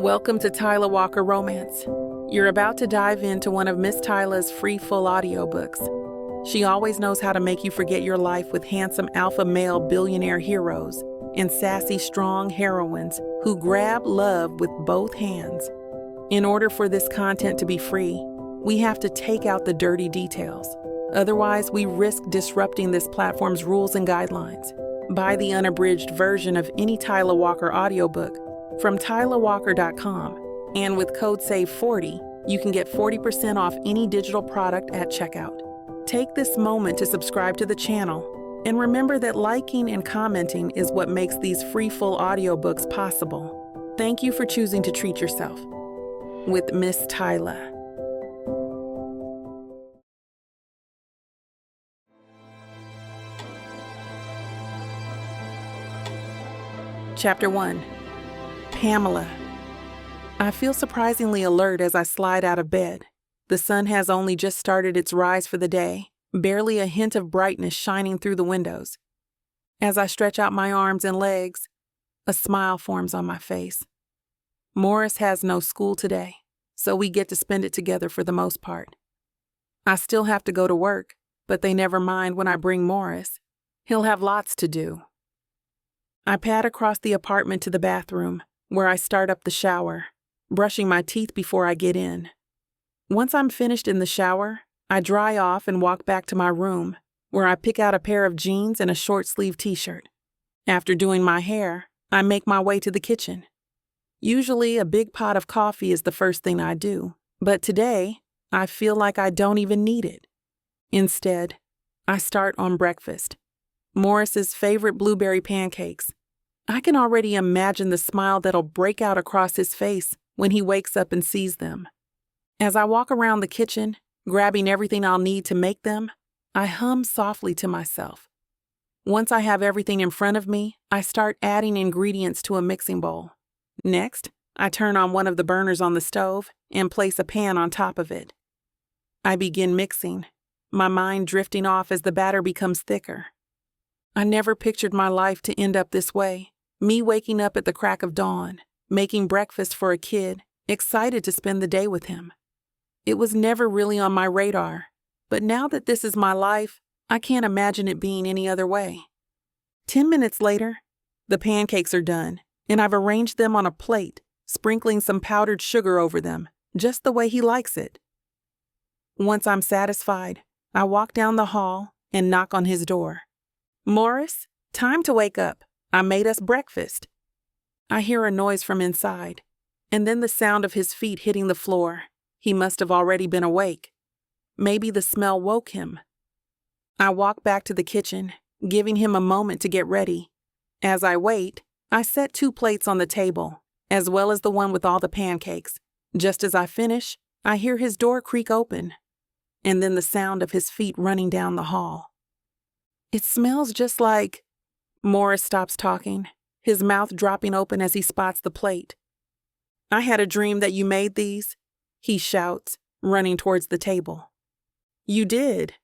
Welcome to Tyler Walker Romance. You're about to dive into one of Miss Tyler's free full audiobooks. She always knows how to make you forget your life with handsome alpha male billionaire heroes and sassy strong heroines who grab love with both hands. In order for this content to be free, we have to take out the dirty details. Otherwise, we risk disrupting this platform's rules and guidelines. Buy the unabridged version of any Tyler Walker audiobook from tylerwalker.com, and with code SAVE40, you can get 40% off any digital product at checkout. Take this moment to subscribe to the channel, and remember that liking and commenting is what makes these free full audiobooks possible. Thank you for choosing to treat yourself with Miss Tyler. Chapter 1. Pamela. I feel surprisingly alert as I slide out of bed. The sun has only just started its rise for the day, barely a hint of brightness shining through the windows. As I stretch out my arms and legs, a smile forms on my face. Morris has no school today, so we get to spend it together for the most part. I still have to go to work, but they never mind when I bring Morris. He'll have lots to do. I pad across the apartment to the bathroom, where I start up the shower, brushing my teeth before I get in. Once I'm finished in the shower, I dry off and walk back to my room, where I pick out a pair of jeans and a short-sleeved t-shirt. After doing my hair, I make my way to the kitchen. Usually, a big pot of coffee is the first thing I do, but today, I feel like I don't even need it. Instead, I start on breakfast. Morris's favorite blueberry pancakes. I can already imagine the smile that'll break out across his face when he wakes up and sees them. As I walk around the kitchen, grabbing everything I'll need to make them, I hum softly to myself. Once I have everything in front of me, I start adding ingredients to a mixing bowl. Next, I turn on one of the burners on the stove and place a pan on top of it. I begin mixing, my mind drifting off as the batter becomes thicker. I never pictured my life to end up this way. Me waking up at the crack of dawn, making breakfast for a kid, excited to spend the day with him. It was never really on my radar, but now that this is my life, I can't imagine it being any other way. 10 minutes later, the pancakes are done, and I've arranged them on a plate, sprinkling some powdered sugar over them, just the way he likes it. Once I'm satisfied, I walk down the hall and knock on his door. "Morris, time to wake up. I made us breakfast." I hear a noise from inside, and then the sound of his feet hitting the floor. He must have already been awake. Maybe the smell woke him. I walk back to the kitchen, giving him a moment to get ready. As I wait, I set 2 plates on the table, as well as the one with all the pancakes. Just as I finish, I hear his door creak open, and then the sound of his feet running down the hall. "It smells just like..." Morris stops talking, his mouth dropping open as he spots the plate. "I had a dream that you made these," he shouts, running towards the table. "You did."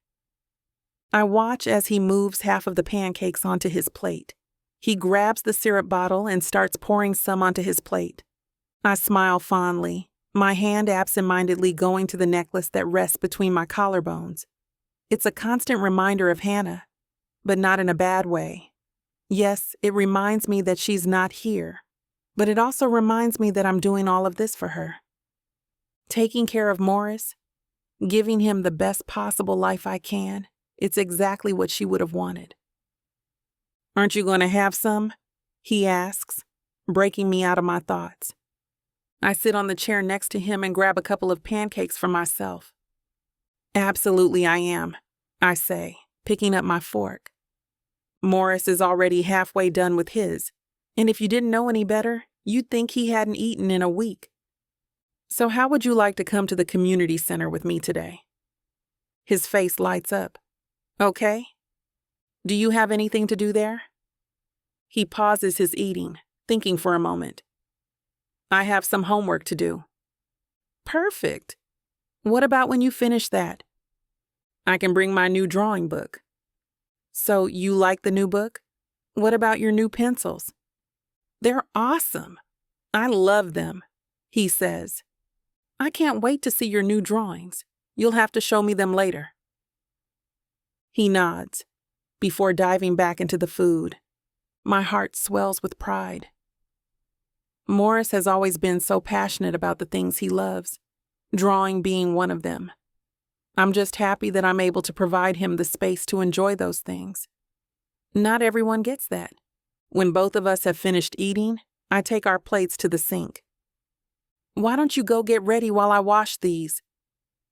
I watch as he moves half of the pancakes onto his plate. He grabs the syrup bottle and starts pouring some onto his plate. I smile fondly, my hand absent-mindedly going to the necklace that rests between my collarbones. It's a constant reminder of Hannah, but not in a bad way. Yes, it reminds me that she's not here, but it also reminds me that I'm doing all of this for her. Taking care of Morris, giving him the best possible life I can, it's exactly what she would have wanted. "Aren't you going to have some?" he asks, breaking me out of my thoughts. I sit on the chair next to him and grab a couple of pancakes for myself. "Absolutely I am," I say, picking up my fork. Morris is already halfway done with his, and if you didn't know any better, you'd think he hadn't eaten in a week. "So how would you like to come to the community center with me today?" His face lights up. "Okay. Do you have anything to do there?" He pauses his eating, thinking for a moment. "I have some homework to do." "Perfect. What about when you finish that?" "I can bring my new drawing book." "So you like the new book? What about your new pencils?" "They're awesome. I love them. he says. I can't wait to see your new drawings. You'll have to show me them later. He nods, before diving back into the food. My heart swells with pride. Morris has always been so passionate about the things he loves, drawing being one of them. I'm just happy that I'm able to provide him the space to enjoy those things. Not everyone gets that. When both of us have finished eating, I take our plates to the sink. Why don't you go get ready while I wash these?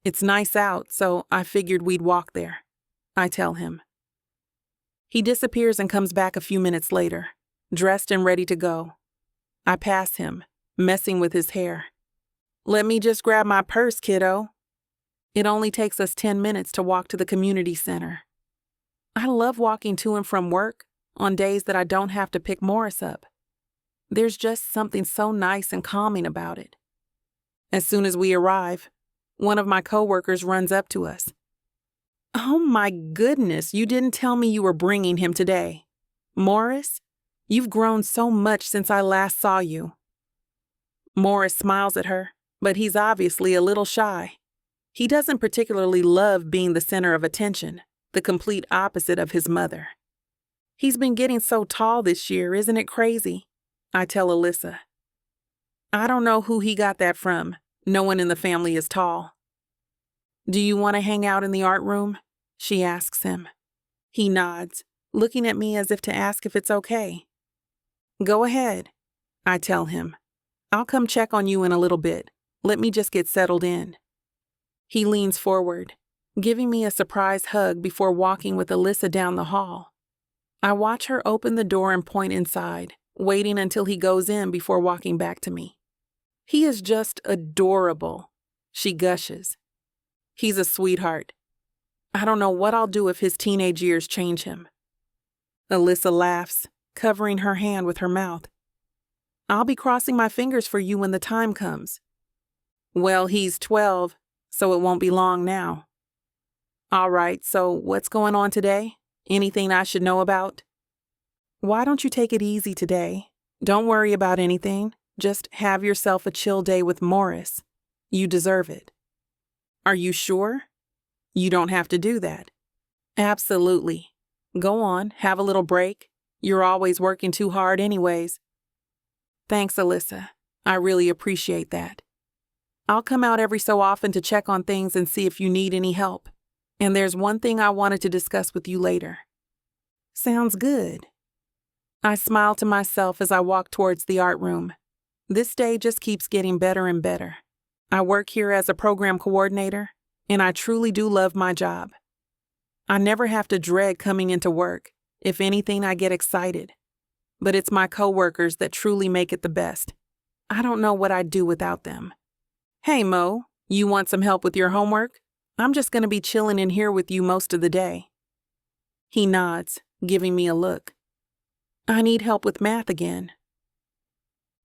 It's nice out, so I figured we'd walk there, I tell him. He disappears and comes back a few minutes later, dressed and ready to go. I pass him, messing with his hair. Let me just grab my purse, kiddo. It only takes us 10 minutes to walk to the community center. I love walking to and from work on days that I don't have to pick Morris up. There's just something so nice and calming about it. As soon as we arrive, one of my coworkers runs up to us. Oh my goodness, you didn't tell me you were bringing him today. Morris, you've grown so much since I last saw you. Morris smiles at her, but he's obviously a little shy. He doesn't particularly love being the center of attention, the complete opposite of his mother. He's been getting so tall this year, isn't it crazy? I tell Alyssa. I don't know who he got that from. No one in the family is tall. Do you want to hang out in the art room? She asks him. He nods, looking at me as if to ask if it's okay. Go ahead, I tell him. I'll come check on you in a little bit. Let me just get settled in. He leans forward, giving me a surprise hug before walking with Alyssa down the hall. I watch her open the door and point inside, waiting until he goes in before walking back to me. He is just adorable, she gushes. He's a sweetheart. I don't know what I'll do if his teenage years change him. Alyssa laughs, covering her hand with her mouth. I'll be crossing my fingers for you when the time comes. Well, he's 12, so it won't be long now. All right, so what's going on today? Anything I should know about? Why don't you take it easy today? Don't worry about anything. Just have yourself a chill day with Morris. You deserve it. Are you sure? You don't have to do that. Absolutely. Go on, have a little break. You're always working too hard anyways. Thanks, Alyssa. I really appreciate that. I'll come out every so often to check on things and see if you need any help. And there's one thing I wanted to discuss with you later. Sounds good. I smile to myself as I walk towards the art room. This day just keeps getting better and better. I work here as a program coordinator, and I truly do love my job. I never have to dread coming into work. If anything, I get excited. But it's my coworkers that truly make it the best. I don't know what I'd do without them. Hey, Mo, you want some help with your homework? I'm just going to be chilling in here with you most of the day. He nods, giving me a look. I need help with math again.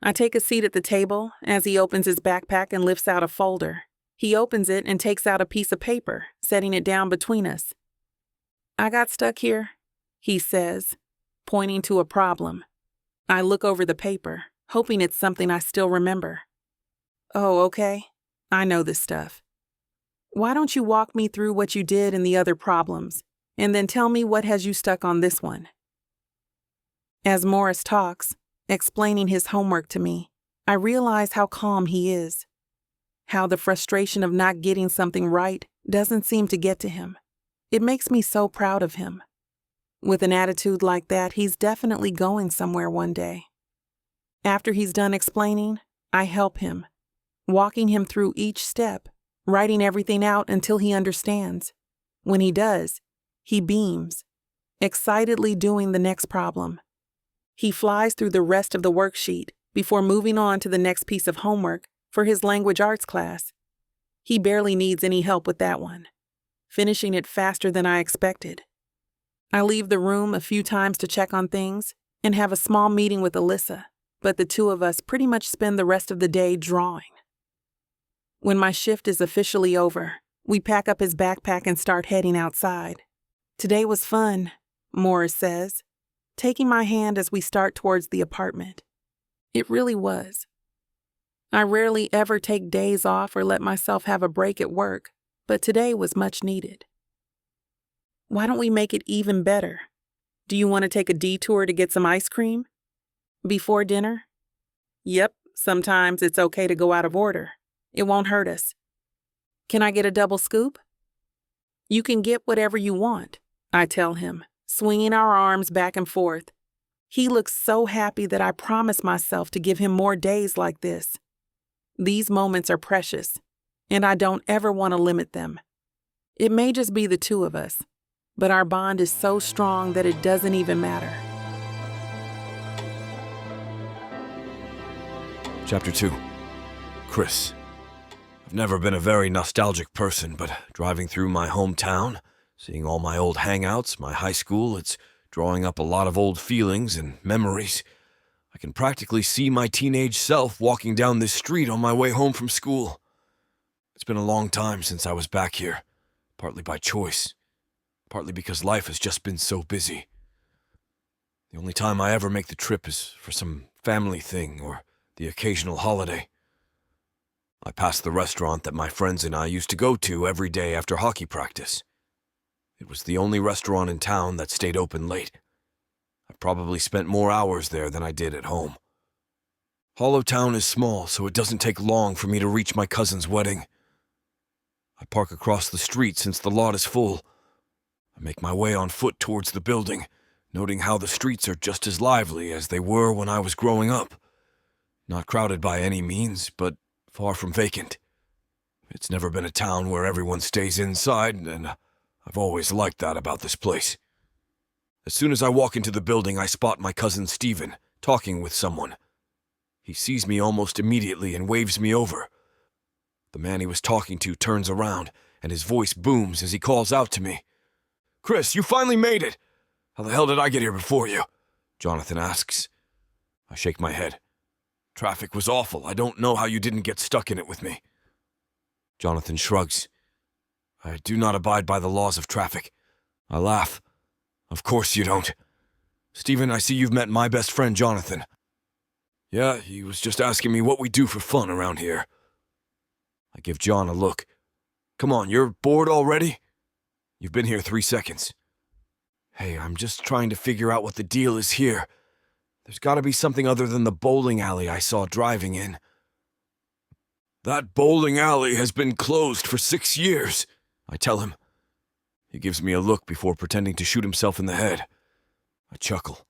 I take a seat at the table as he opens his backpack and lifts out a folder. He opens it and takes out a piece of paper, setting it down between us. I got stuck here, he says, pointing to a problem. I look over the paper, hoping it's something I still remember. Oh, okay. I know this stuff. Why don't you walk me through what you did in the other problems, and then tell me what has you stuck on this one? As Morris talks, explaining his homework to me, I realize how calm he is. How the frustration of not getting something right doesn't seem to get to him. It makes me so proud of him. With an attitude like that, he's definitely going somewhere one day. After he's done explaining, I help him, walking him through each step, writing everything out until he understands. When he does, he beams, excitedly doing the next problem. He flies through the rest of the worksheet before moving on to the next piece of homework for his language arts class. He barely needs any help with that one, finishing it faster than I expected. I leave the room a few times to check on things and have a small meeting with Alyssa, but the two of us pretty much spend the rest of the day drawing. When my shift is officially over, we pack up his backpack and start heading outside. Today was fun, Morris says, taking my hand as we start towards the apartment. It really was. I rarely ever take days off or let myself have a break at work, but today was much needed. Why don't we make it even better? Do you want to take a detour to get some ice cream? Before dinner? Yep, sometimes it's okay to go out of order. It won't hurt us. Can I get a double scoop? You can get whatever you want, I tell him, swinging our arms back and forth. He looks so happy that I promise myself to give him more days like this. These moments are precious, and I don't ever want to limit them. It may just be the two of us, but our bond is so strong that it doesn't even matter. Chapter 2. Chris. I've never been a very nostalgic person, but driving through my hometown, seeing all my old hangouts, my high school, it's drawing up a lot of old feelings and memories. I can practically see my teenage self walking down this street on my way home from school. It's been a long time since I was back here, partly by choice, partly because life has just been so busy. The only time I ever make the trip is for some family thing or the occasional holiday. I pass the restaurant that my friends and I used to go to every day after hockey practice. It was the only restaurant in town that stayed open late. I probably spent more hours there than I did at home. Hollowtown is small, so it doesn't take long for me to reach my cousin's wedding. I park across the street since the lot is full. I make my way on foot towards the building, noting how the streets are just as lively as they were when I was growing up. Not crowded by any means, but far from vacant. It's never been a town where everyone stays inside, and I've always liked that about this place. As soon as I walk into the building, I spot my cousin Stephen, talking with someone. He sees me almost immediately and waves me over. The man he was talking to turns around, and his voice booms as he calls out to me. "Chris, you finally made it! How the hell did I get here before you?" Jonathan asks. I shake my head. "Traffic was awful. I don't know how you didn't get stuck in it with me." Jonathan shrugs. "I do not abide by the laws of traffic." I laugh. "Of course you don't. Stephen, I see you've met my best friend Jonathan." "Yeah, he was just asking me what we do for fun around here." I give John a look. "Come on, you're bored already? You've been here 3 seconds." "Hey, I'm just trying to figure out what the deal is here. There's got to be something other than the bowling alley I saw driving in." "That bowling alley has been closed for 6 years, I tell him. He gives me a look before pretending to shoot himself in the head. I chuckle.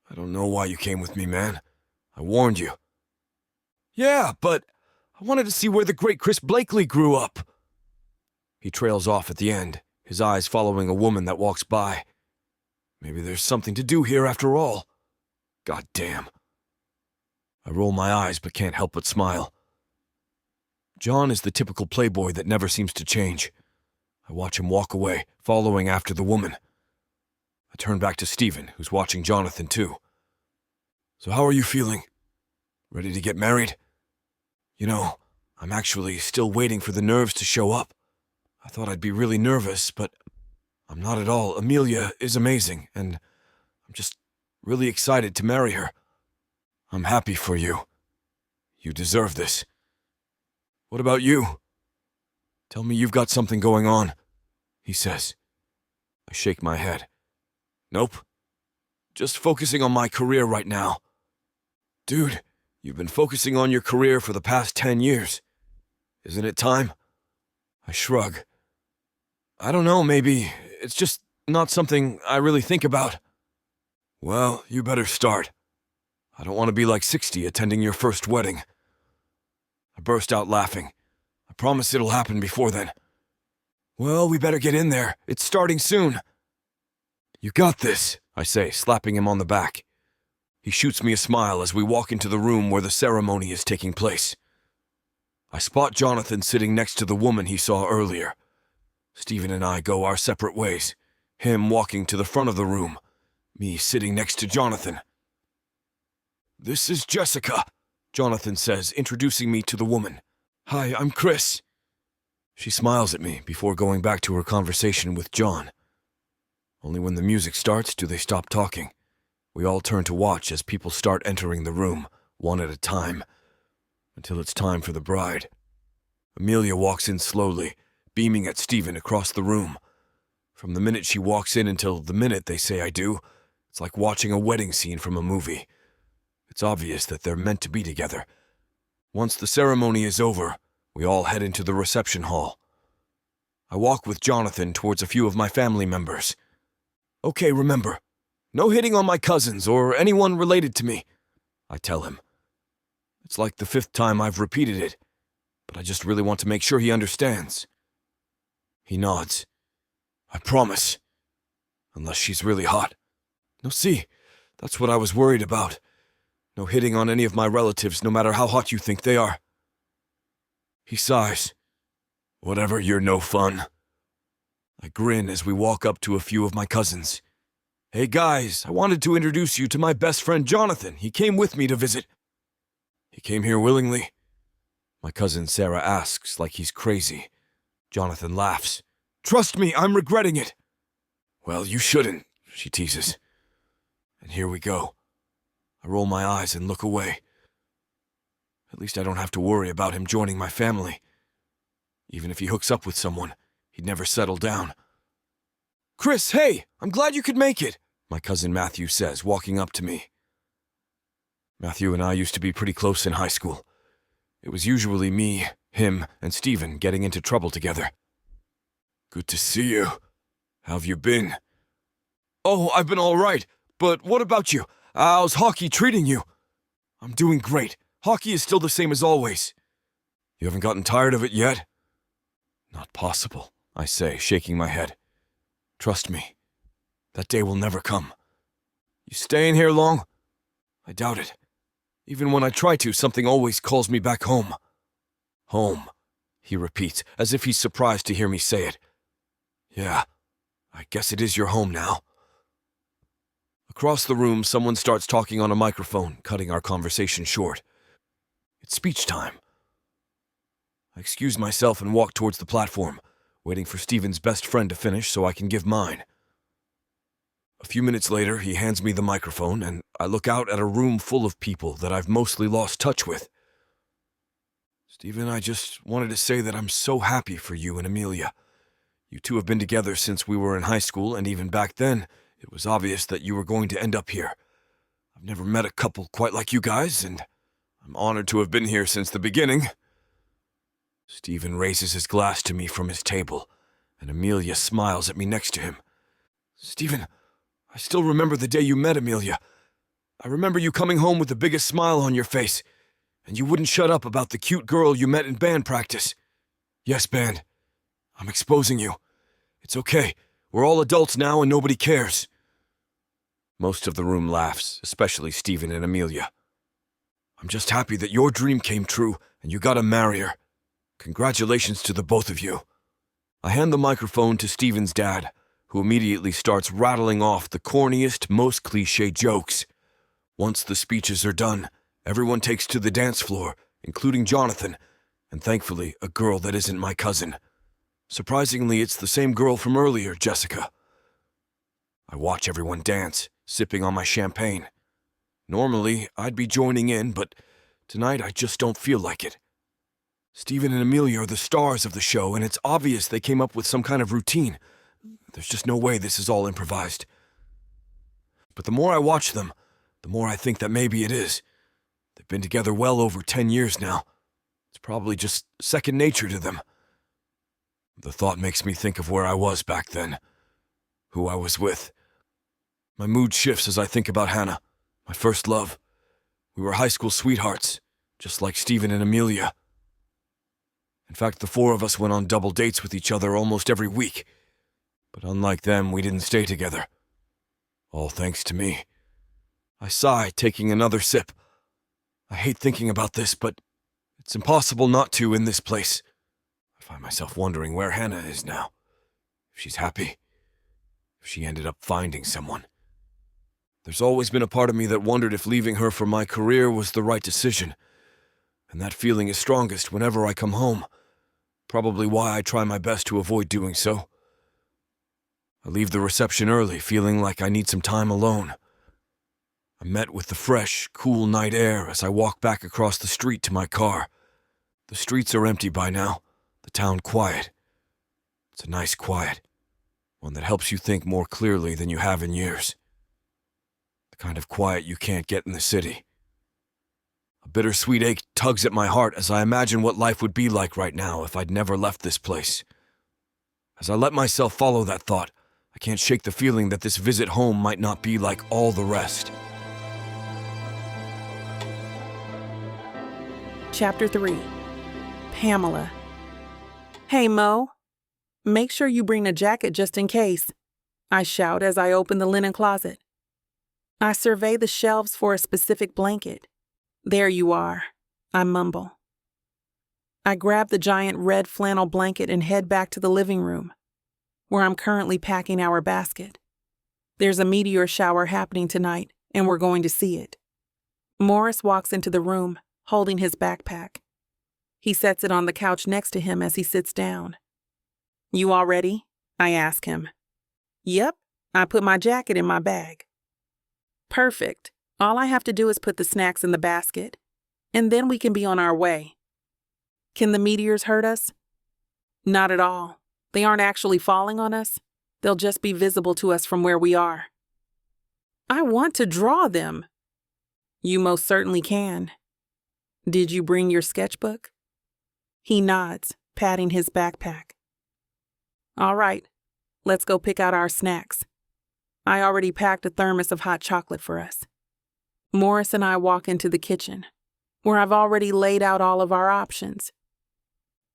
"I don't know why you came with me, man. I warned you." "Yeah, but I wanted to see where the great Chris Blakely grew up." He trails off at the end, his eyes following a woman that walks by. Maybe there's something to do here after all. God damn. I roll my eyes but can't help but smile. John is the typical playboy that never seems to change. I watch him walk away, following after the woman. I turn back to Stephen, who's watching Jonathan too. "So how are you feeling? Ready to get married?" "You know, I'm actually still waiting for the nerves to show up. I thought I'd be really nervous, but I'm not at all. Amelia is amazing, and I'm just really excited to marry her. I'm happy for you. You deserve this. What about you? Tell me you've got something going on," he says. I shake my head. "Nope. Just focusing on my career right now." "Dude, you've been focusing on your career for the past 10 years. Isn't it time?" I shrug. "I don't know, maybe. It's just not something I really think about." "Well, you better start. I don't want to be like 60 attending your first wedding." I burst out laughing. "I promise it'll happen before then." "Well, we better get in there. It's starting soon." "You got this," I say, slapping him on the back. He shoots me a smile as we walk into the room where the ceremony is taking place. I spot Jonathan sitting next to the woman he saw earlier. Stephen and I go our separate ways, him walking to the front of the room, me sitting next to Jonathan. "This is Jessica," Jonathan says, introducing me to the woman. "Hi, I'm Chris." She smiles at me before going back to her conversation with John. Only when the music starts do they stop talking. We all turn to watch as people start entering the room, one at a time. until it's time for the bride. Amelia walks in slowly, beaming at Stephen across the room. From the minute she walks in until the minute they say I do, it's like watching a wedding scene from a movie. It's obvious that they're meant to be together. Once the ceremony is over, we all head into the reception hall. I walk with Jonathan towards a few of my family members. Okay, remember, no hitting on my cousins or anyone related to me, I tell him. It's like the 5th time I've repeated it, but I just really want to make sure he understands. He nods. I promise. Unless she's really hot. No, see, that's what I was worried about. No hitting on any of my relatives, no matter how hot you think they are. He sighs. Whatever, you're no fun. I grin as we walk up to a few of my cousins. Hey guys, I wanted to introduce you to my best friend Jonathan. He came with me to visit. He came here willingly? My cousin Sarah asks like he's crazy. Jonathan laughs. Trust me, I'm regretting it. Well, you shouldn't, she teases. And here we go. I roll my eyes and look away. At least I don't have to worry about him joining my family. Even if he hooks up with someone, he'd never settle down. Chris, hey, I'm glad you could make it, my cousin Matthew says, walking up to me. Matthew and I used to be pretty close in high school. It was usually me, him, and Stephen getting into trouble together. Good to see you. How have you been? Oh, I've been all right, but what about you? How's hockey treating you? I'm doing great. Hockey is still the same as always. You haven't gotten tired of it yet? Not possible, I say, shaking my head. Trust me, that day will never come. You staying here long? I doubt it. Even when I try to, something always calls me back home. Home, he repeats, as if he's surprised to hear me say it. Yeah, I guess it is your home now. Across the room, someone starts talking on a microphone, cutting our conversation short. It's speech time. I excuse myself and walk towards the platform, waiting for Stephen's best friend to finish so I can give mine. A few minutes later, he hands me the microphone, and I look out at a room full of people that I've mostly lost touch with. Stephen, I just wanted to say that I'm so happy for you and Amelia. You two have been together since we were in high school, and even back then, it was obvious that you were going to end up here. I've never met a couple quite like you guys, and I'm honored to have been here since the beginning. Stephen raises his glass to me from his table, and Amelia smiles at me next to him. Stephen, I still remember the day you met Amelia. I remember you coming home with the biggest smile on your face, and you wouldn't shut up about the cute girl you met in band practice. Yes, band. I'm exposing you. It's okay. We're all adults now and nobody cares. Most of the room laughs, especially Stephen and Amelia. I'm just happy that your dream came true and you got to marry her. Congratulations to the both of you. I hand the microphone to Stephen's dad, who immediately starts rattling off the corniest, most cliché jokes. Once the speeches are done, everyone takes to the dance floor, including Jonathan, and thankfully a girl that isn't my cousin. Surprisingly, it's the same girl from earlier, Jessica. I watch everyone dance, sipping on my champagne. Normally, I'd be joining in, but tonight I just don't feel like it. Stephen and Amelia are the stars of the show, and it's obvious they came up with some kind of routine. There's just no way this is all improvised. But the more I watch them, the more I think that maybe it is. They've been together well over 10 years now. It's probably just second nature to them. The thought makes me think of where I was back then, who I was with. My mood shifts as I think about Hannah, my first love. We were high school sweethearts, just like Stephen and Amelia. In fact, the four of us went on double dates with each other almost every week. But unlike them, we didn't stay together. All thanks to me. I sigh, taking another sip. I hate thinking about this, but it's impossible not to in this place. I find myself wondering where Hannah is now. If she's happy. If she ended up finding someone. There's always been a part of me that wondered if leaving her for my career was the right decision. And that feeling is strongest whenever I come home. Probably why I try my best to avoid doing so. I leave the reception early, feeling like I need some time alone. I'm met with the fresh, cool night air as I walk back across the street to my car. The streets are empty by now, the town quiet. It's a nice quiet, one that helps you think more clearly than you have in years. The kind of quiet you can't get in the city. A bittersweet ache tugs at my heart as I imagine what life would be like right now if I'd never left this place. As I let myself follow that thought, I can't shake the feeling that this visit home might not be like all the rest. Chapter 3. Pamela. Hey, Mo. Make sure you bring a jacket just in case, I shout as I open the linen closet. I survey the shelves for a specific blanket. There you are, I mumble. I grab the giant red flannel blanket and head back to the living room, where I'm currently packing our basket. There's a meteor shower happening tonight, and we're going to see it. Morris walks into the room, holding his backpack. He sets it on the couch next to him as he sits down. You all ready? I ask him. Yep, I put my jacket in my bag. Perfect. All I have to do is put the snacks in the basket, and then we can be on our way. Can the meteors hurt us? Not at all. They aren't actually falling on us. They'll just be visible to us from where we are. I want to draw them. You most certainly can. Did you bring your sketchbook? He nods, patting his backpack. All right, let's go pick out our snacks. I already packed a thermos of hot chocolate for us. Morris and I walk into the kitchen, where I've already laid out all of our options.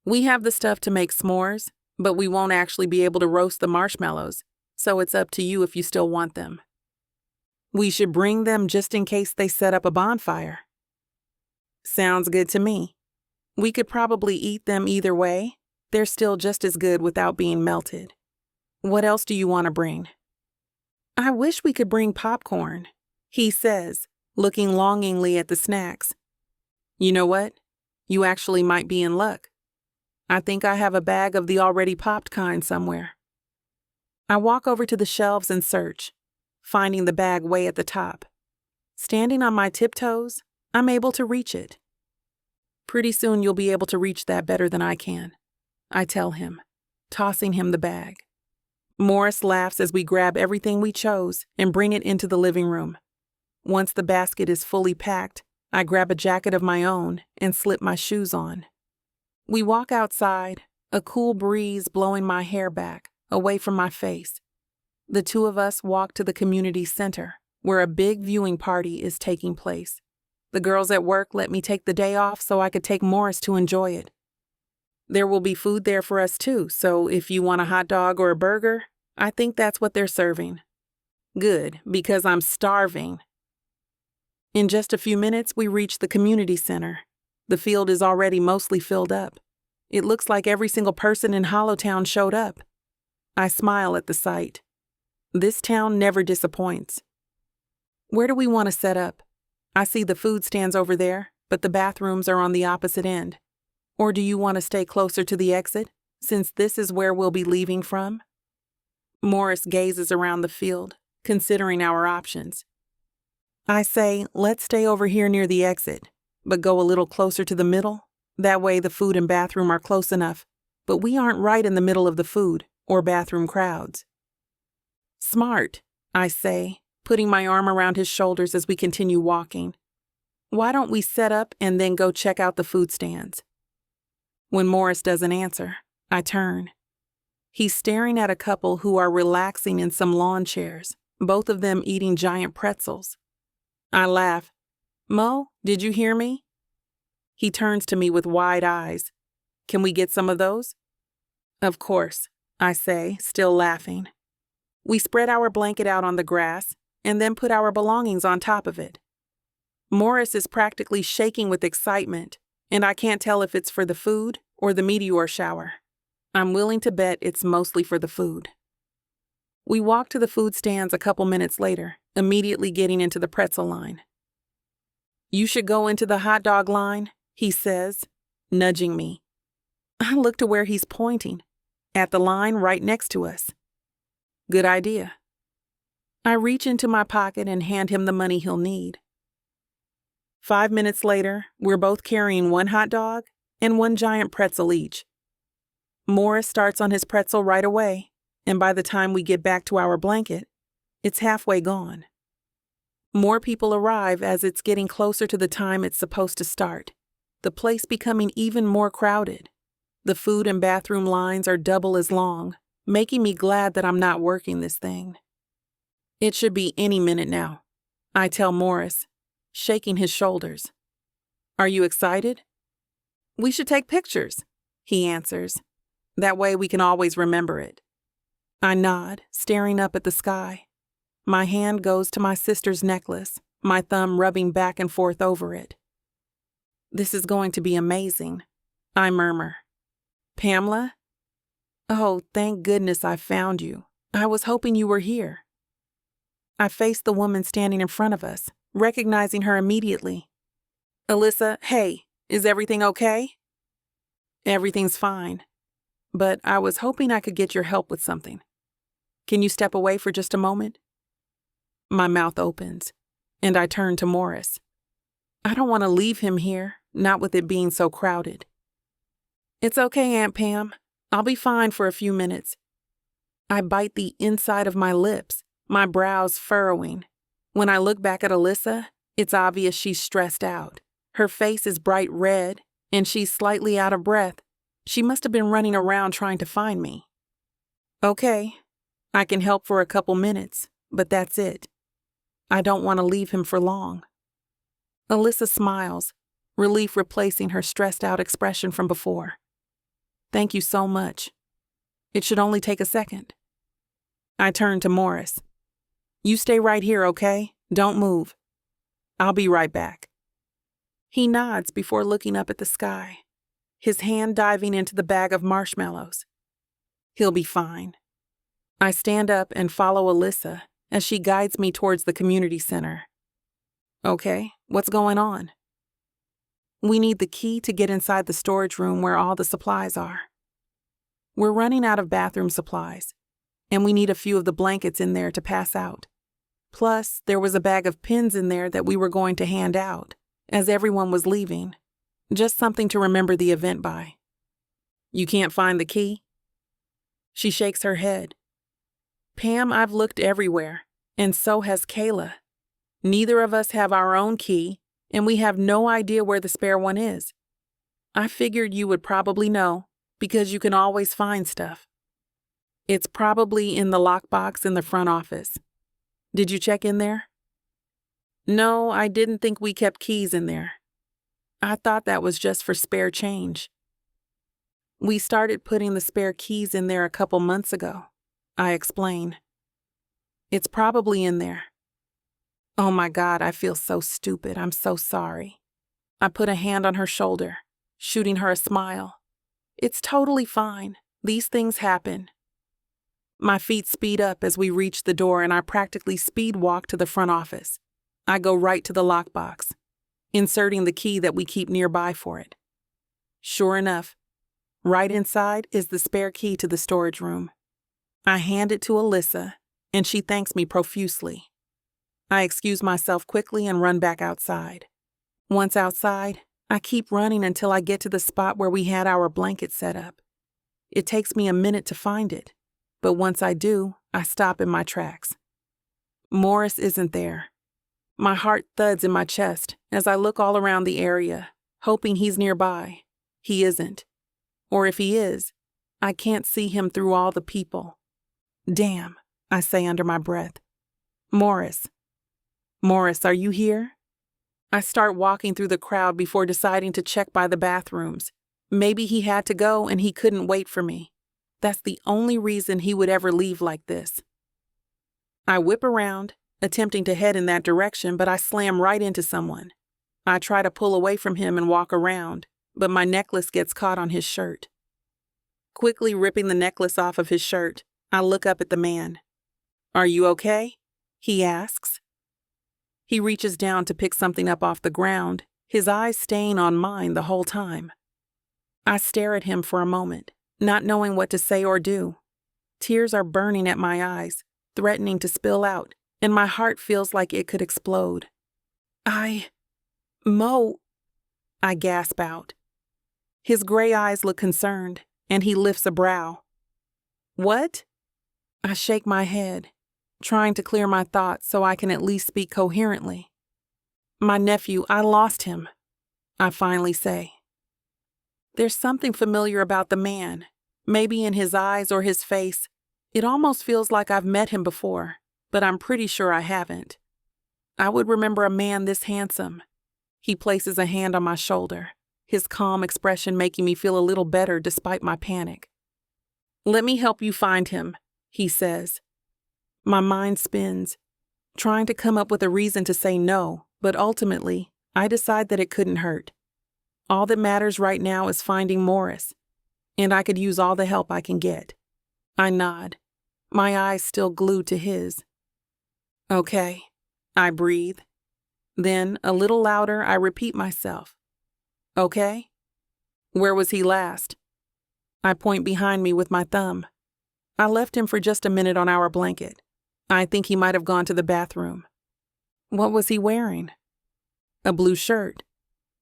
We have the stuff to make s'mores, but we won't actually be able to roast the marshmallows, so it's up to you if you still want them. We should bring them just in case they set up a bonfire. Sounds good to me. We could probably eat them either way. They're still just as good without being melted. What else do you want to bring? I wish we could bring popcorn, he says, looking longingly at the snacks. You know what? You actually might be in luck. I think I have a bag of the already popped kind somewhere. I walk over to the shelves and search, finding the bag way at the top. Standing on my tiptoes, I'm able to reach it. Pretty soon you'll be able to reach that better than I can, I tell him, tossing him the bag. Morris laughs as we grab everything we chose and bring it into the living room. Once the basket is fully packed, I grab a jacket of my own and slip my shoes on. We walk outside, a cool breeze blowing my hair back, away from my face. The two of us walk to the community center, where a big viewing party is taking place. The girls at work let me take the day off so I could take Morris to enjoy it. There will be food there for us too, so if you want a hot dog or a burger, I think that's what they're serving. Good, because I'm starving. In just a few minutes, we reach the community center. The field is already mostly filled up. It looks like every single person in Hollowtown showed up. I smile at the sight. This town never disappoints. Where do we want to set up? I see the food stands over there, but the bathrooms are on the opposite end. Or do you want to stay closer to the exit, since this is where we'll be leaving from? Morris gazes around the field, considering our options. I say, let's stay over here near the exit, but go a little closer to the middle. That way the food and bathroom are close enough, but we aren't right in the middle of the food or bathroom crowds. Smart, I say, putting my arm around his shoulders as we continue walking. Why don't we set up and then go check out the food stands? When Morris doesn't answer, I turn. He's staring at a couple who are relaxing in some lawn chairs, both of them eating giant pretzels. I laugh. Mo, did you hear me? He turns to me with wide eyes. Can we get some of those? Of course, I say, still laughing. We spread our blanket out on the grass and then put our belongings on top of it. Morris is practically shaking with excitement, and I can't tell if it's for the food or the meteor shower. I'm willing to bet it's mostly for the food. We walk to the food stands a couple minutes later, immediately getting into the pretzel line. You should go into the hot dog line, he says, nudging me. I look to where he's pointing, at the line right next to us. Good idea. I reach into my pocket and hand him the money he'll need. 5 minutes later, we're both carrying one hot dog and one giant pretzel each. Morris starts on his pretzel right away, and by the time we get back to our blanket, it's halfway gone. More people arrive as it's getting closer to the time it's supposed to start, the place becoming even more crowded. The food and bathroom lines are double as long, making me glad that I'm not working this thing. It should be any minute now, I tell Morris, shaking his shoulders. Are you excited? We should take pictures, he answers. That way we can always remember it. I nod, staring up at the sky. My hand goes to my sister's necklace, my thumb rubbing back and forth over it. This is going to be amazing, I murmur. Pamela? Oh, thank goodness I found you. I was hoping you were here. I face the woman standing in front of us, recognizing her immediately. Alyssa, hey, is everything okay? Everything's fine, but I was hoping I could get your help with something. Can you step away for just a moment? My mouth opens, and I turn to Morris. I don't want to leave him here, not with it being so crowded. It's okay, Aunt Pam. I'll be fine for a few minutes. I bite the inside of my lips, my brows furrowing. When I look back at Alyssa, it's obvious she's stressed out. Her face is bright red, and she's slightly out of breath. She must have been running around trying to find me. Okay, I can help for a couple minutes, but that's it. I don't want to leave him for long. Alyssa smiles, relief replacing her stressed-out expression from before. Thank you so much. It should only take a second. I turn to Morris. You stay right here, okay? Don't move. I'll be right back. He nods before looking up at the sky, his hand diving into the bag of marshmallows. He'll be fine. I stand up and follow Alyssa as she guides me towards the community center. Okay, what's going on? We need the key to get inside the storage room where all the supplies are. We're running out of bathroom supplies, and we need a few of the blankets in there to pass out. Plus, there was a bag of pins in there that we were going to hand out, as everyone was leaving. Just something to remember the event by. You can't find the key? She shakes her head. Pam, I've looked everywhere, and so has Kayla. Neither of us have our own key, and we have no idea where the spare one is. I figured you would probably know, because you can always find stuff. It's probably in the lockbox in the front office. Did you check in there? No, I didn't think we kept keys in there. I thought that was just for spare change. We started putting the spare keys in there a couple months ago, I explain. It's probably in there. Oh my God, I feel so stupid. I'm so sorry. I put a hand on her shoulder, shooting her a smile. It's totally fine. These things happen. My feet speed up as we reach the door and I practically speed walk to the front office. I go right to the lockbox, inserting the key that we keep nearby for it. Sure enough, right inside is the spare key to the storage room. I hand it to Alyssa, and she thanks me profusely. I excuse myself quickly and run back outside. Once outside, I keep running until I get to the spot where we had our blanket set up. It takes me a minute to find it, but once I do, I stop in my tracks. Morris isn't there. My heart thuds in my chest as I look all around the area, hoping he's nearby. He isn't. Or if he is, I can't see him through all the people. Damn, I say under my breath. Morris, are you here? I start walking through the crowd before deciding to check by the bathrooms. Maybe he had to go and he couldn't wait for me. That's the only reason he would ever leave like this. I whip around, attempting to head in that direction, but I slam right into someone. I try to pull away from him and walk around, but my necklace gets caught on his shirt. Quickly ripping the necklace off of his shirt, I look up at the man. Are you okay? He asks. He reaches down to pick something up off the ground, his eyes staying on mine the whole time. I stare at him for a moment, not knowing what to say or do. Tears are burning at my eyes, threatening to spill out, and my heart feels like it could explode. Mo, I gasp out. His gray eyes look concerned, and he lifts a brow. What? I shake my head, trying to clear my thoughts so I can at least speak coherently. My nephew, I lost him, I finally say. There's something familiar about the man, maybe in his eyes or his face. It almost feels like I've met him before, but I'm pretty sure I haven't. I would remember a man this handsome. He places a hand on my shoulder, his calm expression making me feel a little better despite my panic. Let me help you find him, he says. My mind spins, trying to come up with a reason to say no, but ultimately, I decide that it couldn't hurt. All that matters right now is finding Morris, and I could use all the help I can get. I nod, my eyes still glued to his. Okay, I breathe. Then, a little louder, I repeat myself. Okay? Where was he last? I point behind me with my thumb. I left him for just a minute on our blanket. I think he might have gone to the bathroom. What was he wearing? A blue shirt,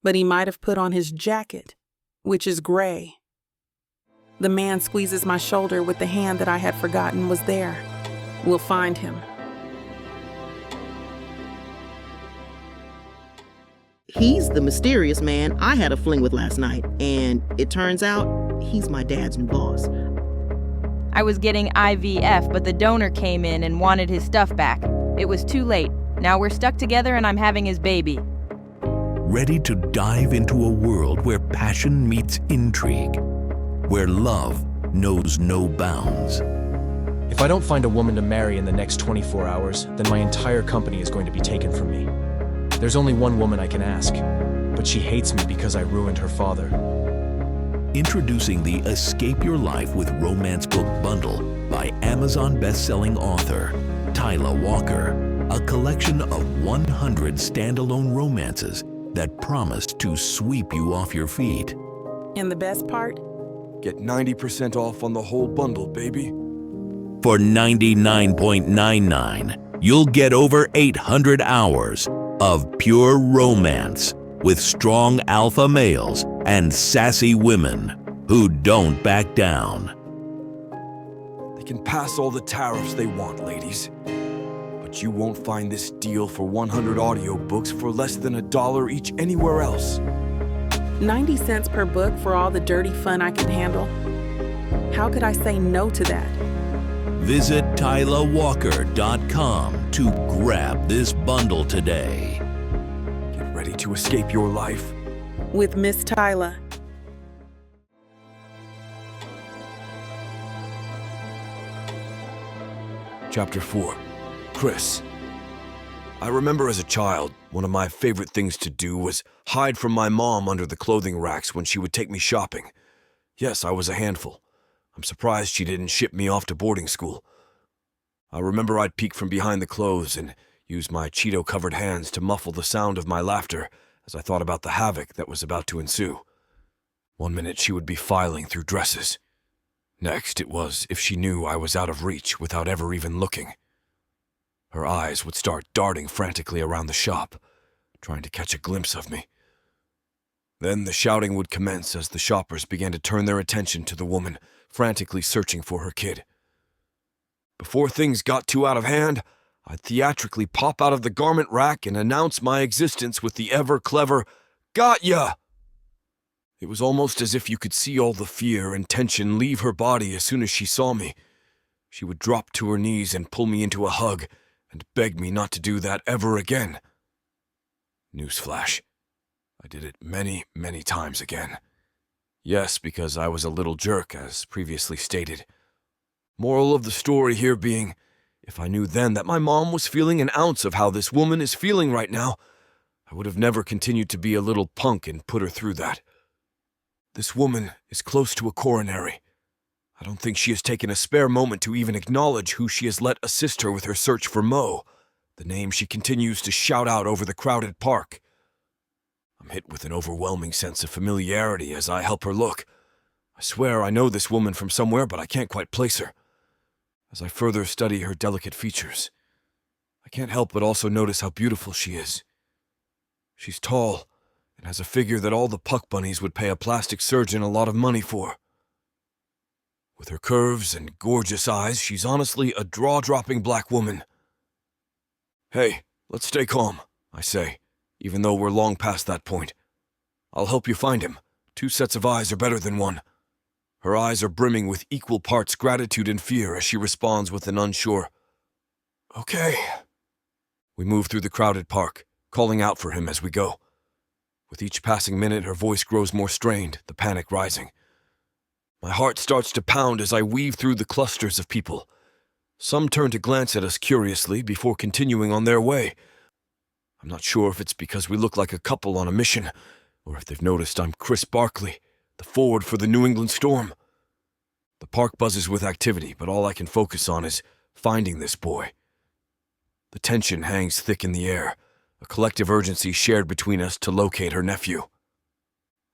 but he might have put on his jacket, which is gray. The man squeezes my shoulder with the hand that I had forgotten was there. We'll find him. He's the mysterious man I had a fling with last night, and it turns out he's my dad's new boss. I was getting IVF, but the donor came in and wanted his stuff back. It was too late. Now we're stuck together and I'm having his baby. Ready to dive into a world where passion meets intrigue, where love knows no bounds. If I don't find a woman to marry in the next 24 hours, then my entire company is going to be taken from me. There's only one woman I can ask, but she hates me because I ruined her father. Introducing the Escape Your Life with Romance Book Bundle by Amazon best-selling author Tyler Walker, a collection of 100 standalone romances that promise to sweep you off your feet. And the best part? Get 90% off on the whole bundle, baby. For $99.99, you'll get over 800 hours of pure romance with strong alpha males and sassy women who don't back down. They can pass all the tariffs they want, ladies. But you won't find this deal for 100 audiobooks for less than $1 each anywhere else. 90 cents per book for all the dirty fun I can handle? How could I say no to that? Visit TylerWalker.com to grab this bundle today. Get ready to escape your life with Miss Tyler. Chapter 4. Chris. I remember as a child, one of my favorite things to do was hide from my mom under the clothing racks when she would take me shopping. Yes, I was a handful. I'm surprised she didn't ship me off to boarding school. I remember I'd peek from behind the clothes and use my Cheeto-covered hands to muffle the sound of my laughter as I thought about the havoc that was about to ensue. One minute she would be filing through dresses. Next, it was if she knew I was out of reach without ever even looking. Her eyes would start darting frantically around the shop, trying to catch a glimpse of me. Then the shouting would commence as the shoppers began to turn their attention to the woman frantically searching for her kid. Before things got too out of hand, I'd theatrically pop out of the garment rack and announce my existence with the ever-clever, "Got ya!" It was almost as if you could see all the fear and tension leave her body as soon as she saw me. She would drop to her knees and pull me into a hug and beg me not to do that ever again. Newsflash. I did it many, many times again. Yes, because I was a little jerk, as previously stated. Moral of the story here being, if I knew then that my mom was feeling an ounce of how this woman is feeling right now, I would have never continued to be a little punk and put her through that. This woman is close to a coronary. I don't think she has taken a spare moment to even acknowledge who she has let assist her with her search for Mo, the name she continues to shout out over the crowded park. I'm hit with an overwhelming sense of familiarity as I help her look. I swear I know this woman from somewhere, but I can't quite place her. As I further study her delicate features, I can't help but also notice how beautiful she is. She's tall and has a figure that all the puck bunnies would pay a plastic surgeon a lot of money for. With her curves and gorgeous eyes, she's honestly a jaw-dropping black woman. "Hey, let's stay calm," I say, even though we're long past that point. "I'll help you find him. 2 sets of eyes are better than 1. Her eyes are brimming with equal parts gratitude and fear as she responds with an unsure, "Okay." We move through the crowded park, calling out for him as we go. With each passing minute, her voice grows more strained, the panic rising. My heart starts to pound as I weave through the clusters of people. Some turn to glance at us curiously before continuing on their way. I'm not sure if it's because we look like a couple on a mission, or if they've noticed I'm Chris Barkley, the forward for the New England Storm. The park buzzes with activity, but all I can focus on is finding this boy. The tension hangs thick in the air, a collective urgency shared between us to locate her nephew.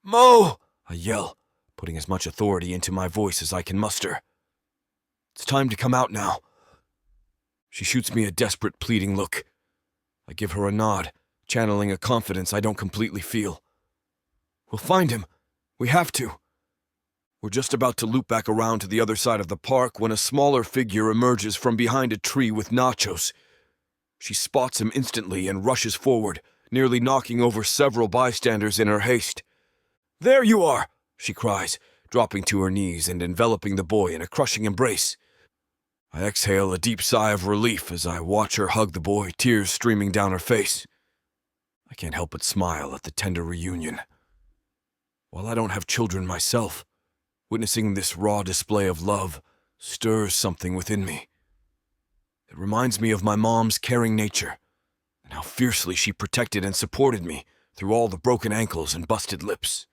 "Mo!" I yell, putting as much authority into my voice as I can muster. "It's time to come out now." She shoots me a desperate, pleading look. I give her a nod, channeling a confidence I don't completely feel. "We'll find him. We have to." We're just about to loop back around to the other side of the park when a smaller figure emerges from behind a tree with nachos. She spots him instantly and rushes forward, nearly knocking over several bystanders in her haste. "There you are!" she cries, dropping to her knees and enveloping the boy in a crushing embrace. I exhale a deep sigh of relief as I watch her hug the boy, tears streaming down her face. I can't help but smile at the tender reunion. While I don't have children myself, witnessing this raw display of love stirs something within me. It reminds me of my mom's caring nature, and how fiercely she protected and supported me through all the broken ankles and busted lips.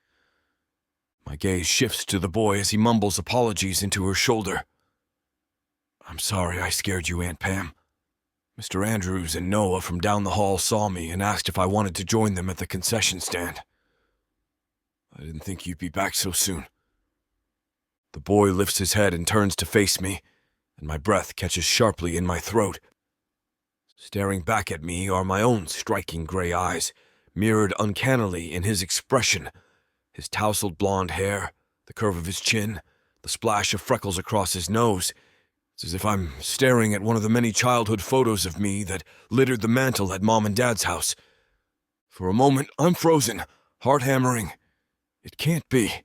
My gaze shifts to the boy as he mumbles apologies into her shoulder. "I'm sorry I scared you, Aunt Pam. Mr. Andrews and Noah from down the hall saw me and asked if I wanted to join them at the concession stand. I didn't think you'd be back so soon." The boy lifts his head and turns to face me, and my breath catches sharply in my throat. Staring back at me are my own striking gray eyes, mirrored uncannily in his expression. His tousled blonde hair, the curve of his chin, the splash of freckles across his nose. It's as if I'm staring at one of the many childhood photos of me that littered the mantel at Mom and Dad's house. For a moment, I'm frozen, heart hammering. It can't be.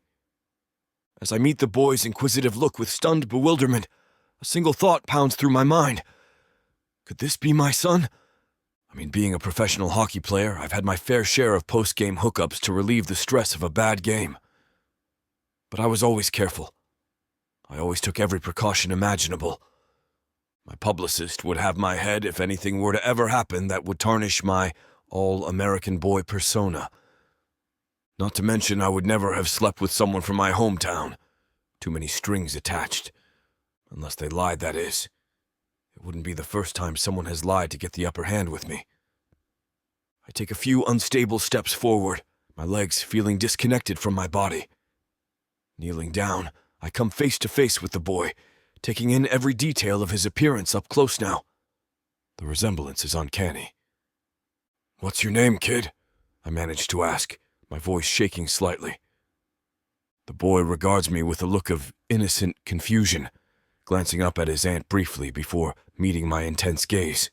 As I meet the boy's inquisitive look with stunned bewilderment, a single thought pounds through my mind. Could this be my son? I mean, being a professional hockey player, I've had my fair share of post-game hookups to relieve the stress of a bad game. But I was always careful. I always took every precaution imaginable. My publicist would have my head if anything were to ever happen that would tarnish my all-American boy persona. Not to mention I would never have slept with someone from my hometown. Too many strings attached. Unless they lied, that is. It wouldn't be the first time someone has lied to get the upper hand with me. I take a few unstable steps forward, my legs feeling disconnected from my body. Kneeling down, I come face to face with the boy, taking in every detail of his appearance up close now. The resemblance is uncanny. "What's your name, kid?" I manage to ask, my voice shaking slightly. The boy regards me with a look of innocent confusion, glancing up at his aunt briefly before meeting my intense gaze.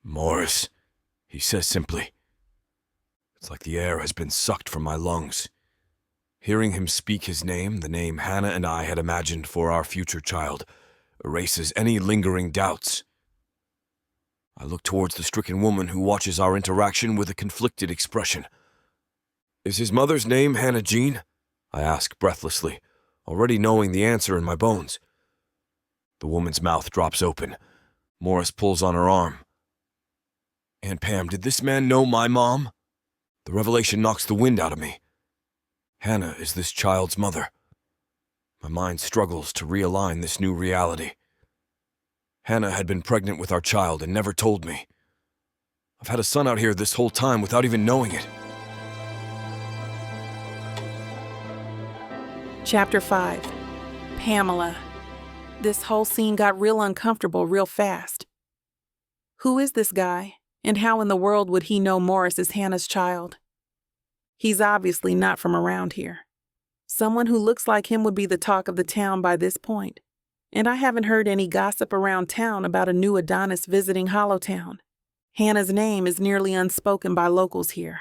"Morris," he says simply. It's like the air has been sucked from my lungs. Hearing him speak his name, the name Hannah and I had imagined for our future child, erases any lingering doubts. I look towards the stricken woman who watches our interaction with a conflicted expression. "Is his mother's name Hannah Jean?" I ask breathlessly, already knowing the answer in my bones. The woman's mouth drops open. Morris pulls on her arm. "Aunt Pam, did this man know my mom?" The revelation knocks the wind out of me. Hannah is this child's mother. My mind struggles to realign this new reality. Hannah had been pregnant with our child and never told me. I've had a son out here this whole time without even knowing it. Chapter 5. Pamela. This whole scene got real uncomfortable real fast. Who is this guy, and how in the world would he know Morris is Hannah's child? He's obviously not from around here. Someone who looks like him would be the talk of the town by this point, and I haven't heard any gossip around town about a new Adonis visiting Hollowtown. Hannah's name is nearly unspoken by locals here.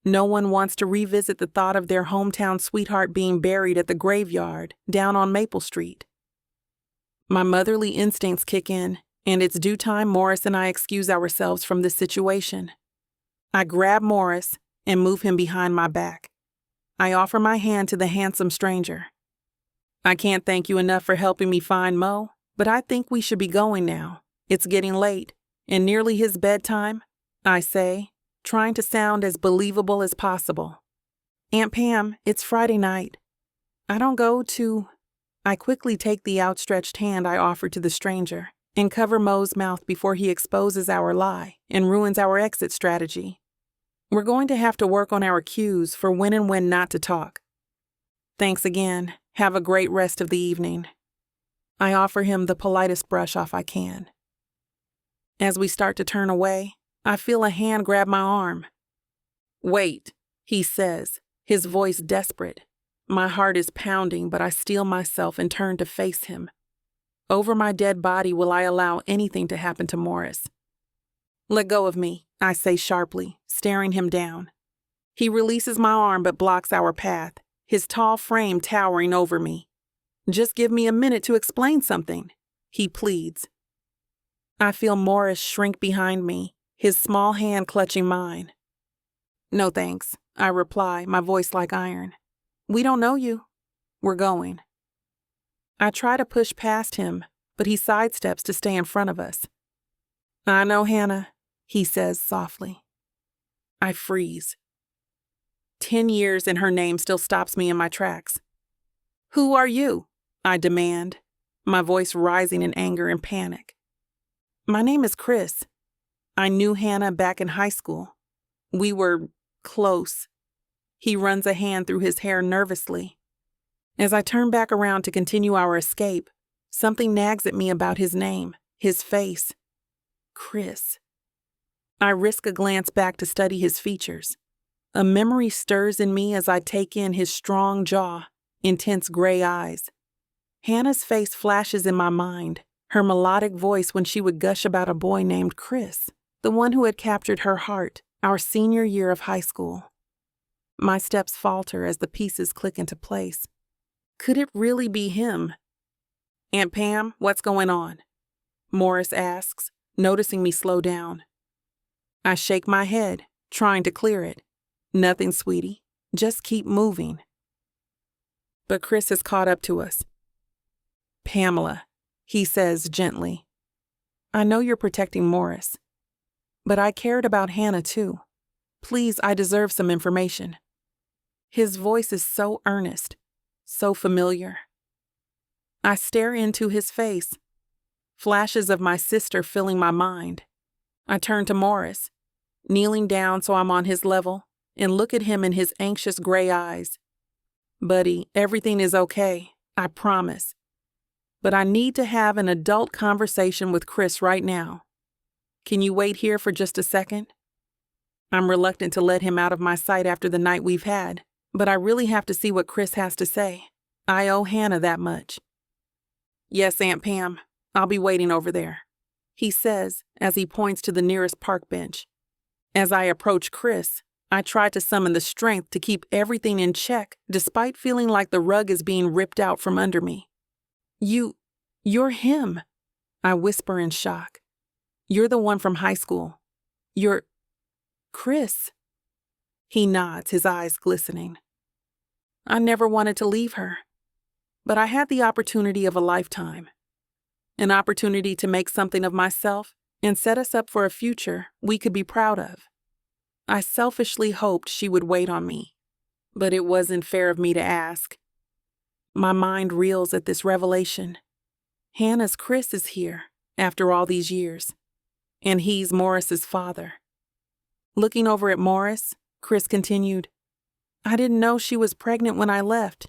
No one wants to revisit the thought of their hometown sweetheart being buried at the graveyard down on Maple Street. My motherly instincts kick in, and it's due time Morris and I excuse ourselves from this situation. I grab Morris and move him behind my back. I offer my hand to the handsome stranger. I can't thank you enough for helping me find Mo, but I think we should be going now. It's getting late, and nearly his bedtime, I say, trying to sound as believable as possible. Aunt Pam, it's Friday night. I don't go to... I quickly take the outstretched hand I offer to the stranger and cover Mo's mouth before he exposes our lie and ruins our exit strategy. We're going to have to work on our cues for when and when not to talk. Thanks again. Have a great rest of the evening. I offer him the politest brush off I can. As we start to turn away, I feel a hand grab my arm. Wait, he says, his voice desperate. My heart is pounding, but I steel myself and turn to face him. Over my dead body will I allow anything to happen to Morris. Let go of me, I say sharply, staring him down. He releases my arm but blocks our path, his tall frame towering over me. Just give me a minute to explain something, he pleads. I feel Morris shrink behind me, his small hand clutching mine. No thanks, I reply, my voice like iron. We don't know you. We're going. I try to push past him, but he sidesteps to stay in front of us. I know Hannah, he says softly. I freeze. 10 years and her name still stops me in my tracks. Who are you? I demand, my voice rising in anger and panic. My name is Chris. I knew Hannah back in high school. We were close. He runs a hand through his hair nervously. As I turn back around to continue our escape, something nags at me about his name, his face. Chris. I risk a glance back to study his features. A memory stirs in me as I take in his strong jaw, intense gray eyes. Hannah's face flashes in my mind, her melodic voice when she would gush about a boy named Chris, the one who had captured her heart our senior year of high school. My steps falter as the pieces click into place. Could it really be him? Aunt Pam, what's going on? Morris asks, noticing me slow down. I shake my head, trying to clear it. Nothing, sweetie. Just keep moving. But Chris has caught up to us. Pamela, he says gently. I know you're protecting Morris, but I cared about Hannah too. Please, I deserve some information. His voice is so earnest, so familiar. I stare into his face, flashes of my sister filling my mind. I turn to Morris, kneeling down so I'm on his level, and look at him in his anxious gray eyes. Buddy, everything is okay, I promise. But I need to have an adult conversation with Chris right now. Can you wait here for just a second? I'm reluctant to let him out of my sight after the night we've had, but I really have to see what Chris has to say. I owe Hannah that much. Yes, Aunt Pam, I'll be waiting over there, he says as he points to the nearest park bench. As I approach Chris, I try to summon the strength to keep everything in check despite feeling like the rug is being ripped out from under me. You're him, I whisper in shock. You're the one from high school. You're Chris. He nods, his eyes glistening. I never wanted to leave her, but I had the opportunity of a lifetime. An opportunity to make something of myself and set us up for a future we could be proud of. I selfishly hoped she would wait on me, but it wasn't fair of me to ask. My mind reels at this revelation. Hannah's Chris is here after all these years, and he's Morris's father. Looking over at Morris, Chris continued, I didn't know she was pregnant when I left.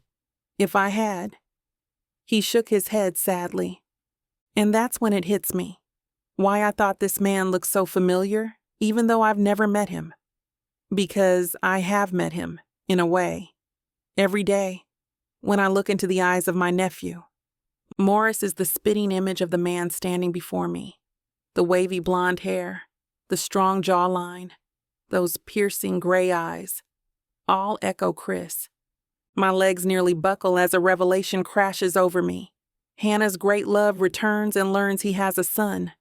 If I had. He shook his head sadly. And that's when it hits me. Why I thought this man looked so familiar, even though I've never met him. Because I have met him, in a way. Every day, when I look into the eyes of my nephew. Morris is the spitting image of the man standing before me. The wavy blonde hair, the strong jawline, those piercing gray eyes, all echo Chris. My legs nearly buckle as a revelation crashes over me. Hannah's great love returns and learns he has a son,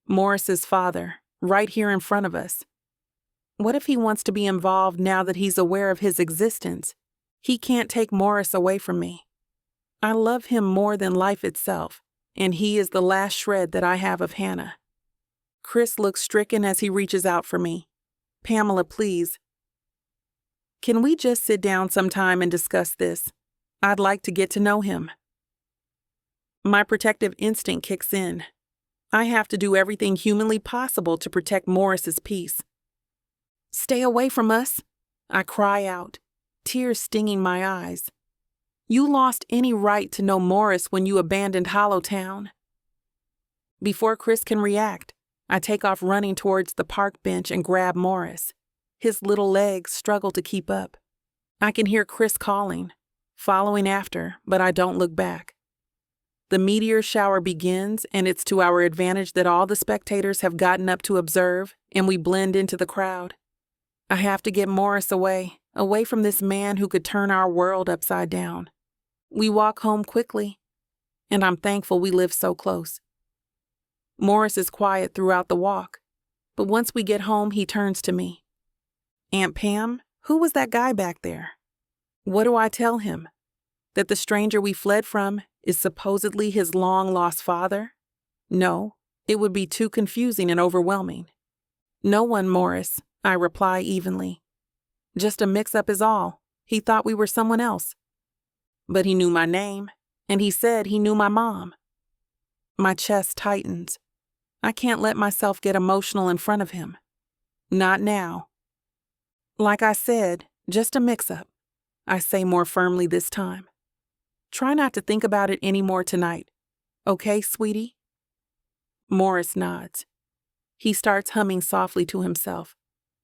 Morris's father, right here in front of us. What if he wants to be involved now that he's aware of his existence? He can't take Morris away from me. I love him more than life itself, and he is the last shred that I have of Hannah. Chris looks stricken as he reaches out for me. Pamela, please. Can we just sit down sometime and discuss this? I'd like to get to know him. My protective instinct kicks in. I have to do everything humanly possible to protect Morris's peace. Stay away from us, I cry out, tears stinging my eyes. You lost any right to know Morris when you abandoned Hollowtown. Before Chris can react, I take off running towards the park bench and grab Morris. His little legs struggle to keep up. I can hear Chris calling, following after, but I don't look back. The meteor shower begins, and it's to our advantage that all the spectators have gotten up to observe, and we blend into the crowd. I have to get Morris away from this man who could turn our world upside down. We walk home quickly, and I'm thankful we live so close. Morris is quiet throughout the walk, but once we get home, he turns to me. Aunt Pam, who was that guy back there? What do I tell him? That the stranger we fled from is supposedly his long-lost father? No, it would be too confusing and overwhelming. No one, Morris, I reply evenly. Just a mix-up is all. He thought we were someone else. But he knew my name, and he said he knew my mom. My chest tightens. I can't let myself get emotional in front of him. Not now. Like I said, just a mix-up. I say more firmly this time. Try not to think about it any more tonight. Okay, sweetie? Morris nods. He starts humming softly to himself,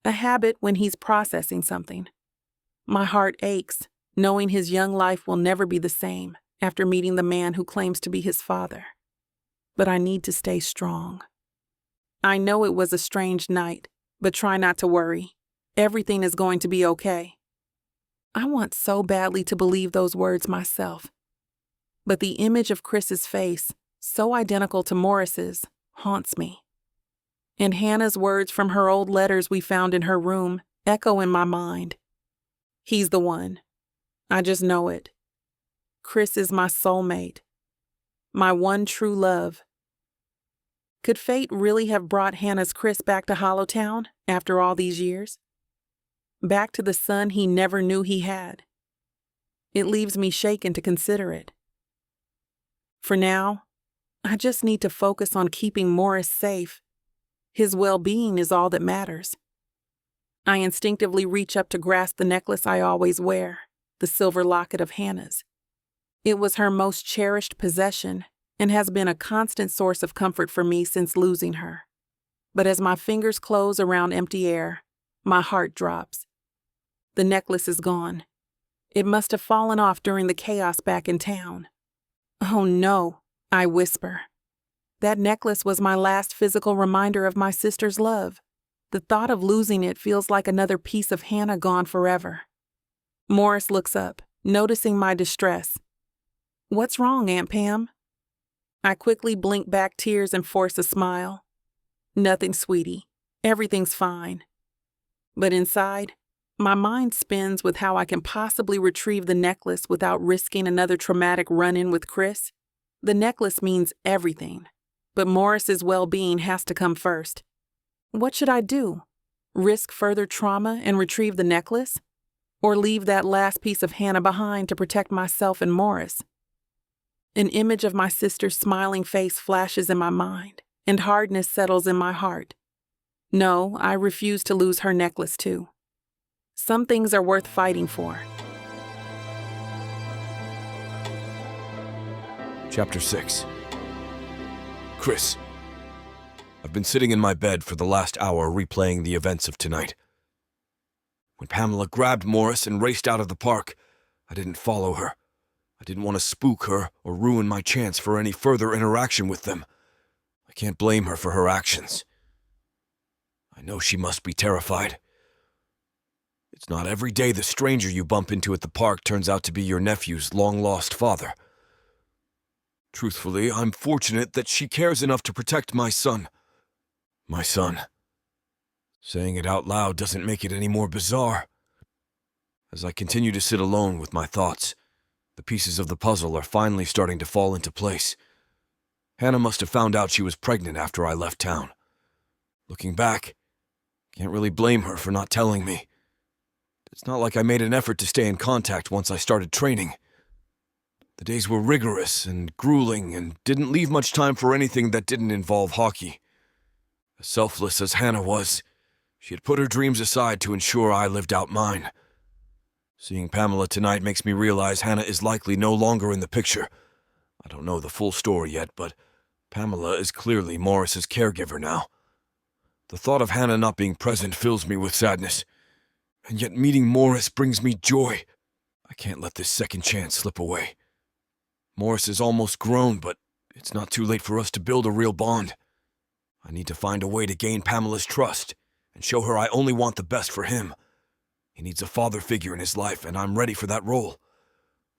a habit when he's processing something. My heart aches, knowing his young life will never be the same after meeting the man who claims to be his father. But I need to stay strong. I know it was a strange night, but try not to worry. Everything is going to be okay. I want so badly to believe those words myself. But the image of Chris's face, so identical to Morris's, haunts me. And Hannah's words from her old letters we found in her room echo in my mind. He's the one. I just know it. Chris is my soulmate. My one true love. Could fate really have brought Hannah's Chris back to Hollowtown after all these years? Back to the son he never knew he had. It leaves me shaken to consider it. For now, I just need to focus on keeping Morris safe. His well-being is all that matters. I instinctively reach up to grasp the necklace I always wear, the silver locket of Hannah's. It was her most cherished possession and has been a constant source of comfort for me since losing her. But as my fingers close around empty air, my heart drops. The necklace is gone. It must have fallen off during the chaos back in town. Oh no, I whisper. That necklace was my last physical reminder of my sister's love. The thought of losing it feels like another piece of Hannah gone forever. Morris looks up, noticing my distress. What's wrong, Aunt Pam? I quickly blink back tears and force a smile. Nothing, sweetie. Everything's fine. But inside, my mind spins with how I can possibly retrieve the necklace without risking another traumatic run-in with Chris. The necklace means everything, but Morris's well-being has to come first. What should I do? Risk further trauma and retrieve the necklace? Or leave that last piece of Hannah behind to protect myself and Morris? An image of my sister's smiling face flashes in my mind, and hardness settles in my heart. No, I refuse to lose her necklace too. Some things are worth fighting for. Chapter 6. Chris. I've been sitting in my bed for the last hour replaying the events of tonight. When Pamela grabbed Morris and raced out of the park, I didn't follow her. I didn't want to spook her or ruin my chance for any further interaction with them. I can't blame her for her actions. I know she must be terrified. It's not every day the stranger you bump into at the park turns out to be your nephew's long-lost father. Truthfully, I'm fortunate that she cares enough to protect my son. My son. Saying it out loud doesn't make it any more bizarre. As I continue to sit alone with my thoughts, the pieces of the puzzle are finally starting to fall into place. Hannah must have found out she was pregnant after I left town. Looking back, can't really blame her for not telling me. It's not like I made an effort to stay in contact once I started training. The days were rigorous and grueling and didn't leave much time for anything that didn't involve hockey. As selfless as Hannah was, she had put her dreams aside to ensure I lived out mine. Seeing Pamela tonight makes me realize Hannah is likely no longer in the picture. I don't know the full story yet, but Pamela is clearly Morris's caregiver now. The thought of Hannah not being present fills me with sadness, and yet meeting Morris brings me joy. I can't let this second chance slip away. Morris is almost grown, but it's not too late for us to build a real bond. I need to find a way to gain Pamela's trust and show her I only want the best for him. He needs a father figure in his life, and I'm ready for that role.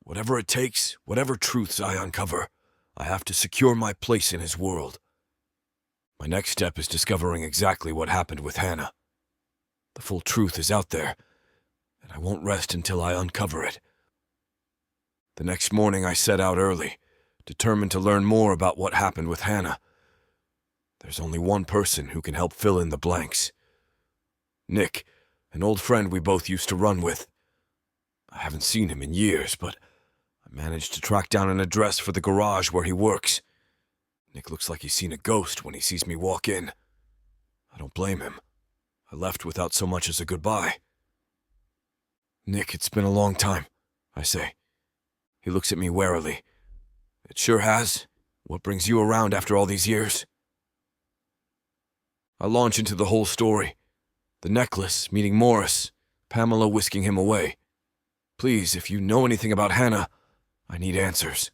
Whatever it takes, whatever truths I uncover, I have to secure my place in his world. My next step is discovering exactly what happened with Hannah. The full truth is out there, and I won't rest until I uncover it. The next morning I set out early, determined to learn more about what happened with Hannah. There's only one person who can help fill in the blanks. Nick, an old friend we both used to run with. I haven't seen him in years, but I managed to track down an address for the garage where he works. Nick looks like he's seen a ghost when he sees me walk in. I don't blame him. I left without so much as a goodbye. "Nick, it's been a long time," I say. He looks at me warily. "It sure has. What brings you around after all these years?" I launch into the whole story. The necklace, meeting Morris, Pamela whisking him away. Please, if you know anything about Hannah, I need answers.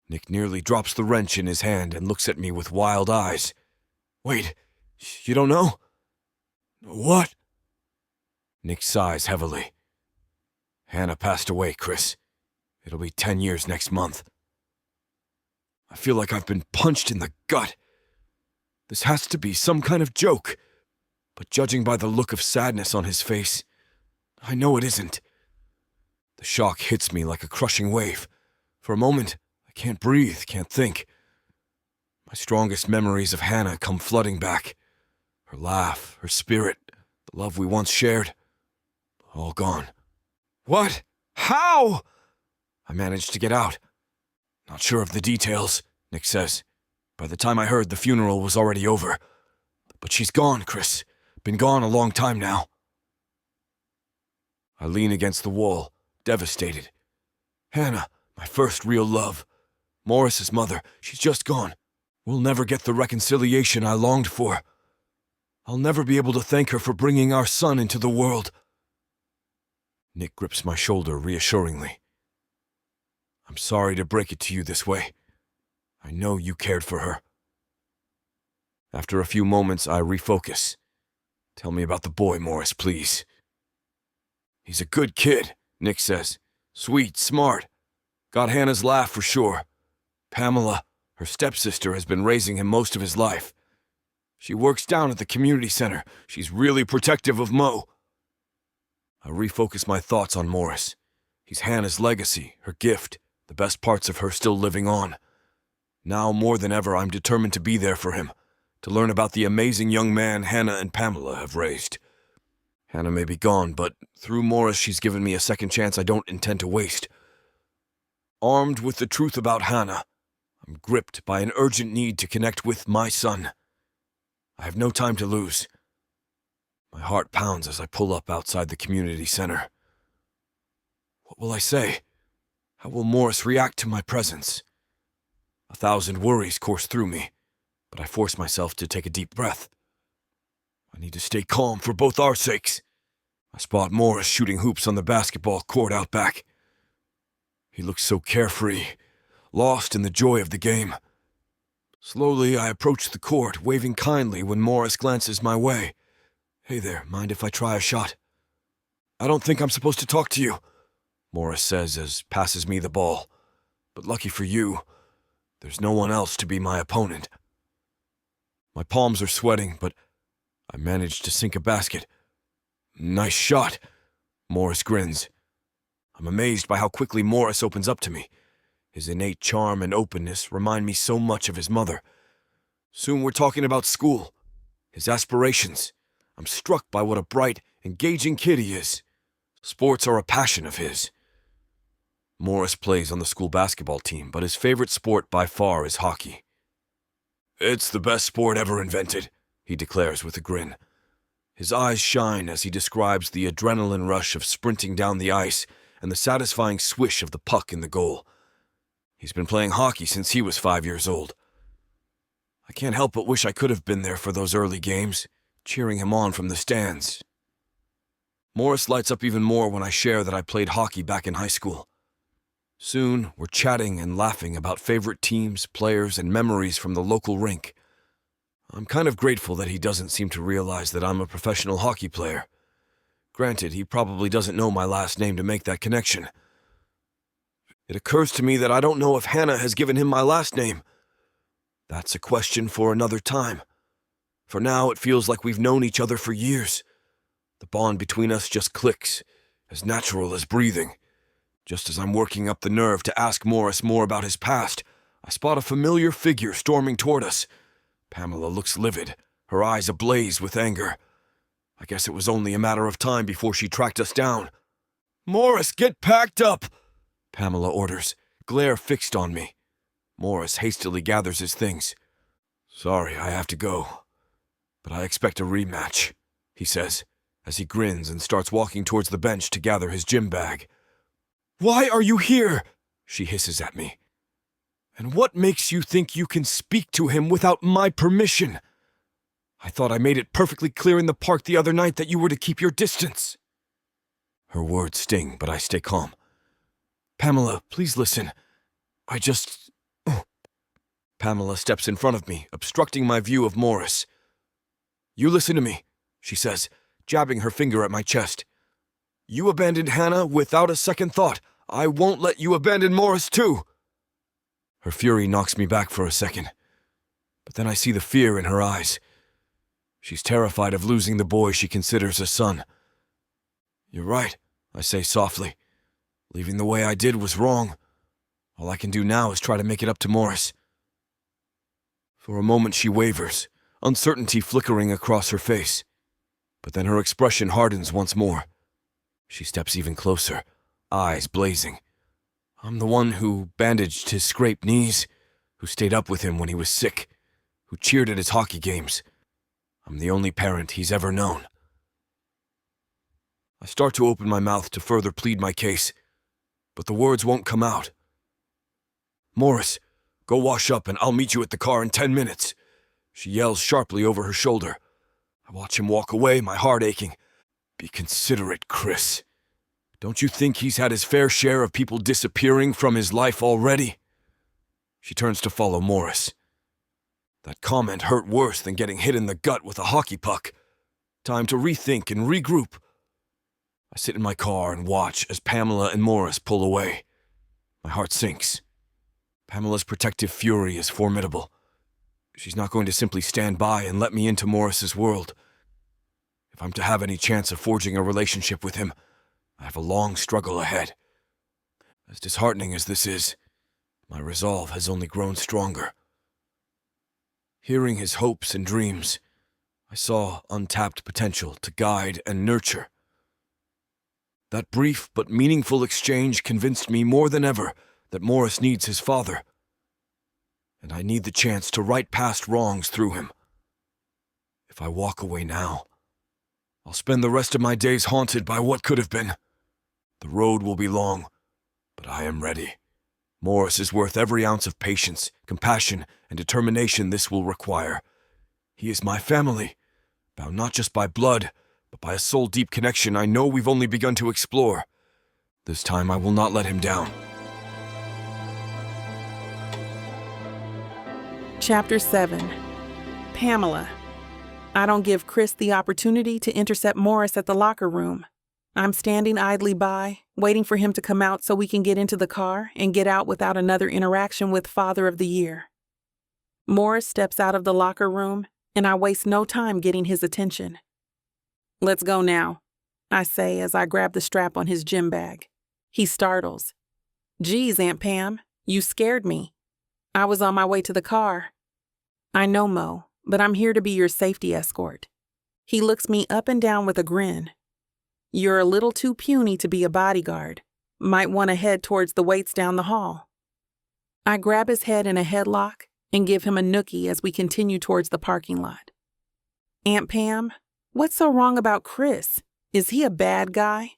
Nick nearly drops the wrench in his hand and looks at me with wild eyes. "Wait, you don't know?" "What?" Nick sighs heavily. "Hannah passed away, Chris. It'll be 10 years next month." I feel like I've been punched in the gut. This has to be some kind of joke, but judging by the look of sadness on his face, I know it isn't. The shock hits me like a crushing wave. For a moment, I can't breathe, can't think. My strongest memories of Hannah come flooding back. Her laugh, her spirit, the love we once shared, all gone. "What? How?" I managed to get out. "Not sure of the details," Nick says. "By the time I heard, the funeral was already over. But she's gone, Chris. Been gone a long time now." I lean against the wall, devastated. Hannah, my first real love. Morris's mother, she's just gone. We'll never get the reconciliation I longed for. I'll never be able to thank her for bringing our son into the world. Nick grips my shoulder reassuringly. "I'm sorry to break it to you this way. I know you cared for her." After a few moments, I refocus. "Tell me about the boy, Morris, please." "He's a good kid," Nick says. "Sweet, smart. Got Hannah's laugh for sure. Pamela, her stepsister, has been raising him most of his life. She works down at the community center. She's really protective of Mo." I refocus my thoughts on Morris. He's Hannah's legacy, her gift, the best parts of her still living on. Now more than ever, I'm determined to be there for him, to learn about the amazing young man Hannah and Pamela have raised. Hannah may be gone, but through Morris she's given me a second chance I don't intend to waste. Armed with the truth about Hannah, I'm gripped by an urgent need to connect with my son. I have no time to lose. My heart pounds as I pull up outside the community center. What will I say? How will Morris react to my presence? 1,000 worries course through me. but I force myself to take a deep breath. I need to stay calm for both our sakes. I spot Morris shooting hoops on the basketball court out back. He looks so carefree, lost in the joy of the game. Slowly, I approach the court, waving kindly when Morris glances my way. "Hey there, mind if I try a shot?" "I don't think I'm supposed to talk to you," Morris says as passes me the ball. "But lucky for you, there's no one else to be my opponent." My palms are sweating, but I manage to sink a basket. "Nice shot," Morris grins. I'm amazed by how quickly Morris opens up to me. His innate charm and openness remind me so much of his mother. Soon we're talking about school, his aspirations. I'm struck by what a bright, engaging kid he is. Sports are a passion of his. Morris plays on the school basketball team, but his favorite sport by far is hockey. "It's the best sport ever invented," he declares with a grin. His eyes shine as he describes the adrenaline rush of sprinting down the ice and the satisfying swish of the puck in the goal. He's been playing hockey since he was 5 years old. I can't help but wish I could have been there for those early games, cheering him on from the stands. Morris lights up even more when I share that I played hockey back in high school. Soon, we're chatting and laughing about favorite teams, players, and memories from the local rink. I'm kind of grateful that he doesn't seem to realize that I'm a professional hockey player. Granted, he probably doesn't know my last name to make that connection. It occurs to me that I don't know if Hannah has given him my last name. That's a question for another time. For now, it feels like we've known each other for years. The bond between us just clicks, as natural as breathing. Just as I'm working up the nerve to ask Morris more about his past, I spot a familiar figure storming toward us. Pamela looks livid, her eyes ablaze with anger. I guess it was only a matter of time before she tracked us down. "Morris, get packed up!" Pamela orders, glare fixed on me. Morris hastily gathers his things. "Sorry, I have to go. But I expect a rematch," he says, as he grins and starts walking towards the bench to gather his gym bag. "Why are you here?" she hisses at me. "And what makes you think you can speak to him without my permission? I thought I made it perfectly clear in the park the other night that you were to keep your distance." Her words sting, but I stay calm. "Pamela, please listen. I just..." Pamela steps in front of me, obstructing my view of Morris. "You listen to me," she says, jabbing her finger at my chest. "You abandoned Hannah without a second thought. I won't let you abandon Morris too." Her fury knocks me back for a second, but then I see the fear in her eyes. She's terrified of losing the boy she considers a son. "You're right," I say softly. "Leaving the way I did was wrong. All I can do now is try to make it up to Morris." For a moment she wavers, uncertainty flickering across her face. But then her expression hardens once more. She steps even closer, eyes blazing. I'm the one who bandaged his scraped knees, who stayed up with him when he was sick, who cheered at his hockey games. I'm the only parent he's ever known. I start to open my mouth to further plead my case, but the words won't come out. "Morris, go wash up and I'll meet you at the car in 10 minutes. She yells sharply over her shoulder. I watch him walk away, my heart aching. Be considerate, Chris. Don't you think he's had his fair share of people disappearing from his life already? She turns to follow Morris. That comment hurt worse than getting hit in the gut with a hockey puck. Time to rethink and regroup. I sit in my car and watch as Pamela and Morris pull away. My heart sinks. Pamela's protective fury is formidable. She's not going to simply stand by and let me into Morris's world. If I'm to have any chance of forging a relationship with him, I have a long struggle ahead. As disheartening as this is, my resolve has only grown stronger. Hearing his hopes and dreams, I saw untapped potential to guide and nurture. That brief but meaningful exchange convinced me more than ever that Morris needs his father, and I need the chance to right past wrongs through him. If I walk away now, I'll spend the rest of my days haunted by what could have been. The road will be long, but I am ready. Morris is worth every ounce of patience, compassion, and determination this will require. He is my family, bound not just by blood, but by a soul-deep connection I know we've only begun to explore. This time I will not let him down. Chapter 7. Pamela. I don't give Chris the opportunity to intercept Morris at the locker room. I'm standing idly by, waiting for him to come out so we can get into the car and get out without another interaction with Father of the Year. Morris steps out of the locker room, and I waste no time getting his attention. "Let's go now," I say as I grab the strap on his gym bag. He startles. "Geez, Aunt Pam, you scared me. I was on my way to the car." "I know, Mo, but I'm here to be your safety escort." He looks me up and down with a grin. "You're a little too puny to be a bodyguard. Might want to head towards the weights down the hall." I grab his head in a headlock and give him a nookie as we continue towards the parking lot. "Aunt Pam, what's so wrong about Chris? Is he a bad guy?"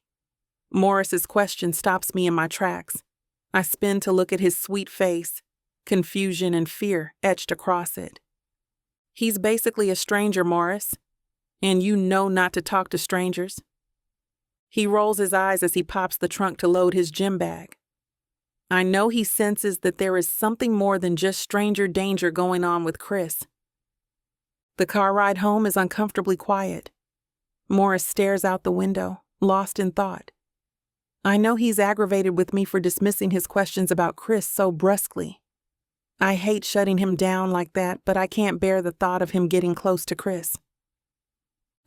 Morris's question stops me in my tracks. I spin to look at his sweet face, confusion and fear etched across it. "He's basically a stranger, Morris, and you know not to talk to strangers." He rolls his eyes as he pops the trunk to load his gym bag. I know he senses that there is something more than just stranger danger going on with Chris. The car ride home is uncomfortably quiet. Morris stares out the window, lost in thought. I know he's aggravated with me for dismissing his questions about Chris so brusquely. I hate shutting him down like that, but I can't bear the thought of him getting close to Chris.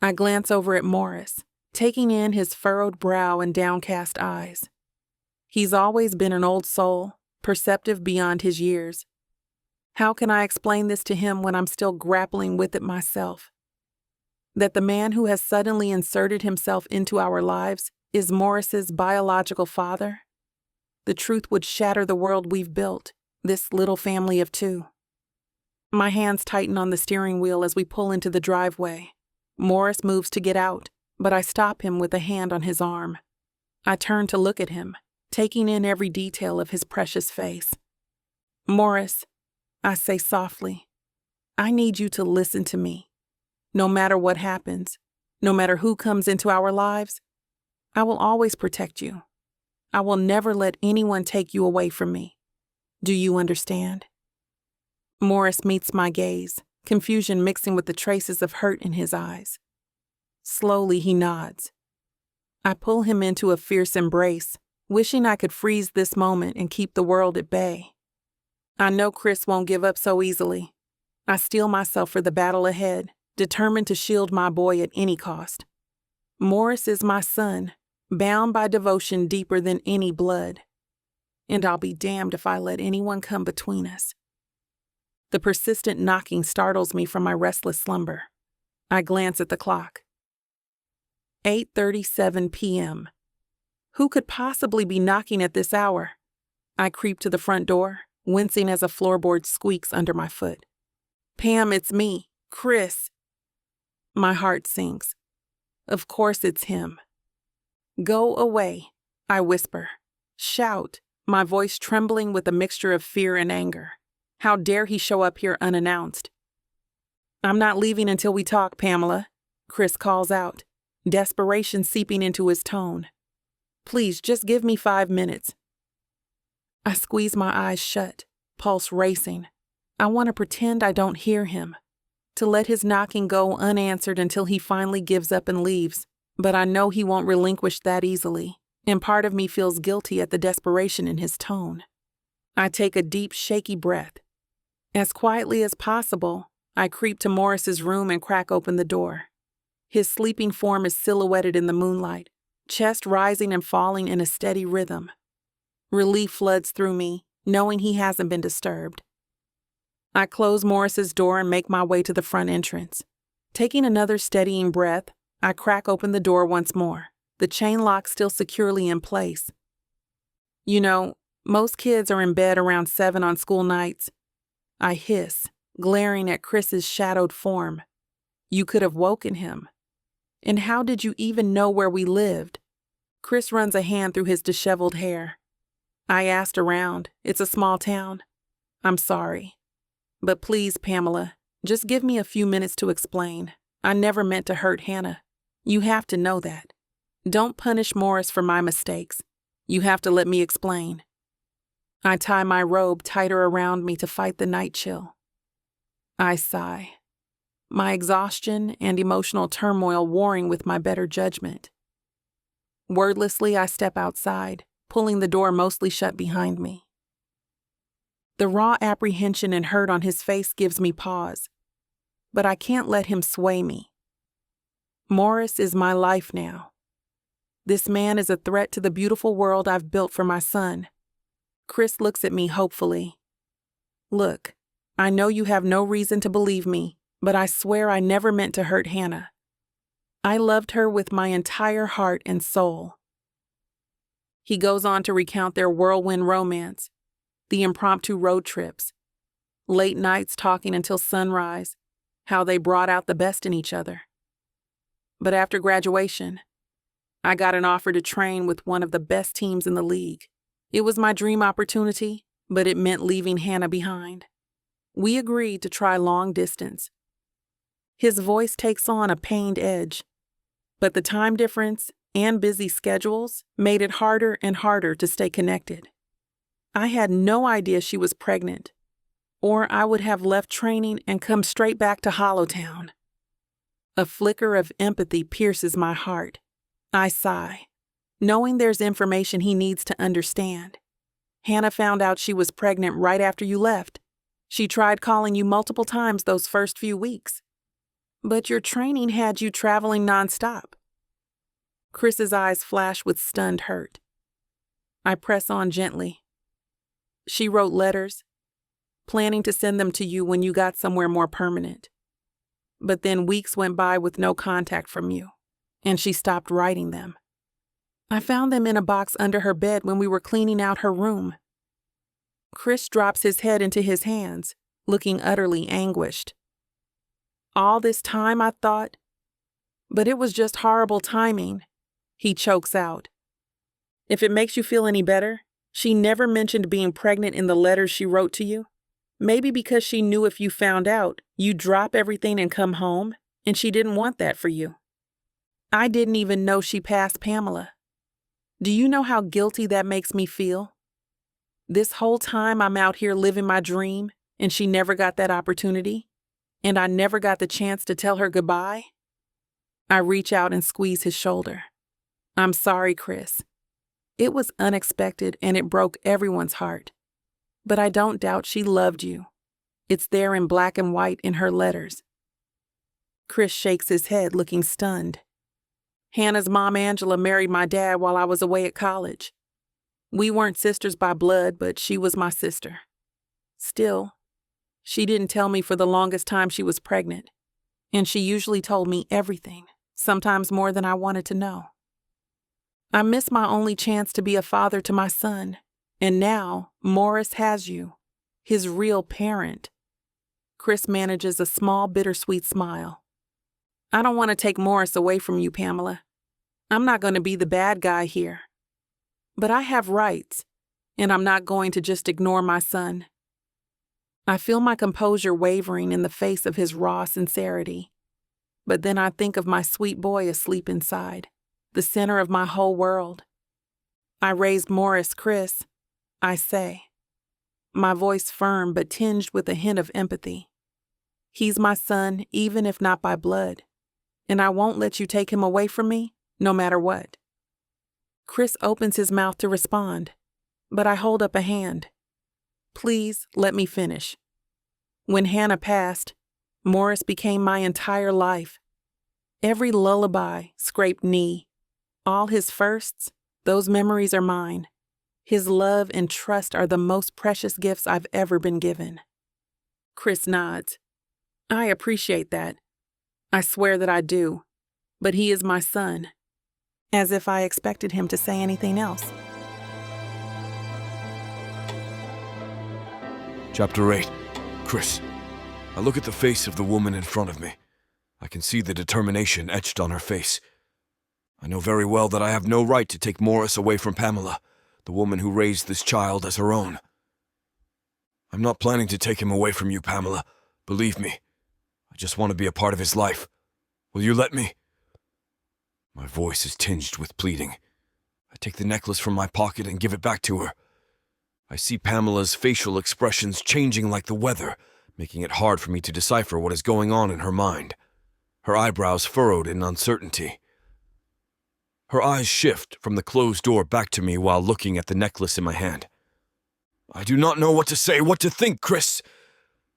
I glance over at Morris, taking in his furrowed brow and downcast eyes. He's always been an old soul, perceptive beyond his years. How can I explain this to him when I'm still grappling with it myself? That the man who has suddenly inserted himself into our lives is Morris's biological father? The truth would shatter the world we've built, this little family of two. My hands tighten on the steering wheel as we pull into the driveway. Morris moves to get out, but I stop him with a hand on his arm. I turn to look at him, taking in every detail of his precious face. "Morris," I say softly, "I need you to listen to me. No matter what happens, no matter who comes into our lives, I will always protect you. I will never let anyone take you away from me. Do you understand?" Morris meets my gaze, confusion mixing with the traces of hurt in his eyes. Slowly he nods. I pull him into a fierce embrace, wishing I could freeze this moment and keep the world at bay. I know Chris won't give up so easily. I steel myself for the battle ahead, determined to shield my boy at any cost. Morris is my son, bound by devotion deeper than any blood. And I'll be damned if I let anyone come between us. The persistent knocking startles me from my restless slumber. I glance at the clock. 8:37 p.m. Who could possibly be knocking at this hour? I creep to the front door, wincing as a floorboard squeaks under my foot. "Pam, it's me, Chris." My heart sinks. Of course it's him. "Go away," I whisper, shout, my voice trembling with a mixture of fear and anger. How dare he show up here unannounced? "I'm not leaving until we talk, Pamela," Chris calls out, desperation seeping into his tone. "Please, just give me 5 minutes." I squeeze my eyes shut, pulse racing. I want to pretend I don't hear him, to let his knocking go unanswered until he finally gives up and leaves, but I know he won't relinquish that easily, and part of me feels guilty at the desperation in his tone. I take a deep, shaky breath. As quietly as possible, I creep to Morris's room and crack open the door. His sleeping form is silhouetted in the moonlight, chest rising and falling in a steady rhythm. Relief floods through me, knowing he hasn't been disturbed. I close Morris's door and make my way to the front entrance. Taking another steadying breath, I crack open the door once more, the chain lock still securely in place. "You know, most kids are in bed around 7 on school nights." I hiss, glaring at Chris's shadowed form. "You could have woken him. And how did you even know where we lived?" Chris runs a hand through his disheveled hair. I asked around. It's a small town. I'm sorry. But please, Pamela, just give me a few minutes to explain. I never meant to hurt Hannah. You have to know that. Don't punish Morris for my mistakes. You have to let me explain. I tie my robe tighter around me to fight the night chill. I sigh, my exhaustion and emotional turmoil warring with my better judgment. Wordlessly, I step outside, pulling the door mostly shut behind me. The raw apprehension and hurt on his face gives me pause, but I can't let him sway me. Morris is my life now. This man is a threat to the beautiful world I've built for my son. Chris looks at me hopefully. Look, I know you have no reason to believe me, but I swear I never meant to hurt Hannah. I loved her with my entire heart and soul. He goes on to recount their whirlwind romance, the impromptu road trips, late nights talking until sunrise, how they brought out the best in each other. But after graduation, I got an offer to train with one of the best teams in the league. It was my dream opportunity, but it meant leaving Hannah behind. We agreed to try long distance. His voice takes on a pained edge, but the time difference and busy schedules made it harder and harder to stay connected. I had no idea she was pregnant, or I would have left training and come straight back to Hollowtown. A flicker of empathy pierces my heart. I sigh, knowing there's information he needs to understand. Hannah found out she was pregnant right after you left. She tried calling you multiple times those first few weeks. But your training had you traveling nonstop. Chris's eyes flash with stunned hurt. I press on gently. She wrote letters, planning to send them to you when you got somewhere more permanent. But then weeks went by with no contact from you, and she stopped writing them. I found them in a box under her bed when we were cleaning out her room. Chris drops his head into his hands, looking utterly anguished. All this time, I thought, but it was just horrible timing. He chokes out. If it makes you feel any better, she never mentioned being pregnant in the letters she wrote to you. Maybe because she knew if you found out, you'd drop everything and come home, and she didn't want that for you. I didn't even know she passed Pamela. Do you know how guilty that makes me feel? This whole time I'm out here living my dream, and she never got that opportunity, and I never got the chance to tell her goodbye. I reach out and squeeze his shoulder. I'm sorry, Chris. It was unexpected and it broke everyone's heart. But I don't doubt she loved you. It's there in black and white in her letters. Chris shakes his head, looking stunned. Hannah's mom, Angela, married my dad while I was away at college. We weren't sisters by blood, but she was my sister. Still, she didn't tell me for the longest time she was pregnant, and she usually told me everything, sometimes more than I wanted to know. I missed my only chance to be a father to my son, and now Morris has you, his real parent. Chris manages a small, bittersweet smile. I don't want to take Morris away from you, Pamela. I'm not going to be the bad guy here. But I have rights, and I'm not going to just ignore my son. I feel my composure wavering in the face of his raw sincerity. But then I think of my sweet boy asleep inside, the center of my whole world. I raised Morris, Chris, I say, my voice firm but tinged with a hint of empathy. He's my son, even if not by blood, and I won't let you take him away from me, no matter what. Chris opens his mouth to respond, but I hold up a hand. Please let me finish. When Hannah passed, Morris became my entire life. Every lullaby, scraped knee, all his firsts, those memories are mine. His love and trust are the most precious gifts I've ever been given. Chris nods. I appreciate that. I swear that I do. But he is my son. As if I expected him to say anything else. Chapter 8. Chris. I look at the face of the woman in front of me. I can see the determination etched on her face. I know very well that I have no right to take Morris away from Pamela. the woman who raised this child as her own. I'm not planning to take him away from you, Pamela. Believe me. I just want to be a part of his life. Will you let me? My voice is tinged with pleading. I take the necklace from my pocket and give it back to her. I see Pamela's facial expressions changing like the weather, making it hard for me to decipher what is going on in her mind. Her eyebrows furrowed in uncertainty. Her eyes shift from the closed door back to me while looking at the necklace in my hand. I do not know what to say, what to think, Chris.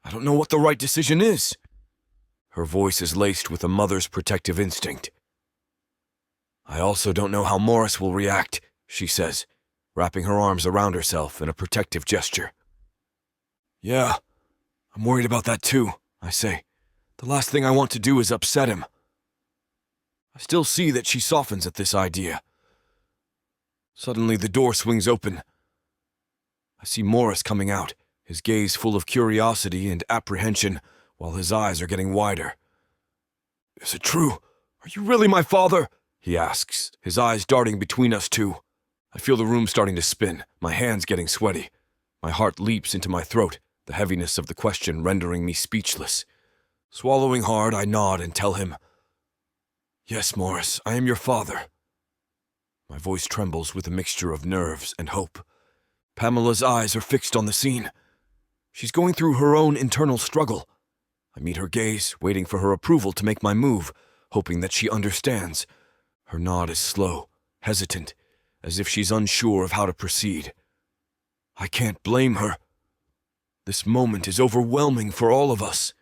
I don't know what the right decision is. Her voice is laced with a mother's protective instinct. I also don't know how Morris will react, she says, wrapping her arms around herself in a protective gesture. Yeah, I'm worried about that too, I say. The last thing I want to do is upset him. I still see that she softens at this idea. Suddenly the door swings open. I see Morris coming out, his gaze full of curiosity and apprehension, while his eyes are getting wider. Is it true? Are you really my father? He asks, his eyes darting between us two. I feel the room starting to spin, my hands getting sweaty. My heart leaps into my throat, the heaviness of the question rendering me speechless. Swallowing hard, I nod and tell him, Yes, Morris, I am your father. My voice trembles with a mixture of nerves and hope. Pamela's eyes are fixed on the scene. She's going through her own internal struggle. I meet her gaze, waiting for her approval to make my move, hoping that she understands. Her nod is slow, hesitant, as if she's unsure of how to proceed. I can't blame her. This moment is overwhelming for all of us.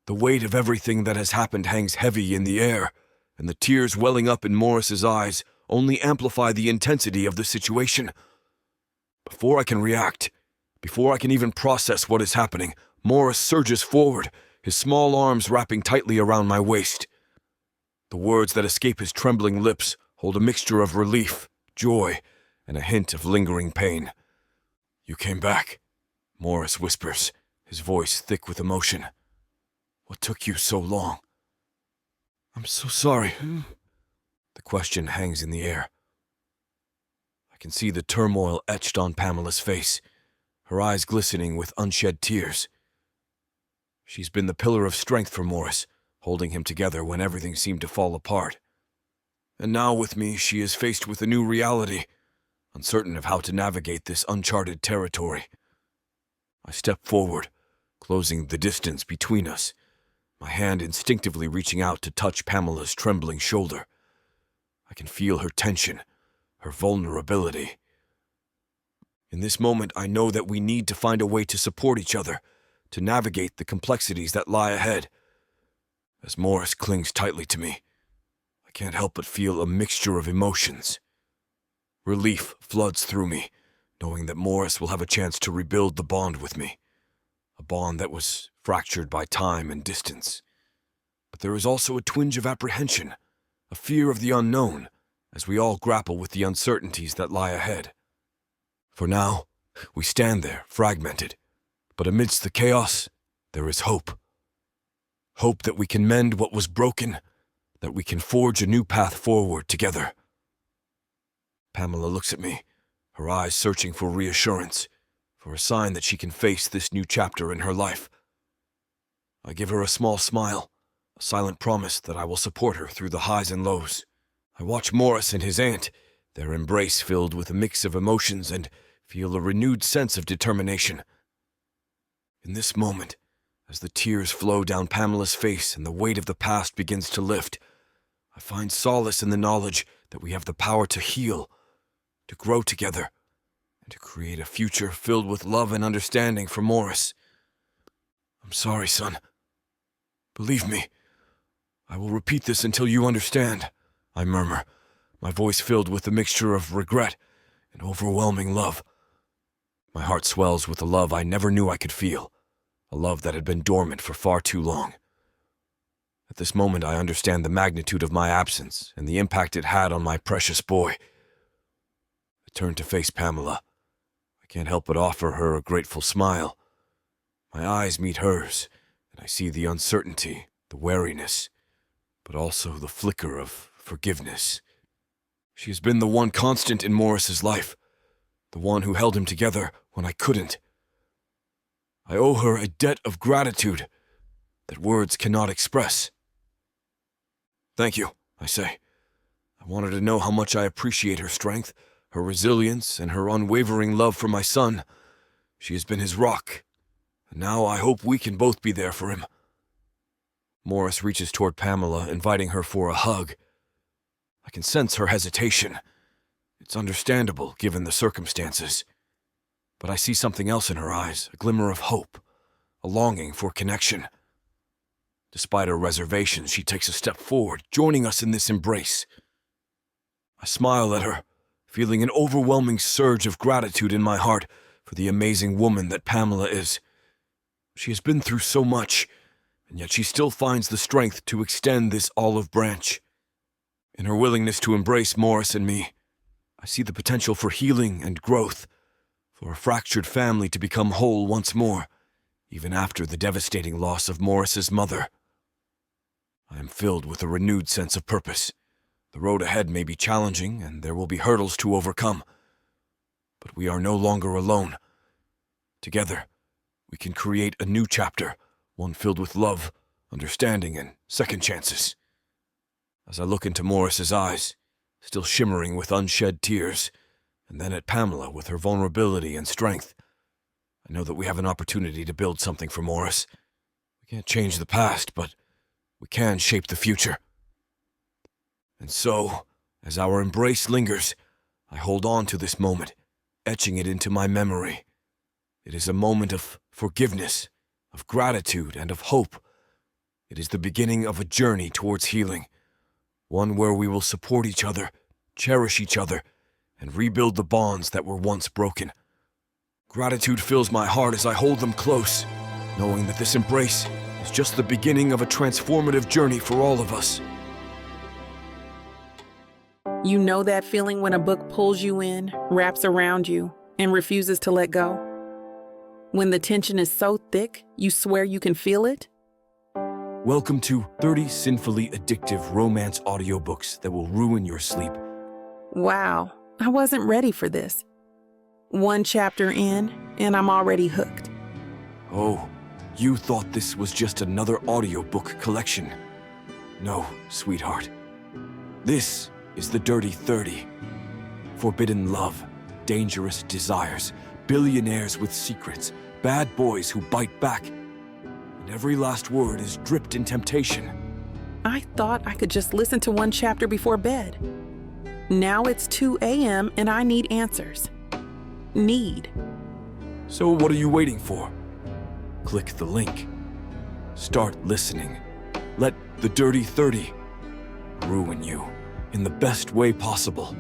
The weight of everything that has happened hangs heavy in the air, and the tears welling up in Morris's eyes only amplify the intensity of the situation. Before I can react, before I can even process what is happening, Morris surges forward, his small arms wrapping tightly around my waist. The words that escape his trembling lips hold a mixture of relief, joy, and a hint of lingering pain. You came back, Morris whispers, his voice thick with emotion. What took you so long? I'm so sorry. The question hangs in the air. I can see the turmoil etched on Pamela's face, her eyes glistening with unshed tears. She's been the pillar of strength for Morris, holding him together when everything seemed to fall apart. And now with me, she is faced with a new reality, uncertain of how to navigate this uncharted territory. I step forward, closing the distance between us, my hand instinctively reaching out to touch Pamela's trembling shoulder. I can feel her tension, her vulnerability. In this moment, I know that we need to find a way to support each other, to navigate the complexities that lie ahead. As Morris clings tightly to me, I can't help but feel a mixture of emotions. Relief floods through me, knowing that Morris will have a chance to rebuild the bond with me, a bond that was fractured by time and distance. But there is also a twinge of apprehension, a fear of the unknown, as we all grapple with the uncertainties that lie ahead. For now, we stand there, fragmented, but amidst the chaos, there is hope. Hope that we can mend what was broken, that we can forge a new path forward together. Pamela looks at me, her eyes searching for reassurance, for a sign that she can face this new chapter in her life. I give her a small smile, a silent promise that I will support her through the highs and lows. I watch Morris and his aunt, their embrace filled with a mix of emotions, and feel a renewed sense of determination. In this moment, as the tears flow down Pamela's face and the weight of the past begins to lift, I find solace in the knowledge that we have the power to heal, to grow together, and to create a future filled with love and understanding for Morris. I'm sorry, son. Believe me, I will repeat this until you understand, I murmur, my voice filled with a mixture of regret and overwhelming love. My heart swells with a love I never knew I could feel, a love that had been dormant for far too long. At this moment, I understand the magnitude of my absence and the impact it had on my precious boy. I turn to face Pamela. I can't help but offer her a grateful smile. My eyes meet hers, and I see the uncertainty, the wariness, but also the flicker of forgiveness. She has been the one constant in Morris's life, the one who held him together when I couldn't. I owe her a debt of gratitude that words cannot express. Thank you, I say. I want her to know how much I appreciate her strength, her resilience, and her unwavering love for my son. She has been his rock, and now I hope we can both be there for him. Morris reaches toward Pamela, inviting her for a hug. I can sense her hesitation. It's understandable, given the circumstances. But I see something else in her eyes, a glimmer of hope, a longing for connection. Despite her reservations, she takes a step forward, joining us in this embrace. I smile at her, feeling an overwhelming surge of gratitude in my heart for the amazing woman that Pamela is. She has been through so much, and yet she still finds the strength to extend this olive branch. In her willingness to embrace Morris and me, I see the potential for healing and growth, for a fractured family to become whole once more, even after the devastating loss of Morris's mother. I am filled with a renewed sense of purpose. The road ahead may be challenging, and there will be hurdles to overcome. But we are no longer alone. Together, we can create a new chapter, one filled with love, understanding, and second chances. As I look into Morris's eyes, still shimmering with unshed tears, and then at Pamela with her vulnerability and strength, I know that we have an opportunity to build something for Morris. We can't change the past, but we can shape the future. And so, as our embrace lingers, I hold on to this moment, etching it into my memory. It is a moment of forgiveness, of gratitude, and of hope. It is the beginning of a journey towards healing, one where we will support each other, cherish each other, and rebuild the bonds that were once broken. Gratitude fills my heart as I hold them close, knowing that this embrace is just the beginning of a transformative journey for all of us. You know that feeling when a book pulls you in, wraps around you, and refuses to let go? When the tension is so thick, you swear you can feel it? Welcome to 30 sinfully addictive romance audiobooks that will ruin your sleep. Wow, I wasn't ready for this. One chapter in, and I'm already hooked. Oh, you thought this was just another audiobook collection. No, sweetheart. This is the Dirty 30. Forbidden love, dangerous desires, billionaires with secrets, bad boys who bite back. And every last word is dripped in temptation. I thought I could just listen to one chapter before bed. Now it's 2 a.m. and I need answers. Need. So what are you waiting for? Click the link. Start listening. Let the Dirty 30 ruin you in the best way possible.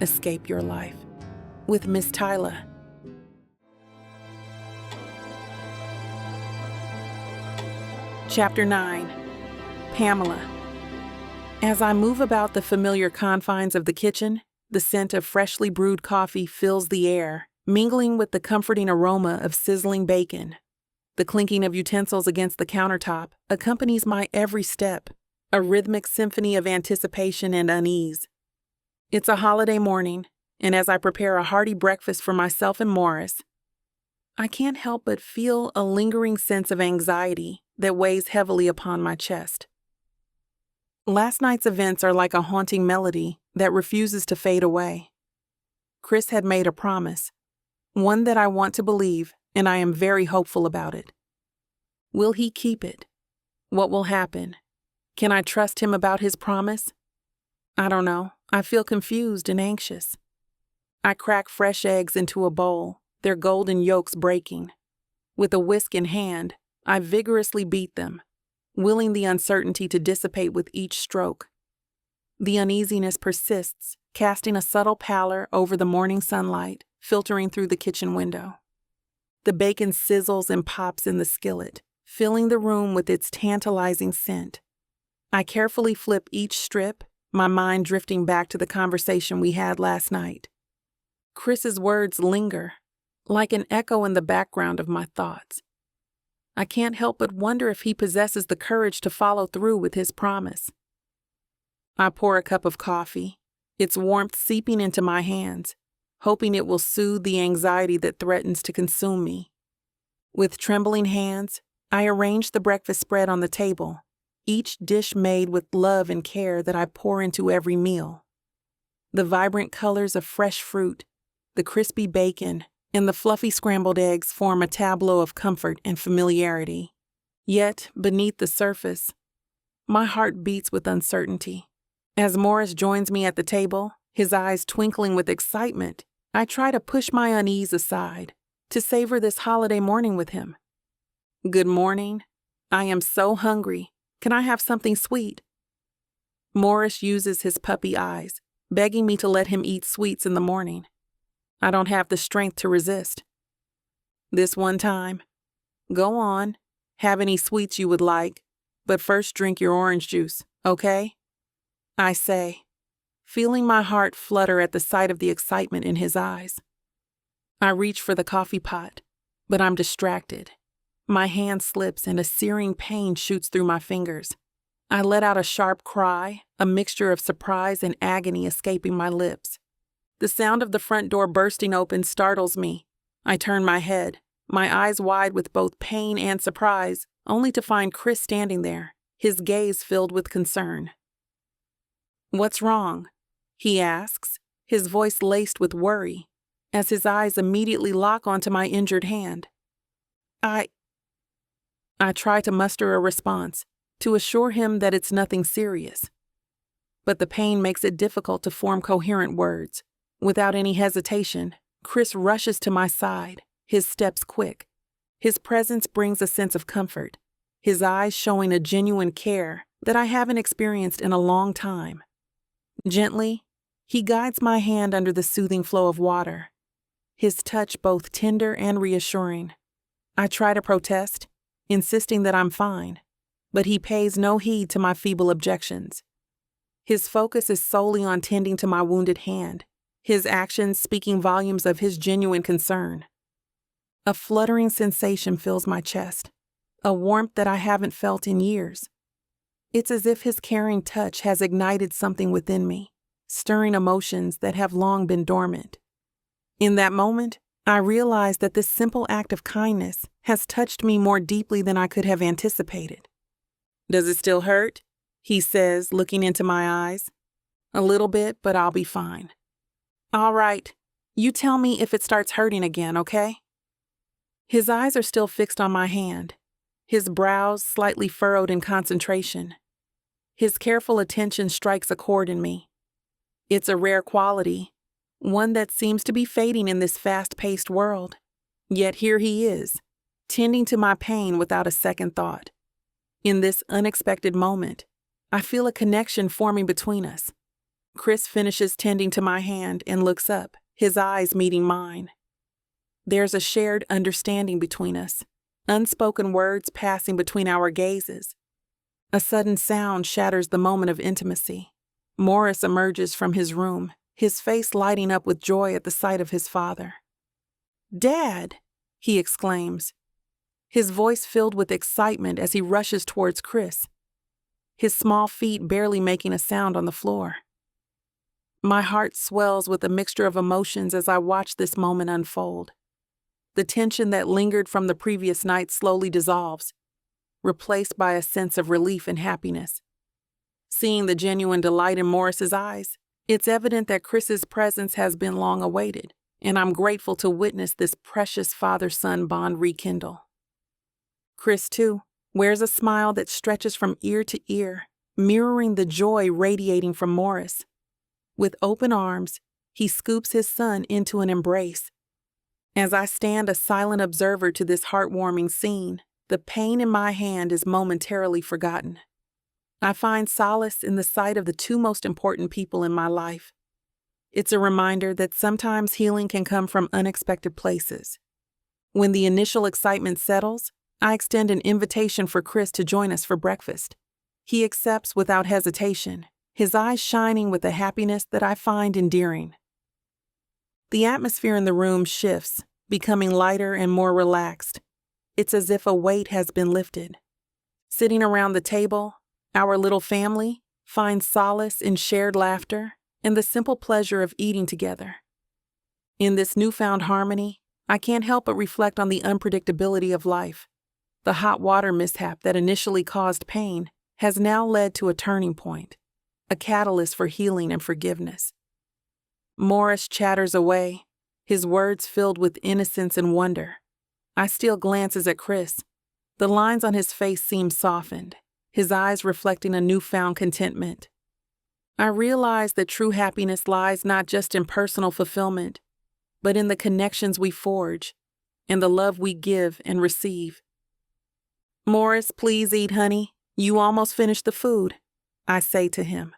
Escape your life with Miss Tyla. Chapter 9. Pamela. As I move about the familiar confines of the kitchen, the scent of freshly brewed coffee fills the air, mingling with the comforting aroma of sizzling bacon. The clinking of utensils against the countertop accompanies my every step, a rhythmic symphony of anticipation and unease. It's a holiday morning, and as I prepare a hearty breakfast for myself and Morris, I can't help but feel a lingering sense of anxiety that weighs heavily upon my chest. Last night's events are like a haunting melody that refuses to fade away. Chris had made a promise, one that I want to believe, and I am very hopeful about it. Will he keep it? What will happen? Can I trust him about his promise? I don't know. I feel confused and anxious. I crack fresh eggs into a bowl, their golden yolks breaking. With a whisk in hand, I vigorously beat them, willing the uncertainty to dissipate with each stroke. The uneasiness persists, casting a subtle pallor over the morning sunlight, filtering through the kitchen window. The bacon sizzles and pops in the skillet, filling the room with its tantalizing scent. I carefully flip each strip, my mind drifting back to the conversation we had last night. Chris's words linger, like an echo in the background of my thoughts. I can't help but wonder if he possesses the courage to follow through with his promise. I pour a cup of coffee, its warmth seeping into my hands, hoping it will soothe the anxiety that threatens to consume me. With trembling hands, I arrange the breakfast spread on the table, each dish made with love and care that I pour into every meal. The vibrant colors of fresh fruit, the crispy bacon, and the fluffy scrambled eggs form a tableau of comfort and familiarity. Yet, beneath the surface, my heart beats with uncertainty. As Morris joins me at the table, his eyes twinkling with excitement, I try to push my unease aside, to savor this holiday morning with him. "Good morning. I am so hungry. Can I have something sweet?" Morris uses his puppy eyes, begging me to let him eat sweets in the morning. I don't have the strength to resist. This one time, "Go on, have any sweets you would like, but first drink your orange juice, okay?" I say, feeling my heart flutter at the sight of the excitement in his eyes. I reach for the coffee pot, but I'm distracted. My hand slips and a searing pain shoots through my fingers. I let out a sharp cry, a mixture of surprise and agony escaping my lips. The sound of the front door bursting open startles me. I turn my head, my eyes wide with both pain and surprise, only to find Chris standing there, his gaze filled with concern. "What's wrong?" he asks, his voice laced with worry, as his eyes immediately lock onto my injured hand. I try to muster a response, to assure him that it's nothing serious. But the pain makes it difficult to form coherent words. Without any hesitation, Chris rushes to my side, his steps quick. His presence brings a sense of comfort, his eyes showing a genuine care that I haven't experienced in a long time. Gently, he guides my hand under the soothing flow of water, his touch both tender and reassuring. I try to protest, insisting that I'm fine, but he pays no heed to my feeble objections. His focus is solely on tending to my wounded hand, his actions speaking volumes of his genuine concern. A fluttering sensation fills my chest, a warmth that I haven't felt in years. It's as if his caring touch has ignited something within me, stirring emotions that have long been dormant. In that moment, I realize that this simple act of kindness has touched me more deeply than I could have anticipated. "Does it still hurt?" he says, looking into my eyes. "A little bit, but I'll be fine." "All right, you tell me if it starts hurting again, okay?" His eyes are still fixed on my hand, his brows slightly furrowed in concentration. His careful attention strikes a chord in me. It's a rare quality, one that seems to be fading in this fast-paced world. Yet here he is, tending to my pain without a second thought. In this unexpected moment, I feel a connection forming between us. Chris finishes tending to my hand and looks up, his eyes meeting mine. There's a shared understanding between us, unspoken words passing between our gazes. A sudden sound shatters the moment of intimacy. Morris emerges from his room, his face lighting up with joy at the sight of his father. "Dad!" he exclaims, his voice filled with excitement as he rushes towards Chris, his small feet barely making a sound on the floor. My heart swells with a mixture of emotions as I watch this moment unfold. The tension that lingered from the previous night slowly dissolves, replaced by a sense of relief and happiness. Seeing the genuine delight in Morris's eyes, it's evident that Chris's presence has been long awaited, and I'm grateful to witness this precious father-son bond rekindle. Chris, too, wears a smile that stretches from ear to ear, mirroring the joy radiating from Morris. With open arms, he scoops his son into an embrace. As I stand a silent observer to this heartwarming scene, the pain in my hand is momentarily forgotten. I find solace in the sight of the two most important people in my life. It's a reminder that sometimes healing can come from unexpected places. When the initial excitement settles, I extend an invitation for Chris to join us for breakfast. He accepts without hesitation, his eyes shining with a happiness that I find endearing. The atmosphere in the room shifts, becoming lighter and more relaxed. It's as if a weight has been lifted. Sitting around the table, our little family finds solace in shared laughter and the simple pleasure of eating together. In this newfound harmony, I can't help but reflect on the unpredictability of life. The hot water mishap that initially caused pain has now led to a turning point, a catalyst for healing and forgiveness. Morris chatters away, his words filled with innocence and wonder. I steal glances at Chris. The lines on his face seem softened, his eyes reflecting a newfound contentment. I realize that true happiness lies not just in personal fulfillment, but in the connections we forge and the love we give and receive. Morris, please eat, honey. You almost finished the food, I say to him.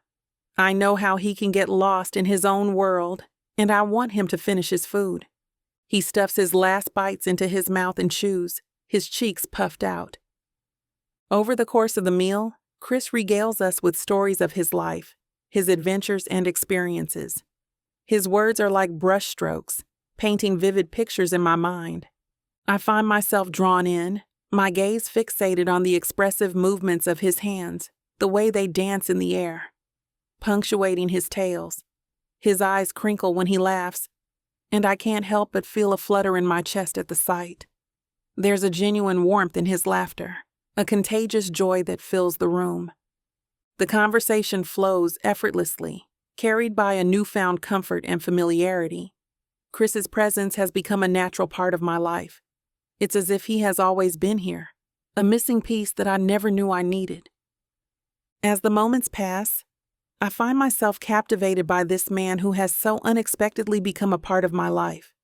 I know how he can get lost in his own world, and I want him to finish his food. He stuffs his last bites into his mouth and chews, his cheeks puffed out. Over the course of the meal, Chris regales us with stories of his life, his adventures and experiences. His words are like brushstrokes, painting vivid pictures in my mind. I find myself drawn in, my gaze fixated on the expressive movements of his hands, the way they dance in the air, punctuating his tales. His eyes crinkle when he laughs, and I can't help but feel a flutter in my chest at the sight. There's a genuine warmth in his laughter, a contagious joy that fills the room. The conversation flows effortlessly, carried by a newfound comfort and familiarity. Chris's presence has become a natural part of my life. It's as if he has always been here, a missing piece that I never knew I needed. As the moments pass, I find myself captivated by this man who has so unexpectedly become a part of my life.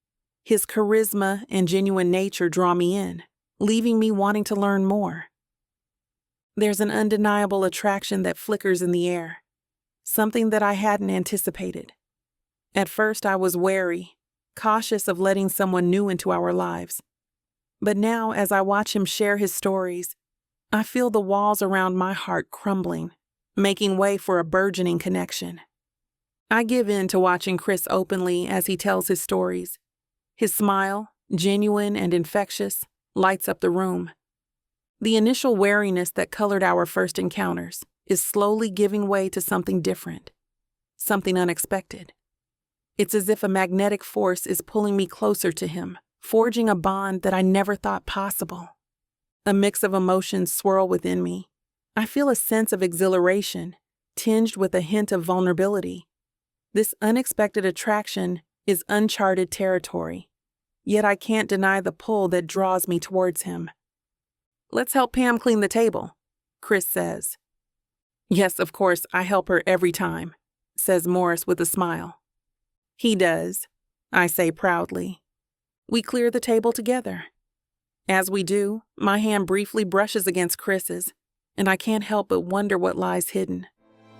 His charisma and genuine nature draw me in, leaving me wanting to learn more. There's an undeniable attraction that flickers in the air, something that I hadn't anticipated. At first, I was wary, cautious of letting someone new into our lives. But now, as I watch him share his stories, I feel the walls around my heart crumbling, making way for a burgeoning connection. I give in to watching Chris openly as he tells his stories. His smile, genuine and infectious, lights up the room. The initial wariness that colored our first encounters is slowly giving way to something different, something unexpected. It's as if a magnetic force is pulling me closer to him, forging a bond that I never thought possible. A mix of emotions swirl within me. I feel a sense of exhilaration, tinged with a hint of vulnerability. This unexpected attraction is uncharted territory, yet I can't deny the pull that draws me towards him. "Let's help Pam clean the table," Chris says. "Yes, of course, I help her every time," says Morris with a smile. "He does," I say proudly. We clear the table together. As we do, my hand briefly brushes against Chris's, and I can't help but wonder what lies hidden.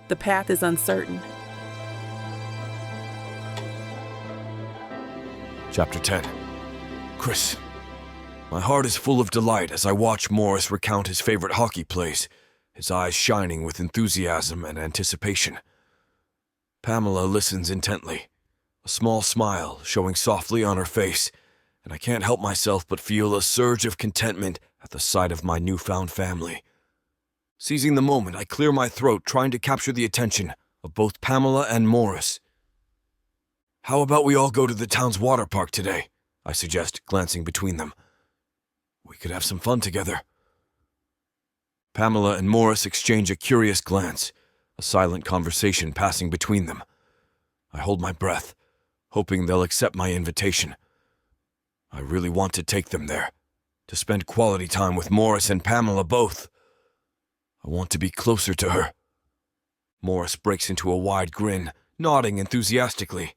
The path is uncertain. Chapter 10. Chris. My heart is full of delight as I watch Morris recount his favorite hockey plays, his eyes shining with enthusiasm and anticipation. Pamela listens intently, a small smile showing softly on her face, and I can't help myself but feel a surge of contentment at the sight of my newfound family. Seizing the moment, I clear my throat, trying to capture the attention of both Pamela and Morris. "How about we all go to the town's water park today?" I suggest, glancing between them. "We could have some fun together." Pamela and Morris exchange a curious glance, a silent conversation passing between them. I hold my breath, hoping they'll accept my invitation. I really want to take them there, to spend quality time with Morris and Pamela both. I want to be closer to her. Morris breaks into a wide grin, nodding enthusiastically.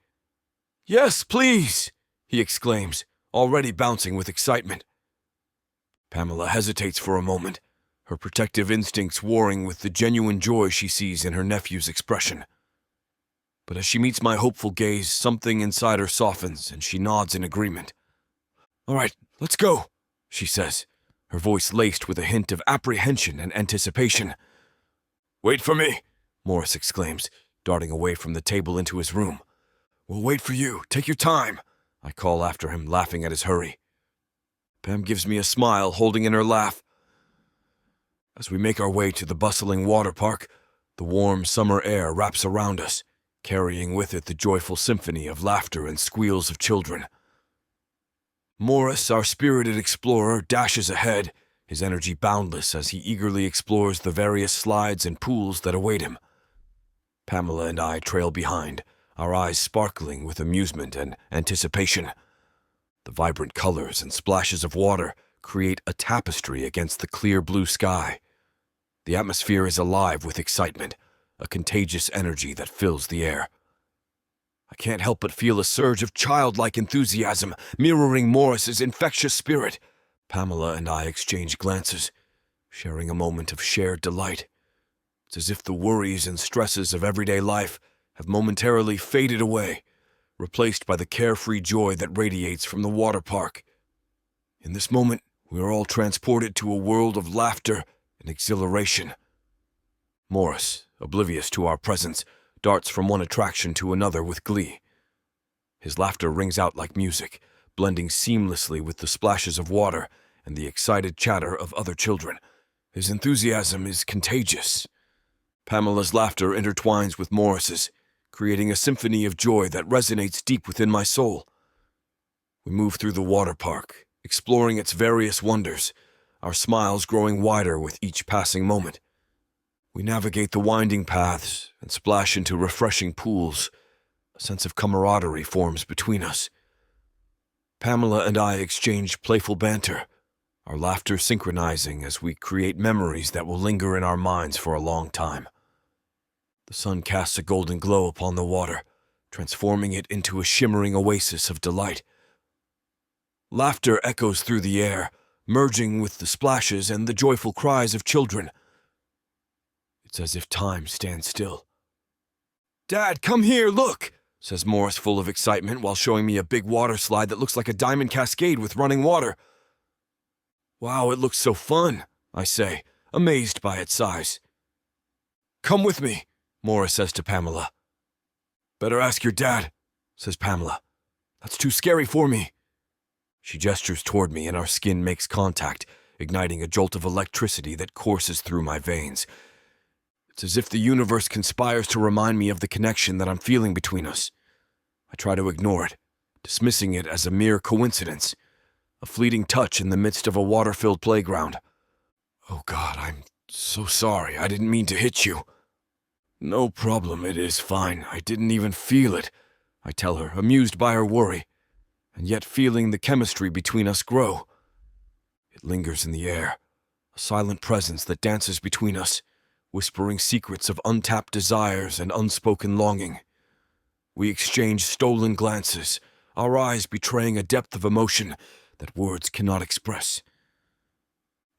"Yes, please!" he exclaims, already bouncing with excitement. Pamela hesitates for a moment, her protective instincts warring with the genuine joy she sees in her nephew's expression. But as she meets my hopeful gaze, something inside her softens and she nods in agreement. "All right, let's go," she says, her voice laced with a hint of apprehension and anticipation. "Wait for me," Morris exclaims, darting away from the table into his room. "We'll wait for you. Take your time," I call after him, laughing at his hurry. Pam gives me a smile, holding in her laugh. As we make our way to the bustling water park, the warm summer air wraps around us, carrying with it the joyful symphony of laughter and squeals of children. Morris, our spirited explorer, dashes ahead, his energy boundless as he eagerly explores the various slides and pools that await him. Pamela and I trail behind, our eyes sparkling with amusement and anticipation. The vibrant colors and splashes of water create a tapestry against the clear blue sky. The atmosphere is alive with excitement, a contagious energy that fills the air. I can't help but feel a surge of childlike enthusiasm mirroring Morris's infectious spirit. Pamela and I exchange glances, sharing a moment of shared delight. It's as if the worries and stresses of everyday life have momentarily faded away, replaced by the carefree joy that radiates from the water park. In this moment, we are all transported to a world of laughter and exhilaration. Morris, oblivious to our presence, darts from one attraction to another with glee. His laughter rings out like music, blending seamlessly with the splashes of water and the excited chatter of other children. His enthusiasm is contagious. Pamela's laughter intertwines with Morris's, creating a symphony of joy that resonates deep within my soul. We move through the water park, exploring its various wonders, our smiles growing wider with each passing moment. We navigate the winding paths and splash into refreshing pools. A sense of camaraderie forms between us. Pamela and I exchange playful banter, our laughter synchronizing as we create memories that will linger in our minds for a long time. The sun casts a golden glow upon the water, transforming it into a shimmering oasis of delight. Laughter echoes through the air, merging with the splashes and the joyful cries of children. It's as if time stands still. "Dad, come here, look!" says Morris, full of excitement, while showing me a big water slide that looks like a diamond cascade with running water. "Wow, it looks so fun," I say, amazed by its size. "Come with me," Morris says to Pamela. "Better ask your dad," says Pamela. "That's too scary for me." She gestures toward me and our skin makes contact, igniting a jolt of electricity that courses through my veins. It's as if the universe conspires to remind me of the connection that I'm feeling between us. I try to ignore it, dismissing it as a mere coincidence, a fleeting touch in the midst of a water-filled playground. "Oh God, I'm so sorry. I didn't mean to hit you." "No problem, it is fine. I didn't even feel it," I tell her, amused by her worry, and yet feeling the chemistry between us grow. It lingers in the air, a silent presence that dances between us, whispering secrets of untapped desires and unspoken longing. We exchange stolen glances, our eyes betraying a depth of emotion that words cannot express.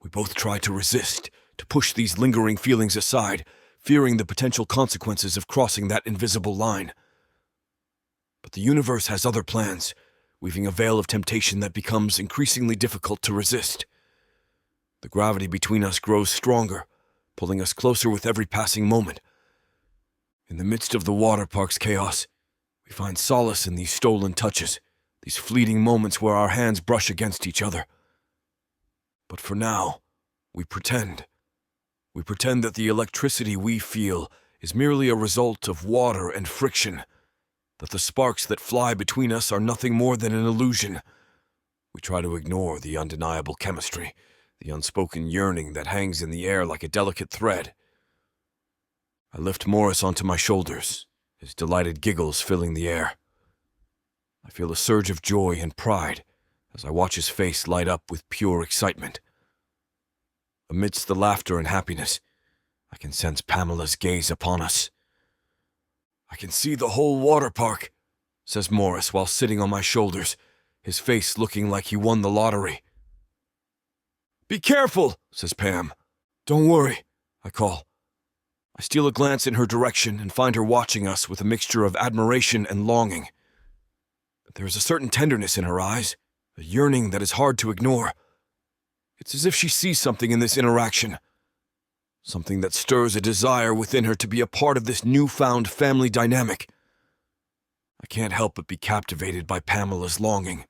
We both try to resist, to push these lingering feelings aside, fearing the potential consequences of crossing that invisible line. But the universe has other plans, weaving a veil of temptation that becomes increasingly difficult to resist. The gravity between us grows stronger, pulling us closer with every passing moment. In the midst of the water park's chaos, we find solace in these stolen touches, these fleeting moments where our hands brush against each other. But for now, we pretend. We pretend that the electricity we feel is merely a result of water and friction, that the sparks that fly between us are nothing more than an illusion. We try to ignore the undeniable chemistry, the unspoken yearning that hangs in the air like a delicate thread. I lift Morris onto my shoulders, his delighted giggles filling the air. I feel a surge of joy and pride as I watch his face light up with pure excitement. Amidst the laughter and happiness, I can sense Pamela's gaze upon us. "I can see the whole water park," says Morris while sitting on my shoulders, his face looking like he won the lottery. "Be careful," says Pam. "Don't worry," I call. I steal a glance in her direction and find her watching us with a mixture of admiration and longing. But there is a certain tenderness in her eyes, a yearning that is hard to ignore. It's as if she sees something in this interaction, something that stirs a desire within her to be a part of this newfound family dynamic. I can't help but be captivated by Pamela's longing,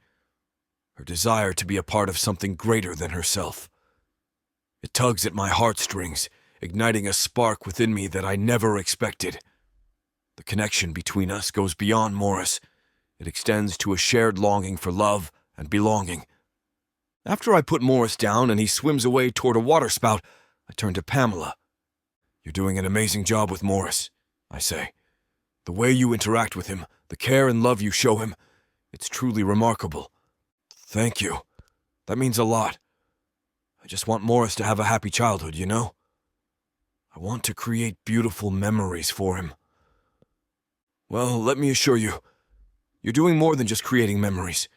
her desire to be a part of something greater than herself. It tugs at my heartstrings, igniting a spark within me that I never expected. The connection between us goes beyond Morris. It extends to a shared longing for love and belonging. After I put Morris down and he swims away toward a waterspout, I turn to Pamela. "You're doing an amazing job with Morris," I say. "The way you interact with him, the care and love you show him, it's truly remarkable. Thank you. That means a lot. I just want Morris to have a happy childhood, you know? I want to create beautiful memories for him." Well, let me assure you, you're doing more than just creating memories.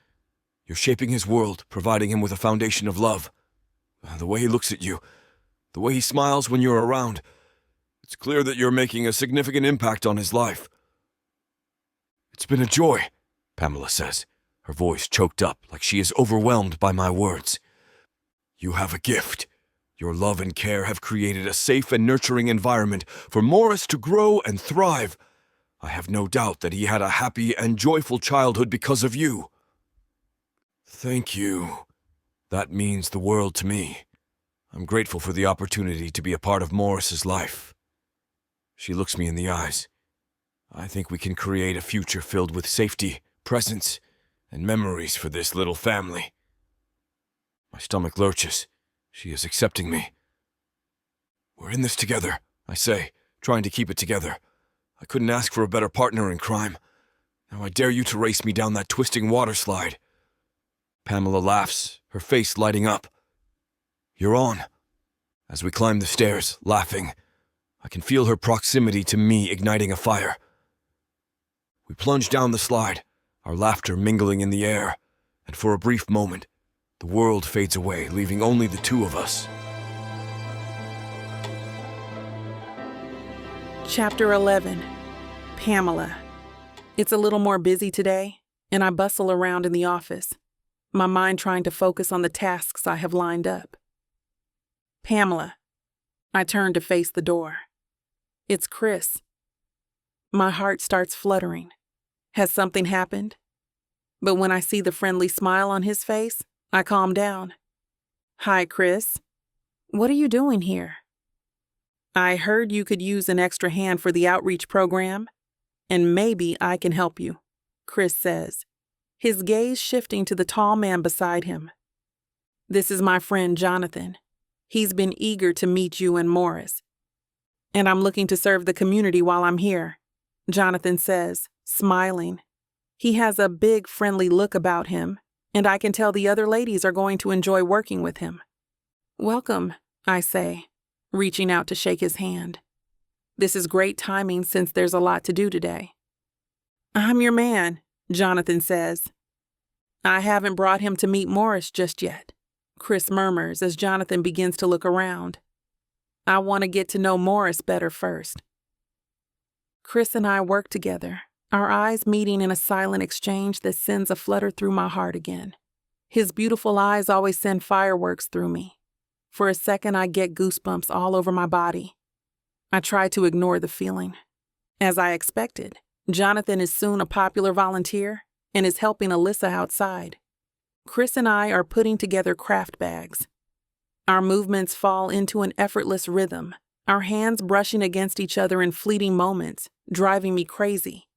You're shaping his world, providing him with a foundation of love. The way he looks at you, the way he smiles when you're around, it's clear that you're making a significant impact on his life. "It's been a joy," Pamela says, her voice choked up like she is overwhelmed by my words. "You have a gift. Your love and care have created a safe and nurturing environment for Morris to grow and thrive. I have no doubt that he had a happy and joyful childhood because of you." "Thank you. That means the world to me. I'm grateful for the opportunity to be a part of Morris's life." She looks me in the eyes. "I think we can create a future filled with safety, presence, and memories for this little family." My stomach lurches. She is accepting me. "We're in this together," I say, trying to keep it together. I couldn't ask for a better partner in crime. Now I dare you to race me down that twisting water slide. Pamela laughs, her face lighting up. "You're on." As we climb the stairs, laughing, I can feel her proximity to me igniting a fire. We plunge down the slide, our laughter mingling in the air, and for a brief moment, the world fades away, leaving only the two of us. Chapter 11. Pamela. It's a little more busy today, and I bustle around in the office, my mind trying to focus on the tasks I have lined up. "Pamela." I turn to face the door. It's Chris. My heart starts fluttering. Has something happened? But when I see the friendly smile on his face, I calm down. "Hi, Chris. What are you doing here?" "I heard you could use an extra hand for the outreach program, and maybe I can help you," Chris says, his gaze shifting to the tall man beside him. "This is my friend Jonathan. He's been eager to meet you and Morris. And I'm looking to serve the community while I'm here," Jonathan says, smiling. He has a big, friendly look about him, and I can tell the other ladies are going to enjoy working with him. "Welcome," I say, reaching out to shake his hand. This is great timing since there's a lot to do today. "I'm your man," Jonathan says. "I haven't brought him to meet Morris just yet," Chris murmurs as Jonathan begins to look around. "I want to get to know Morris better first." Chris and I work together, our eyes meeting in a silent exchange that sends a flutter through my heart again. His beautiful eyes always send fireworks through me. For a second, I get goosebumps all over my body. I try to ignore the feeling. As I expected, Jonathan is soon a popular volunteer and is helping Alyssa outside. Chris and I are putting together craft bags. Our movements fall into an effortless rhythm, our hands brushing against each other in fleeting moments, driving me crazy.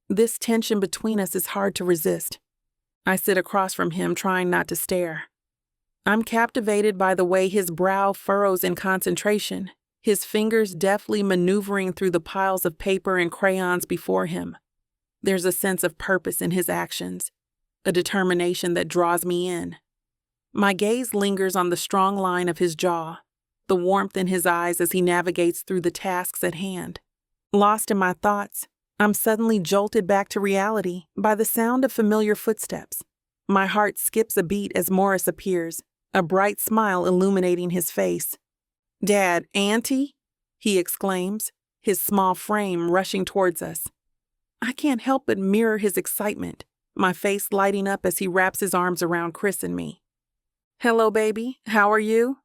This tension between us is hard to resist. I sit across from him, trying not to stare. I'm captivated by the way his brow furrows in concentration, his fingers deftly maneuvering through the piles of paper and crayons before him. There's a sense of purpose in his actions, a determination that draws me in. My gaze lingers on the strong line of his jaw, the warmth in his eyes as he navigates through the tasks at hand. Lost in my thoughts, I'm suddenly jolted back to reality by the sound of familiar footsteps. My heart skips a beat as Morris appears, a bright smile illuminating his face. "Dad, Auntie?" he exclaims, his small frame rushing towards us. I can't help but mirror his excitement, my face lighting up as he wraps his arms around Chris and me. "Hello, baby. How are you?"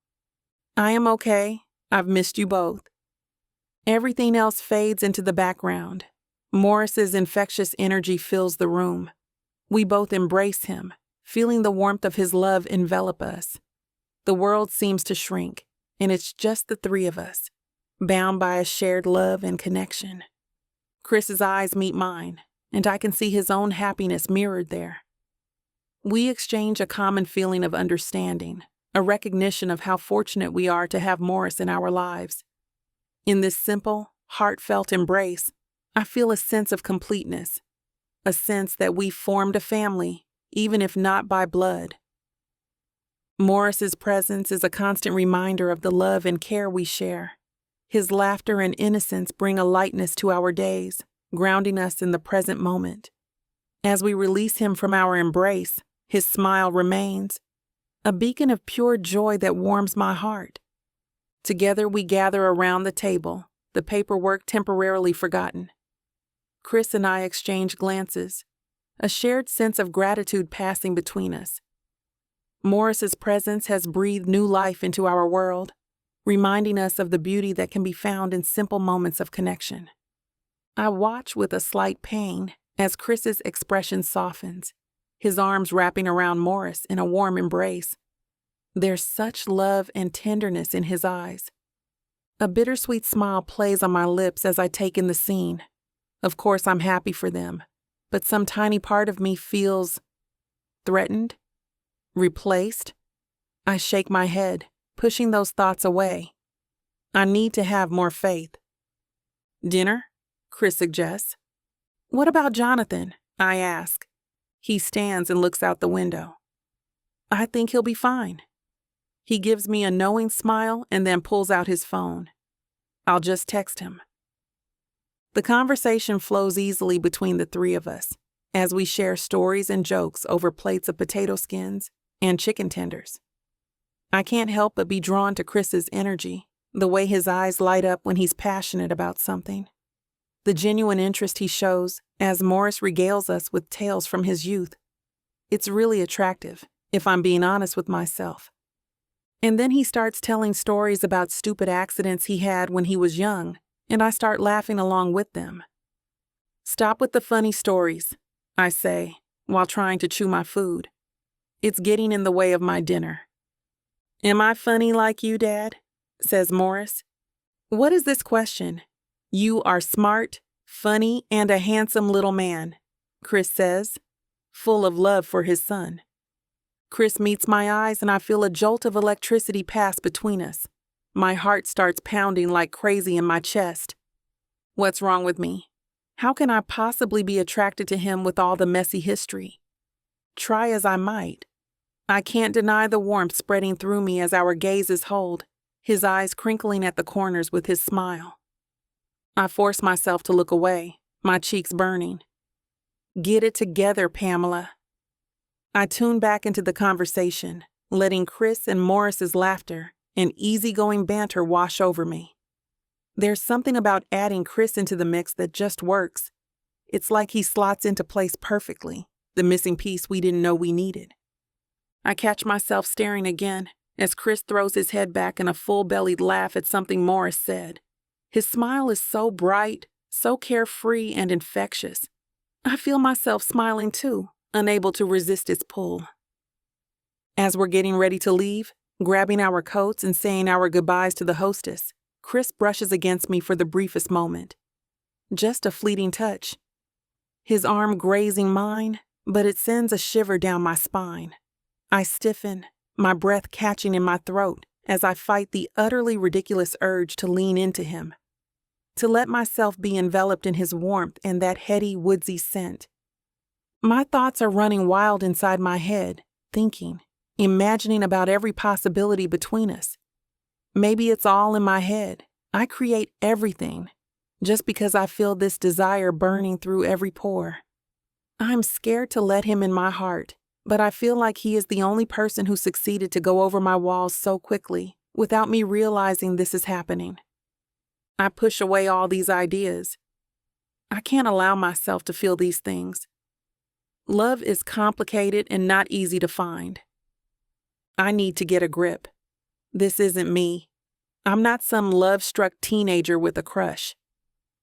"I am okay. I've missed you both." Everything else fades into the background. Morris's infectious energy fills the room. We both embrace him, feeling the warmth of his love envelop us. The world seems to shrink, and it's just the three of us, bound by a shared love and connection. Chris's eyes meet mine, and I can see his own happiness mirrored there. We exchange a common feeling of understanding, a recognition of how fortunate we are to have Morris in our lives. In this simple, heartfelt embrace, I feel a sense of completeness, a sense that we've formed a family, even if not by blood. Morris's presence is a constant reminder of the love and care we share. His laughter and innocence bring a lightness to our days, grounding us in the present moment. As we release him from our embrace, his smile remains, a beacon of pure joy that warms my heart. Together we gather around the table, the paperwork temporarily forgotten. Chris and I exchange glances, a shared sense of gratitude passing between us. Morris's presence has breathed new life into our world, reminding us of the beauty that can be found in simple moments of connection. I watch with a slight pain as Chris's expression softens, his arms wrapping around Morris in a warm embrace. There's such love and tenderness in his eyes. A bittersweet smile plays on my lips as I take in the scene. Of course, I'm happy for them, but some tiny part of me feels threatened, replaced. I shake my head, pushing those thoughts away. I need to have more faith. Dinner? Chris suggests. What about Jonathan? I ask. He stands and looks out the window. I think he'll be fine. He gives me a knowing smile and then pulls out his phone. I'll just text him. The conversation flows easily between the three of us as we share stories and jokes over plates of potato skins and chicken tenders. I can't help but be drawn to Chris's energy, the way his eyes light up when he's passionate about something. The genuine interest he shows as Morris regales us with tales from his youth. It's really attractive, if I'm being honest with myself. And then he starts telling stories about stupid accidents he had when he was young, and I start laughing along with them. Stop with the funny stories, I say, while trying to chew my food. It's getting in the way of my dinner. Am I funny like you, Dad? Says Morris. What is this question? You are smart, funny, and a handsome little man, Chris says, full of love for his son. Chris meets my eyes and I feel a jolt of electricity pass between us. My heart starts pounding like crazy in my chest. What's wrong with me? How can I possibly be attracted to him with all the messy history? Try as I might, I can't deny the warmth spreading through me as our gazes hold, his eyes crinkling at the corners with his smile. I force myself to look away, my cheeks burning. Get it together, Pamela. I tune back into the conversation, letting Chris and Morris's laughter and easygoing banter wash over me. There's something about adding Chris into the mix that just works. It's like he slots into place perfectly, the missing piece we didn't know we needed. I catch myself staring again as Chris throws his head back in a full-bellied laugh at something Morris said. His smile is so bright, so carefree and infectious. I feel myself smiling too, unable to resist its pull. As we're getting ready to leave, grabbing our coats and saying our goodbyes to the hostess, Chris brushes against me for the briefest moment. Just a fleeting touch. His arm grazing mine, but it sends a shiver down my spine. I stiffen, my breath catching in my throat as I fight the utterly ridiculous urge to lean into him, to let myself be enveloped in his warmth and that heady, woodsy scent. My thoughts are running wild inside my head, thinking, imagining about every possibility between us. Maybe it's all in my head. I create everything, just because I feel this desire burning through every pore. I'm scared to let him in my heart, but I feel like he is the only person who succeeded to go over my walls so quickly, without me realizing this is happening. I push away all these ideas. I can't allow myself to feel these things. Love is complicated and not easy to find. I need to get a grip. This isn't me. I'm not some love-struck teenager with a crush.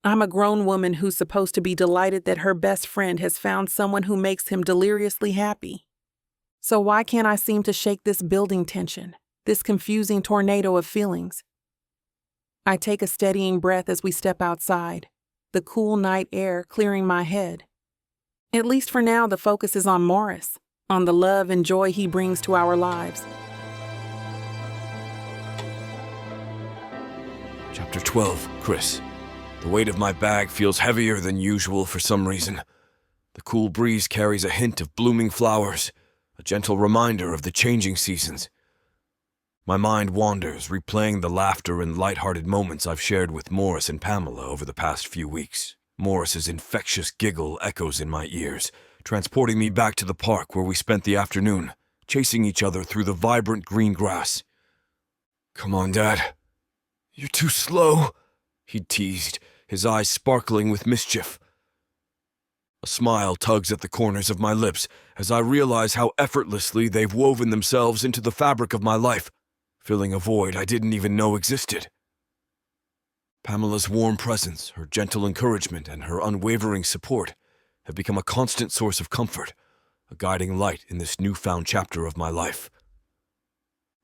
I'm a grown woman who's supposed to be delighted that her best friend has found someone who makes him deliriously happy. So why can't I seem to shake this building tension, this confusing tornado of feelings? I take a steadying breath as we step outside, the cool night air clearing my head. At least for now, the focus is on Morris, on the love and joy he brings to our lives. Chapter 12, Chris. The weight of my bag feels heavier than usual for some reason. The cool breeze carries a hint of blooming flowers, a gentle reminder of the changing seasons. My mind wanders, replaying the laughter and light-hearted moments I've shared with Morris and Pamela over the past few weeks. Morris's infectious giggle echoes in my ears, transporting me back to the park where we spent the afternoon, chasing each other through the vibrant green grass. "Come on, Dad. You're too slow," he'd teased, his eyes sparkling with mischief. A smile tugs at the corners of my lips as I realize how effortlessly they've woven themselves into the fabric of my life, filling a void I didn't even know existed. Pamela's warm presence, her gentle encouragement, and her unwavering support have become a constant source of comfort, a guiding light in this newfound chapter of my life.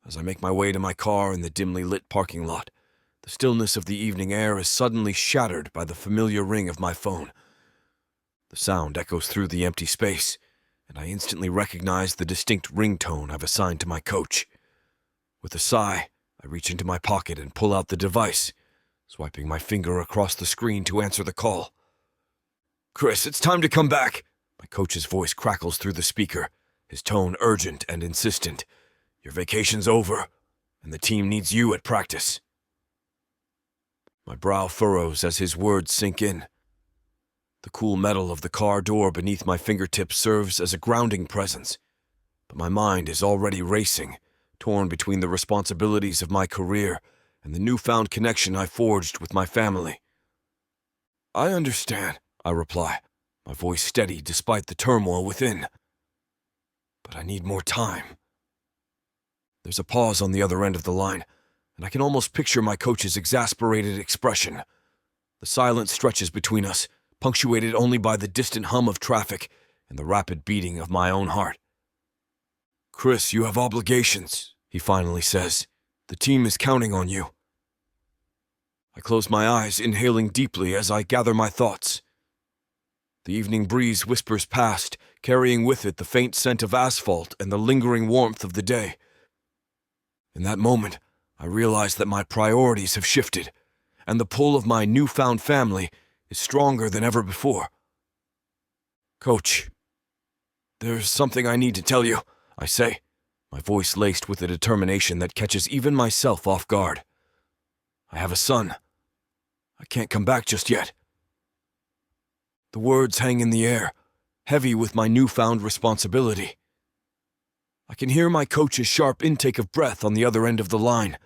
As I make my way to my car in the dimly lit parking lot, the stillness of the evening air is suddenly shattered by the familiar ring of my phone. The sound echoes through the empty space, and I instantly recognize the distinct ringtone I've assigned to my coach. With a sigh, I reach into my pocket and pull out the device, swiping my finger across the screen to answer the call. "Chris, it's time to come back!" My coach's voice crackles through the speaker, his tone urgent and insistent. "Your vacation's over, and the team needs you at practice." My brow furrows as his words sink in. The cool metal of the car door beneath my fingertips serves as a grounding presence, but my mind is already racing, torn between the responsibilities of my career and the newfound connection I forged with my family. "I understand," I reply, my voice steady despite the turmoil within. "But I need more time." There's a pause on the other end of the line, and I can almost picture my coach's exasperated expression. The silence stretches between us, punctuated only by the distant hum of traffic and the rapid beating of my own heart. "Chris, you have obligations," he finally says. "The team is counting on you." I close my eyes, inhaling deeply as I gather my thoughts. The evening breeze whispers past, carrying with it the faint scent of asphalt and the lingering warmth of the day. In that moment, I realize that my priorities have shifted, and the pull of my newfound family is stronger than ever before. "Coach, there's something I need to tell you," I say, my voice laced with a determination that catches even myself off guard. "I have a son. I can't come back just yet." The words hang in the air, heavy with my newfound responsibility. I can hear my coach's sharp intake of breath on the other end of the line,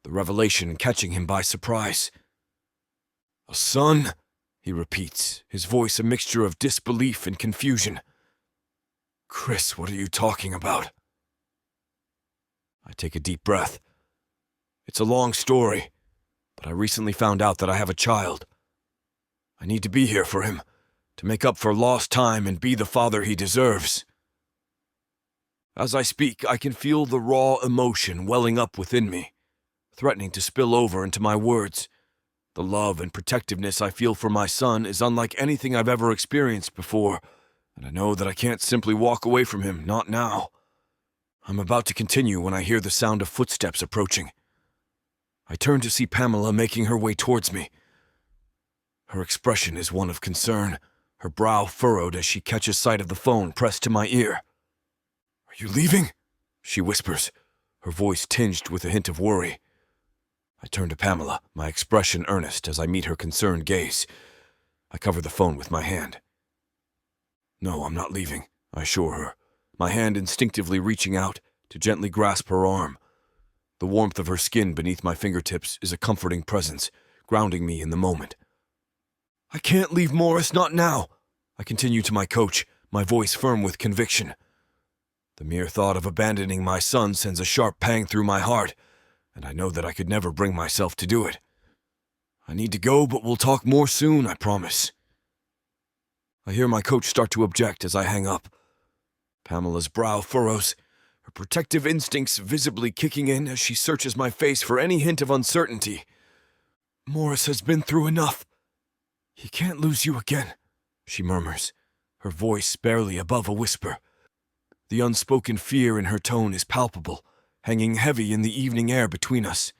the revelation catching him by surprise. "A son?" he repeats, his voice a mixture of disbelief and confusion. "Chris, what are you talking about?" I take a deep breath. It's a long story, but I recently found out that I have a child. I need to be here for him, to make up for lost time and be the father he deserves. As I speak, I can feel the raw emotion welling up within me, threatening to spill over into my words. The love and protectiveness I feel for my son is unlike anything I've ever experienced before, and I know that I can't simply walk away from him, not now. I'm about to continue when I hear the sound of footsteps approaching. I turn to see Pamela making her way towards me. Her expression is one of concern, her brow furrowed as she catches sight of the phone pressed to my ear. "Are you leaving?" she whispers, her voice tinged with a hint of worry. I turn to Pamela, my expression earnest as I meet her concerned gaze. I cover the phone with my hand. "No, I'm not leaving," I assure her, my hand instinctively reaching out to gently grasp her arm. The warmth of her skin beneath my fingertips is a comforting presence, grounding me in the moment. "I can't leave Morris, not now," I continue to my coach, my voice firm with conviction. The mere thought of abandoning my son sends a sharp pang through my heart, and I know that I could never bring myself to do it. "I need to go, but we'll talk more soon, I promise." I hear my coach start to object as I hang up. Pamela's brow furrows, her protective instincts visibly kicking in as she searches my face for any hint of uncertainty. "Morris has been through enough. "He can't lose you again," she murmurs, her voice barely above a whisper. The unspoken fear in her tone is palpable, hanging heavy in the evening air between us.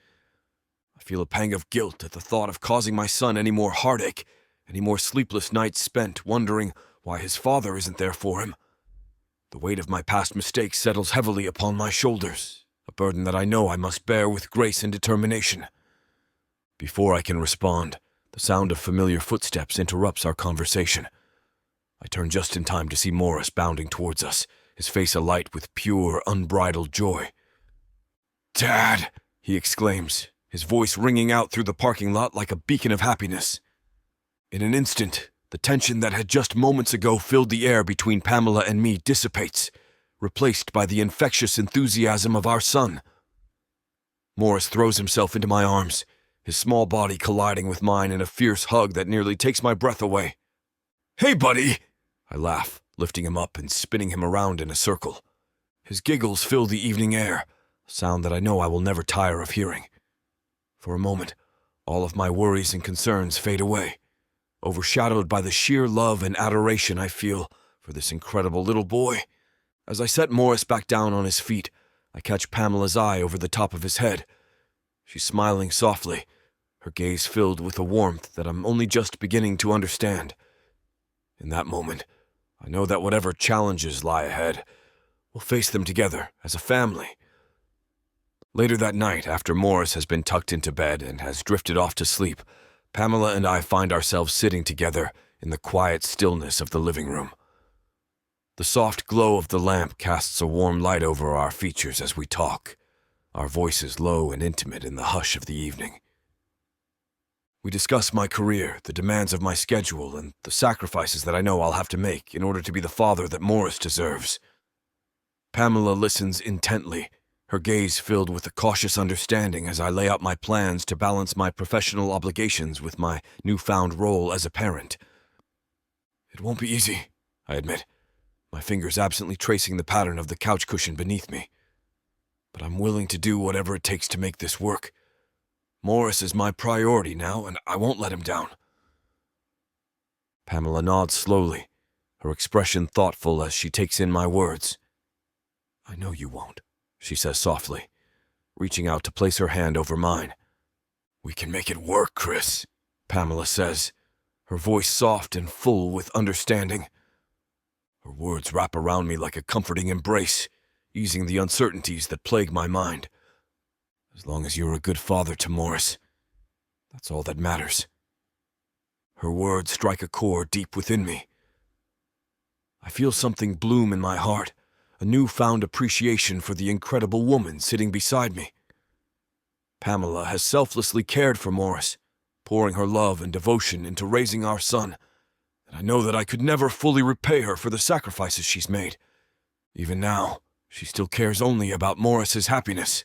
I feel a pang of guilt at the thought of causing my son any more heartache, any more sleepless nights spent wondering why his father isn't there for him. The weight of my past mistakes settles heavily upon my shoulders, a burden that I know I must bear with grace and determination. Before I can respond, the sound of familiar footsteps interrupts our conversation. I turn just in time to see Morris bounding towards us, his face alight with pure, unbridled joy. "Dad!" he exclaims, his voice ringing out through the parking lot like a beacon of happiness. In an instant, the tension that had just moments ago filled the air between Pamela and me dissipates, replaced by the infectious enthusiasm of our son. Morris throws himself into my arms, his small body colliding with mine in a fierce hug that nearly takes my breath away. "Hey, buddy!" I laugh, lifting him up and spinning him around in a circle. His giggles fill the evening air, a sound that I know I will never tire of hearing. For a moment, all of my worries and concerns fade away, overshadowed by the sheer love and adoration I feel for this incredible little boy. As I set Morris back down on his feet, I catch Pamela's eye over the top of his head. She's smiling softly, her gaze filled with a warmth that I'm only just beginning to understand. In that moment, I know that whatever challenges lie ahead, we'll face them together as a family. Later that night, after Morris has been tucked into bed and has drifted off to sleep, Pamela and I find ourselves sitting together in the quiet stillness of the living room. The soft glow of the lamp casts a warm light over our features as we talk, our voices low and intimate in the hush of the evening. We discuss my career, the demands of my schedule, and the sacrifices that I know I'll have to make in order to be the father that Morris deserves. Pamela listens intently, her gaze filled with a cautious understanding as I lay out my plans to balance my professional obligations with my newfound role as a parent. "It won't be easy," I admit, my fingers absently tracing the pattern of the couch cushion beneath me. "But I'm willing to do whatever it takes to make this work. Morris is my priority now, and I won't let him down." Pamela nods slowly, her expression thoughtful as she takes in my words. "I know you won't," she says softly, reaching out to place her hand over mine. "We can make it work, Chris," Pamela says, her voice soft and full with understanding. Her words wrap around me like a comforting embrace, easing the uncertainties that plague my mind. As long as you're a good father to Morris, that's all that matters. Her words strike a chord deep within me. I feel something bloom in my heart, a newfound appreciation for the incredible woman sitting beside me. Pamela has selflessly cared for Morris, pouring her love and devotion into raising our son, and I know that I could never fully repay her for the sacrifices she's made. Even now, she still cares only about Morris's happiness.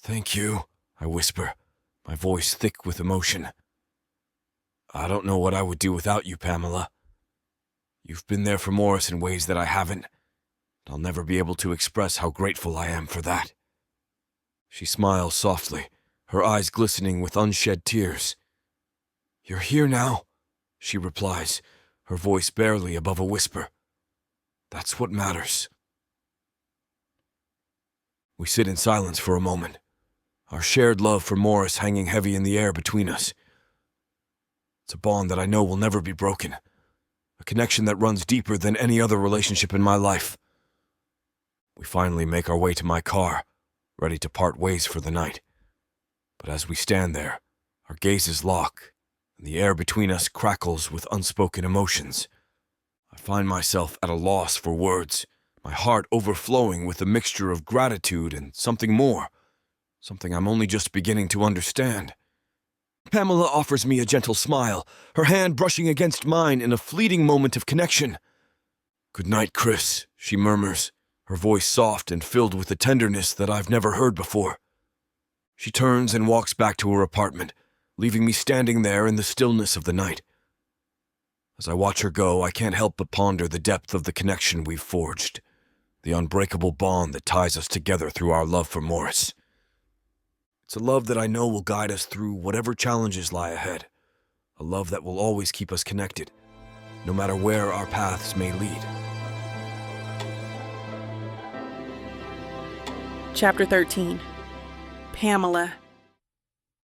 "Thank you," I whisper, my voice thick with emotion. "I don't know what I would do without you, Pamela. You've been there for Morris in ways that I haven't, and I'll never be able to express how grateful I am for that." She smiles softly, her eyes glistening with unshed tears. "You're here now," she replies, her voice barely above a whisper. "That's what matters." We sit in silence for a moment, our shared love for Morris hanging heavy in the air between us. It's a bond that I know will never be broken, a connection that runs deeper than any other relationship in my life. We finally make our way to my car, ready to part ways for the night. But as we stand there, our gazes lock, and the air between us crackles with unspoken emotions. I find myself at a loss for words, my heart overflowing with a mixture of gratitude and something more, something I'm only just beginning to understand. Pamela offers me a gentle smile, her hand brushing against mine in a fleeting moment of connection. "Good night, Chris," she murmurs, her voice soft and filled with a tenderness that I've never heard before. She turns and walks back to her apartment, leaving me standing there in the stillness of the night. As I watch her go, I can't help but ponder the depth of the connection we've forged, the unbreakable bond that ties us together through our love for Morris. It's a love that I know will guide us through whatever challenges lie ahead, a love that will always keep us connected, no matter where our paths may lead. Chapter 13. Pamela.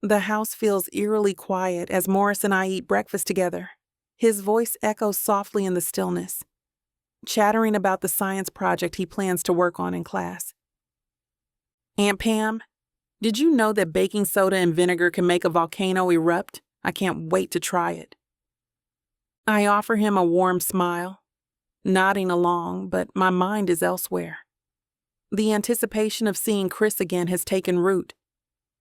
The house feels eerily quiet as Morris and I eat breakfast together. His voice echoes softly in the stillness, chattering about the science project he plans to work on in class. Aunt Pam, did you know that baking soda and vinegar can make a volcano erupt? I can't wait to try it. I offer him a warm smile, nodding along, but my mind is elsewhere. The anticipation of seeing Chris again has taken root,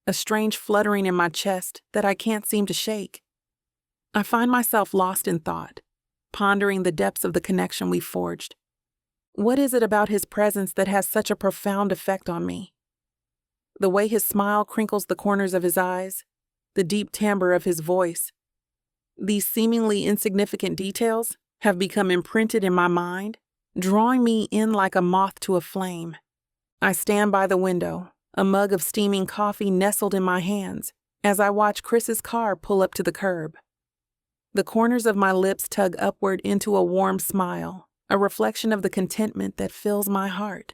a strange fluttering in my chest that I can't seem to shake. I find myself lost in thought, pondering the depths of the connection we forged. What is it about his presence that has such a profound effect on me? The way his smile crinkles the corners of his eyes, the deep timbre of his voice. These seemingly insignificant details have become imprinted in my mind, drawing me in like a moth to a flame. I stand by the window, a mug of steaming coffee nestled in my hands, as I watch Chris's car pull up to the curb. The corners of my lips tug upward into a warm smile, a reflection of the contentment that fills my heart.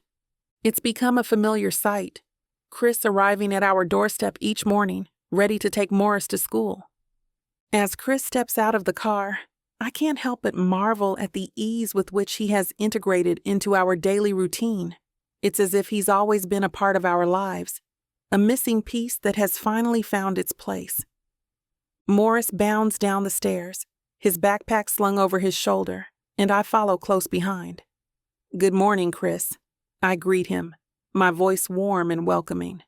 It's become a familiar sight, Chris arriving at our doorstep each morning, ready to take Morris to school. As Chris steps out of the car, I can't help but marvel at the ease with which he has integrated into our daily routine. It's as if he's always been a part of our lives, a missing piece that has finally found its place. Morris bounds down the stairs, his backpack slung over his shoulder, and I follow close behind. "Good morning, Chris," I greet him, my voice warm and welcoming.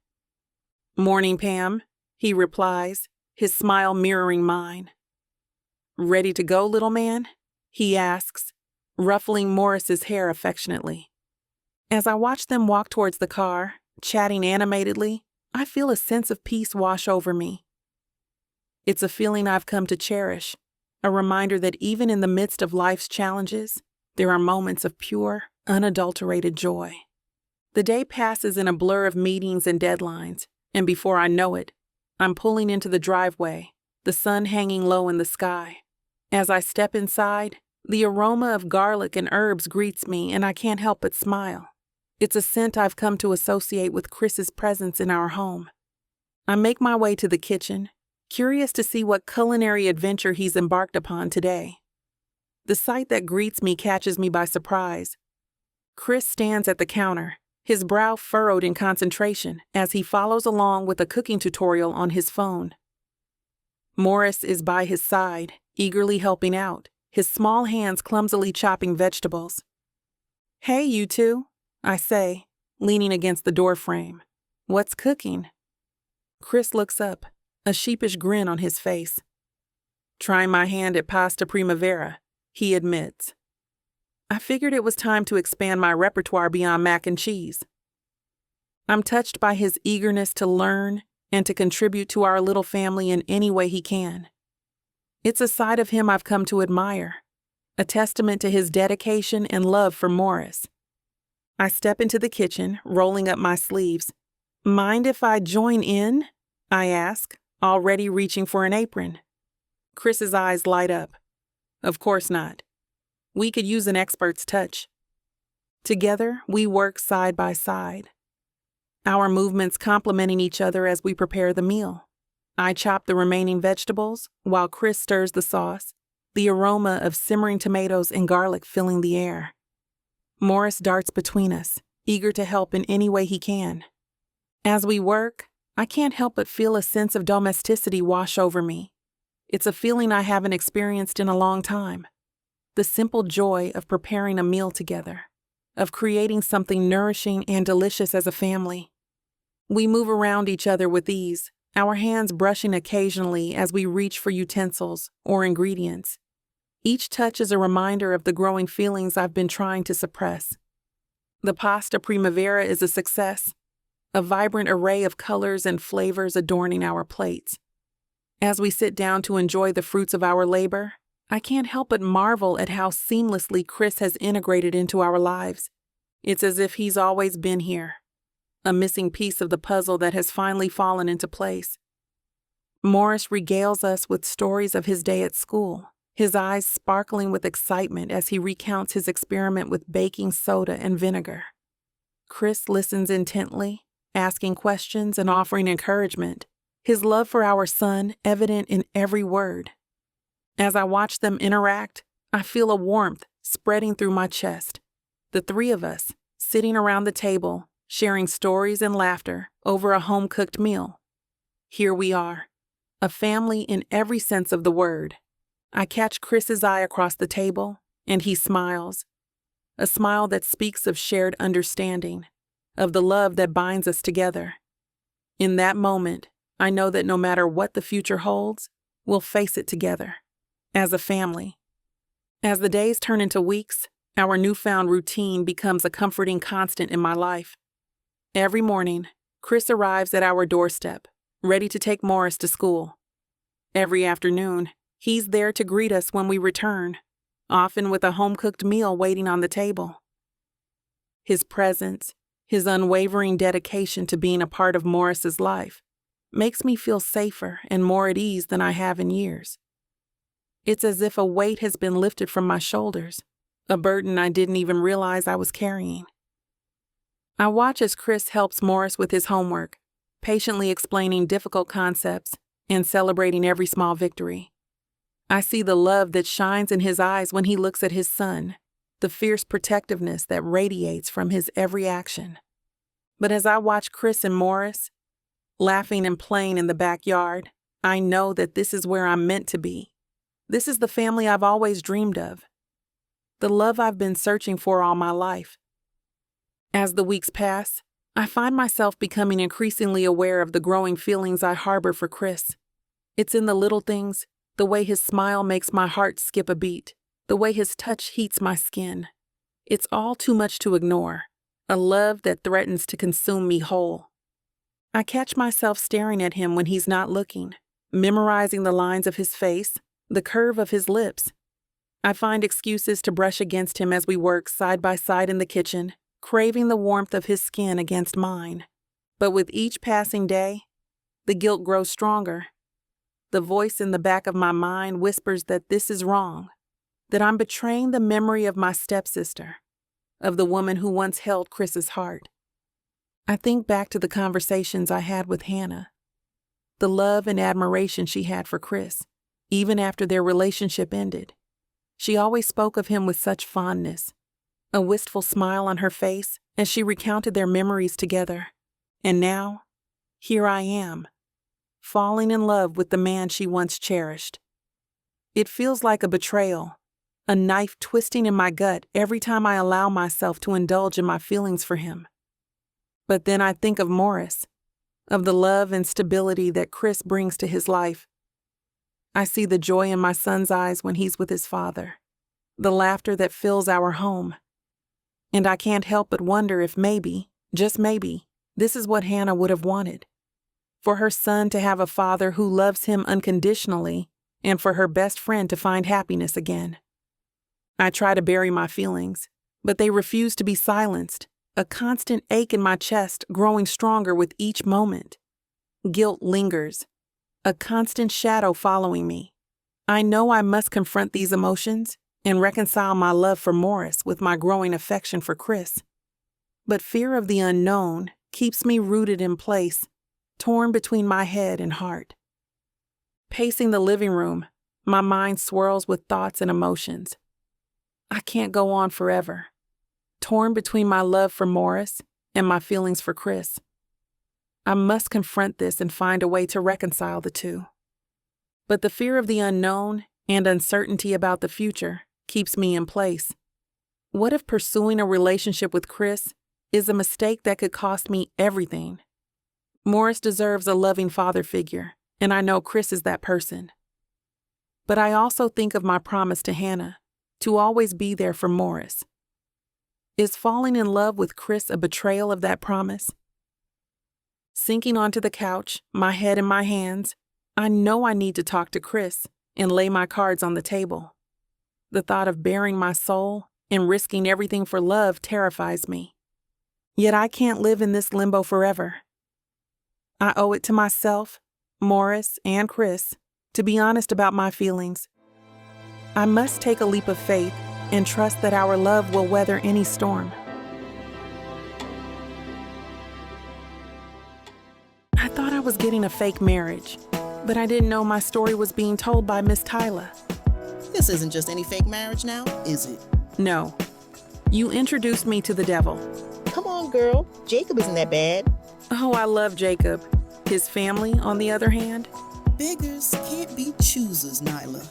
"Morning, Pam," he replies, his smile mirroring mine. "Ready to go, little man?" he asks, ruffling Morris's hair affectionately. As I watch them walk towards the car, chatting animatedly, I feel a sense of peace wash over me. It's a feeling I've come to cherish, a reminder that even in the midst of life's challenges, there are moments of pure, unadulterated joy. The day passes in a blur of meetings and deadlines, and before I know it, I'm pulling into the driveway, the sun hanging low in the sky. As I step inside, the aroma of garlic and herbs greets me, and I can't help but smile. It's a scent I've come to associate with Chris's presence in our home. I make my way to the kitchen, curious to see what culinary adventure he's embarked upon today. The sight that greets me catches me by surprise. Chris stands at the counter, his brow furrowed in concentration as he follows along with a cooking tutorial on his phone. Morris is by his side, eagerly helping out, his small hands clumsily chopping vegetables. "Hey, you two," I say, leaning against the doorframe. "What's cooking?" Chris looks up, a sheepish grin on his face. "Trying my hand at pasta primavera," he admits. I figured it was time to expand my repertoire beyond mac and cheese. I'm touched by his eagerness to learn and to contribute to our little family in any way he can. It's a side of him I've come to admire, a testament to his dedication and love for Morris. I step into the kitchen, rolling up my sleeves. "Mind if I join in?" I ask, already reaching for an apron. Chris's eyes light up. "Of course not. We could use an expert's touch." Together, we work side by side, our movements complementing each other as we prepare the meal. I chop the remaining vegetables, while Chris stirs the sauce, the aroma of simmering tomatoes and garlic filling the air. Morris darts between us, eager to help in any way he can. As we work, I can't help but feel a sense of domesticity wash over me. It's a feeling I haven't experienced in a long time. The simple joy of preparing a meal together, of creating something nourishing and delicious as a family. We move around each other with ease, our hands brushing occasionally as we reach for utensils or ingredients. Each touch is a reminder of the growing feelings I've been trying to suppress. The pasta primavera is a success, a vibrant array of colors and flavors adorning our plates. As we sit down to enjoy the fruits of our labor, I can't help but marvel at how seamlessly Chris has integrated into our lives. It's as if he's always been here, a missing piece of the puzzle that has finally fallen into place. Morris regales us with stories of his day at school, his eyes sparkling with excitement as he recounts his experiment with baking soda and vinegar. Chris listens intently, asking questions and offering encouragement, his love for our son evident in every word. As I watch them interact, I feel a warmth spreading through my chest. The three of us, sitting around the table, sharing stories and laughter over a home-cooked meal. Here we are, a family in every sense of the word. I catch Chris's eye across the table, and he smiles. A smile that speaks of shared understanding, of the love that binds us together. In that moment, I know that no matter what the future holds, we'll face it together, as a family. As the days turn into weeks, our newfound routine becomes a comforting constant in my life. Every morning, Chris arrives at our doorstep, ready to take Morris to school. Every afternoon, he's there to greet us when we return, often with a home-cooked meal waiting on the table. His presence, his unwavering dedication to being a part of Morris's life, makes me feel safer and more at ease than I have in years. It's as if a weight has been lifted from my shoulders, a burden I didn't even realize I was carrying. I watch as Chris helps Morris with his homework, patiently explaining difficult concepts and celebrating every small victory. I see the love that shines in his eyes when he looks at his son, the fierce protectiveness that radiates from his every action. But as I watch Chris and Morris, laughing and playing in the backyard, I know that this is where I'm meant to be. This is the family I've always dreamed of. The love I've been searching for all my life. As the weeks pass, I find myself becoming increasingly aware of the growing feelings I harbor for Chris. It's in the little things, the way his smile makes my heart skip a beat, the way his touch heats my skin. It's all too much to ignore, a love that threatens to consume me whole. I catch myself staring at him when he's not looking, memorizing the lines of his face, the curve of his lips. I find excuses to brush against him as we work side by side in the kitchen, craving the warmth of his skin against mine. But with each passing day, the guilt grows stronger. The voice in the back of my mind whispers that this is wrong, that I'm betraying the memory of my stepsister, of the woman who once held Chris's heart. I think back to the conversations I had with Hannah, the love and admiration she had for Chris, even after their relationship ended. She always spoke of him with such fondness, a wistful smile on her face as she recounted their memories together. And now, here I am, falling in love with the man she once cherished. It feels like a betrayal, a knife twisting in my gut every time I allow myself to indulge in my feelings for him. But then I think of Morris, of the love and stability that Chris brings to his life. I see the joy in my son's eyes when he's with his father, the laughter that fills our home. And I can't help but wonder if maybe, just maybe, this is what Hannah would have wanted. For her son to have a father who loves him unconditionally, and for her best friend to find happiness again. I try to bury my feelings, but they refuse to be silenced, a constant ache in my chest growing stronger with each moment. Guilt lingers, a constant shadow following me. I know I must confront these emotions and reconcile my love for Morris with my growing affection for Chris. But fear of the unknown keeps me rooted in place, torn between my head and heart. Pacing the living room, my mind swirls with thoughts and emotions. I can't go on forever, torn between my love for Morris and my feelings for Chris. I must confront this and find a way to reconcile the two. But the fear of the unknown and uncertainty about the future keeps me in place. What if pursuing a relationship with Chris is a mistake that could cost me everything? Morris deserves a loving father figure, and I know Chris is that person. But I also think of my promise to Hannah, to always be there for Morris. Is falling in love with Chris a betrayal of that promise? Sinking onto the couch, my head in my hands, I know I need to talk to Chris and lay my cards on the table. The thought of baring my soul and risking everything for love terrifies me. Yet I can't live in this limbo forever. I owe it to myself, Morris, and Chris to be honest about my feelings. I must take a leap of faith and trust that our love will weather any storm. I thought I was getting a fake marriage, but I didn't know my story was being told by Miss Tyler. This isn't just any fake marriage now, is it? No. You introduced me to the devil. Come on, girl. Jacob isn't that bad. Oh, I love Jacob. His family, on the other hand? Beggars can't be choosers, Nyla.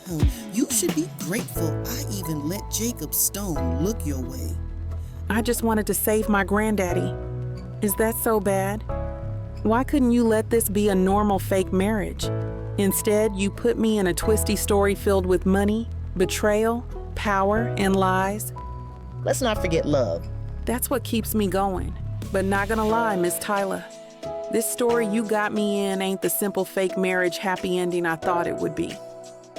You should be grateful I even let Jacob Stone look your way. I just wanted to save my granddaddy. Is that so bad? Why couldn't you let this be a normal fake marriage? Instead, you put me in a twisty story filled with money, betrayal, power, and lies. Let's not forget love. That's what keeps me going. But not gonna lie, Miss Tyler. This story you got me in ain't the simple fake marriage happy ending I thought it would be.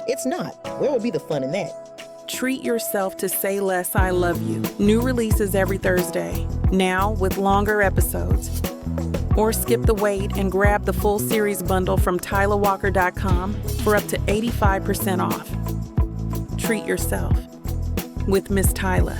It's not. Where would be the fun in that? Treat yourself to Say Less, I Love You. New releases every Thursday, now with longer episodes. Or skip the wait and grab the full series bundle from TylerWalker.com for up to 85% off. Treat yourself with Miss Tyler.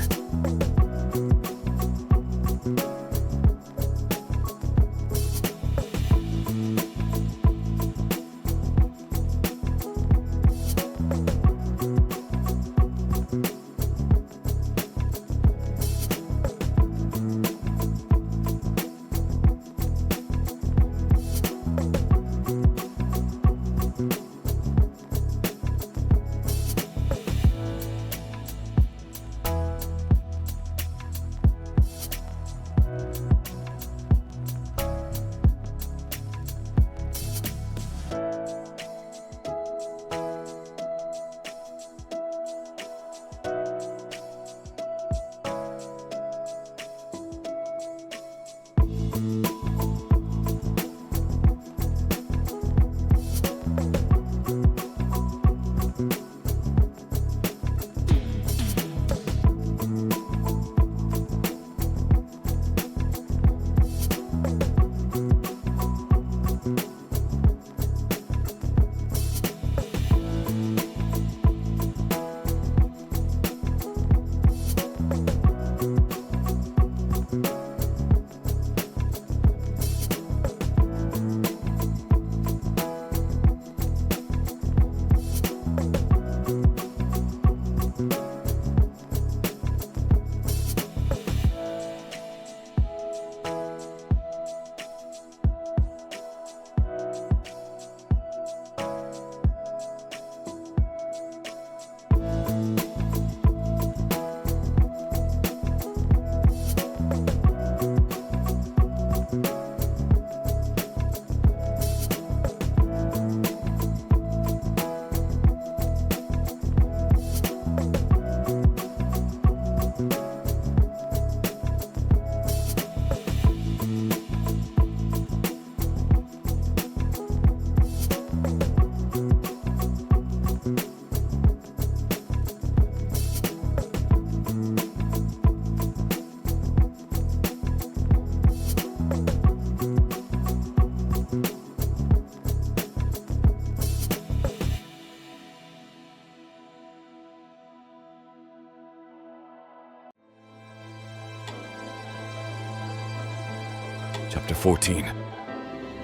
Chapter 14.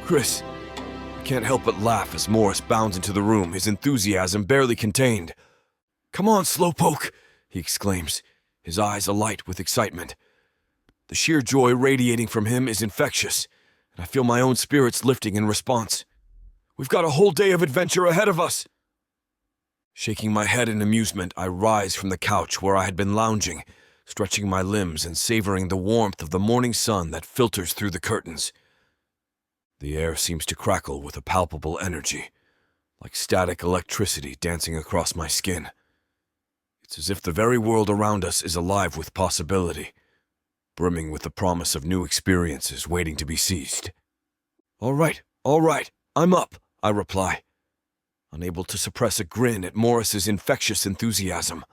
Chris. I can't help but laugh as Morris bounds into the room, his enthusiasm barely contained. "Come on, slowpoke," he exclaims, his eyes alight with excitement. The sheer joy radiating from him is infectious, and I feel my own spirits lifting in response. We've got a whole day of adventure ahead of us. Shaking my head in amusement, I rise from the couch where I had been lounging, stretching my limbs and savoring the warmth of the morning sun that filters through the curtains. The air seems to crackle with a palpable energy, like static electricity dancing across my skin. It's as if the very world around us is alive with possibility, brimming with the promise of new experiences waiting to be seized. All right, I'm up," I reply, unable to suppress a grin at Morris's infectious enthusiasm.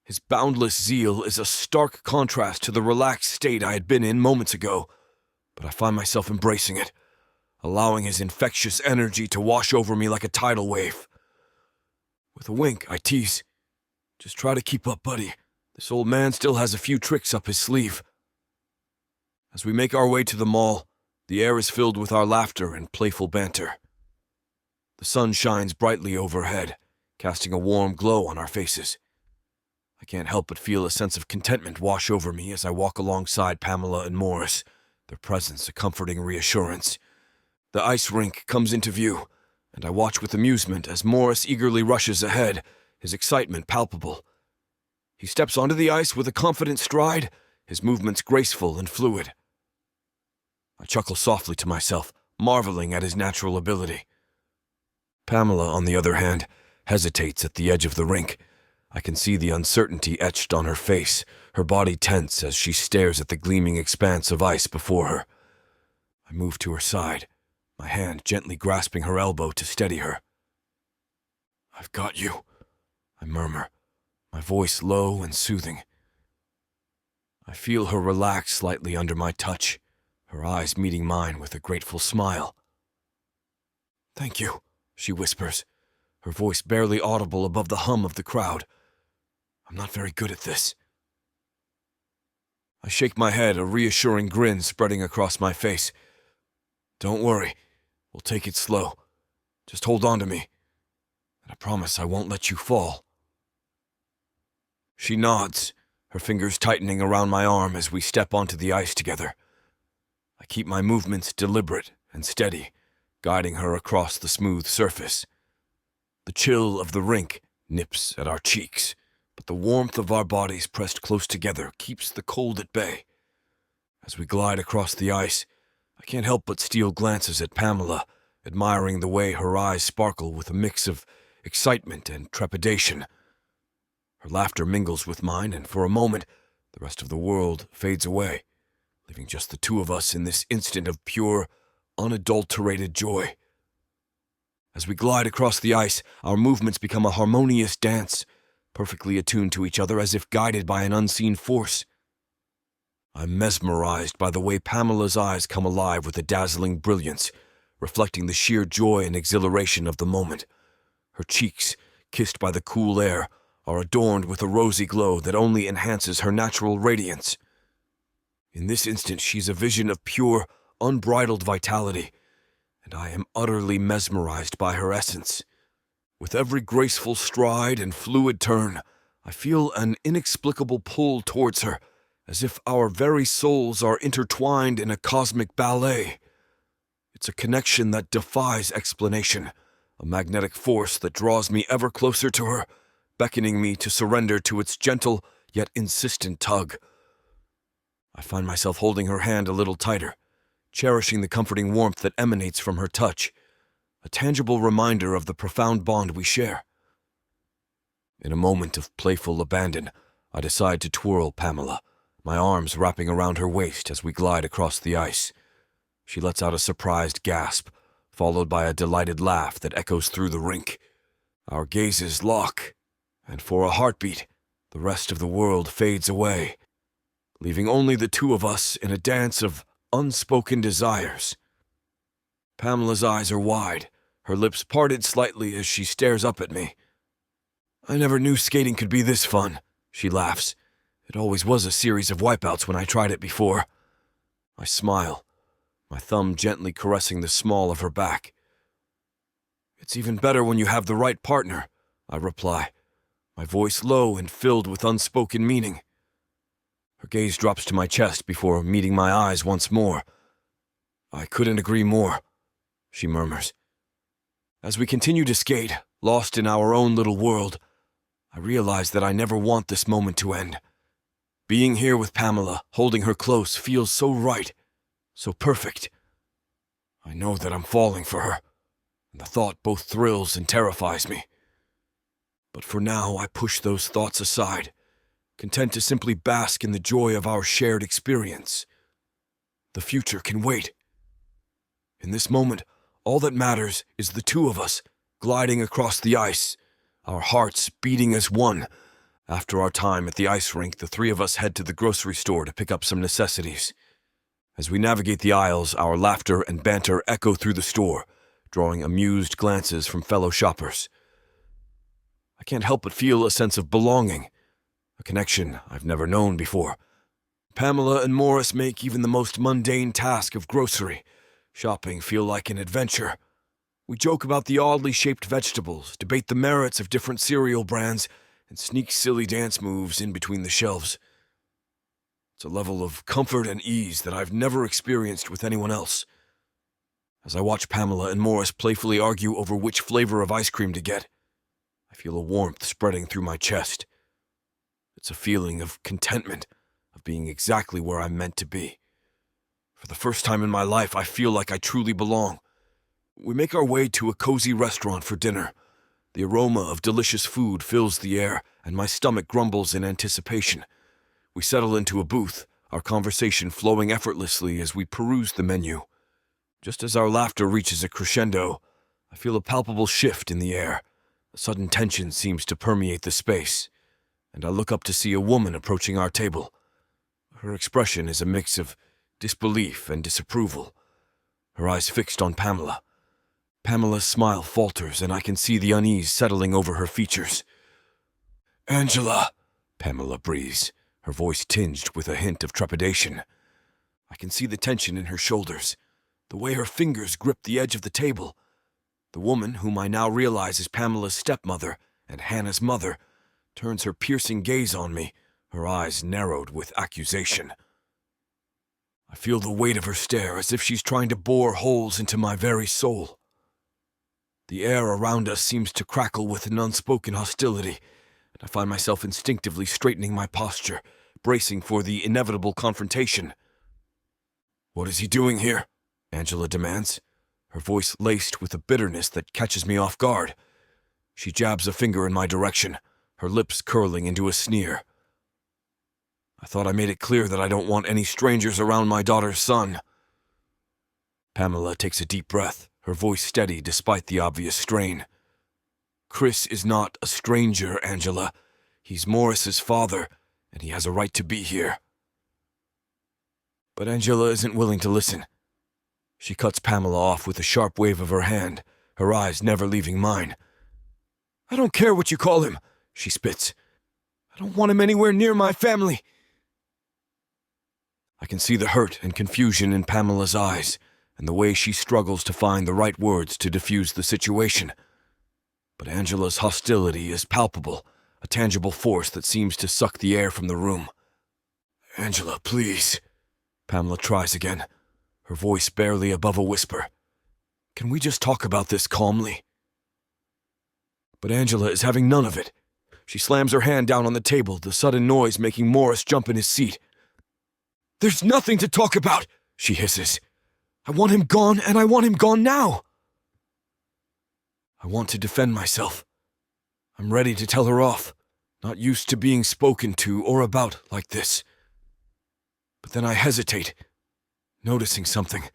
His boundless zeal is a stark contrast to the relaxed state I had been in moments ago, but I find myself embracing it, allowing his infectious energy to wash over me like a tidal wave. With a wink, I tease, "Just try to keep up, buddy. This old man still has a few tricks up his sleeve." As we make our way to the mall, the air is filled with our laughter and playful banter. The sun shines brightly overhead, casting a warm glow on our faces. I can't help but feel a sense of contentment wash over me as I walk alongside Pamela and Morris, their presence a comforting reassurance. The ice rink comes into view, and I watch with amusement as Morris eagerly rushes ahead, his excitement palpable. He steps onto the ice with a confident stride, his movements graceful and fluid. I chuckle softly to myself, marveling at his natural ability. Pamela, on the other hand, hesitates at the edge of the rink. I can see the uncertainty etched on her face, her body tense as she stares at the gleaming expanse of ice before her. I move to her side, my hand gently grasping her elbow to steady her. "I've got you," I murmur, my voice low and soothing. I feel her relax slightly under my touch, her eyes meeting mine with a grateful smile. "Thank you," she whispers, her voice barely audible above the hum of the crowd. "I'm not very good at this." I shake my head, a reassuring grin spreading across my face. "Don't worry, we'll take it slow. Just hold on to me, and I promise I won't let you fall." She nods, her fingers tightening around my arm as we step onto the ice together. I keep my movements deliberate and steady, guiding her across the smooth surface. The chill of the rink nips at our cheeks, but the warmth of our bodies pressed close together keeps the cold at bay. As we glide across the ice, I can't help but steal glances at Pamela, admiring the way her eyes sparkle with a mix of excitement and trepidation. Her laughter mingles with mine, and for a moment, the rest of the world fades away, leaving just the two of us in this instant of pure, unadulterated joy. As we glide across the ice, our movements become a harmonious dance, perfectly attuned to each other as if guided by an unseen force. I'm mesmerized by the way Pamela's eyes come alive with a dazzling brilliance, reflecting the sheer joy and exhilaration of the moment. Her cheeks, kissed by the cool air, are adorned with a rosy glow that only enhances her natural radiance. In this instant, she's a vision of pure, unbridled vitality, and I am utterly mesmerized by her essence. With every graceful stride and fluid turn, I feel an inexplicable pull towards her, as if our very souls are intertwined in a cosmic ballet. It's a connection that defies explanation, a magnetic force that draws me ever closer to her, beckoning me to surrender to its gentle yet insistent tug. I find myself holding her hand a little tighter, cherishing the comforting warmth that emanates from her touch, a tangible reminder of the profound bond we share. In a moment of playful abandon, I decide to twirl Pamela, my arms wrapping around her waist as we glide across the ice. She lets out a surprised gasp, followed by a delighted laugh that echoes through the rink. Our gazes lock, and for a heartbeat, the rest of the world fades away, leaving only the two of us in a dance of unspoken desires. Pamela's eyes are wide, her lips parted slightly as she stares up at me. "I never knew skating could be this fun," she laughs. "It always was a series of wipeouts when I tried it before." I smile, my thumb gently caressing the small of her back. "It's even better when you have the right partner," I reply, my voice low and filled with unspoken meaning. Her gaze drops to my chest before meeting my eyes once more. "I couldn't agree more," she murmurs. As we continue to skate, lost in our own little world, I realize that I never want this moment to end. Being here with Pamela, holding her close, feels so right, so perfect. I know that I'm falling for her, and the thought both thrills and terrifies me. But for now, I push those thoughts aside, content to simply bask in the joy of our shared experience. The future can wait. In this moment, all that matters is the two of us gliding across the ice, our hearts beating as one. After our time at the ice rink, the three of us head to the grocery store to pick up some necessities. As we navigate the aisles, our laughter and banter echo through the store, drawing amused glances from fellow shoppers. I can't help but feel a sense of belonging, a connection I've never known before. Pamela and Morris make even the most mundane task of grocery shopping feel like an adventure. We joke about the oddly shaped vegetables, debate the merits of different cereal brands, and sneak silly dance moves in between the shelves. It's a level of comfort and ease that I've never experienced with anyone else. As I watch Pamela and Morris playfully argue over which flavor of ice cream to get, I feel a warmth spreading through my chest. It's a feeling of contentment, of being exactly where I'm meant to be. For the first time in my life, I feel like I truly belong. We make our way to a cozy restaurant for dinner. The aroma of delicious food fills the air, and my stomach grumbles in anticipation. We settle into a booth, our conversation flowing effortlessly as we peruse the menu. Just as our laughter reaches a crescendo, I feel a palpable shift in the air. A sudden tension seems to permeate the space, and I look up to see a woman approaching our table. Her expression is a mix of disbelief and disapproval, her eyes fixed on Pamela. Pamela's smile falters, and I can see the unease settling over her features. "Angela," Pamela breathes, her voice tinged with a hint of trepidation. I can see the tension in her shoulders, the way her fingers grip the edge of the table. The woman, whom I now realize is Pamela's stepmother and Hannah's mother, turns her piercing gaze on me, her eyes narrowed with accusation. I feel the weight of her stare as if she's trying to bore holes into my very soul. The air around us seems to crackle with an unspoken hostility, and I find myself instinctively straightening my posture, bracing for the inevitable confrontation. "What is he doing here?" Angela demands, her voice laced with a bitterness that catches me off guard. She jabs a finger in my direction, her lips curling into a sneer. "I thought I made it clear that I don't want any strangers around my daughter's son." Pamela takes a deep breath, her voice steady despite the obvious strain. "Chris is not a stranger, Angela. He's Morris's father, and he has a right to be here." But Angela isn't willing to listen. She cuts Pamela off with a sharp wave of her hand, her eyes never leaving mine. "I don't care what you call him," she spits. "I don't want him anywhere near my family." I can see the hurt and confusion in Pamela's eyes, and the way she struggles to find the right words to diffuse the situation. But Angela's hostility is palpable, a tangible force that seems to suck the air from the room. "Angela, please," Pamela tries again, her voice barely above a whisper. "Can we just talk about this calmly?" But Angela is having none of it. She slams her hand down on the table, the sudden noise making Morris jump in his seat. "There's nothing to talk about," she hisses. "I want him gone, and I want him gone now." I want to defend myself. I'm ready to tell her off, not used to being spoken to or about like this. But then I hesitate, noticing something.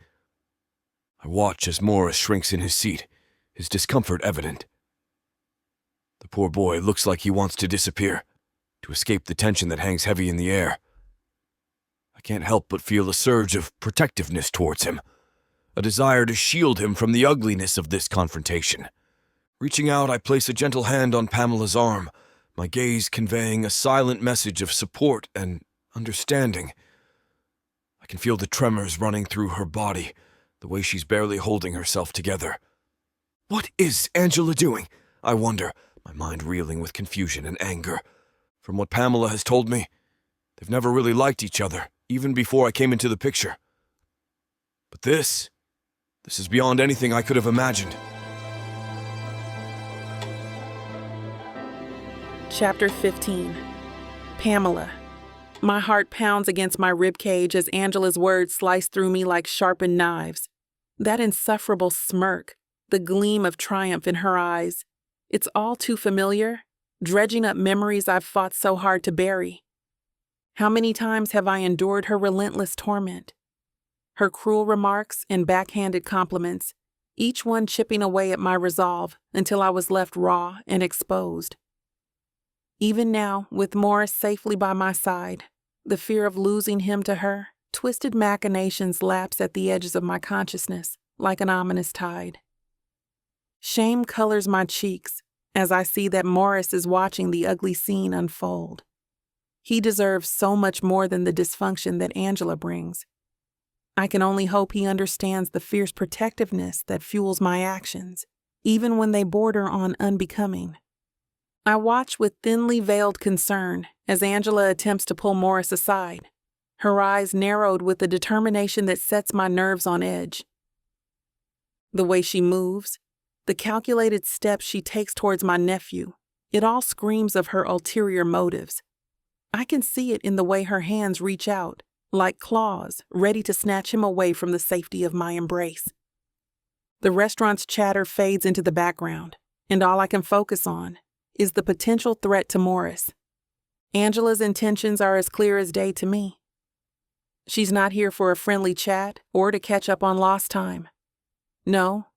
I watch as Morris shrinks in his seat, his discomfort evident. The poor boy looks like he wants to disappear, to escape the tension that hangs heavy in the air. I can't help but feel a surge of protectiveness towards him, a desire to shield him from the ugliness of this confrontation. Reaching out, I place a gentle hand on Pamela's arm, my gaze conveying a silent message of support and understanding. I can feel the tremors running through her body, the way she's barely holding herself together. What is Angela doing? I wonder, my mind reeling with confusion and anger. From what Pamela has told me, they've never really liked each other, even before I came into the picture. But this is beyond anything I could have imagined. Chapter 15. Pamela. My heart pounds against my ribcage as Angela's words slice through me like sharpened knives. That insufferable smirk, the gleam of triumph in her eyes. It's all too familiar, dredging up memories I've fought so hard to bury. How many times have I endured her relentless torment? Her cruel remarks and backhanded compliments, each one chipping away at my resolve until I was left raw and exposed. Even now, with Morris safely by my side, the fear of losing him to her Twisted machinations lapse at the edges of my consciousness like an ominous tide. Shame colors my cheeks as I see that Morris is watching the ugly scene unfold. He deserves so much more than the dysfunction that Angela brings. I can only hope he understands the fierce protectiveness that fuels my actions, even when they border on unbecoming. I watch with thinly veiled concern as Angela attempts to pull Morris aside, her eyes narrowed with a determination that sets my nerves on edge. The way she moves, the calculated steps she takes towards my nephew, it all screams of her ulterior motives. I can see it in the way her hands reach out, like claws, ready to snatch him away from the safety of my embrace. The restaurant's chatter fades into the background, and all I can focus on is the potential threat to Morris. Angela's intentions are as clear as day to me. She's not here for a friendly chat or to catch up on lost time. No,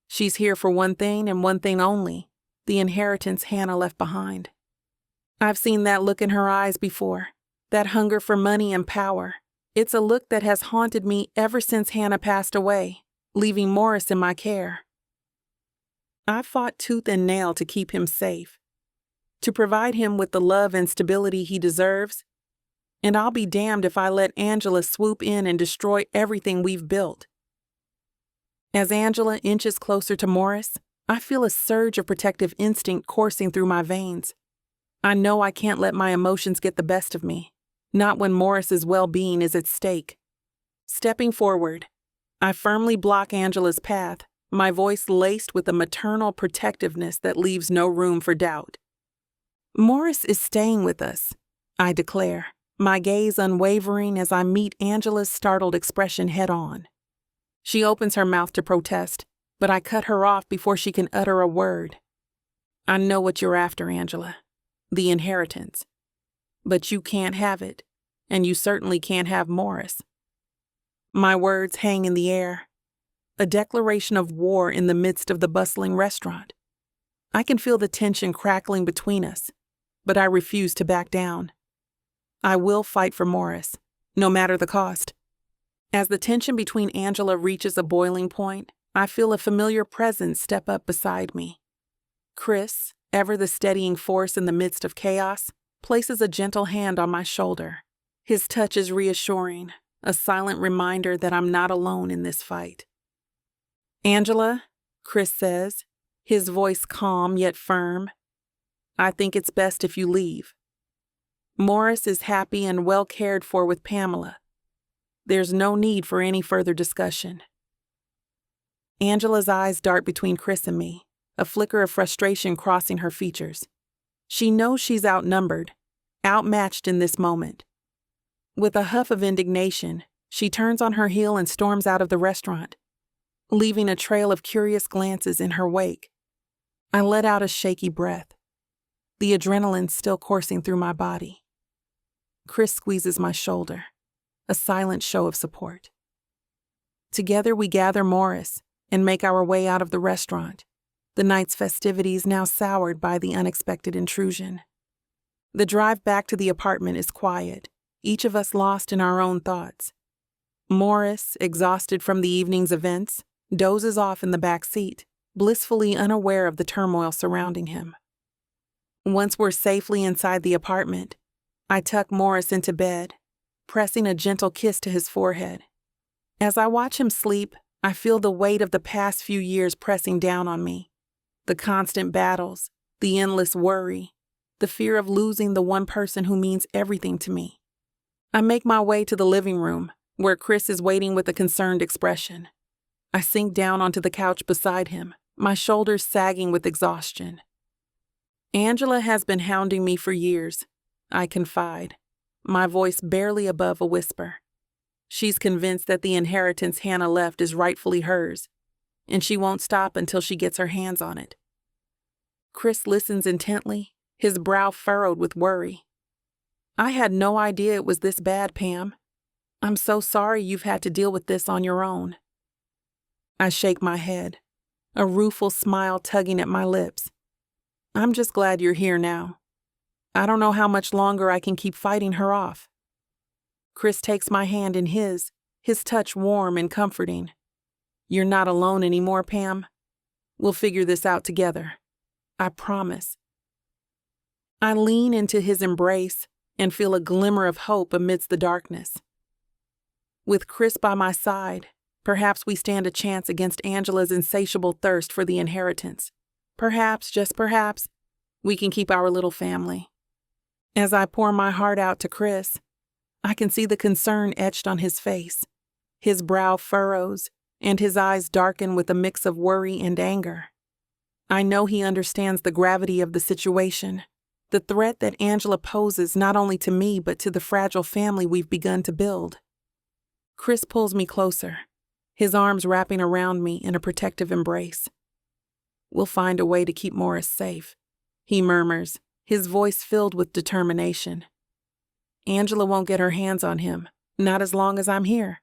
she's here for one thing and one thing only, the inheritance Hannah left behind. I've seen that look in her eyes before, that hunger for money and power. It's a look that has haunted me ever since Hannah passed away, leaving Morris in my care. I fought tooth and nail to keep him safe, to provide him with the love and stability he deserves, and I'll be damned if I let Angela swoop in and destroy everything we've built. As Angela inches closer to Morris, I feel a surge of protective instinct coursing through my veins. I know I can't let my emotions get the best of me, not when Morris's well-being is at stake. Stepping forward, I firmly block Angela's path, my voice laced with a maternal protectiveness that leaves no room for doubt. Morris is staying with us, I declare, my gaze unwavering as I meet Angela's startled expression head-on. She opens her mouth to protest, but I cut her off before she can utter a word. I know what you're after, Angela. The inheritance. But you can't have it, and you certainly can't have Morris. My words hang in the air, a declaration of war in the midst of the bustling restaurant. I can feel the tension crackling between us, but I refuse to back down. I will fight for Morris, no matter the cost. As the tension between Angela reaches a boiling point, I feel a familiar presence step up beside me. Chris, ever the steadying force in the midst of chaos, places a gentle hand on my shoulder. His touch is reassuring, a silent reminder that I'm not alone in this fight. Angela, Chris says, his voice calm yet firm, I think it's best if you leave. Morris is happy and well cared for with Pamela. There's no need for any further discussion. Angela's eyes dart between Chris and me, a flicker of frustration crossing her features. She knows she's outnumbered, outmatched in this moment. With a huff of indignation, she turns on her heel and storms out of the restaurant, leaving a trail of curious glances in her wake. I let out a shaky breath, the adrenaline still coursing through my body. Chris squeezes my shoulder, a silent show of support. Together we gather Morris and make our way out of the restaurant, the night's festivities now soured by the unexpected intrusion. The drive back to the apartment is quiet, each of us lost in our own thoughts. Morris, exhausted from the evening's events, dozes off in the back seat, blissfully unaware of the turmoil surrounding him. Once we're safely inside the apartment, I tuck Morris into bed, pressing a gentle kiss to his forehead. As I watch him sleep, I feel the weight of the past few years pressing down on me. The constant battles, the endless worry, the fear of losing the one person who means everything to me. I make my way to the living room, where Chris is waiting with a concerned expression. I sink down onto the couch beside him, my shoulders sagging with exhaustion. Angela has been hounding me for years, I confide, my voice barely above a whisper. She's convinced that the inheritance Hannah left is rightfully hers, and she won't stop until she gets her hands on it. Chris listens intently, his brow furrowed with worry. I had no idea it was this bad, Pam. I'm so sorry you've had to deal with this on your own. I shake my head, a rueful smile tugging at my lips. I'm just glad you're here now. I don't know how much longer I can keep fighting her off. Chris takes my hand in his touch warm and comforting. You're not alone anymore, Pam. We'll figure this out together. I promise. I lean into his embrace and feel a glimmer of hope amidst the darkness. With Chris by my side, perhaps we stand a chance against Angela's insatiable thirst for the inheritance. Perhaps, just perhaps, we can keep our little family. As I pour my heart out to Chris, I can see the concern etched on his face. His brow furrows, and his eyes darken with a mix of worry and anger. I know he understands the gravity of the situation, the threat that Angela poses not only to me but to the fragile family we've begun to build. Chris pulls me closer, his arms wrapping around me in a protective embrace. We'll find a way to keep Morris safe, he murmurs, his voice filled with determination. Angela won't get her hands on him, not as long as I'm here.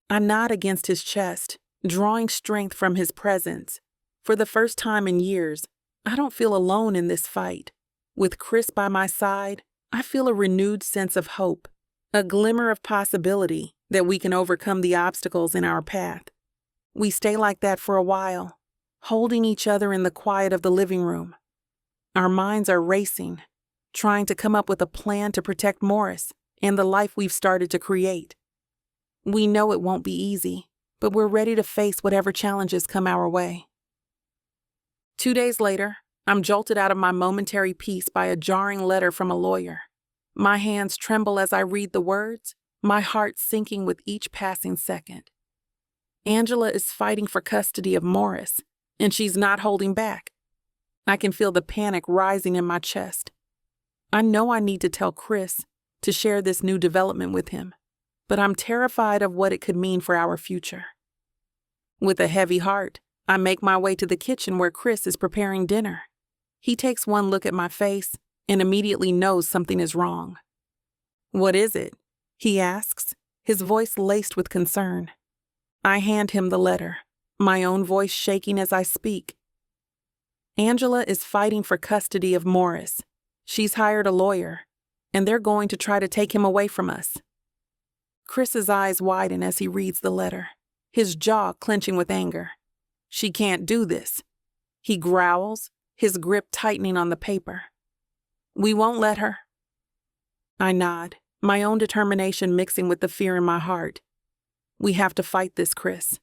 I nod against his chest, drawing strength from his presence. For the first time in years, I don't feel alone in this fight. With Chris by my side, I feel a renewed sense of hope, a glimmer of possibility that we can overcome the obstacles in our path. We stay like that for a while, holding each other in the quiet of the living room. Our minds are racing, trying to come up with a plan to protect Morris and the life we've started to create. We know it won't be easy, but we're ready to face whatever challenges come our way. 2 days later, I'm jolted out of my momentary peace by a jarring letter from a lawyer. My hands tremble as I read the words, my heart sinking with each passing second. Angela is fighting for custody of Morris, and she's not holding back. I can feel the panic rising in my chest. I know I need to tell Chris, to share this new development with him, but I'm terrified of what it could mean for our future. With a heavy heart, I make my way to the kitchen where Chris is preparing dinner. He takes one look at my face and immediately knows something is wrong. "What is it?" he asks, his voice laced with concern. I hand him the letter, my own voice shaking as I speak. Angela is fighting for custody of Morris. She's hired a lawyer, and they're going to try to take him away from us. Chris's eyes widen as he reads the letter, his jaw clenching with anger. She can't do this. He growls, his grip tightening on the paper. We won't let her. I nod, my own determination mixing with the fear in my heart. We have to fight this, Chris.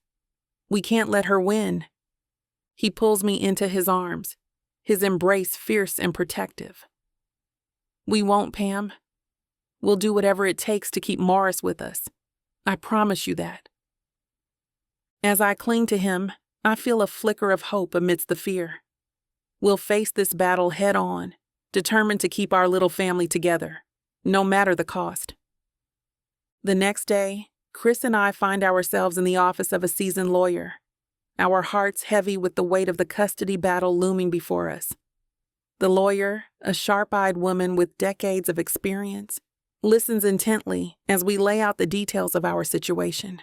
We can't let her win. He pulls me into his arms, his embrace fierce and protective. We won't, Pam. We'll do whatever it takes to keep Morris with us. I promise you that. As I cling to him, I feel a flicker of hope amidst the fear. We'll face this battle head on, determined to keep our little family together, no matter the cost. The next day, Chris and I find ourselves in the office of a seasoned lawyer, our hearts heavy with the weight of the custody battle looming before us. The lawyer, a sharp-eyed woman with decades of experience, listens intently as we lay out the details of our situation.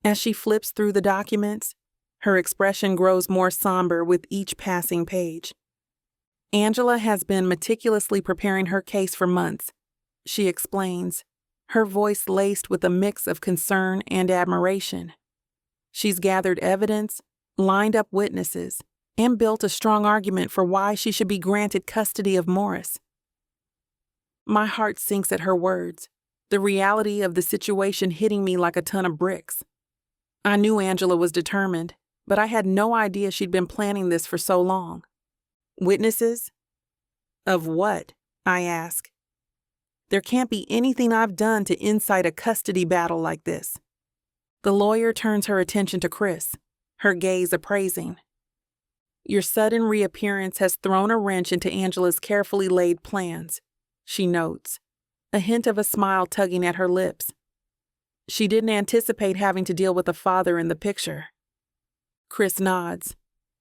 As she flips through the documents, her expression grows more somber with each passing page. Angela has been meticulously preparing her case for months, she explains, her voice laced with a mix of concern and admiration. She's gathered evidence, lined up witnesses, and built a strong argument for why she should be granted custody of Morris. My heart sinks at her words, the reality of the situation hitting me like a ton of bricks. I knew Angela was determined, but I had no idea she'd been planning this for so long. Witnesses? Of what? I ask. There can't be anything I've done to incite a custody battle like this. The lawyer turns her attention to Chris, her gaze appraising. Your sudden reappearance has thrown a wrench into Angela's carefully laid plans, she notes, a hint of a smile tugging at her lips. She didn't anticipate having to deal with a father in the picture. Chris nods,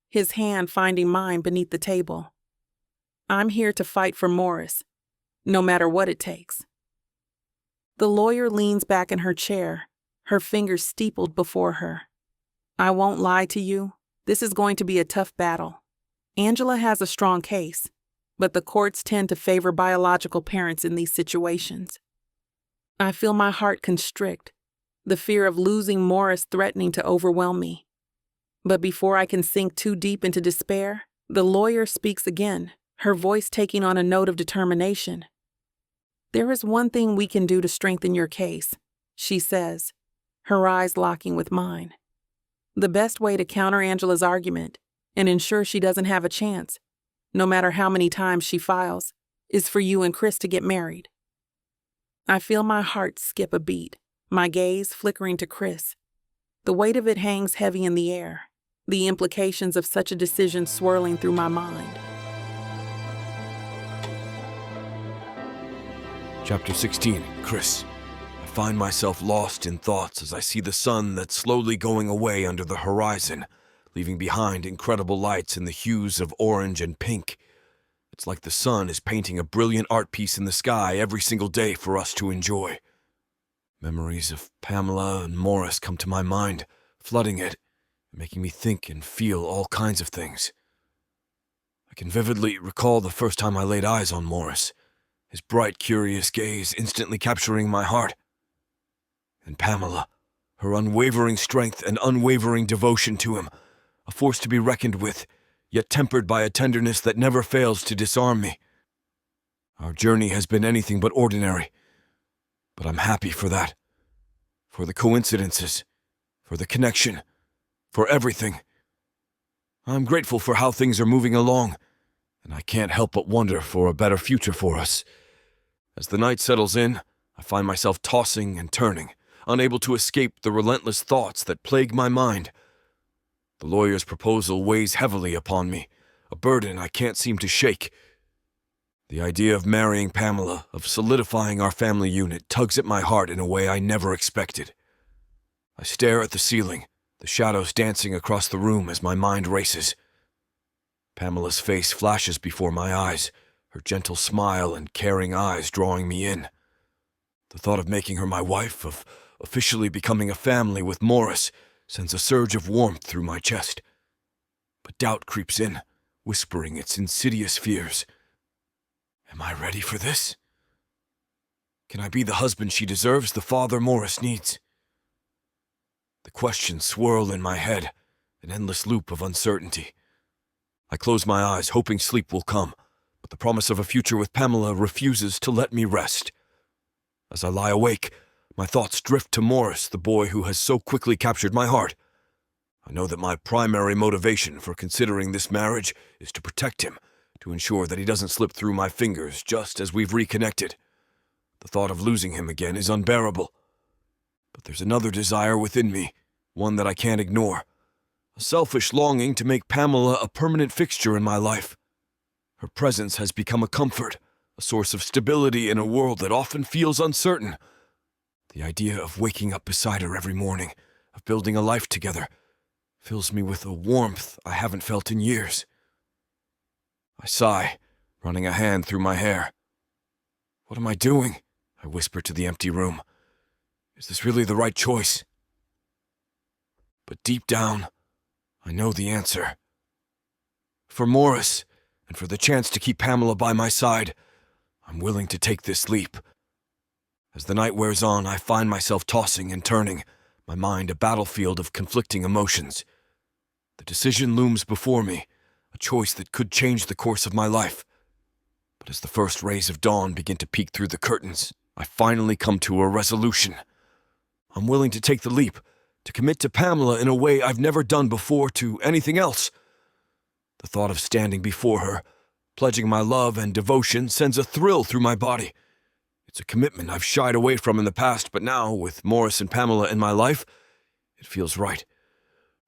his hand finding mine beneath the table. I'm here to fight for Morris, no matter what it takes. The lawyer leans back in her chair, her fingers steepled before her. I won't lie to you, this is going to be a tough battle. Angela has a strong case, but the courts tend to favor biological parents in these situations. I feel my heart constrict, the fear of losing Morris threatening to overwhelm me. But before I can sink too deep into despair, the lawyer speaks again, her voice taking on a note of determination. "There is one thing we can do to strengthen your case," she says, her eyes locking with mine. "The best way to counter Angela's argument and ensure she doesn't have a chance, no matter how many times she files, is for you and Chris to get married." I feel my heart skip a beat, my gaze flickering to Chris. The weight of it hangs heavy in the air, the implications of such a decision swirling through my mind. Chapter 16, Chris. I find myself lost in thoughts as I see the sun that's slowly going away under the horizon, leaving behind incredible lights in the hues of orange and pink. It's like the sun is painting a brilliant art piece in the sky every single day for us to enjoy. Memories of Pamela and Morris come to my mind, flooding it, making me think and feel all kinds of things. I can vividly recall the first time I laid eyes on Morris, his bright, curious gaze instantly capturing my heart. And Pamela, her unwavering strength and unwavering devotion to him, a force to be reckoned with, yet tempered by a tenderness that never fails to disarm me. Our journey has been anything but ordinary, but I'm happy for that. For the coincidences, for the connection, for everything. I'm grateful for how things are moving along, and I can't help but wonder for a better future for us. As the night settles in, I find myself tossing and turning, unable to escape the relentless thoughts that plague my mind. The lawyer's proposal weighs heavily upon me, a burden I can't seem to shake. The idea of marrying Pamela, of solidifying our family unit, tugs at my heart in a way I never expected. I stare at the ceiling, the shadows dancing across the room as my mind races. Pamela's face flashes before my eyes, her gentle smile and caring eyes drawing me in. The thought of making her my wife, of officially becoming a family with Morris, sends a surge of warmth through my chest. But doubt creeps in, whispering its insidious fears. Am I ready for this? Can I be the husband she deserves, the father Morris needs? The questions swirl in my head, an endless loop of uncertainty. I close my eyes, hoping sleep will come, but the promise of a future with Pamela refuses to let me rest. As I lie awake, my thoughts drift to Morris, the boy who has so quickly captured my heart. I know that my primary motivation for considering this marriage is to protect him, to ensure that he doesn't slip through my fingers just as we've reconnected. The thought of losing him again is unbearable. But there's another desire within me, one that I can't ignore. A selfish longing to make Pamela a permanent fixture in my life. Her presence has become a comfort, a source of stability in a world that often feels uncertain. The idea of waking up beside her every morning, of building a life together, fills me with a warmth I haven't felt in years. I sigh, running a hand through my hair. What am I doing? I whisper to the empty room. Is this really the right choice? But deep down, I know the answer. For Morris, and for the chance to keep Pamela by my side, I'm willing to take this leap. As the night wears on, I find myself tossing and turning, my mind a battlefield of conflicting emotions. The decision looms before me, a choice that could change the course of my life. But as the first rays of dawn begin to peek through the curtains, I finally come to a resolution. I'm willing to take the leap, to commit to Pamela in a way I've never done before to anything else. The thought of standing before her, pledging my love and devotion, sends a thrill through my body. It's a commitment I've shied away from in the past, but now, with Morris and Pamela in my life, it feels right.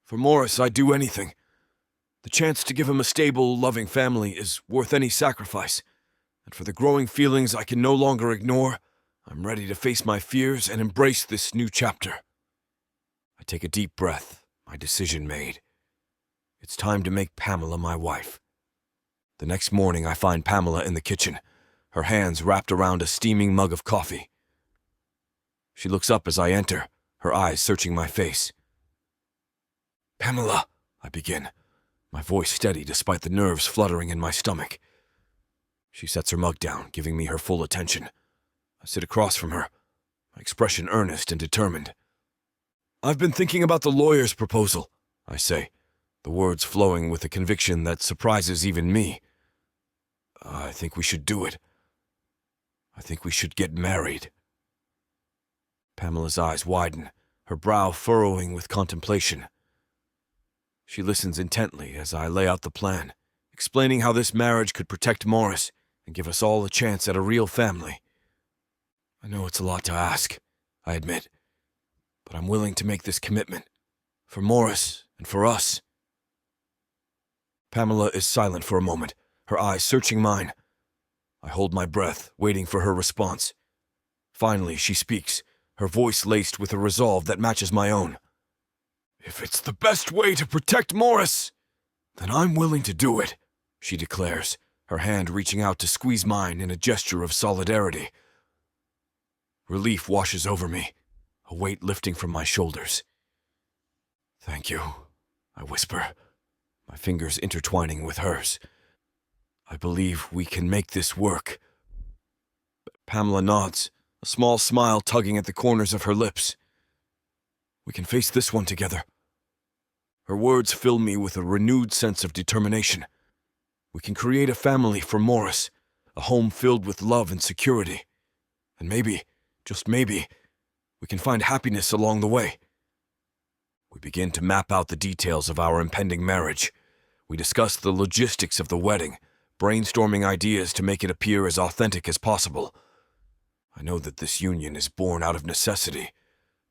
For Morris, I'd do anything. The chance to give him a stable, loving family is worth any sacrifice. And for the growing feelings I can no longer ignore, I'm ready to face my fears and embrace this new chapter. I take a deep breath, my decision made. It's time to make Pamela my wife. The next morning, I find Pamela in the kitchen, her hands wrapped around a steaming mug of coffee. She looks up as I enter, her eyes searching my face. Pamela, I begin, my voice steady despite the nerves fluttering in my stomach. She sets her mug down, giving me her full attention. I sit across from her, my expression earnest and determined. "I've been thinking about the lawyer's proposal," I say, the words flowing with a conviction that surprises even me. "I think we should do it. I think we should get married." Pamela's eyes widen, her brow furrowing with contemplation. She listens intently as I lay out the plan, explaining how this marriage could protect Morris and give us all a chance at a real family. I know it's a lot to ask, I admit, but I'm willing to make this commitment, for Morris and for us. Pamela is silent for a moment, her eyes searching mine. I hold my breath, waiting for her response. Finally, she speaks, her voice laced with a resolve that matches my own. "If it's the best way to protect Morris, then I'm willing to do it," she declares, her hand reaching out to squeeze mine in a gesture of solidarity. Relief washes over me, a weight lifting from my shoulders. "Thank you," I whisper, my fingers intertwining with hers. "I believe we can make this work." Pamela nods, a small smile tugging at the corners of her lips. "We can face this one together." Her words fill me with a renewed sense of determination. We can create a family for Morris, a home filled with love and security. And maybe, just maybe, we can find happiness along the way. We begin to map out the details of our impending marriage. We discuss the logistics of the wedding, brainstorming ideas to make it appear as authentic as possible. I know that this union is born out of necessity,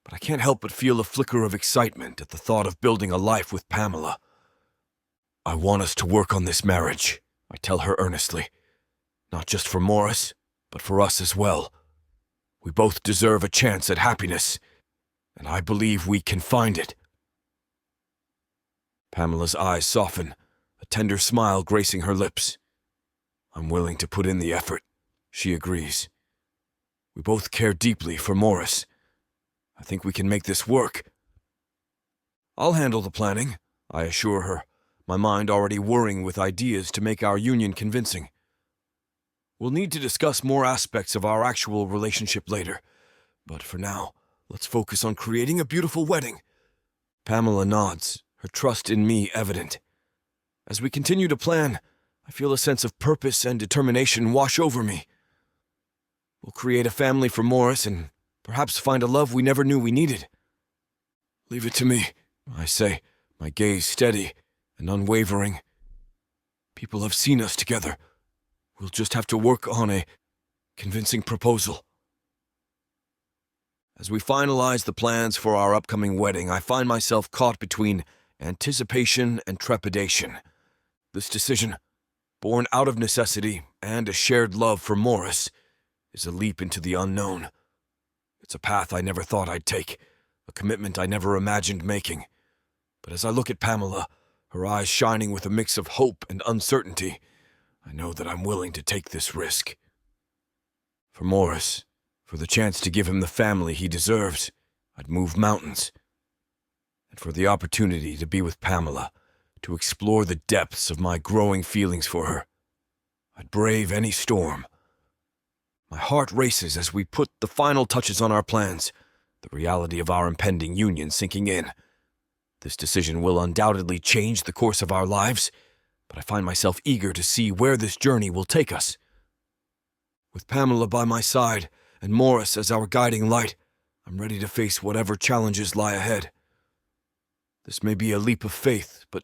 but I can't help but feel a flicker of excitement at the thought of building a life with Pamela. "I want us to work on this marriage," I tell her earnestly. "Not just for Morris, but for us as well. We both deserve a chance at happiness, and I believe we can find it." Pamela's eyes soften, a tender smile gracing her lips. "I'm willing to put in the effort," she agrees. "We both care deeply for Morris. I think we can make this work." "I'll handle the planning," I assure her, my mind already whirring with ideas to make our union convincing. "We'll need to discuss more aspects of our actual relationship later, but for now, let's focus on creating a beautiful wedding." Pamela nods, her trust in me evident. As we continue to plan, I feel a sense of purpose and determination wash over me. We'll create a family for Morris and perhaps find a love we never knew we needed. "Leave it to me," I say, my gaze steady and unwavering. "People have seen us together. We'll just have to work on a convincing proposal." As we finalize the plans for our upcoming wedding, I find myself caught between anticipation and trepidation. This decision, born out of necessity and a shared love for Morris, is a leap into the unknown. It's a path I never thought I'd take, a commitment I never imagined making. But as I look at Pamela, her eyes shining with a mix of hope and uncertainty, I know that I'm willing to take this risk. For Morris, for the chance to give him the family he deserves, I'd move mountains. And for the opportunity to be with Pamela, to explore the depths of my growing feelings for her, I'd brave any storm. My heart races as we put the final touches on our plans, the reality of our impending union sinking in. This decision will undoubtedly change the course of our lives, but I find myself eager to see where this journey will take us. With Pamela by my side and Morris as our guiding light, I'm ready to face whatever challenges lie ahead. This may be a leap of faith, but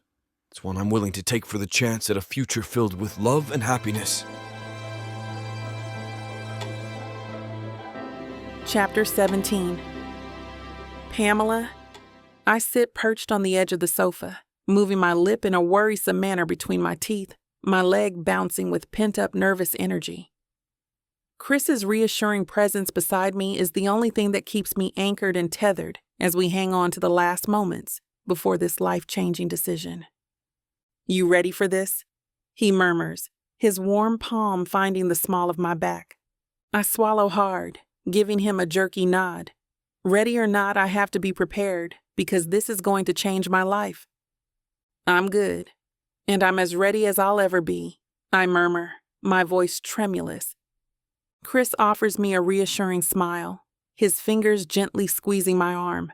it's one I'm willing to take for the chance at a future filled with love and happiness. Chapter 17. Pamela. I sit perched on the edge of the sofa, moving my lip in a worrisome manner between my teeth, my leg bouncing with pent-up nervous energy. Chris's reassuring presence beside me is the only thing that keeps me anchored and tethered as we hang on to the last moments before this life-changing decision. "You ready for this?" he murmurs, his warm palm finding the small of my back. I swallow hard, giving him a jerky nod. Ready or not, I have to be prepared because this is going to change my life. "I'm good, and I'm as ready as I'll ever be," I murmur, my voice tremulous. Chris offers me a reassuring smile, his fingers gently squeezing my arm.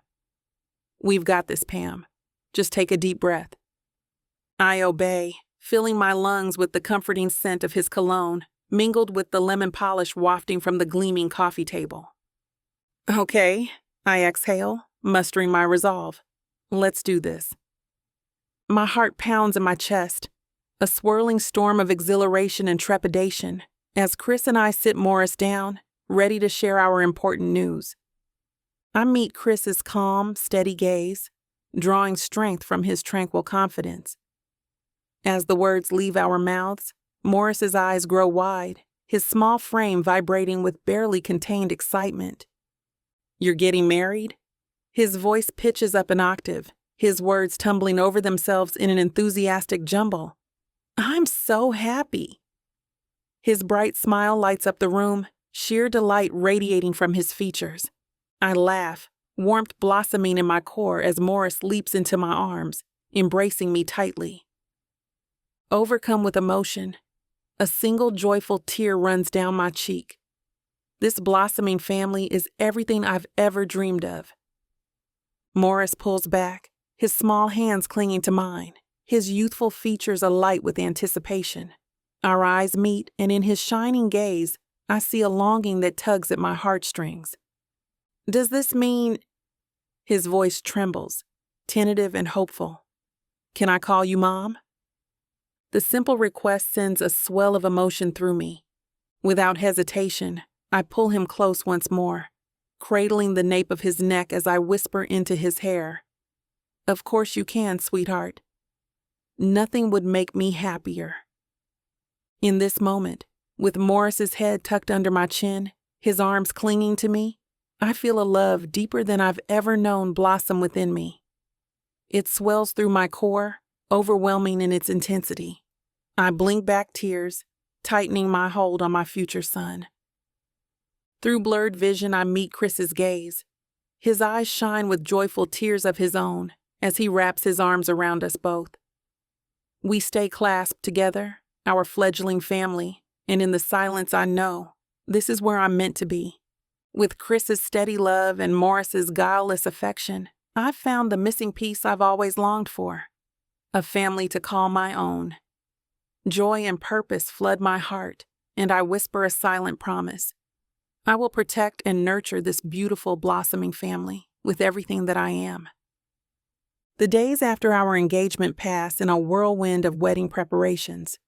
"We've got this, Pam. Just take a deep breath." I obey, filling my lungs with the comforting scent of his cologne, mingled with the lemon polish wafting from the gleaming coffee table. "Okay," I exhale, mustering my resolve. "Let's do this." My heart pounds in my chest, a swirling storm of exhilaration and trepidation, as Chris and I sit Morris down, ready to share our important news. I meet Chris's calm, steady gaze, drawing strength from his tranquil confidence. As the words leave our mouths, Morris's eyes grow wide, his small frame vibrating with barely contained excitement. "You're getting married?" His voice pitches up an octave, his words tumbling over themselves in an enthusiastic jumble. "I'm so happy." His bright smile lights up the room, sheer delight radiating from his features. I laugh, warmth blossoming in my core as Morris leaps into my arms, embracing me tightly. Overcome with emotion, a single joyful tear runs down my cheek. This blossoming family is everything I've ever dreamed of. Morris pulls back, his small hands clinging to mine, his youthful features alight with anticipation. Our eyes meet, and in his shining gaze, I see a longing that tugs at my heartstrings. "Does this mean—" His voice trembles, tentative and hopeful. "Can I call you Mom?" The simple request sends a swell of emotion through me. Without hesitation, I pull him close once more, cradling the nape of his neck as I whisper into his hair. "Of course you can, sweetheart. Nothing would make me happier." In this moment, with Morris's head tucked under my chin, his arms clinging to me, I feel a love deeper than I've ever known blossom within me. It swells through my core, overwhelming in its intensity. I blink back tears, tightening my hold on my future son. Through blurred vision, I meet Chris's gaze. His eyes shine with joyful tears of his own as he wraps his arms around us both. We stay clasped together, our fledgling family, and in the silence I know this is where I'm meant to be. With Chris's steady love and Morris's guileless affection, I've found the missing piece I've always longed for. A family to call my own. Joy and purpose flood my heart, and I whisper a silent promise. I will protect and nurture this beautiful blossoming family with everything that I am. The days after our engagement pass in a whirlwind of wedding preparations.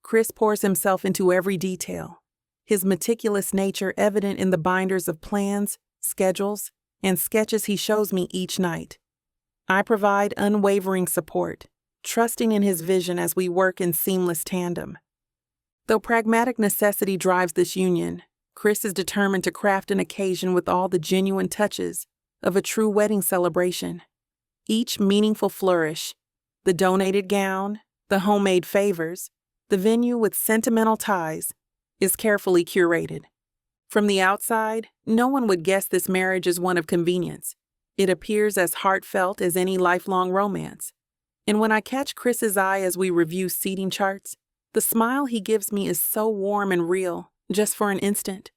Chris pours himself into every detail, his meticulous nature evident in the binders of plans, schedules, and sketches he shows me each night. I provide unwavering support, trusting in his vision as we work in seamless tandem. Though pragmatic necessity drives this union, Chris is determined to craft an occasion with all the genuine touches of a true wedding celebration. Each meaningful flourish, the donated gown, the homemade favors, the venue with sentimental ties, is carefully curated. From the outside, no one would guess this marriage is one of convenience. It appears as heartfelt as any lifelong romance. And when I catch Chris's eye as we review seating charts, the smile he gives me is so warm and real, just for an instant.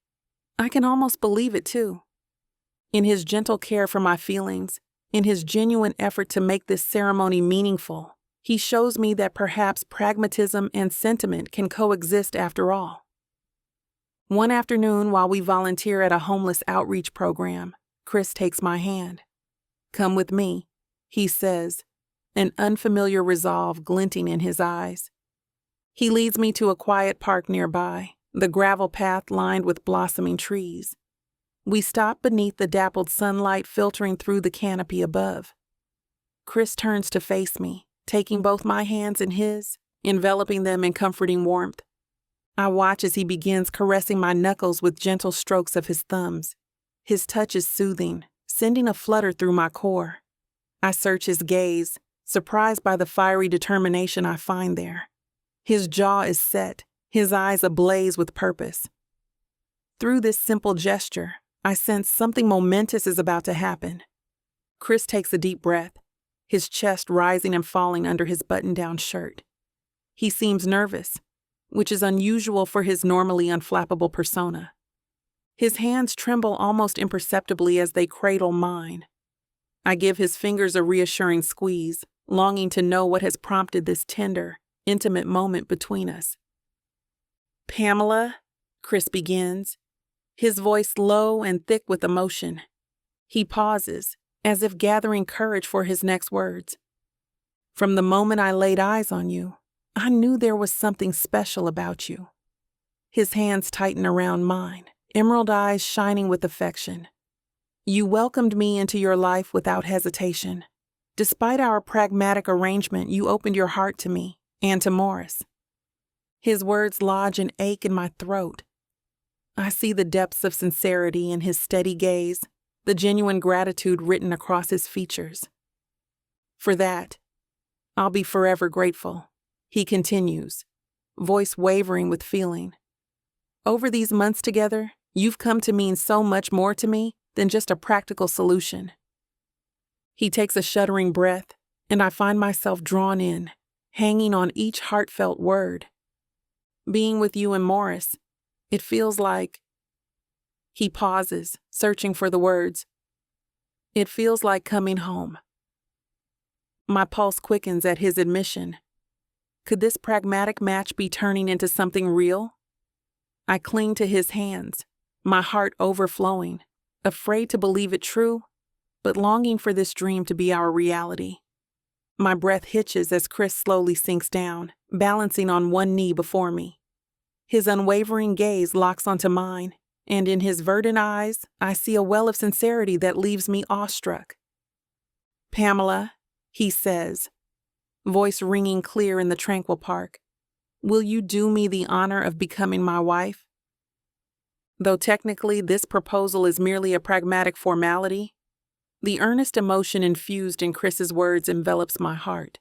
I can almost believe it too. In his gentle care for my feelings, in his genuine effort to make this ceremony meaningful, he shows me that perhaps pragmatism and sentiment can coexist after all. One afternoon, while we volunteer at a homeless outreach program, Chris takes my hand. "Come with me," he says, an unfamiliar resolve glinting in his eyes. He leads me to a quiet park nearby, the gravel path lined with blossoming trees. We stop beneath the dappled sunlight filtering through the canopy above. Chris turns to face me, taking both my hands in his, enveloping them in comforting warmth. I watch as he begins caressing my knuckles with gentle strokes of his thumbs. His touch is soothing, sending a flutter through my core. I search his gaze, surprised by the fiery determination I find there. His jaw is set, his eyes ablaze with purpose. Through this simple gesture, I sense something momentous is about to happen. Chris takes a deep breath, his chest rising and falling under his button-down shirt. He seems nervous, which is unusual for his normally unflappable persona. His hands tremble almost imperceptibly as they cradle mine. I give his fingers a reassuring squeeze, longing to know what has prompted this tender, intimate moment between us. "Pamela," Chris begins, his voice low and thick with emotion. He pauses, as if gathering courage for his next words. "From the moment I laid eyes on you, I knew there was something special about you." His hands tighten around mine, emerald eyes shining with affection. "You welcomed me into your life without hesitation. Despite our pragmatic arrangement, you opened your heart to me and to Morris." His words lodge an ache in my throat. I see the depths of sincerity in his steady gaze, the genuine gratitude written across his features. "For that, I'll be forever grateful," he continues, voice wavering with feeling. "Over these months together, you've come to mean so much more to me than just a practical solution." He takes a shuddering breath, and I find myself drawn in, hanging on each heartfelt word. "Being with you and Morris, it feels like—" He pauses, searching for the words. "It feels like coming home." My pulse quickens at his admission. Could this pragmatic match be turning into something real? I cling to his hands, my heart overflowing, afraid to believe it true, but longing for this dream to be our reality. My breath hitches as Chris slowly sinks down, balancing on one knee before me. His unwavering gaze locks onto mine, and in his verdant eyes, I see a well of sincerity that leaves me awestruck. "Pamela," he says, voice ringing clear in the tranquil park, "will you do me the honor of becoming my wife?" Though technically this proposal is merely a pragmatic formality, the earnest emotion infused in Chris's words envelops my heart.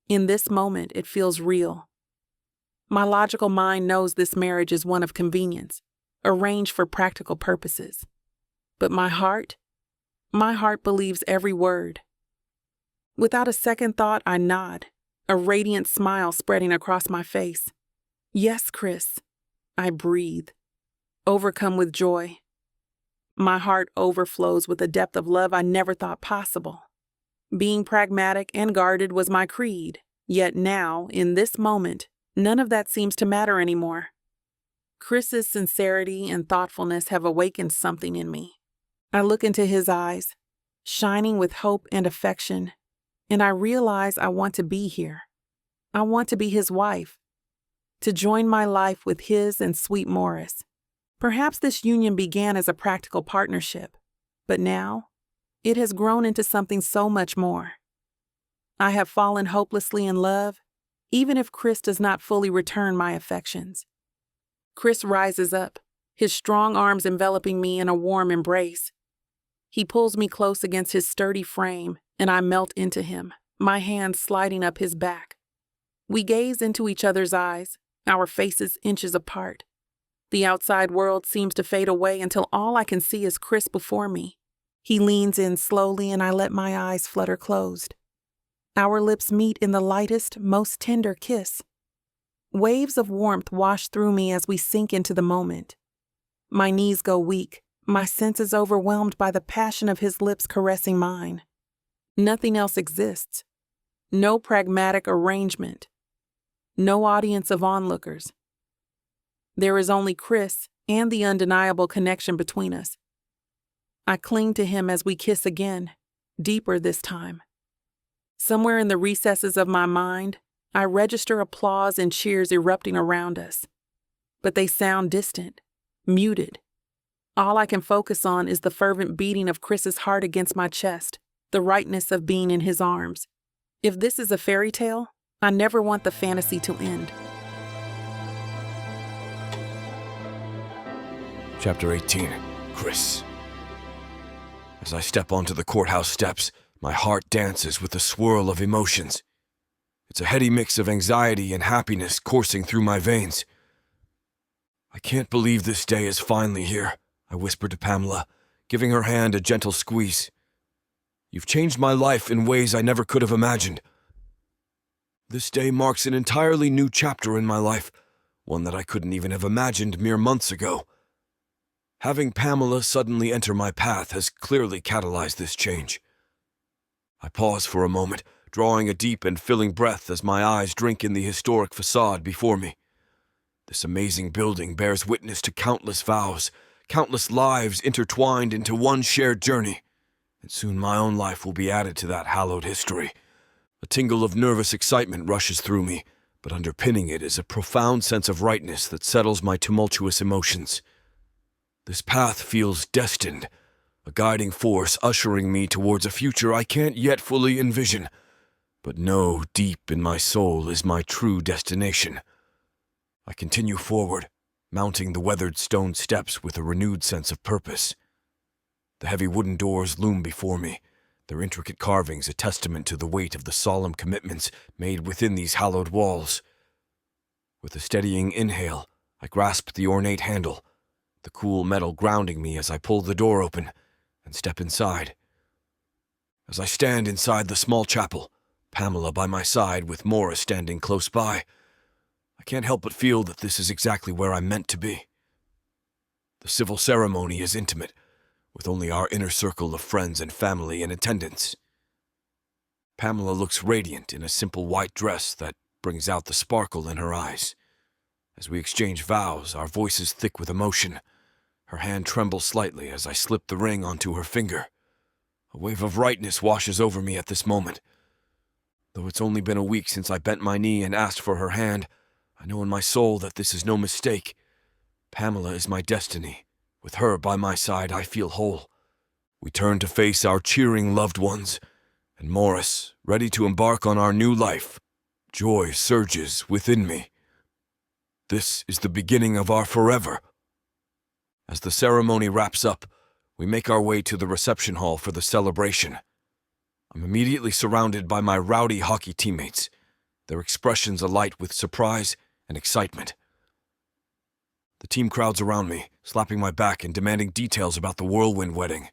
In this moment, it feels real. My logical mind knows this marriage is one of convenience, arranged for practical purposes. But my heart believes every word. Without a second thought, I nod, a radiant smile spreading across my face. "Yes, Chris," I breathe, overcome with joy. My heart overflows with a depth of love I never thought possible. Being pragmatic and guarded was my creed, yet now, in this moment, none of that seems to matter anymore. Chris's sincerity and thoughtfulness have awakened something in me. I look into his eyes, shining with hope and affection, and I realize I want to be here. I want to be his wife, to join my life with his and sweet Morris. Perhaps this union began as a practical partnership, but now it has grown into something so much more. I have fallen hopelessly in love, even if Chris does not fully return my affections. Chris rises up, his strong arms enveloping me in a warm embrace. He pulls me close against his sturdy frame, and I melt into him, my hands sliding up his back. We gaze into each other's eyes, our faces inches apart. The outside world seems to fade away until all I can see is Chris before me. He leans in slowly and I let my eyes flutter closed. Our lips meet in the lightest, most tender kiss. Waves of warmth wash through me as we sink into the moment. My knees go weak, my senses overwhelmed by the passion of his lips caressing mine. Nothing else exists. No pragmatic arrangement. No audience of onlookers. There is only Chris and the undeniable connection between us. I cling to him as we kiss again, deeper this time. Somewhere in the recesses of my mind, I register applause and cheers erupting around us. But they sound distant, muted. All I can focus on is the fervent beating of Chris's heart against my chest, the rightness of being in his arms. If this is a fairy tale, I never want the fantasy to end. Chapter 18, Chris. As I step onto the courthouse steps, my heart dances with a swirl of emotions. It's a heady mix of anxiety and happiness coursing through my veins. "I can't believe this day is finally here," I whispered to Pamela, giving her hand a gentle squeeze. "You've changed my life in ways I never could have imagined. This day marks an entirely new chapter in my life, one that I couldn't even have imagined mere months ago. Having Pamela suddenly enter my path has clearly catalyzed this change. I pause for a moment, drawing a deep and filling breath as my eyes drink in the historic facade before me. This amazing building bears witness to countless vows, countless lives intertwined into one shared journey, and soon my own life will be added to that hallowed history. A tingle of nervous excitement rushes through me, but underpinning it is a profound sense of rightness that settles my tumultuous emotions. This path feels destined, a guiding force ushering me towards a future I can't yet fully envision, but know deep in my soul is my true destination. I continue forward, mounting the weathered stone steps with a renewed sense of purpose. The heavy wooden doors loom before me, their intricate carvings a testament to the weight of the solemn commitments made within these hallowed walls. With a steadying inhale, I grasp the ornate handle, the cool metal grounding me as I pull the door open and step inside. As I stand inside the small chapel, Pamela by my side with Morris standing close by, I can't help but feel that this is exactly where I'm meant to be. The civil ceremony is intimate, with only our inner circle of friends and family in attendance. Pamela looks radiant in a simple white dress that brings out the sparkle in her eyes. As we exchange vows, our voices thick with emotion, her hand trembles slightly as I slip the ring onto her finger. A wave of rightness washes over me at this moment. Though it's only been a week since I bent my knee and asked for her hand, I know in my soul that this is no mistake. Pamela is my destiny. With her by my side, I feel whole. We turn to face our cheering loved ones, and Morris, ready to embark on our new life. Joy surges within me. This is the beginning of our forever. As the ceremony wraps up, we make our way to the reception hall for the celebration. I'm immediately surrounded by my rowdy hockey teammates, their expressions alight with surprise and excitement. The team crowds around me, slapping my back and demanding details about the whirlwind wedding.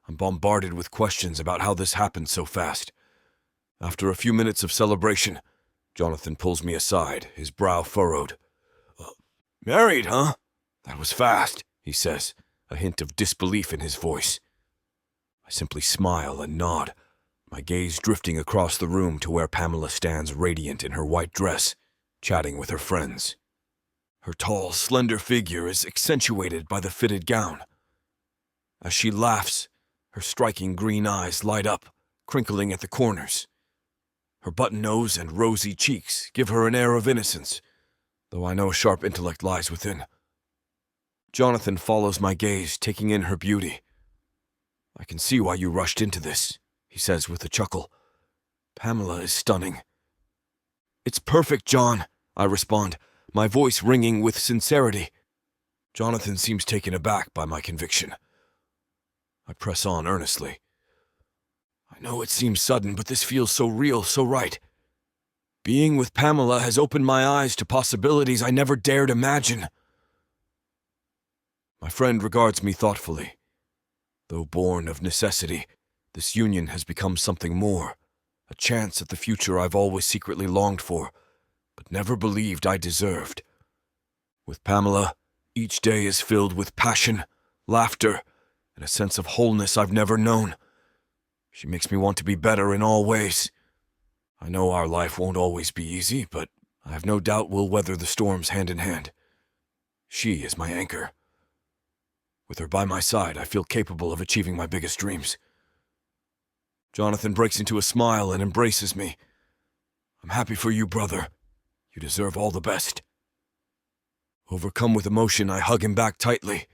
I'm bombarded with questions about how this happened so fast. After a few minutes of celebration, Jonathan pulls me aside, his brow furrowed. "Married, huh? That was fast," he says, a hint of disbelief in his voice. I simply smile and nod, my gaze drifting across the room to where Pamela stands radiant in her white dress, chatting with her friends. Her tall, slender figure is accentuated by the fitted gown. As she laughs, her striking green eyes light up, crinkling at the corners. Her button nose and rosy cheeks give her an air of innocence, though I know sharp intellect lies within. Jonathan follows my gaze, taking in her beauty. "I can see why you rushed into this," he says with a chuckle. "Pamela is stunning." "It's perfect, John," I respond, my voice ringing with sincerity. Jonathan seems taken aback by my conviction. I press on earnestly. "I know it seems sudden, but this feels so real, so right. Being with Pamela has opened my eyes to possibilities I never dared imagine." My friend regards me thoughtfully. Though born of necessity, this union has become something more, a chance at the future I've always secretly longed for, but never believed I deserved. With Pamela, each day is filled with passion, laughter, and a sense of wholeness I've never known. She makes me want to be better in all ways. I know our life won't always be easy, but I have no doubt we'll weather the storms hand in hand. She is my anchor. With her by my side, I feel capable of achieving my biggest dreams. Jonathan breaks into a smile and embraces me. "I'm happy for you, brother. You deserve all the best." Overcome with emotion, I hug him back tightly.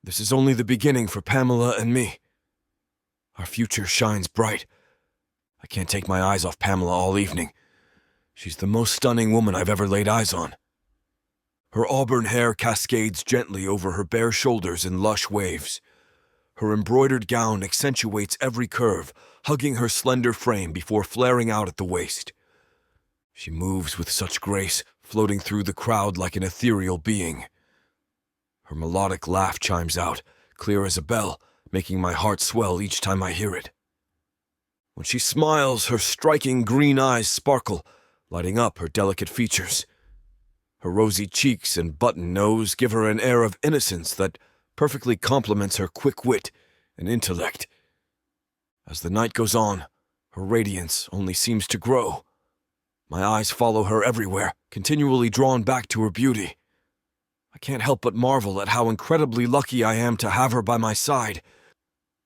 This is only the beginning for Pamela and me. Our future shines bright. I can't take my eyes off Pamela all evening. She's the most stunning woman I've ever laid eyes on. Her auburn hair cascades gently over her bare shoulders in lush waves. Her embroidered gown accentuates every curve, hugging her slender frame before flaring out at the waist. She moves with such grace, floating through the crowd like an ethereal being. Her melodic laugh chimes out, clear as a bell, making my heart swell each time I hear it. When she smiles, her striking green eyes sparkle, lighting up her delicate features. Her rosy cheeks and button nose give her an air of innocence that perfectly complements her quick wit and intellect. As the night goes on, her radiance only seems to grow. My eyes follow her everywhere, continually drawn back to her beauty. I can't help but marvel at how incredibly lucky I am to have her by my side.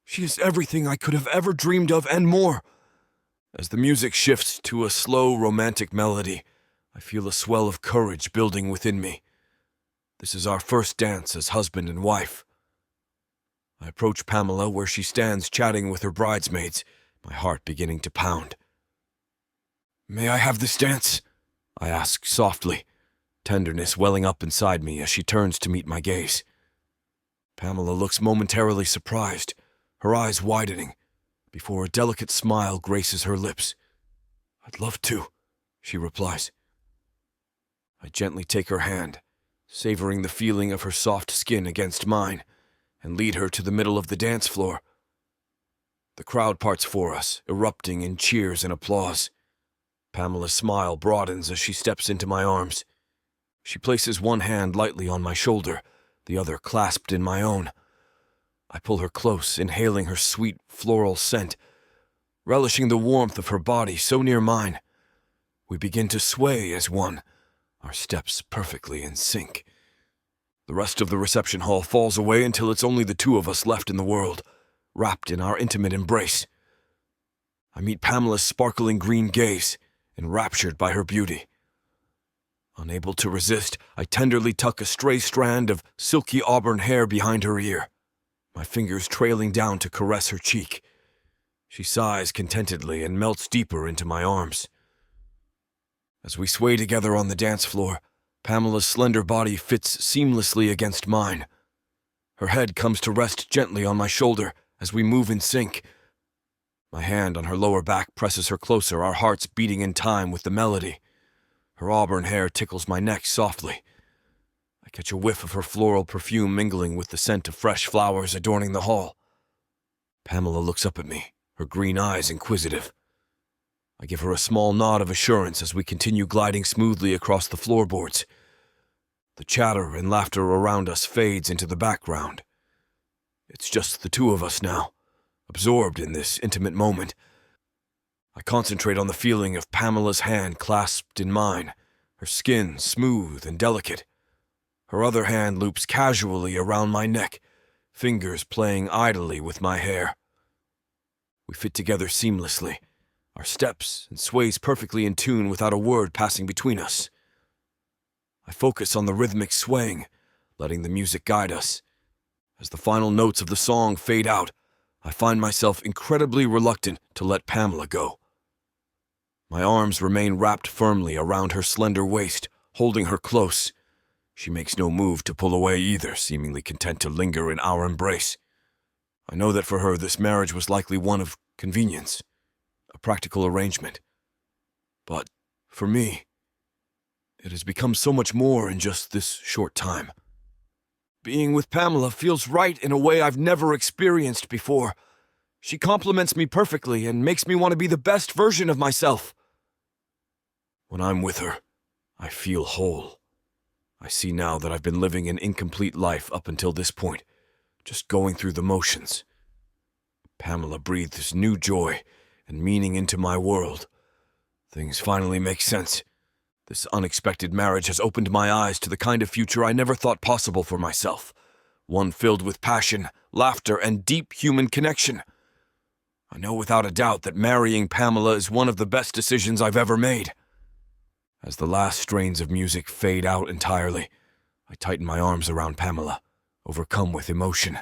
She is everything I could have ever dreamed of and more. As the music shifts to a slow, romantic melody, I feel a swell of courage building within me. This is our first dance as husband and wife. I approach Pamela where she stands chatting with her bridesmaids, my heart beginning to pound. "May I have this dance?" I ask softly, tenderness welling up inside me as she turns to meet my gaze. Pamela looks momentarily surprised, her eyes widening, before a delicate smile graces her lips. "I'd love to," she replies. I gently take her hand, savoring the feeling of her soft skin against mine, and lead her to the middle of the dance floor. The crowd parts for us, erupting in cheers and applause. Pamela's smile broadens as she steps into my arms. She places one hand lightly on my shoulder, the other clasped in my own. I pull her close, inhaling her sweet floral scent, relishing the warmth of her body so near mine. We begin to sway as one, our steps perfectly in sync. The rest of the reception hall falls away until it's only the two of us left in the world, wrapped in our intimate embrace. I meet Pamela's sparkling green gaze, enraptured by her beauty. Unable to resist, I tenderly tuck a stray strand of silky auburn hair behind her ear, my fingers trailing down to caress her cheek. She sighs contentedly and melts deeper into my arms. As we sway together on the dance floor, Pamela's slender body fits seamlessly against mine. Her head comes to rest gently on my shoulder as we move in sync. My hand on her lower back presses her closer, our hearts beating in time with the melody. Her auburn hair tickles my neck softly. I catch a whiff of her floral perfume mingling with the scent of fresh flowers adorning the hall. Pamela looks up at me, her green eyes inquisitive. I give her a small nod of assurance as we continue gliding smoothly across the floorboards. The chatter and laughter around us fades into the background. It's just the two of us now, absorbed in this intimate moment. I concentrate on the feeling of Pamela's hand clasped in mine, her skin smooth and delicate. Her other hand loops casually around my neck, fingers playing idly with my hair. We fit together seamlessly, our steps and sways perfectly in tune without a word passing between us. I focus on the rhythmic swaying, letting the music guide us. As the final notes of the song fade out, I find myself incredibly reluctant to let Pamela go. My arms remain wrapped firmly around her slender waist, holding her close. She makes no move to pull away either, seemingly content to linger in our embrace. I know that for her this marriage was likely one of convenience, a practical arrangement. But for me, it has become so much more in just this short time. Being with Pamela feels right in a way I've never experienced before. She complements me perfectly and makes me want to be the best version of myself. When I'm with her, I feel whole. I see now that I've been living an incomplete life up until this point, just going through the motions. Pamela breathes new joy and meaning into my world. Things finally make sense. This unexpected marriage has opened my eyes to the kind of future I never thought possible for myself. One filled with passion, laughter, and deep human connection. I know without a doubt that marrying Pamela is one of the best decisions I've ever made. As the last strains of music fade out entirely, I tighten my arms around Pamela, overcome with emotion.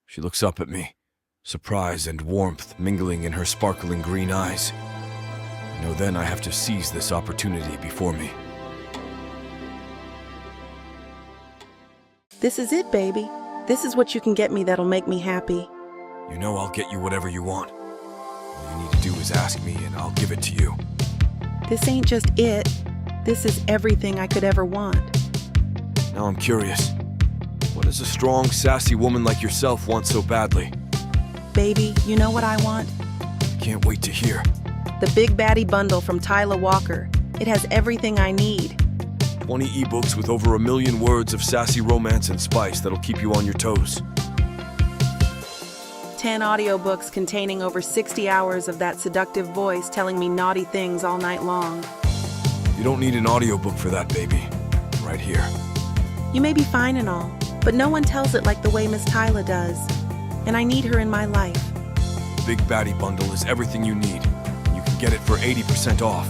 She looks up at me, surprise and warmth mingling in her sparkling green eyes. I know then I have to seize this opportunity before me. This is it, baby. This is what you can get me that'll make me happy. You know I'll get you whatever you want. All you need to do is ask me and I'll give it to you. This ain't just it. This is everything I could ever want. Now I'm curious. What does a strong, sassy woman like yourself want so badly? Baby, you know what I want? I can't wait to hear. The Big Baddie bundle from Tyler Walker. It has everything I need. 20 ebooks with over 1 million words of sassy romance and spice that'll keep you on your toes. 10 audiobooks containing over 60 hours of that seductive voice telling me naughty things all night long. You don't need an audiobook for that, baby. Right here. You may be fine and all, but no one tells it like the way Miss Tyla does. And I need her in my life. Big Baddie Bundle is everything you need. You can get it for 80% off.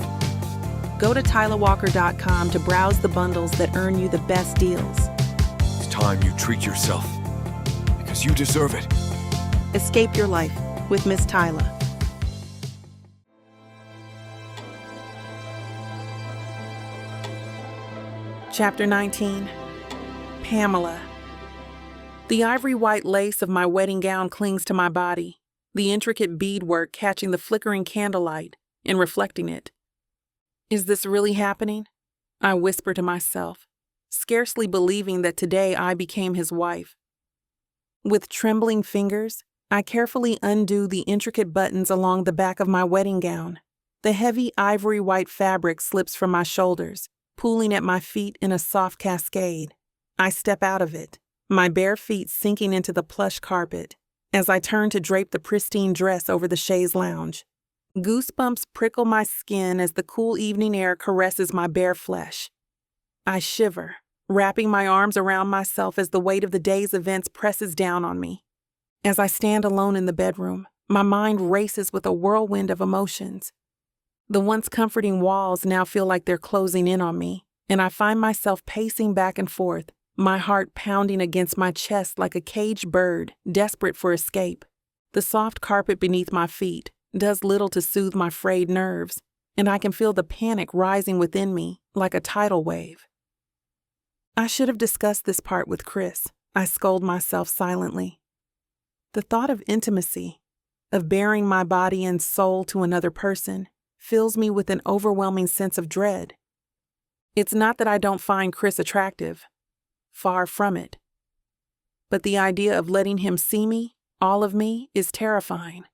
Go to TylaWalker.com to browse the bundles that earn you the best deals. It's time you treat yourself. Because you deserve it. Escape your life with Miss Tyla. Chapter 19. Pamela. The ivory white lace of my wedding gown clings to my body, the intricate beadwork catching the flickering candlelight and reflecting it. Is this really happening? I whisper to myself, scarcely believing that today I became his wife. With trembling fingers, I carefully undo the intricate buttons along the back of my wedding gown. The heavy ivory white fabric slips from my shoulders, pooling at my feet in a soft cascade. I step out of it, my bare feet sinking into the plush carpet, as I turn to drape the pristine dress over the chaise lounge. Goosebumps prickle my skin as the cool evening air caresses my bare flesh. I shiver, wrapping my arms around myself as the weight of the day's events presses down on me. As I stand alone in the bedroom, my mind races with a whirlwind of emotions. The once comforting walls now feel like they're closing in on me, and I find myself pacing back and forth, my heart pounding against my chest like a caged bird, desperate for escape. The soft carpet beneath my feet does little to soothe my frayed nerves, and I can feel the panic rising within me like a tidal wave. I should have discussed this part with Chris, I scold myself silently. The thought of intimacy, of baring my body and soul to another person, fills me with an overwhelming sense of dread. It's not that I don't find Chris attractive. Far from it. But the idea of letting him see me, all of me, is terrifying.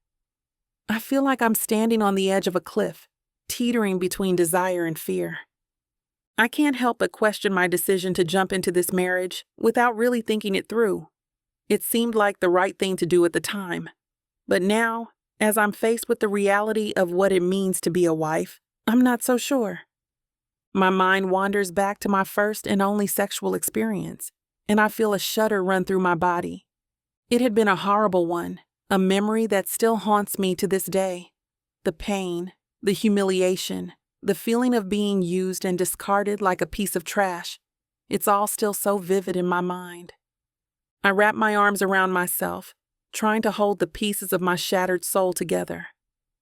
I feel like I'm standing on the edge of a cliff, teetering between desire and fear. I can't help but question my decision to jump into this marriage without really thinking it through. It seemed like the right thing to do at the time. But now, as I'm faced with the reality of what it means to be a wife, I'm not so sure. My mind wanders back to my first and only sexual experience, and I feel a shudder run through my body. It had been a horrible one, a memory that still haunts me to this day. The pain, the humiliation, the feeling of being used and discarded like a piece of trash. It's all still so vivid in my mind. I wrap my arms around myself, trying to hold the pieces of my shattered soul together.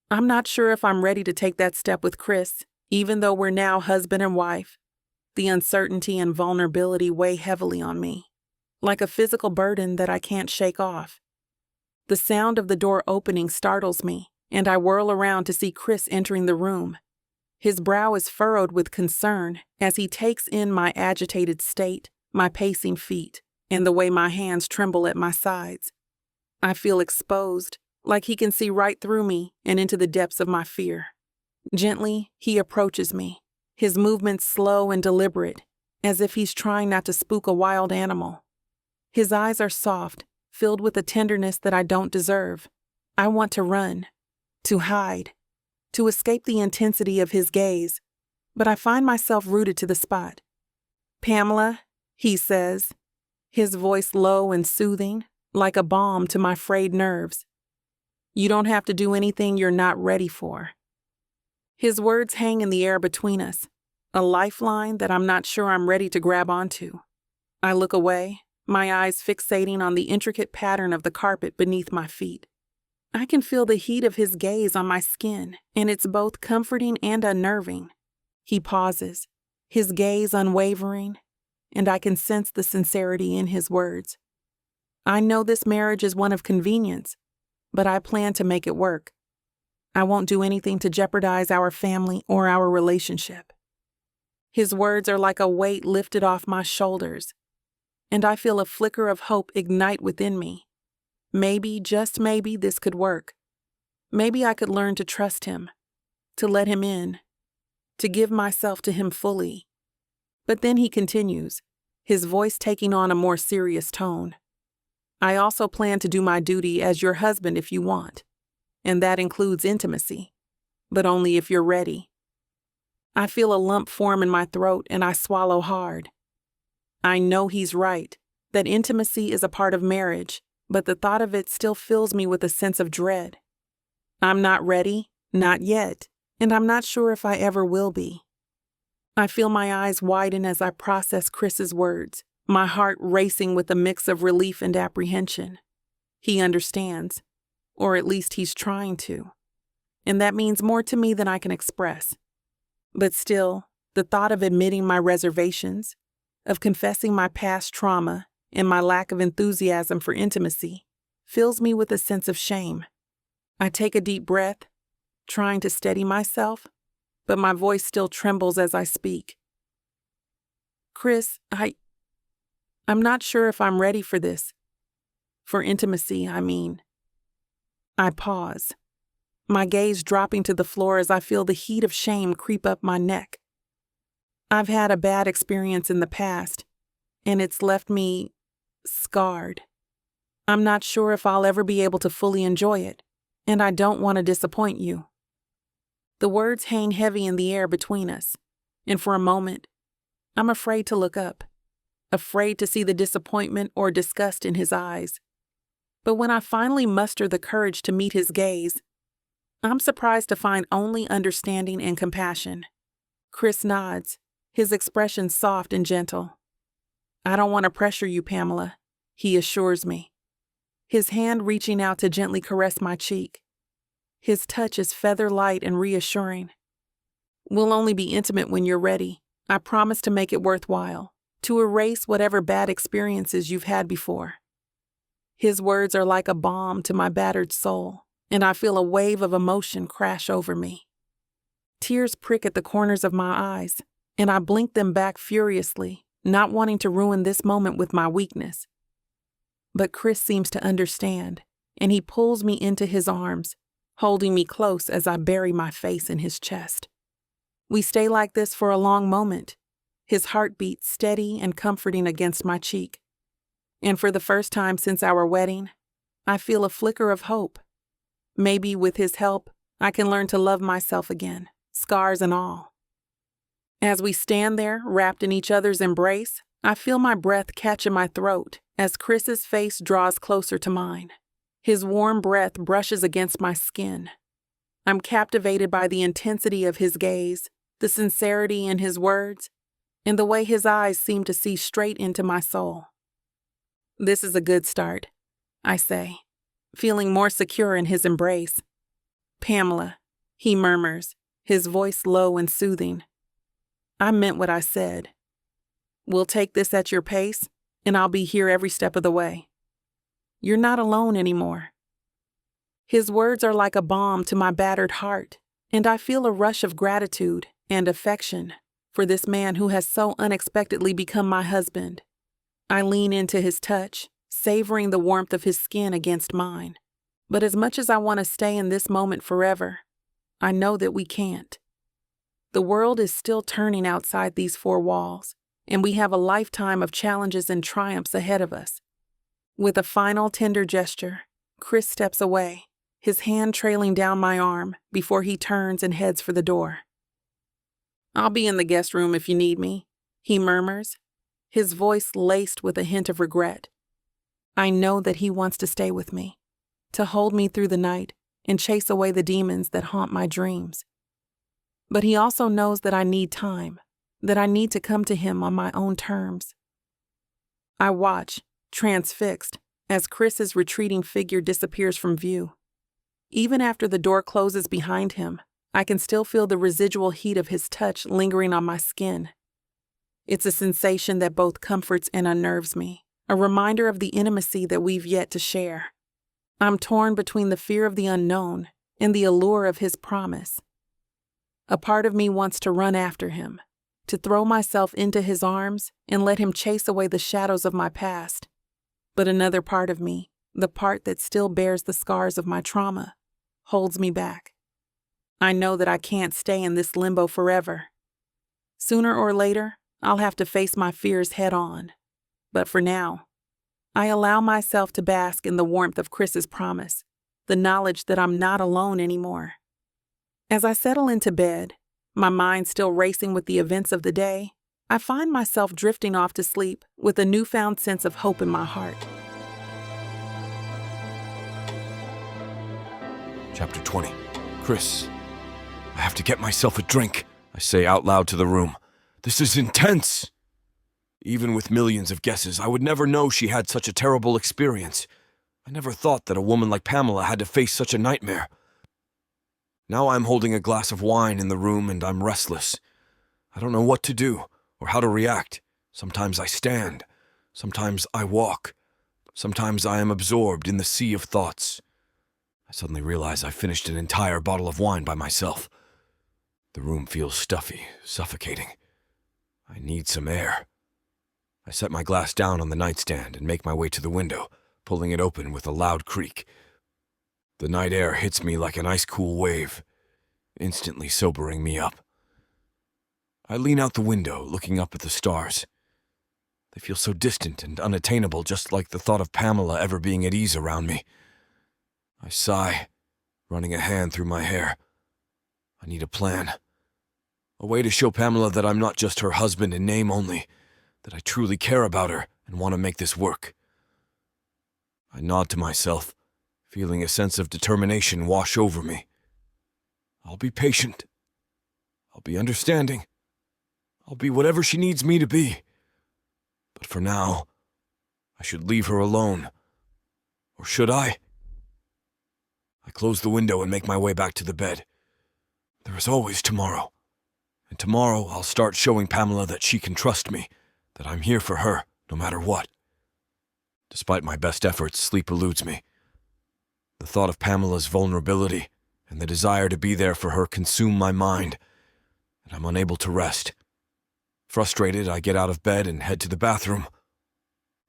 I'm not sure if I'm ready to take that step with Chris, even though we're now husband and wife. The uncertainty and vulnerability weigh heavily on me, like a physical burden that I can't shake off. The sound of the door opening startles me, and I whirl around to see Chris entering the room. His brow is furrowed with concern as he takes in my agitated state, my pacing feet, and the way my hands tremble at my sides. I feel exposed, like he can see right through me and into the depths of my fear. Gently, he approaches me, his movements slow and deliberate, as if he's trying not to spook a wild animal. His eyes are soft, filled with a tenderness that I don't deserve. I want to run, to hide, to escape the intensity of his gaze, but I find myself rooted to the spot. "Pamela," he says, his voice low and soothing, like a balm to my frayed nerves. "You don't have to do anything you're not ready for." His words hang in the air between us, a lifeline that I'm not sure I'm ready to grab onto. I look away, my eyes fixating on the intricate pattern of the carpet beneath my feet. I can feel the heat of his gaze on my skin, and it's both comforting and unnerving. He pauses, his gaze unwavering, and I can sense the sincerity in his words. I know this marriage is one of convenience, but I plan to make it work. I won't do anything to jeopardize our family or our relationship. His words are like a weight lifted off my shoulders, and I feel a flicker of hope ignite within me. Maybe, just maybe, this could work. Maybe I could learn to trust him, to let him in, to give myself to him fully. But then he continues, his voice taking on a more serious tone. I also plan to do my duty as your husband if you want, and that includes intimacy, but only if you're ready. I feel a lump form in my throat and I swallow hard. I know he's right, that intimacy is a part of marriage, but the thought of it still fills me with a sense of dread. I'm not ready, not yet, and I'm not sure if I ever will be. I feel my eyes widen as I process Chris's words, my heart racing with a mix of relief and apprehension. He understands, or at least he's trying to, and that means more to me than I can express. But still, the thought of admitting my reservations, of confessing my past trauma and my lack of enthusiasm for intimacy, fills me with a sense of shame. I take a deep breath, trying to steady myself, but my voice still trembles as I speak. Chris, I'm not sure if I'm ready for this. For intimacy, I mean. I pause, my gaze dropping to the floor as I feel the heat of shame creep up my neck. I've had a bad experience in the past, and it's left me scarred. I'm not sure if I'll ever be able to fully enjoy it, and I don't want to disappoint you. The words hang heavy in the air between us, and for a moment, I'm afraid to look up, afraid to see the disappointment or disgust in his eyes. But when I finally muster the courage to meet his gaze, I'm surprised to find only understanding and compassion. Chris nods, his expression soft and gentle. I don't want to pressure you, Pamela, he assures me, his hand reaching out to gently caress my cheek. His touch is feather light and reassuring. We'll only be intimate when you're ready. I promise to make it worthwhile, to erase whatever bad experiences you've had before. His words are like a balm to my battered soul, and I feel a wave of emotion crash over me. Tears prick at the corners of my eyes, and I blink them back furiously, not wanting to ruin this moment with my weakness. But Chris seems to understand, and he pulls me into his arms, holding me close as I bury my face in his chest. We stay like this for a long moment, his heartbeat steady and comforting against my cheek. And for the first time since our wedding, I feel a flicker of hope. Maybe with his help, I can learn to love myself again, scars and all. As we stand there, wrapped in each other's embrace, I feel my breath catch in my throat as Chris's face draws closer to mine. His warm breath brushes against my skin. I'm captivated by the intensity of his gaze, the sincerity in his words, and the way his eyes seem to see straight into my soul. This is a good start, I say, feeling more secure in his embrace. Pamela, he murmurs, his voice low and soothing. I meant what I said. We'll take this at your pace, and I'll be here every step of the way. You're not alone anymore. His words are like a balm to my battered heart, and I feel a rush of gratitude and affection for this man who has so unexpectedly become my husband. I lean into his touch, savoring the warmth of his skin against mine. But as much as I want to stay in this moment forever, I know that we can't. The world is still turning outside these four walls, and we have a lifetime of challenges and triumphs ahead of us. With a final tender gesture, Chris steps away, his hand trailing down my arm before he turns and heads for the door. I'll be in the guest room if you need me, he murmurs, his voice laced with a hint of regret. I know that he wants to stay with me, to hold me through the night and chase away the demons that haunt my dreams. But he also knows that I need time, that I need to come to him on my own terms. I watch, transfixed, as Chris's retreating figure disappears from view. Even after the door closes behind him, I can still feel the residual heat of his touch lingering on my skin. It's a sensation that both comforts and unnerves me, a reminder of the intimacy that we've yet to share. I'm torn between the fear of the unknown and the allure of his promise. A part of me wants to run after him, to throw myself into his arms and let him chase away the shadows of my past. But another part of me, the part that still bears the scars of my trauma, holds me back. I know that I can't stay in this limbo forever. Sooner or later, I'll have to face my fears head on. But for now, I allow myself to bask in the warmth of Chris's promise, the knowledge that I'm not alone anymore. As I settle into bed, my mind still racing with the events of the day, I find myself drifting off to sleep with a newfound sense of hope in my heart. Chapter 20. Chris. I have to get myself a drink, I say out loud to the room. This is intense. Even with millions of guesses, I would never know she had such a terrible experience. I never thought that a woman like Pamela had to face such a nightmare. Now I'm holding a glass of wine in the room and I'm restless. I don't know what to do or how to react. Sometimes I stand. Sometimes I walk. Sometimes I am absorbed in the sea of thoughts. I suddenly realize I finished an entire bottle of wine by myself. The room feels stuffy, suffocating. I need some air. I set my glass down on the nightstand and make my way to the window, pulling it open with a loud creak. The night air hits me like an ice-cool wave, instantly sobering me up. I lean out the window, looking up at the stars. They feel so distant and unattainable, just like the thought of Pamela ever being at ease around me. I sigh, running a hand through my hair. I need a plan. A way to show Pamela that I'm not just her husband in name only, that I truly care about her and want to make this work. I nod to myself, feeling a sense of determination wash over me. I'll be patient. I'll be understanding. I'll be whatever she needs me to be. But for now, I should leave her alone. Or should I? I close the window and make my way back to the bed. There is always tomorrow. And tomorrow I'll start showing Pamela that she can trust me, that I'm here for her, no matter what. Despite my best efforts, sleep eludes me. The thought of Pamela's vulnerability and the desire to be there for her consume my mind, and I'm unable to rest. Frustrated, I get out of bed and head to the bathroom.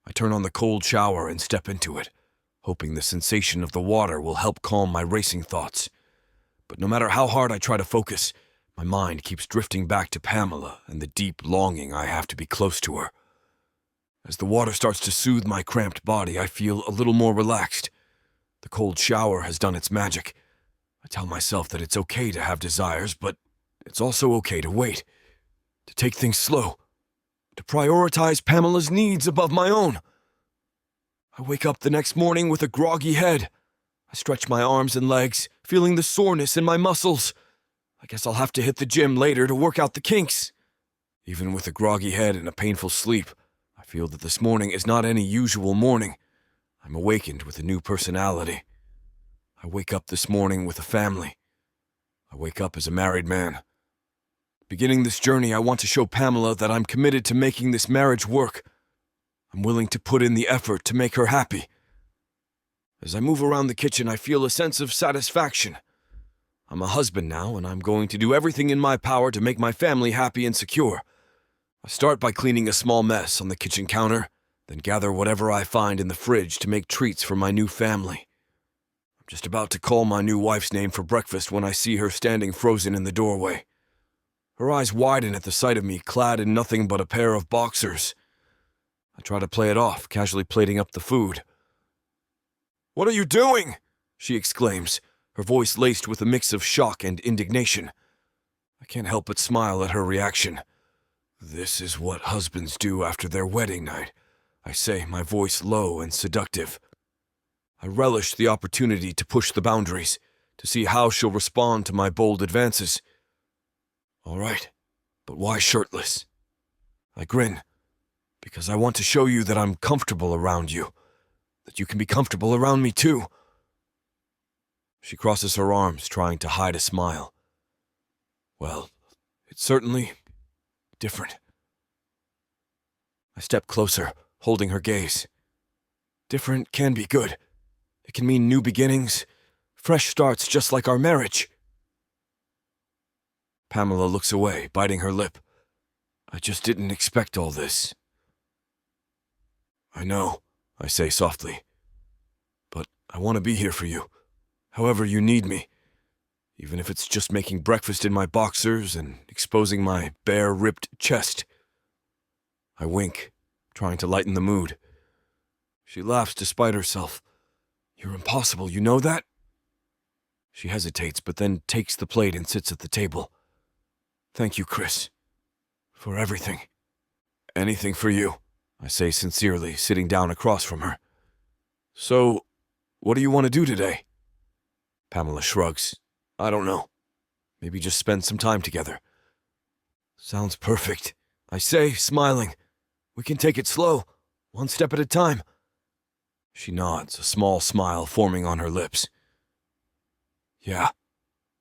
I turn on the cold shower and step into it, hoping the sensation of the water will help calm my racing thoughts. But no matter how hard I try to focus, my mind keeps drifting back to Pamela and the deep longing I have to be close to her. As the water starts to soothe my cramped body, I feel a little more relaxed. The cold shower has done its magic. I tell myself that it's okay to have desires, but it's also okay to wait, to take things slow, to prioritize Pamela's needs above my own. I wake up the next morning with a groggy head. I stretch my arms and legs, feeling the soreness in my muscles. I guess I'll have to hit the gym later to work out the kinks. Even with a groggy head and a painful sleep, I feel that this morning is not any usual morning. I'm awakened with a new personality. I wake up this morning with a family. I wake up as a married man. Beginning this journey, I want to show Pamela that I'm committed to making this marriage work. I'm willing to put in the effort to make her happy. As I move around the kitchen, I feel a sense of satisfaction. I'm a husband now, and I'm going to do everything in my power to make my family happy and secure. I start by cleaning a small mess on the kitchen counter, then gather whatever I find in the fridge to make treats for my new family. I'm just about to call my new wife's name for breakfast when I see her standing frozen in the doorway. Her eyes widen at the sight of me, clad in nothing but a pair of boxers. I try to play it off, casually plating up the food. "What are you doing?" she exclaims, her voice laced with a mix of shock and indignation. I can't help but smile at her reaction. "This is what husbands do after their wedding night," I say, my voice low and seductive. I relish the opportunity to push the boundaries, to see how she'll respond to my bold advances. "All right, but why shirtless?" I grin, "Because I want to show you that I'm comfortable around you, that you can be comfortable around me too." She crosses her arms, trying to hide a smile. "Well, it's certainly different." I step closer, holding her gaze. Different can be good. It can mean new beginnings, fresh starts just like our marriage. Pamela looks away, biting her lip. "I just didn't expect all this." "I know," I say softly. "But I want to be here for you, however you need me, even if it's just making breakfast in my boxers and exposing my bare, ripped chest." I wink, trying to lighten the mood. She laughs despite herself. You're impossible, you know that? She hesitates, but then takes the plate and sits at the table. Thank you, Chris. For everything. Anything for you, I say sincerely, sitting down across from her. So, what do you want to do today? Pamela shrugs. I don't know. Maybe just spend some time together. Sounds perfect, I say, smiling. We can take it slow, one step at a time. She nods, a small smile forming on her lips. Yeah,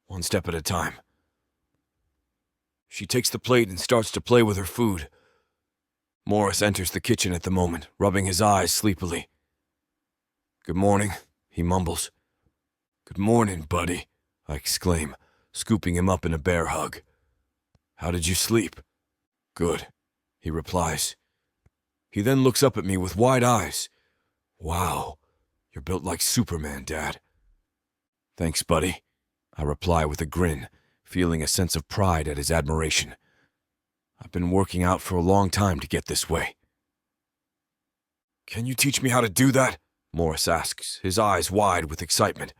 one step at a time. She takes the plate and starts to play with her food. Morris enters the kitchen at the moment, rubbing his eyes sleepily. Good morning, he mumbles. Good morning, buddy, I exclaim, scooping him up in a bear hug. How did you sleep? Good, he replies. He then looks up at me with wide eyes. Wow, you're built like Superman, Dad. Thanks, buddy, I reply with a grin, feeling a sense of pride at his admiration. I've been working out for a long time to get this way. Can you teach me how to do that? Morris asks, his eyes wide with excitement.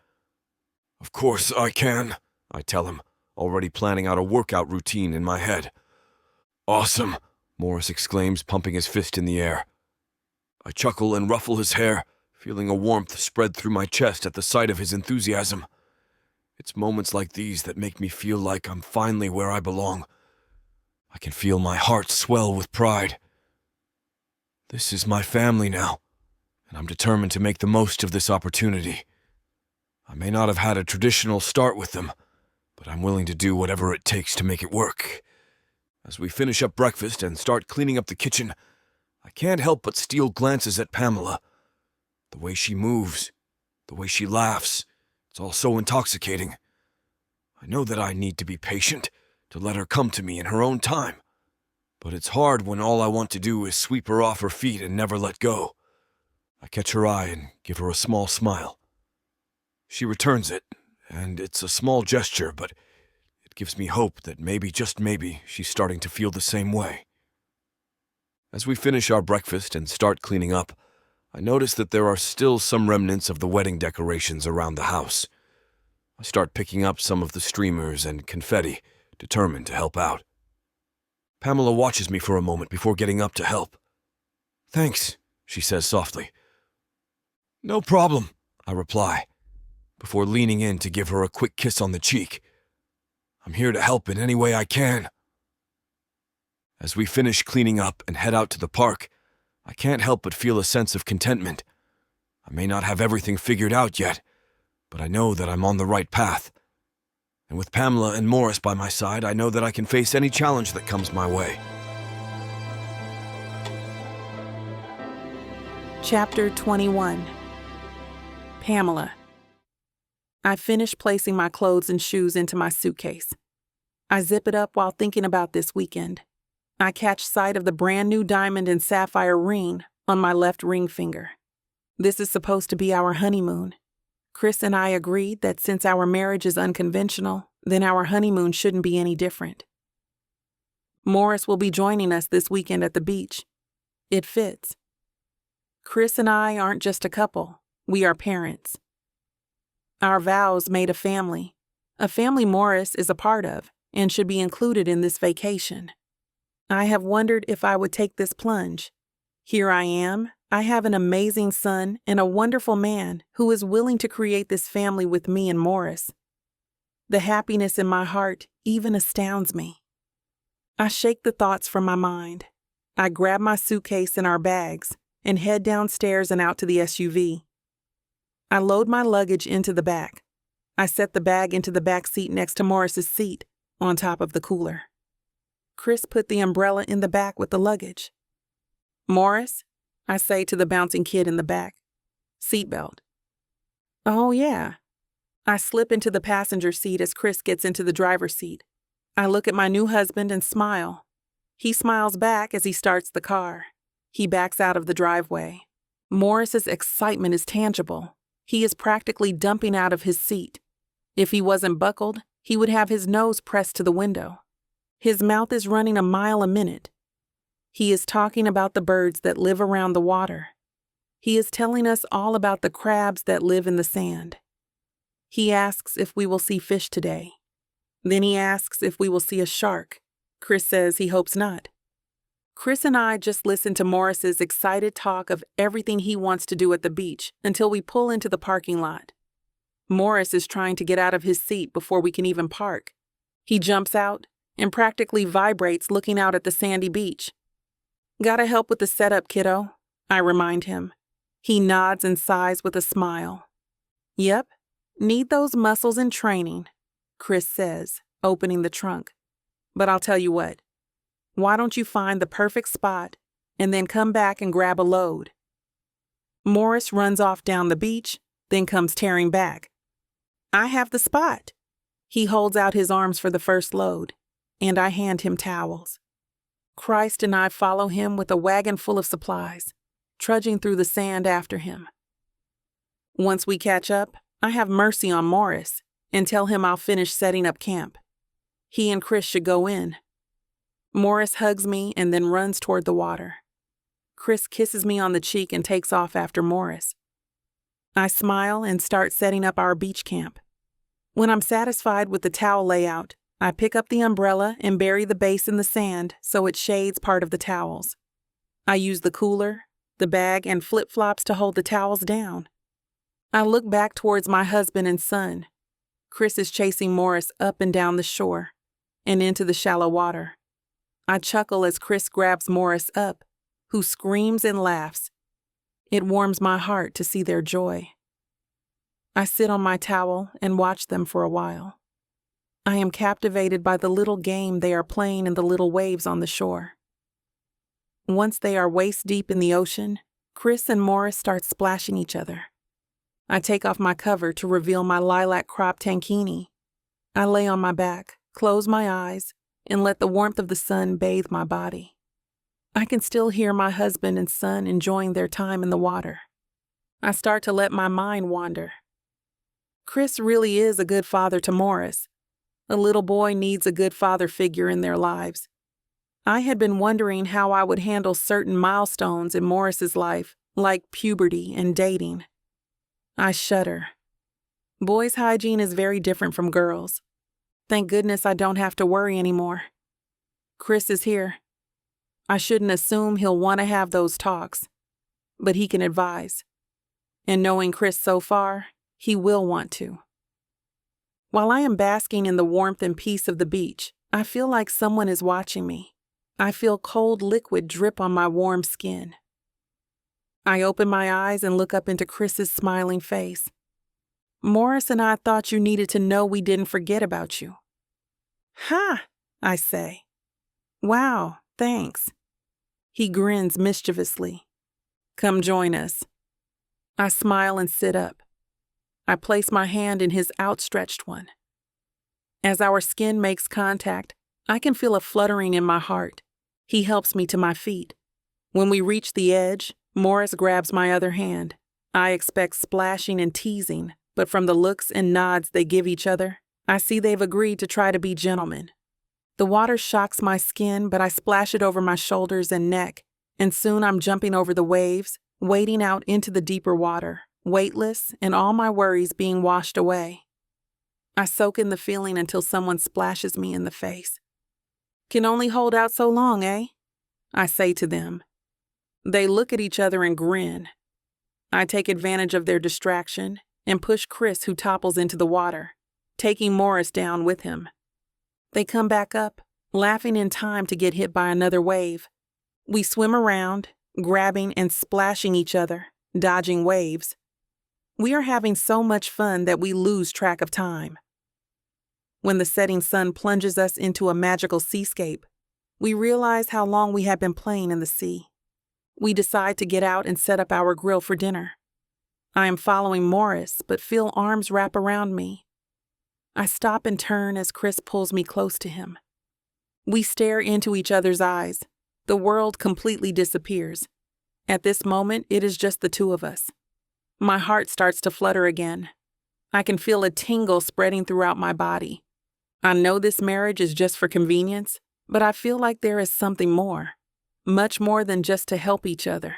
Of course I can, I tell him, already planning out a workout routine in my head. Awesome, Morris exclaims, pumping his fist in the air. I chuckle and ruffle his hair, feeling a warmth spread through my chest at the sight of his enthusiasm. It's moments like these that make me feel like I'm finally where I belong. I can feel my heart swell with pride. This is my family now, and I'm determined to make the most of this opportunity. I may not have had a traditional start with them, but I'm willing to do whatever it takes to make it work. As we finish up breakfast and start cleaning up the kitchen, I can't help but steal glances at Pamela. The way she moves, the way she laughs, it's all so intoxicating. I know that I need to be patient, to let her come to me in her own time. But it's hard when all I want to do is sweep her off her feet and never let go. I catch her eye and give her a small smile. She returns it, and it's a small gesture, but it gives me hope that maybe, just maybe, she's starting to feel the same way. As we finish our breakfast and start cleaning up, I notice that there are still some remnants of the wedding decorations around the house. I start picking up some of the streamers and confetti, determined to help out. Pamela watches me for a moment before getting up to help. Thanks, she says softly. No problem, I reply, before leaning in to give her a quick kiss on the cheek. I'm here to help in any way I can. As we finish cleaning up and head out to the park, I can't help but feel a sense of contentment. I may not have everything figured out yet, but I know that I'm on the right path. And with Pamela and Morris by my side, I know that I can face any challenge that comes my way. Chapter 21. Pamela. I finish placing my clothes and shoes into my suitcase. I zip it up while thinking about this weekend. I catch sight of the brand new diamond and sapphire ring on my left ring finger. This is supposed to be our honeymoon. Chris and I agreed that since our marriage is unconventional, then our honeymoon shouldn't be any different. Morris will be joining us this weekend at the beach. It fits. Chris and I aren't just a couple, we are parents. Our vows made a family Morris is a part of and should be included in this vacation. I have wondered if I would take this plunge. Here I am. I have an amazing son and a wonderful man who is willing to create this family with me and Morris. The happiness in my heart even astounds me. I shake the thoughts from my mind. I grab my suitcase and our bags and head downstairs and out to the SUV. I load my luggage into the back. I set the bag into the back seat next to Morris's seat, on top of the cooler. Chris put the umbrella in the back with the luggage. Morris, I say to the bouncing kid in the back. Seatbelt. Oh, yeah. I slip into the passenger seat as Chris gets into the driver's seat. I look at my new husband and smile. He smiles back as he starts the car. He backs out of the driveway. Morris's excitement is tangible. He is practically dumping out of his seat. If he wasn't buckled, he would have his nose pressed to the window. His mouth is running a mile a minute. He is talking about the birds that live around the water. He is telling us all about the crabs that live in the sand. He asks if we will see fish today. Then he asks if we will see a shark. Chris says he hopes not. Chris and I just listen to Morris's excited talk of everything he wants to do at the beach until we pull into the parking lot. Morris is trying to get out of his seat before we can even park. He jumps out and practically vibrates looking out at the sandy beach. "Gotta help with the setup, kiddo," I remind him. He nods and sighs with a smile. "Yep, need those muscles in training," Chris says, opening the trunk. "But I'll tell you what. Why don't you find the perfect spot and then come back and grab a load?" Morris runs off down the beach, then comes tearing back. "I have the spot." He holds out his arms for the first load, and I hand him towels. Christ and I follow him with a wagon full of supplies, trudging through the sand after him. Once we catch up, I have mercy on Morris and tell him I'll finish setting up camp. He and Chris should go in. Morris hugs me and then runs toward the water. Chris kisses me on the cheek and takes off after Morris. I smile and start setting up our beach camp. When I'm satisfied with the towel layout, I pick up the umbrella and bury the base in the sand so it shades part of the towels. I use the cooler, the bag, and flip-flops to hold the towels down. I look back towards my husband and son. Chris is chasing Morris up and down the shore and into the shallow water. I chuckle as Chris grabs Morris up, who screams and laughs. It warms my heart to see their joy. I sit on my towel and watch them for a while. I am captivated by the little game they are playing in the little waves on the shore. Once they are waist deep in the ocean, Chris and Morris start splashing each other. I take off my cover to reveal my lilac crop tankini. I lay on my back, close my eyes, and let the warmth of the sun bathe my body. I can still hear my husband and son enjoying their time in the water. I start to let my mind wander. Chris really is a good father to Morris. A little boy needs a good father figure in their lives. I had been wondering how I would handle certain milestones in Morris's life, like puberty and dating. I shudder. Boys' hygiene is very different from girls'. Thank goodness I don't have to worry anymore. Chris is here. I shouldn't assume he'll want to have those talks, but he can advise. And knowing Chris so far, he will want to. While I am basking in the warmth and peace of the beach, I feel like someone is watching me. I feel cold liquid drip on my warm skin. I open my eyes and look up into Chris's smiling face. "Morris and I thought you needed to know we didn't forget about you." "Ha!" I say. "Wow, thanks." He grins mischievously. "Come join us." I smile and sit up. I place my hand in his outstretched one. As our skin makes contact, I can feel a fluttering in my heart. He helps me to my feet. When we reach the edge, Morris grabs my other hand. I expect splashing and teasing, but from the looks and nods they give each other, I see they've agreed to try to be gentlemen. The water shocks my skin, but I splash it over my shoulders and neck, and soon I'm jumping over the waves, wading out into the deeper water, weightless and all my worries being washed away. I soak in the feeling until someone splashes me in the face. "Can only hold out so long, eh?" I say to them. They look at each other and grin. I take advantage of their distraction and push Chris, who topples into the water, taking Morris down with him. They come back up, laughing in time to get hit by another wave. We swim around, grabbing and splashing each other, dodging waves. We are having so much fun that we lose track of time. When the setting sun plunges us into a magical seascape, we realize how long we have been playing in the sea. We decide to get out and set up our grill for dinner. I am following Morris, but feel arms wrap around me. I stop and turn as Chris pulls me close to him. We stare into each other's eyes. The world completely disappears. At this moment, it is just the two of us. My heart starts to flutter again. I can feel a tingle spreading throughout my body. I know this marriage is just for convenience, but I feel like there is something more. much more than just to help each other.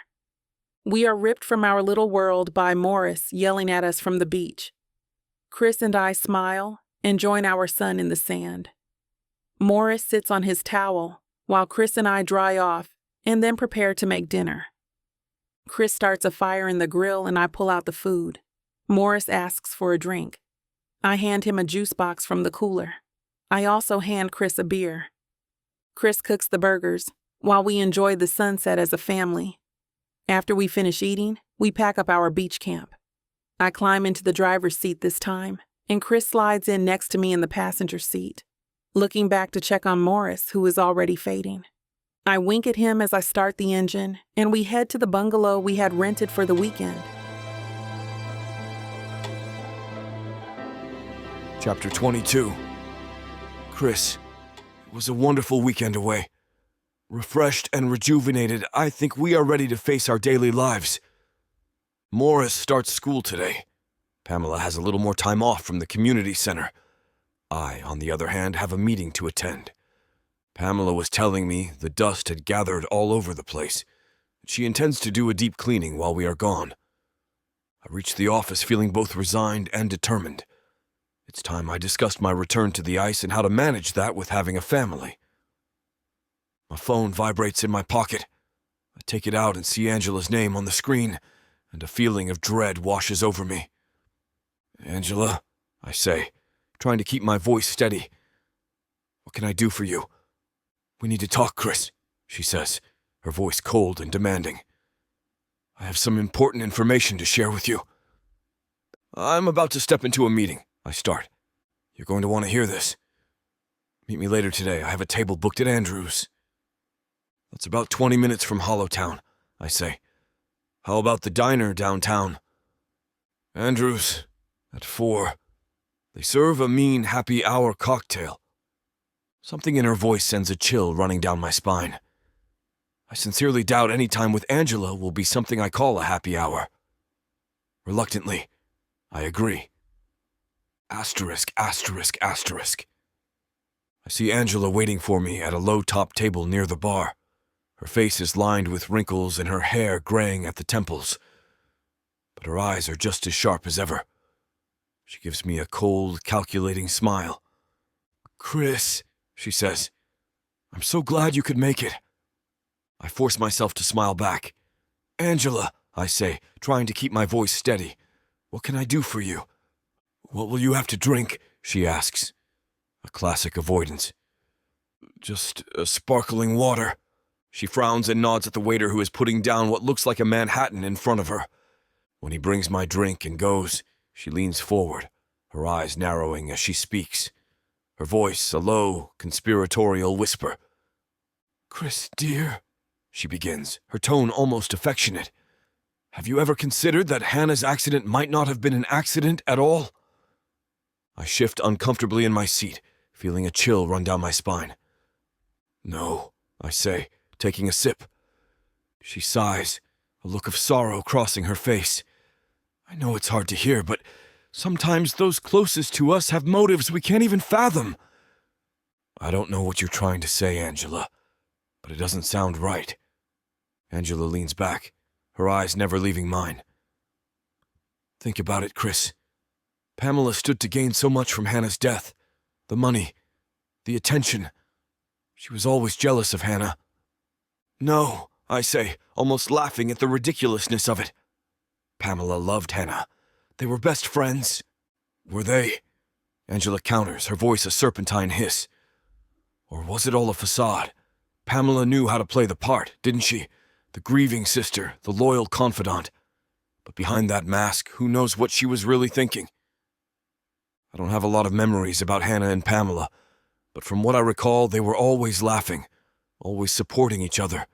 We are ripped from our little world by Morris yelling at us from the beach. Chris and I smile and join our son in the sand. Morris sits on his towel while Chris and I dry off and then prepare to make dinner. Chris starts a fire in the grill and I pull out the food. Morris asks for a drink. I hand him a juice box from the cooler. I also hand Chris a beer. Chris cooks the burgers while we enjoy the sunset as a family. After we finish eating, we pack up our beach camp. I climb into the driver's seat this time, and Chris slides in next to me in the passenger seat, looking back to check on Morris, who is already fading. I wink at him as I start the engine, and we head to the bungalow we had rented for the weekend. Chapter 22. Chris, it was a wonderful weekend away. Refreshed and rejuvenated, I think we are ready to face our daily lives. Morris starts school today. Pamela has a little more time off from the community center. I, on the other hand, have a meeting to attend. Pamela was telling me the dust had gathered all over the place. She intends to do a deep cleaning while we are gone. I reached the office feeling both resigned and determined. It's time I discussed my return to the ice and how to manage that with having a family. My phone vibrates in my pocket. I take it out and see Angela's name on the screen, and a feeling of dread washes over me. "Angela," I say, trying to keep my voice steady. "What can I do for you?" "We need to talk, Chris," she says, her voice cold and demanding. "I have some important information to share with you." "I'm about to step into a meeting," I start. "You're going to want to hear this. Meet me later today. I have a table booked at Andrew's." "That's about 20 minutes from Hollowtown," I say. "How about the diner downtown?" "Andrew's, at 4. They serve a mean happy hour cocktail." Something in her voice sends a chill running down my spine. I sincerely doubt any time with Angela will be something I call a happy hour. Reluctantly, I agree. Asterisk, asterisk, asterisk. I see Angela waiting for me at a low-top table near the bar. Her face is lined with wrinkles and her hair graying at the temples. But her eyes are just as sharp as ever. She gives me a cold, calculating smile. "Chris," she says, "I'm so glad you could make it." I force myself to smile back. "Angela," I say, trying to keep my voice steady, "what can I do for you?" "What will you have to drink?" she asks. A classic avoidance. "Just a sparkling water." She frowns and nods at the waiter who is putting down what looks like a Manhattan in front of her. When he brings my drink and goes, she leans forward, her eyes narrowing as she speaks. Her voice a low, conspiratorial whisper. "Chris, dear," she begins, her tone almost affectionate. "Have you ever considered that Hannah's accident might not have been an accident at all?" I shift uncomfortably in my seat, feeling a chill run down my spine. "No," I say, taking a sip. She sighs, a look of sorrow crossing her face. "I know it's hard to hear, but sometimes those closest to us have motives we can't even fathom." "I don't know what you're trying to say, Angela, but it doesn't sound right." Angela leans back, her eyes never leaving mine. "Think about it, Chris. Pamela stood to gain so much from Hannah's death. The money, the attention. She was always jealous of Hannah." "No," I say, almost laughing at the ridiculousness of it. "Pamela loved Hannah. They were best friends." "Were they?" Angela counters, her voice a serpentine hiss. "Or was it all a facade? Pamela knew how to play the part, didn't she? The grieving sister, the loyal confidant. But behind that mask, who knows what she was really thinking?" I don't have a lot of memories about Hannah and Pamela, but from what I recall, they were always laughing, always supporting each other.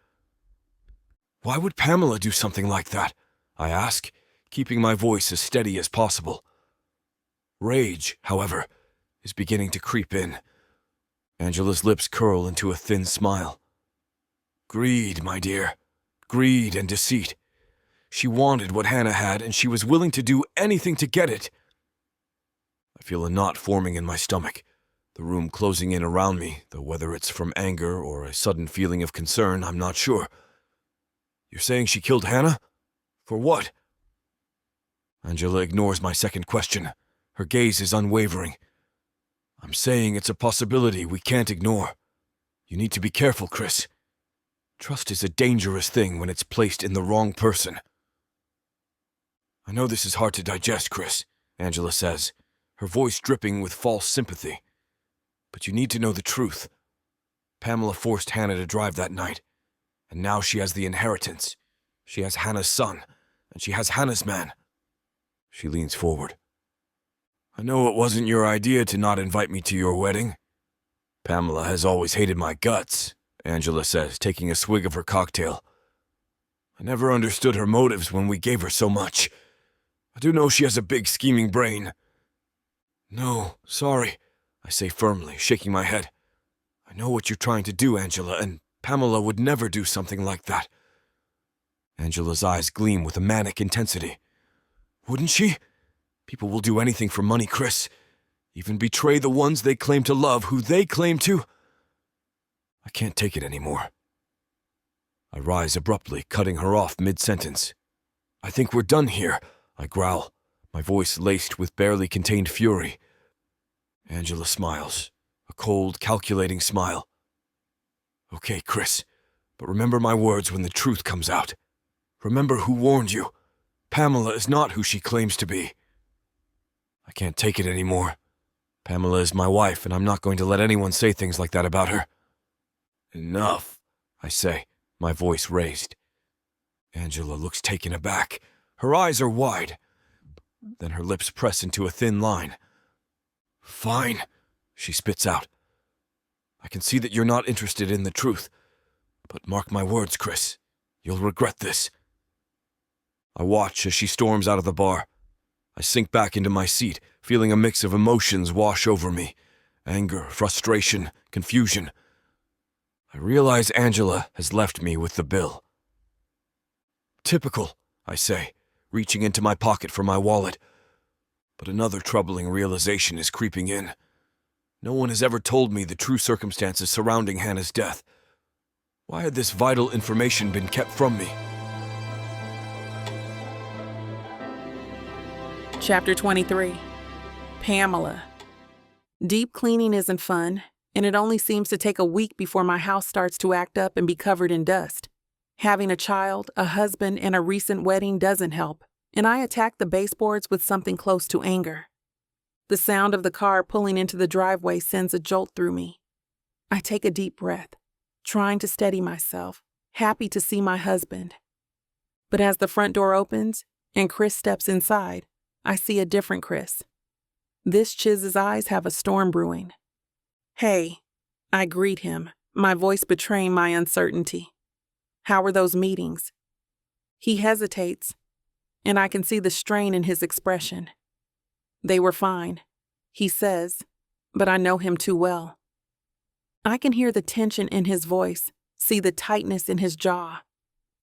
"Why would Pamela do something like that?" I ask, keeping my voice as steady as possible. Rage, however, is beginning to creep in. Angela's lips curl into a thin smile. "Greed, my dear. Greed and deceit. She wanted what Hannah had, and she was willing to do anything to get it." I feel a knot forming in my stomach. The the room closing in around me, though whether it's from anger or a sudden feeling of concern, I'm not sure. You're saying she killed Hannah? For what? Angela ignores my second question. Her gaze is unwavering. I'm saying it's a possibility we can't ignore. You need to be careful, Chris. Trust is a dangerous thing when it's placed in the wrong person. I know this is hard to digest, Chris, Angela says, her voice dripping with false sympathy. But you need to know the truth. Pamela forced Hannah to drive that night, and now she has the inheritance. She has Hannah's son, and she has Hannah's man. She leans forward. I know it wasn't your idea to not invite me to your wedding. Pamela has always hated my guts, Angela says, taking a swig of her cocktail. I never understood her motives when we gave her so much. I do know she has a big scheming brain. No, sorry, I say firmly, shaking my head. I know what you're trying to do, Angela, and Pamela would never do something like that. Angela's eyes gleam with a manic intensity. Wouldn't she? People will do anything for money, Chris. Even betray the ones they claim to love, who they claim to. I can't take it anymore. I rise abruptly, cutting her off mid-sentence. I think we're done here, I growl, my voice laced with barely contained fury. Angela smiles, a cold, calculating smile. Okay, Chris, but remember my words when the truth comes out. Remember who warned you. Pamela is not who she claims to be. I can't take it anymore. Pamela is my wife, and I'm not going to let anyone say things like that about her. Enough, I say, my voice raised. Angela looks taken aback. Her eyes are wide. Then her lips press into a thin line. Fine, she spits out. I can see that you're not interested in the truth. But mark my words, Chris. You'll regret this. I watch as she storms out of the bar. I sink back into my seat, feeling a mix of emotions wash over me. Anger, frustration, confusion. I realize Angela has left me with the bill. Typical, I say, reaching into my pocket for my wallet. But another troubling realization is creeping in. No one has ever told me the true circumstances surrounding Hannah's death. Why had this vital information been kept from me? Chapter 23. Pamela. Deep cleaning isn't fun, and it only seems to take a week before my house starts to act up and be covered in dust. Having a child, a husband, and a recent wedding doesn't help, and I attack the baseboards with something close to anger. The sound of the car pulling into the driveway sends a jolt through me. I take a deep breath, trying to steady myself, happy to see my husband. But as the front door opens and Chris steps inside, I see a different Chris. This Chiz's eyes have a storm brewing. Hey, I greet him, my voice betraying my uncertainty. How were those meetings? He hesitates, and I can see the strain in his expression. They were fine, he says, but I know him too well. I can hear the tension in his voice, see the tightness in his jaw.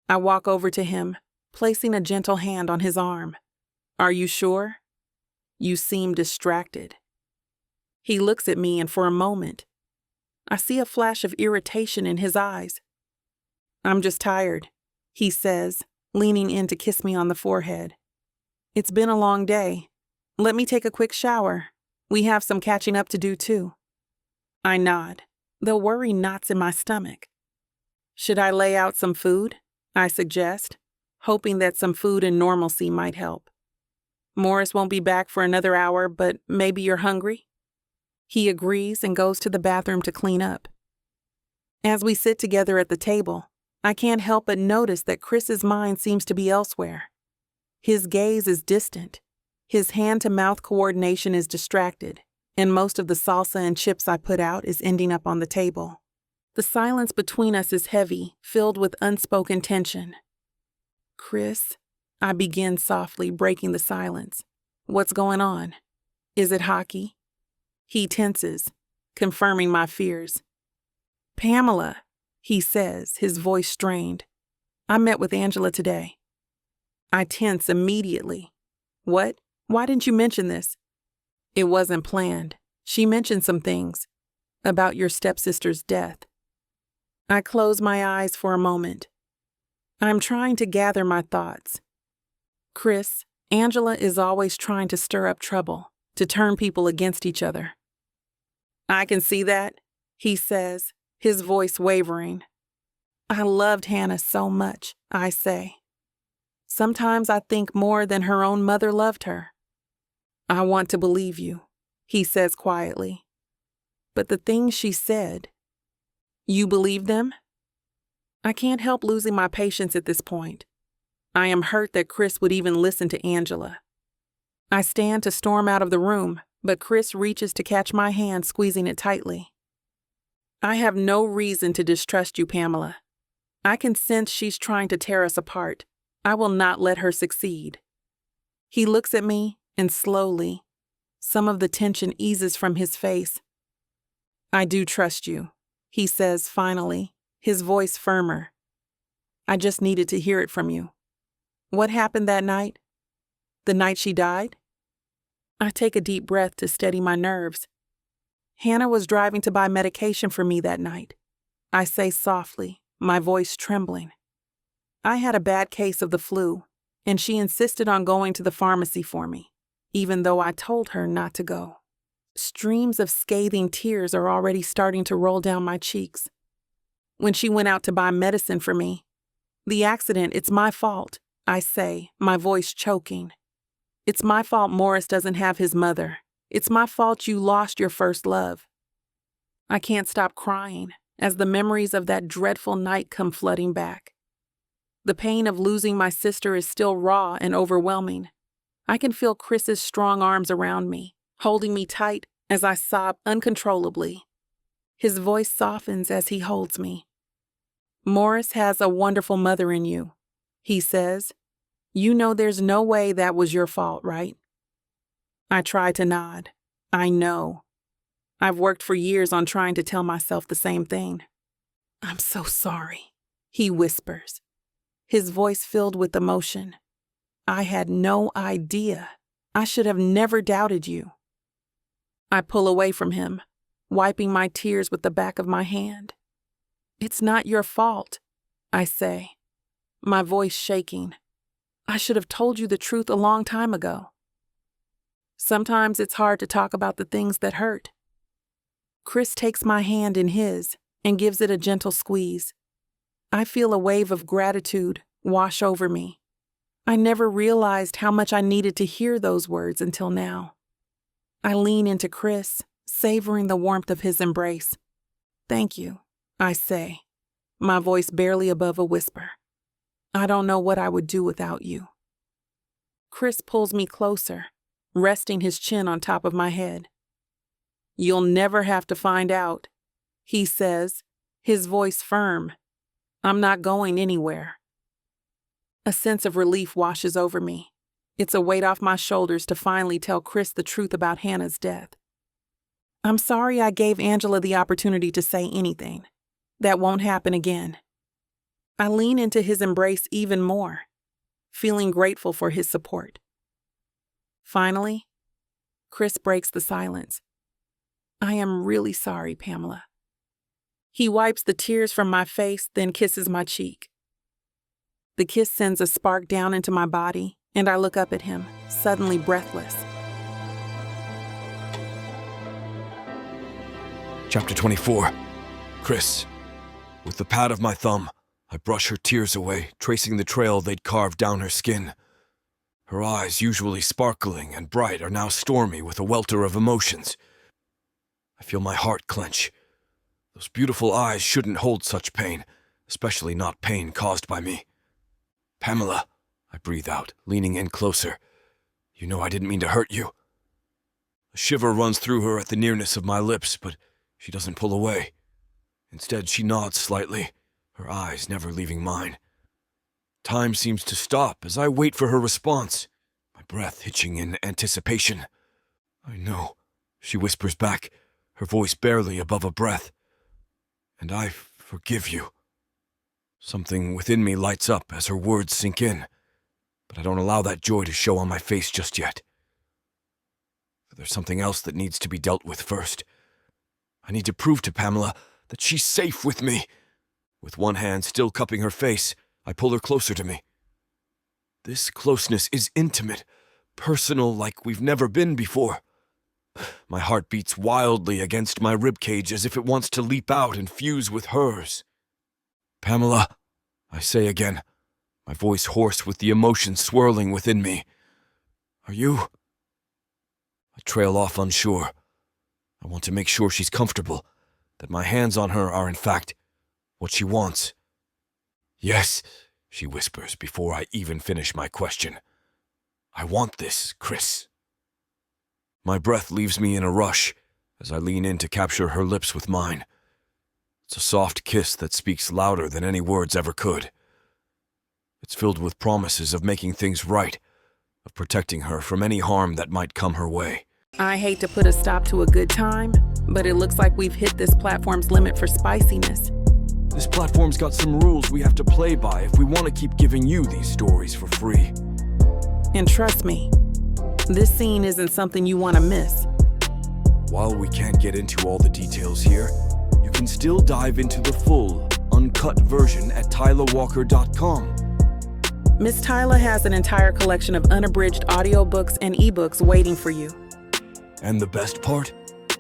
I walk over to him, placing a gentle hand on his arm. Are you sure? You seem distracted. He looks at me, and for a moment, I see a flash of irritation in his eyes. I'm just tired, he says, leaning in to kiss me on the forehead. It's been a long day. Let me take a quick shower. We have some catching up to do too. I nod, though worry knots in my stomach. Should I lay out some food? I suggest, hoping that some food and normalcy might help. Morris won't be back for another hour, but maybe you're hungry? He agrees and goes to the bathroom to clean up. As we sit together at the table, I can't help but notice that Chris's mind seems to be elsewhere. His gaze is distant. His hand-to-mouth coordination is distracted, and most of the salsa and chips I put out is ending up on the table. The silence between us is heavy, filled with unspoken tension. Chris, I begin softly, breaking the silence. What's going on? Is it hockey? He tenses, confirming my fears. Pamela, he says, his voice strained. I met with Angela today. I tense immediately. What? Why didn't you mention this? It wasn't planned, She mentioned some things about your stepsister's death. I close my eyes for a moment. I'm trying to gather my thoughts. Chris, Angela is always trying to stir up trouble, to turn people against each other. I can see that, he says, his voice wavering. I loved Hannah so much, I say. Sometimes I think more than her own mother loved her. I want to believe you, he says quietly. But the things she said, you believe them? I can't help losing my patience at this point. I am hurt that Chris would even listen to Angela. I stand to storm out of the room, but Chris reaches to catch my hand, squeezing it tightly. I have no reason to distrust you, Pamela. I can sense she's trying to tear us apart. I will not let her succeed. He looks at me, and slowly, some of the tension eases from his face. I do trust you, he says finally, his voice firmer. I just needed to hear it from you. What happened that night? The night she died? I take a deep breath to steady my nerves. Hannah was driving to buy medication for me that night. I say softly, my voice trembling. I had a bad case of the flu, and she insisted on going to the pharmacy for me, even though I told her not to go. Streams of scathing tears are already starting to roll down my cheeks. When she went out to buy medicine for me, the accident, it's my fault, I say, my voice choking. It's my fault Morris doesn't have his mother. It's my fault you lost your first love. I can't stop crying as the memories of that dreadful night come flooding back. The pain of losing my sister is still raw and overwhelming. I can feel Chris's strong arms around me, holding me tight as I sob uncontrollably. His voice softens as he holds me. Morris has a wonderful mother in you, he says. You know there's no way that was your fault, right? I try to nod. I know. I've worked for years on trying to tell myself the same thing. I'm so sorry, he whispers, his voice filled with emotion. I had no idea. I should have never doubted you. I pull away from him, wiping my tears with the back of my hand. It's not your fault, I say, my voice shaking. I should have told you the truth a long time ago. Sometimes it's hard to talk about the things that hurt. Chris takes my hand in his and gives it a gentle squeeze. I feel a wave of gratitude wash over me. I never realized how much I needed to hear those words until now. I lean into Chris, savoring the warmth of his embrace. Thank you, I say, my voice barely above a whisper. I don't know what I would do without you. Chris pulls me closer, resting his chin on top of my head. You'll never have to find out, he says, his voice firm. I'm not going anywhere. A sense of relief washes over me. It's a weight off my shoulders to finally tell Chris the truth about Hannah's death. I'm sorry I gave Angela the opportunity to say anything. That won't happen again. I lean into his embrace even more, feeling grateful for his support. Finally, Chris breaks the silence. I am really sorry, Pamela. He wipes the tears from my face, then kisses my cheek. The kiss sends a spark down into my body, and I look up at him, suddenly breathless. Chapter 24. Chris. With the pad of my thumb, I brush her tears away, tracing the trail they'd carved down her skin. Her eyes, usually sparkling and bright, are now stormy with a welter of emotions. I feel my heart clench. Those beautiful eyes shouldn't hold such pain, especially not pain caused by me. Pamela, I breathe out, leaning in closer. You know I didn't mean to hurt you. A shiver runs through her at the nearness of my lips, but she doesn't pull away. Instead, she nods slightly, her eyes never leaving mine. Time seems to stop as I wait for her response, my breath hitching in anticipation. I know, she whispers back, her voice barely above a breath. And I forgive you. Something within me lights up as her words sink in, but I don't allow that joy to show on my face just yet. For But there's something else that needs to be dealt with first. I need to prove to Pamela that she's safe with me. With one hand still cupping her face, I pull her closer to me. This closeness is intimate, personal like we've never been before. My heart beats wildly against my ribcage as if it wants to leap out and fuse with hers. Pamela, I say again, my voice hoarse with the emotion swirling within me. Are you? I trail off unsure. I want to make sure she's comfortable, that my hands on her are in fact what she wants. Yes, she whispers before I even finish my question. I want this, Chris. My breath leaves me in a rush as I lean in to capture her lips with mine. It's a soft kiss that speaks louder than any words ever could. It's filled with promises of making things right, of protecting her from any harm that might come her way. I hate to put a stop to a good time, but it looks like we've hit this platform's limit for spiciness. This platform's got some rules we have to play by if we want to keep giving you these stories for free. And trust me, this scene isn't something you want to miss. While we can't get into all the details here, you can still dive into the full, uncut version at TylaWalker.com. Miss Tyla has an entire collection of unabridged audiobooks and ebooks waiting for you. And the best part?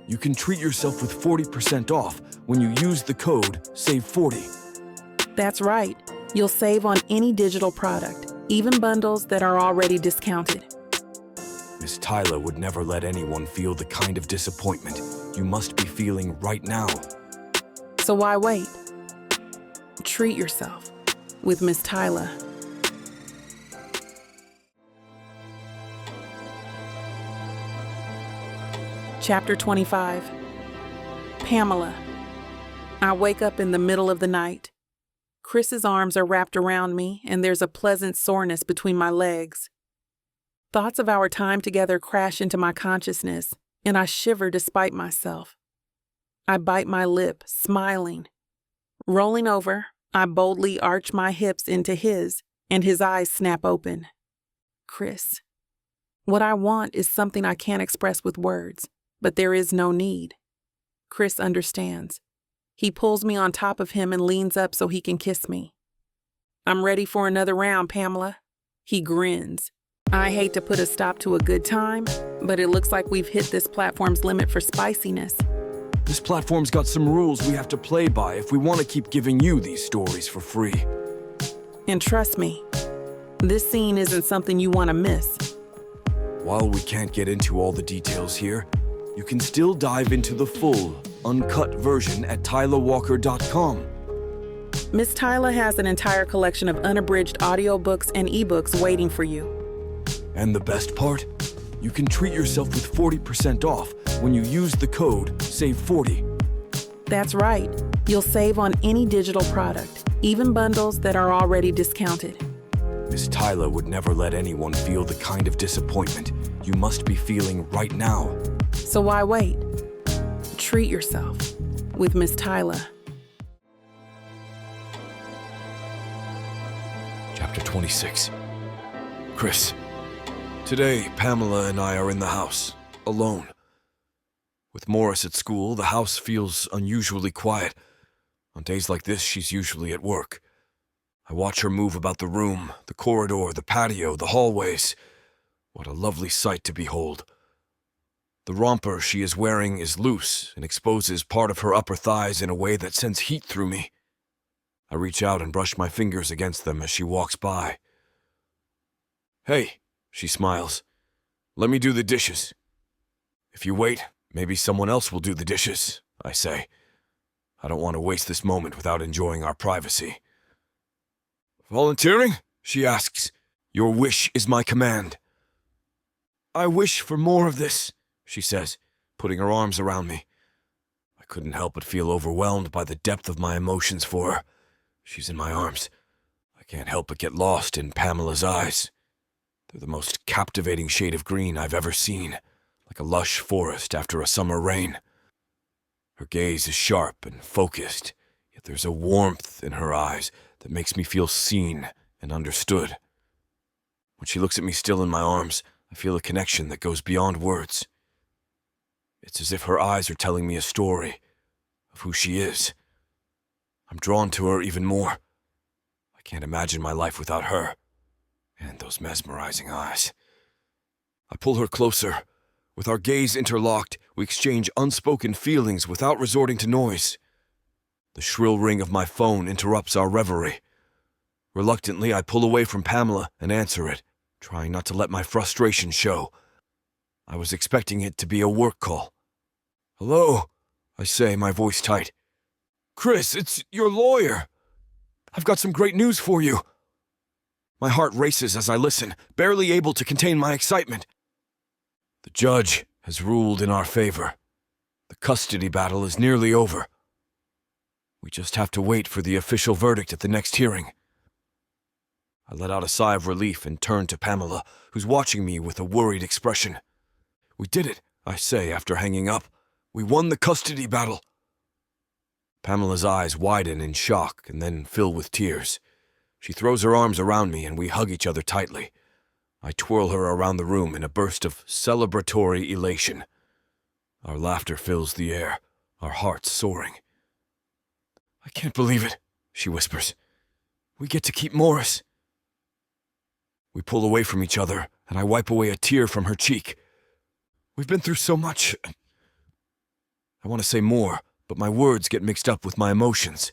You can treat yourself with 40% off when you use the code SAVE40. That's right. You'll save on any digital product, even bundles that are already discounted. Miss Tyla would never let anyone feel the kind of disappointment you must be feeling right now. So why wait? Treat yourself with Miss Tyla. Chapter 25. Pamela. I wake up in the middle of the night. Chris's arms are wrapped around me, and there's a pleasant soreness between my legs. Thoughts of our time together crash into my consciousness, and I shiver despite myself. I bite my lip, smiling. Rolling over, I boldly arch my hips into his, and his eyes snap open. Chris. What I want is something I can't express with words. But there is no need. Chris understands. He pulls me on top of him and leans up so he can kiss me. I'm ready for another round, Pamela. He grins. I hate to put a stop to a good time, but it looks like we've hit this platform's limit for spiciness. This platform's got some rules we have to play by if we want to keep giving you these stories for free. And trust me, this scene isn't something you want to miss. While we can't get into all the details here, you can still dive into the full, uncut version at TylaWalker.com. Miss Tyla has an entire collection of unabridged audiobooks and ebooks waiting for you. And the best part? You can treat yourself with 40% off when you use the code SAVE40. That's right. You'll save on any digital product, even bundles that are already discounted. Miss Tyla would never let anyone feel the kind of disappointment you must be feeling right now. So why wait? Treat yourself with Miss Tyla. Chapter 26. Chris. Today, Pamela and I are in the house, alone. With Morris at school, the house feels unusually quiet. On days like this, she's usually at work. I watch her move about the room, the corridor, the patio, the hallways. What a lovely sight to behold. The romper she is wearing is loose and exposes part of her upper thighs in a way that sends heat through me. I reach out and brush my fingers against them as she walks by. Hey, she smiles. Let me do the dishes. If you wait, maybe someone else will do the dishes, I say. I don't want to waste this moment without enjoying our privacy. Volunteering? She asks. Your wish is my command. I wish for more of this, she says, putting her arms around me. I couldn't help but feel overwhelmed by the depth of my emotions for her. She's in my arms. I can't help but get lost in Pamela's eyes. They're the most captivating shade of green I've ever seen, like a lush forest after a summer rain. Her gaze is sharp and focused, yet there's a warmth in her eyes that makes me feel seen and understood. When she looks at me still in my arms, I feel a connection that goes beyond words. It's as if her eyes are telling me a story of who she is. I'm drawn to her even more. I can't imagine my life without her and those mesmerizing eyes. I pull her closer. With our gaze interlocked, we exchange unspoken feelings without resorting to noise. The shrill ring of my phone interrupts our reverie. Reluctantly, I pull away from Pamela and answer it, trying not to let my frustration show. I was expecting it to be a work call. "Hello," I say, my voice tight. "Chris, it's your lawyer. I've got some great news for you." My heart races as I listen, barely able to contain my excitement. The judge has ruled in our favor. The custody battle is nearly over. We just have to wait for the official verdict at the next hearing. I let out a sigh of relief and turn to Pamela, who's watching me with a worried expression. "We did it," I say after hanging up. "We won the custody battle." Pamela's eyes widen in shock and then fill with tears. She throws her arms around me and we hug each other tightly. I twirl her around the room in a burst of celebratory elation. Our laughter fills the air, our hearts soaring. "I can't believe it," she whispers. "We get to keep Morris." We pull away from each other, and I wipe away a tear from her cheek. We've been through so much. I want to say more, but my words get mixed up with my emotions.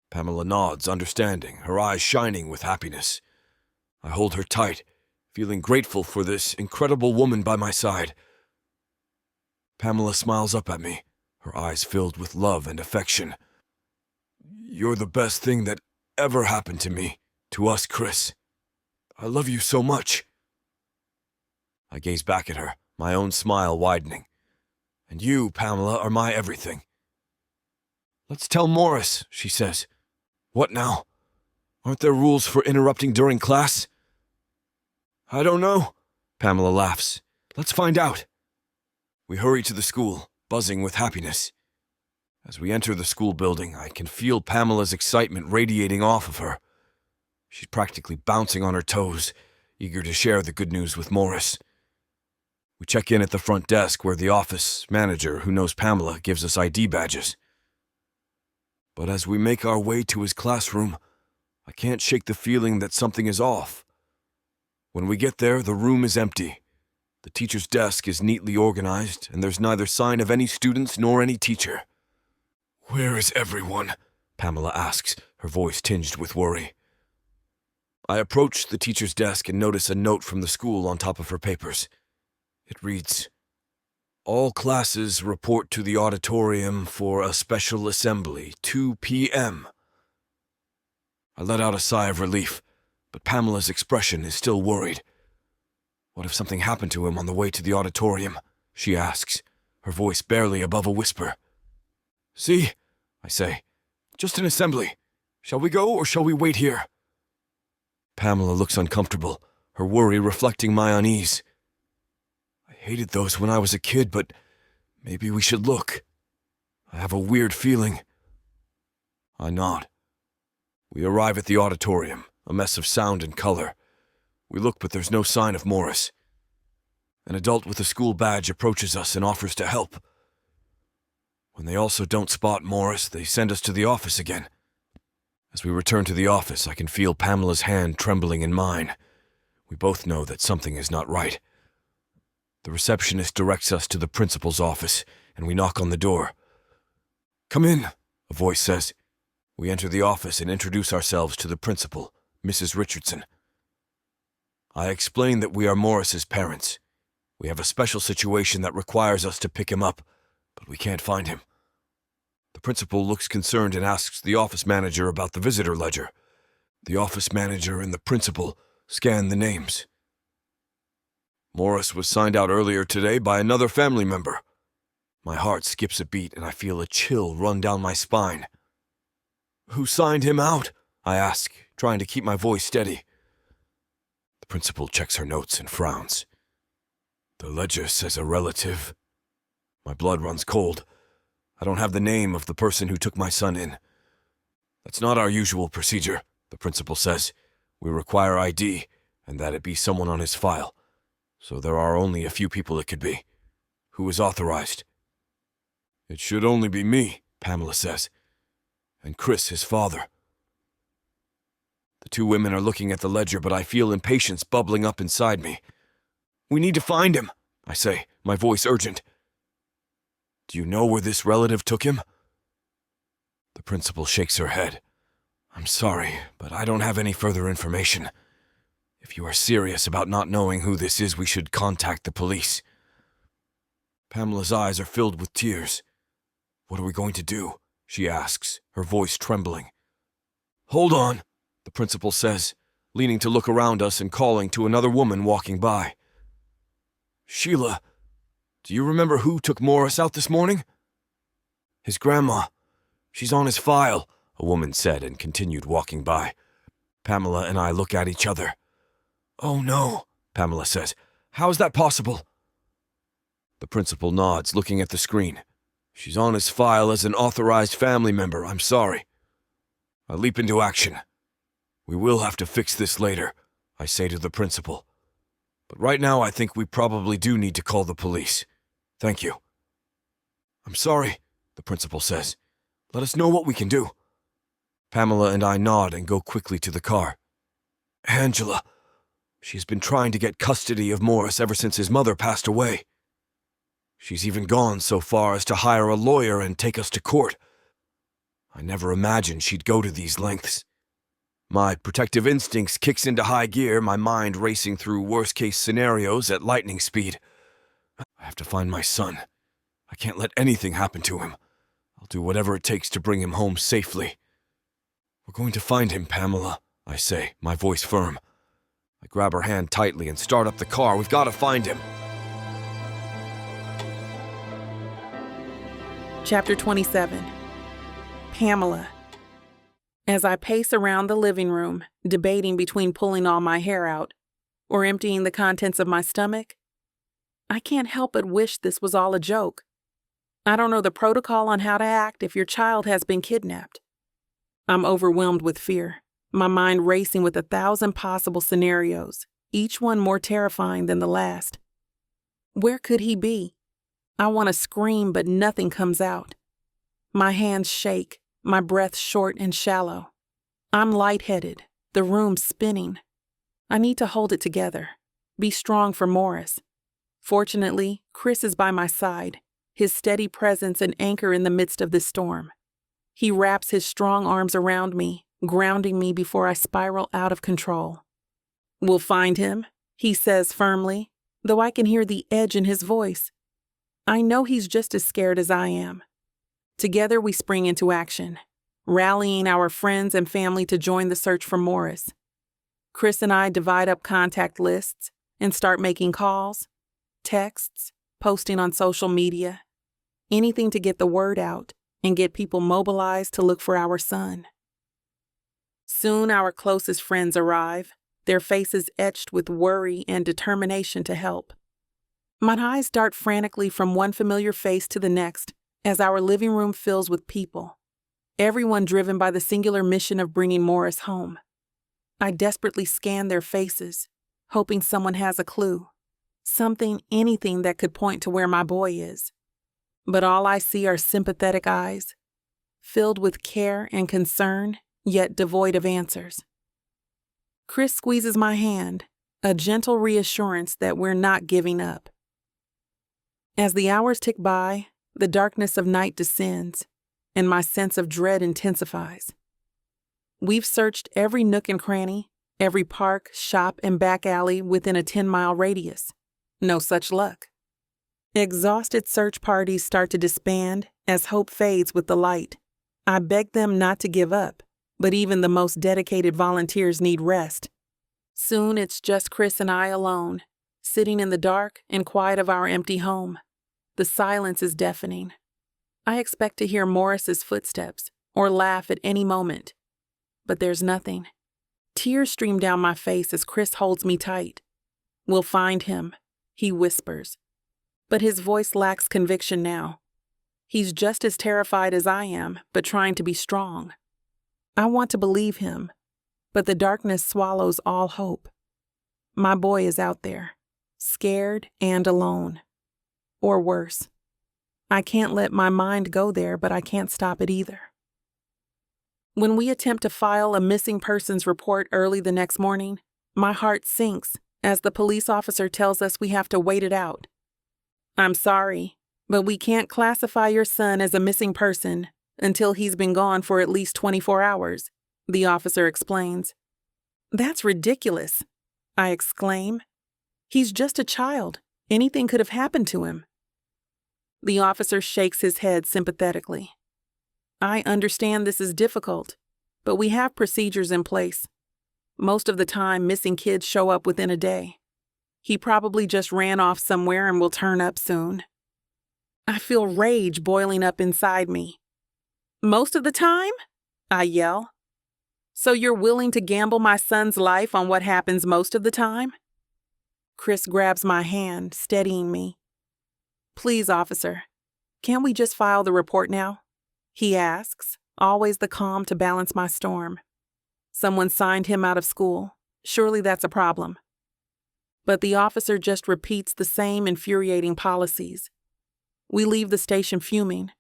Pamela nods, understanding, her eyes shining with happiness. I hold her tight, feeling grateful for this incredible woman by my side. Pamela smiles up at me, her eyes filled with love and affection. "You're the best thing that ever happened to me, to us, Chris. I love you so much." I gaze back at her, my own smile widening. "And you, Pamela, are my everything." "Let's tell Morris," she says. "What now? Aren't there rules for interrupting during class?" "I don't know," Pamela laughs. "Let's find out." We hurry to the school, buzzing with happiness. As we enter the school building, I can feel Pamela's excitement radiating off of her. She's practically bouncing on her toes, eager to share the good news with Morris. We check in at the front desk where the office manager, who knows Pamela, gives us ID badges. But as we make our way to his classroom, I can't shake the feeling that something is off. When we get there, the room is empty. The teacher's desk is neatly organized, and there's neither sign of any students nor any teacher. "Where is everyone?" Pamela asks, her voice tinged with worry. I approach the teacher's desk and notice a note from the school on top of her papers. It reads, "All classes report to the auditorium for a special assembly, 2 p.m. I let out a sigh of relief, but Pamela's expression is still worried. "What if something happened to him on the way to the auditorium?" she asks, her voice barely above a whisper. "See," I say, "just an assembly. Shall we go or shall we wait here?" Pamela looks uncomfortable, her worry reflecting my unease. "I hated those when I was a kid, but maybe we should look. I have a weird feeling." I nod. We arrive at the auditorium, a mess of sound and color. We look, but there's no sign of Morris. An adult with a school badge approaches us and offers to help. When they also don't spot Morris, they send us to the office again. As we return to the office, I can feel Pamela's hand trembling in mine. We both know that something is not right. The receptionist directs us to the principal's office, and we knock on the door. "Come in," a voice says. We enter the office and introduce ourselves to the principal, Mrs. Richardson. I explain that we are Morris's parents. We have a special situation that requires us to pick him up, but we can't find him. The principal looks concerned and asks the office manager about the visitor ledger. The office manager and the principal scan the names. Morris was signed out earlier today by another family member. My heart skips a beat and I feel a chill run down my spine. "Who signed him out?" I ask, trying to keep my voice steady. The principal checks her notes and frowns. "The ledger says a relative." My blood runs cold. I don't have the name of the person who took my son in. "That's not our usual procedure," the principal says. "We require ID, and that it be someone on his file. So there are only a few people it could be. Who is authorized? It should only be me, Pamela says. And Chris, his father. The two women are looking at the ledger, but I feel impatience bubbling up inside me. We need to find him, I say, my voice urgent. Do you know where this relative took him? The principal shakes her head. I'm sorry, but I don't have any further information. If you are serious about not knowing who this is, we should contact the police. Pamela's eyes are filled with tears. What are we going to do? She asks, her voice trembling. Hold on, the principal says, leaning to look around us and calling to another woman walking by. Sheila, do you remember who took Morris out this morning? His grandma. She's on his file, a woman said and continued walking by. Pamela and I look at each other. Oh no, Pamela says. How is that possible? The principal nods, looking at the screen. She's on his file as an authorized family member, I'm sorry. I leap into action. We will have to fix this later, I say to the principal. But right now I think we probably do need to call the police. Thank you. I'm sorry, the principal says. Let us know what we can do. Pamela and I nod and go quickly to the car. Angela. She's been trying to get custody of Morris ever since his mother passed away. She's even gone so far as to hire a lawyer and take us to court. I never imagined she'd go to these lengths. My protective instincts kicks into high gear, my mind racing through worst-case scenarios at lightning speed. I have to find my son. I can't let anything happen to him. I'll do whatever it takes to bring him home safely. We're going to find him, Pamela, I say, my voice firm. I grab her hand tightly and start up the car. We've got to find him. Chapter 27. Pamela. As I pace around the living room, debating between pulling all my hair out or emptying the contents of my stomach, I can't help but wish this was all a joke. I don't know the protocol on how to act if your child has been kidnapped. I'm overwhelmed with fear, my mind racing with 1,000 possible scenarios, each one more terrifying than the last. Where could he be? I want to scream, but nothing comes out. My hands shake, my breath short and shallow. I'm lightheaded, the room spinning. I need to hold it together, be strong for Morris. Fortunately, Chris is by my side, his steady presence an anchor in the midst of this storm. He wraps his strong arms around me, grounding me before I spiral out of control. We'll find him, he says firmly, though I can hear the edge in his voice. I know he's just as scared as I am. Together we spring into action, rallying our friends and family to join the search for Morris. Chris and I divide up contact lists and start making calls, texts, posting on social media, anything to get the word out and get people mobilized to look for our son. Soon our closest friends arrive, their faces etched with worry and determination to help. My eyes dart frantically from one familiar face to the next as our living room fills with people, everyone driven by the singular mission of bringing Morris home. I desperately scan their faces, hoping someone has a clue, something, anything that could point to where my boy is. But all I see are sympathetic eyes, filled with care and concern, yet devoid of answers. Chris squeezes my hand, a gentle reassurance that we're not giving up. As the hours tick by, the darkness of night descends, and my sense of dread intensifies. We've searched every nook and cranny, every park, shop, and back alley within a 10-mile radius. No such luck. Exhausted search parties start to disband as hope fades with the light. I beg them not to give up, but even the most dedicated volunteers need rest. Soon it's just Chris and I alone, sitting in the dark and quiet of our empty home. The silence is deafening. I expect to hear Morris's footsteps or laugh at any moment, but there's nothing. Tears stream down my face as Chris holds me tight. We'll find him, he whispers, but his voice lacks conviction now. He's just as terrified as I am, but trying to be strong. I want to believe him, but the darkness swallows all hope. My boy is out there, scared and alone. or worse. I can't let my mind go there, but I can't stop it either. When we attempt to file a missing persons report early the next morning, my heart sinks as the police officer tells us we have to wait it out. I'm sorry, but we can't classify your son as a missing person until he's been gone for at least 24 hours, the officer explains. That's ridiculous, I exclaim. He's just a child. Anything could have happened to him. The officer shakes his head sympathetically. I understand this is difficult, but we have procedures in place. Most of the time, missing kids show up within a day. He probably just ran off somewhere and will turn up soon. I feel rage boiling up inside me. Most of the time? I yell. So you're willing to gamble my son's life on what happens most of the time? Chris grabs my hand, steadying me. Please, officer, can't we just file the report now? He asks, always the calm to balance my storm. Someone signed him out of school. Surely that's a problem. But the officer just repeats the same infuriating policies. We leave the station fuming,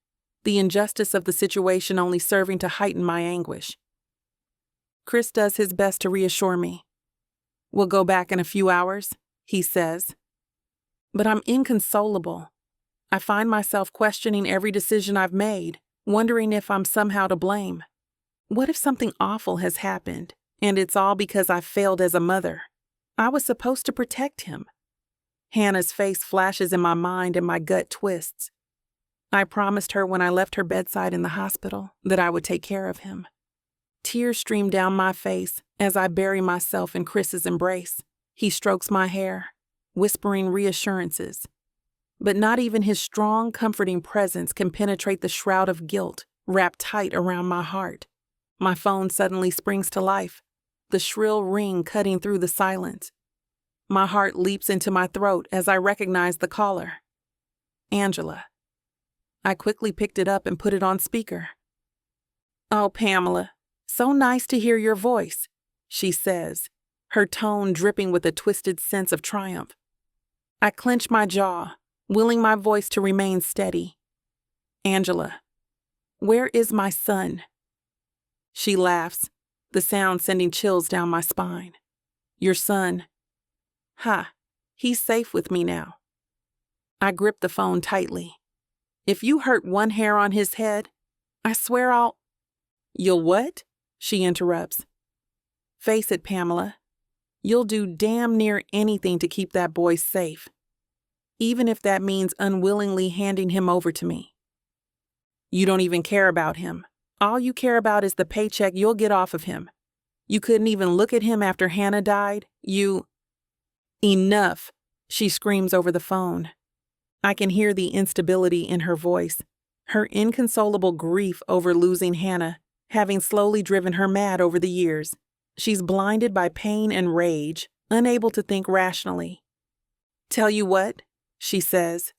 the injustice of the situation only serving to heighten my anguish. Chris does his best to reassure me. We'll go back in a few hours, he says. But I'm inconsolable. I find myself questioning every decision I've made, wondering if I'm somehow to blame. What if something awful has happened, and it's all because I failed as a mother? I was supposed to protect him. Hannah's face flashes in my mind and my gut twists. I promised her when I left her bedside in the hospital that I would take care of him. Tears stream down my face as I bury myself in Chris's embrace. He strokes my hair, whispering reassurances. But not even his strong, comforting presence can penetrate the shroud of guilt wrapped tight around my heart. My phone suddenly springs to life, the shrill ring cutting through the silence. My heart leaps into my throat as I recognize the caller. Angela. I quickly picked it up and put it on speaker. Oh, Pamela, so nice to hear your voice, she says, her tone dripping with a twisted sense of triumph. I clench my jaw, willing my voice to remain steady. Angela, where is my son? She laughs, the sound sending chills down my spine. Your son. Ha, he's safe with me now. I grip the phone tightly. If you hurt one hair on his head, I swear I'll... You'll what? She interrupts. Face it, Pamela. You'll do damn near anything to keep that boy safe, even if that means unwillingly handing him over to me. You don't even care about him. All you care about is the paycheck you'll get off of him. You couldn't even look at him after Hannah died. You... Enough, she screams over the phone. I can hear the instability in her voice, her inconsolable grief over losing Hannah, having slowly driven her mad over the years. She's blinded by pain and rage, unable to think rationally. Tell you what, she says.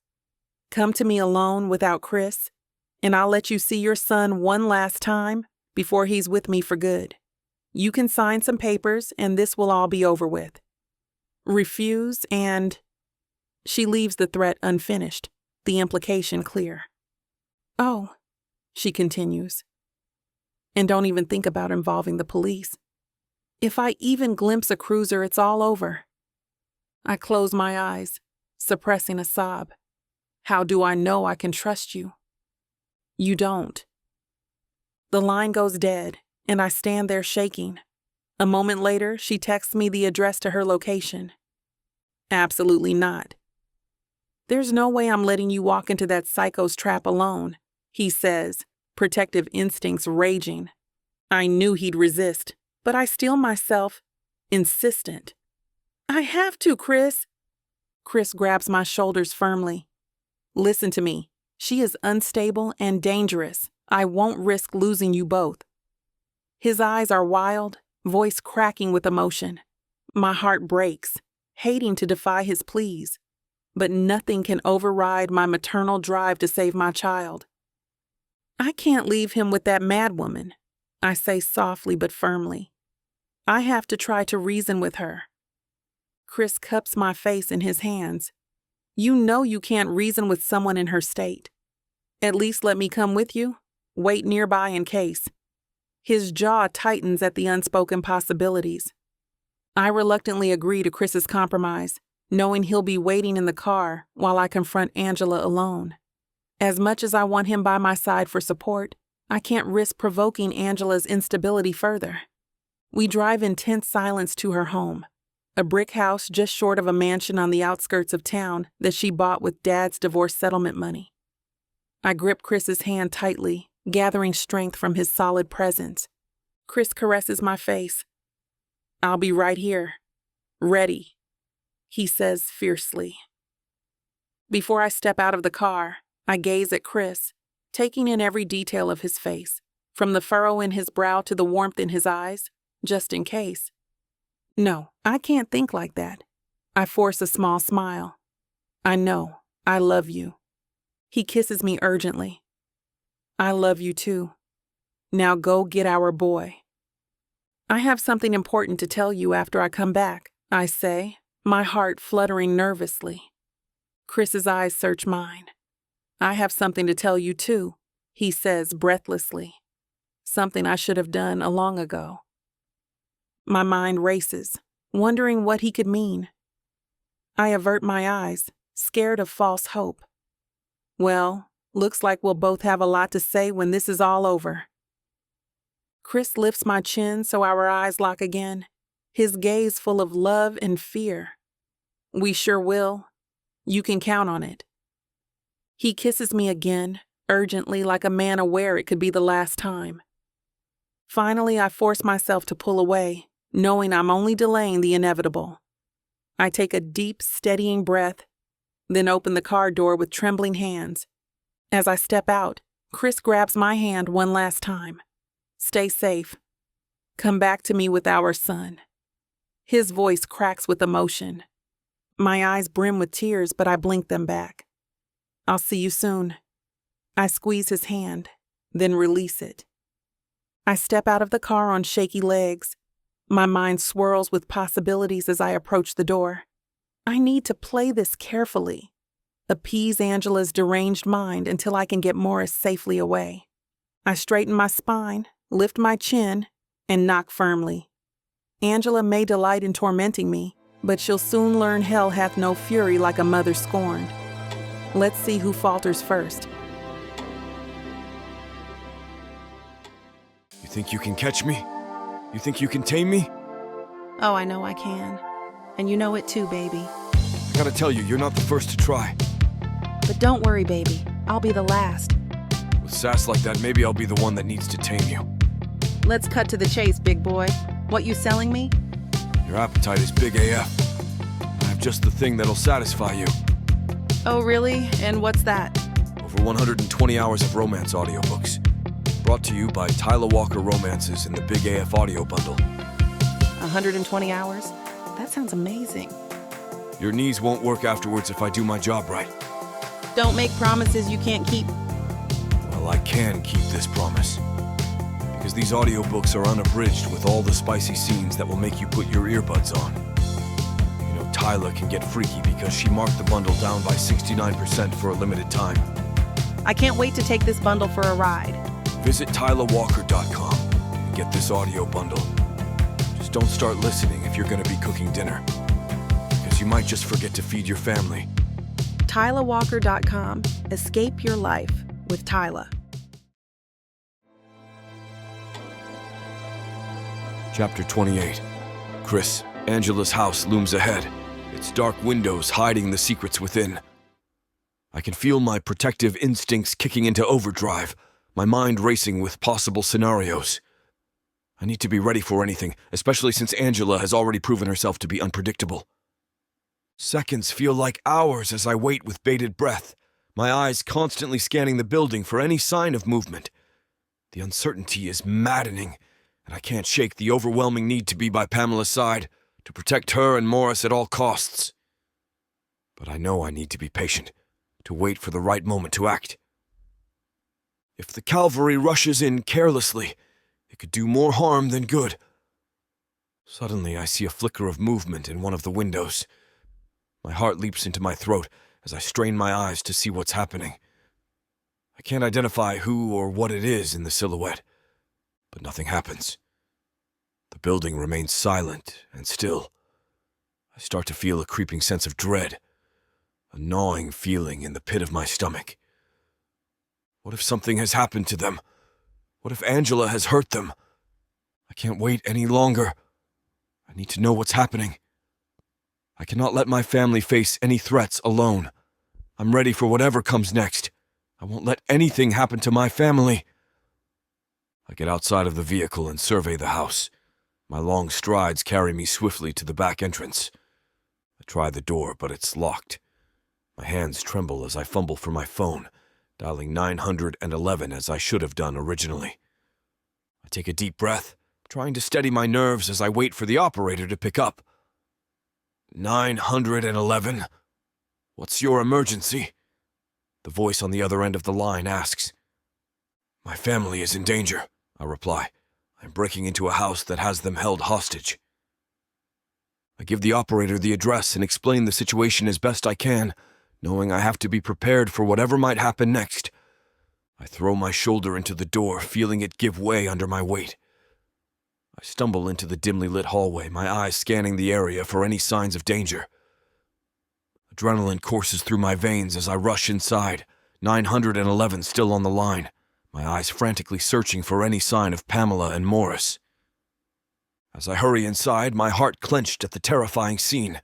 Come to me alone without Chris, and I'll let you see your son one last time before he's with me for good. You can sign some papers and this will all be over with. Refuse and... She leaves the threat unfinished, the implication clear. Oh, she continues. And don't even think about involving the police. If I even glimpse a cruiser, it's all over. I close my eyes, suppressing a sob. How do I know I can trust you? You don't. The line goes dead, and I stand there shaking. A moment later, she texts me the address to her location. Absolutely not. There's no way I'm letting you walk into that psycho's trap alone, he says, protective instincts raging. I knew he'd resist, but I steel myself, insistent. I have to, Chris. Chris grabs my shoulders firmly. Listen to me. She is unstable and dangerous. I won't risk losing you both. His eyes are wild, voice cracking with emotion. My heart breaks, hating to defy his pleas. But nothing can override my maternal drive to save my child. I can't leave him with that madwoman, I say softly but firmly. I have to try to reason with her. Chris cups my face in his hands. You know you can't reason with someone in her state. At least let me come with you. Wait nearby in case. His jaw tightens at the unspoken possibilities. I reluctantly agree to Chris's compromise, knowing he'll be waiting in the car while I confront Angela alone. As much as I want him by my side for support, I can't risk provoking Angela's instability further. We drive in tense silence to her home, a brick house just short of a mansion on the outskirts of town that she bought with Dad's divorce settlement money. I grip Chris's hand tightly, gathering strength from his solid presence. Chris caresses my face. "I'll be right here. Ready," he says fiercely. Before I step out of the car, I gaze at Chris, taking in every detail of his face, from the furrow in his brow to the warmth in his eyes, just in case. No, I can't think like that. I force a small smile. I know. I love you. He kisses me urgently. I love you too. Now go get our boy. I have something important to tell you after I come back, I say, my heart fluttering nervously. Chris's eyes search mine. I have something to tell you too, he says breathlessly. Something I should have done long ago. My mind races, wondering what he could mean. I avert my eyes, scared of false hope. Well, looks like we'll both have a lot to say when this is all over. Chris lifts my chin so our eyes lock again, his gaze full of love and fear. We sure will. You can count on it. He kisses me again, urgently, like a man aware it could be the last time. Finally, I force myself to pull away, knowing I'm only delaying the inevitable. I take a deep, steadying breath, then open the car door with trembling hands. As I step out, Chris grabs my hand one last time. Stay safe. Come back to me with our son. His voice cracks with emotion. My eyes brim with tears, but I blink them back. I'll see you soon. I squeeze his hand, then release it. I step out of the car on shaky legs. My mind swirls with possibilities as I approach the door. I need to play this carefully, appease Angela's deranged mind until I can get Morris safely away. I straighten my spine, lift my chin, and knock firmly. Angela may delight in tormenting me, but she'll soon learn hell hath no fury like a mother scorned. Let's see who falters first. You think you can catch me? You think you can tame me? Oh, I know I can. And you know it too, baby. I gotta tell you, you're not the first to try. But don't worry, baby. I'll be the last. With sass like that, maybe I'll be the one that needs to tame you. Let's cut to the chase, big boy. What you selling me? Your appetite is big AF. I have just the thing that'll satisfy you. Oh, really? And what's that? Over 120 hours of romance audiobooks. Brought to you by Tyler Walker Romances in the Big AF Audio Bundle. 120 hours? That sounds amazing. Your knees won't work afterwards if I do my job right. Don't make promises you can't keep. Well, I can keep this promise. Because these audiobooks are unabridged with all the spicy scenes that will make you put your earbuds on. You know, Tyler can get freaky because she marked the bundle down by 69% for a limited time. I can't wait to take this bundle for a ride. Visit tylerwalker.com and get this audio bundle. Just don't start listening if you're going to be cooking dinner. Because you might just forget to feed your family. tylerwalker.com. Escape your life with Tyler. Chapter 28. Chris, Angela's house looms ahead, its dark windows hiding the secrets within. I can feel my protective instincts kicking into overdrive, my mind racing with possible scenarios. I need to be ready for anything, especially since Angela has already proven herself to be unpredictable. Seconds feel like hours as I wait with bated breath, my eyes constantly scanning the building for any sign of movement. The uncertainty is maddening, and I can't shake the overwhelming need to be by Pamela's side, to protect her and Morris at all costs. But I know I need to be patient, to wait for the right moment to act. If the cavalry rushes in carelessly, it could do more harm than good. Suddenly, I see a flicker of movement in one of the windows. My heart leaps into my throat as I strain my eyes to see what's happening. I can't identify who or what it is in the silhouette, but nothing happens. The building remains silent and still. I start to feel a creeping sense of dread, a gnawing feeling in the pit of my stomach. What if something has happened to them? What if Angela has hurt them? I can't wait any longer. I need to know what's happening. I cannot let my family face any threats alone. I'm ready for whatever comes next. I won't let anything happen to my family. I get outside of the vehicle and survey the house. My long strides carry me swiftly to the back entrance. I try the door, but it's locked. My hands tremble as I fumble for my phone, dialing 911 as I should have done originally. I take a deep breath, trying to steady my nerves as I wait for the operator to pick up. 911? What's your emergency? The voice on the other end of the line asks. My family is in danger, I reply. I'm breaking into a house that has them held hostage. I give the operator the address and explain the situation as best I can, knowing I have to be prepared for whatever might happen next. I throw my shoulder into the door, feeling it give way under my weight. I stumble into the dimly lit hallway, my eyes scanning the area for any signs of danger. Adrenaline courses through my veins as I rush inside, 911 still on the line, my eyes frantically searching for any sign of Pamela and Morris. As I hurry inside, my heart clenched at the terrifying scene.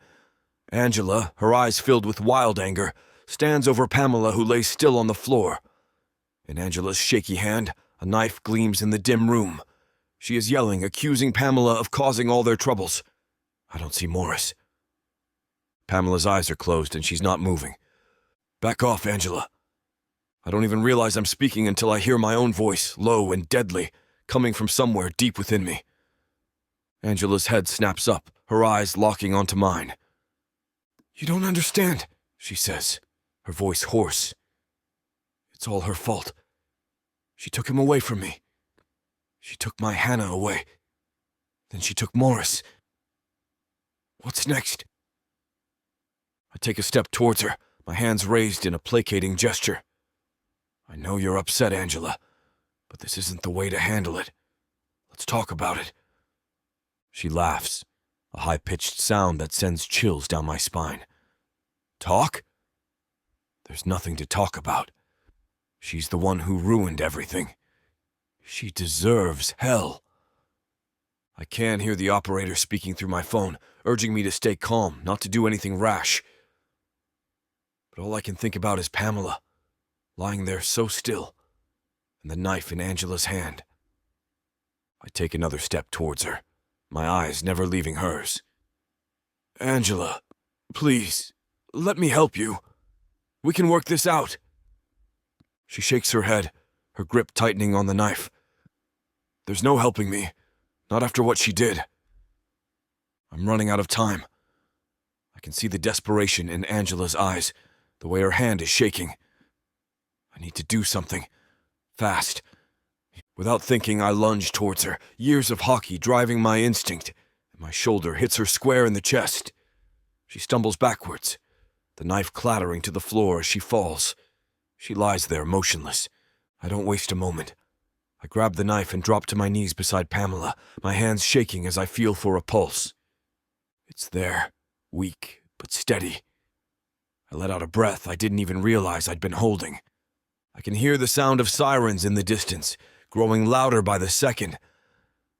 Angela, her eyes filled with wild anger, stands over Pamela, who lays still on the floor. In Angela's shaky hand, a knife gleams in the dim room. She is yelling, accusing Pamela of causing all their troubles. I don't see Morris. Pamela's eyes are closed and she's not moving. Back off, Angela. I don't even realize I'm speaking until I hear my own voice, low and deadly, coming from somewhere deep within me. Angela's head snaps up, her eyes locking onto mine. You don't understand, she says, her voice hoarse. It's all her fault. She took him away from me. She took my Hannah away. Then she took Morris. What's next? I take a step towards her, my hands raised in a placating gesture. I know you're upset, Angela, but this isn't the way to handle it. Let's talk about it. She laughs, a high-pitched sound that sends chills down my spine. Talk? There's nothing to talk about. She's the one who ruined everything. She deserves hell. I can hear the operator speaking through my phone, urging me to stay calm, not to do anything rash. But all I can think about is Pamela, lying there so still, and the knife in Angela's hand. I take another step towards her, my eyes never leaving hers. Angela, please, let me help you. We can work this out. She shakes her head, her grip tightening on the knife. There's no helping me, not after what she did. I'm running out of time. I can see the desperation in Angela's eyes, the way her hand is shaking. I need to do something, fast. Without thinking, I lunge towards her, years of hockey driving my instinct, and my shoulder hits her square in the chest. She stumbles backwards, the knife clattering to the floor as she falls. She lies there motionless. I don't waste a moment. I grab the knife and drop to my knees beside Pamela, my hands shaking as I feel for a pulse. It's there, weak but steady. I let out a breath I didn't even realize I'd been holding. I can hear the sound of sirens in the distance, growing louder by the second.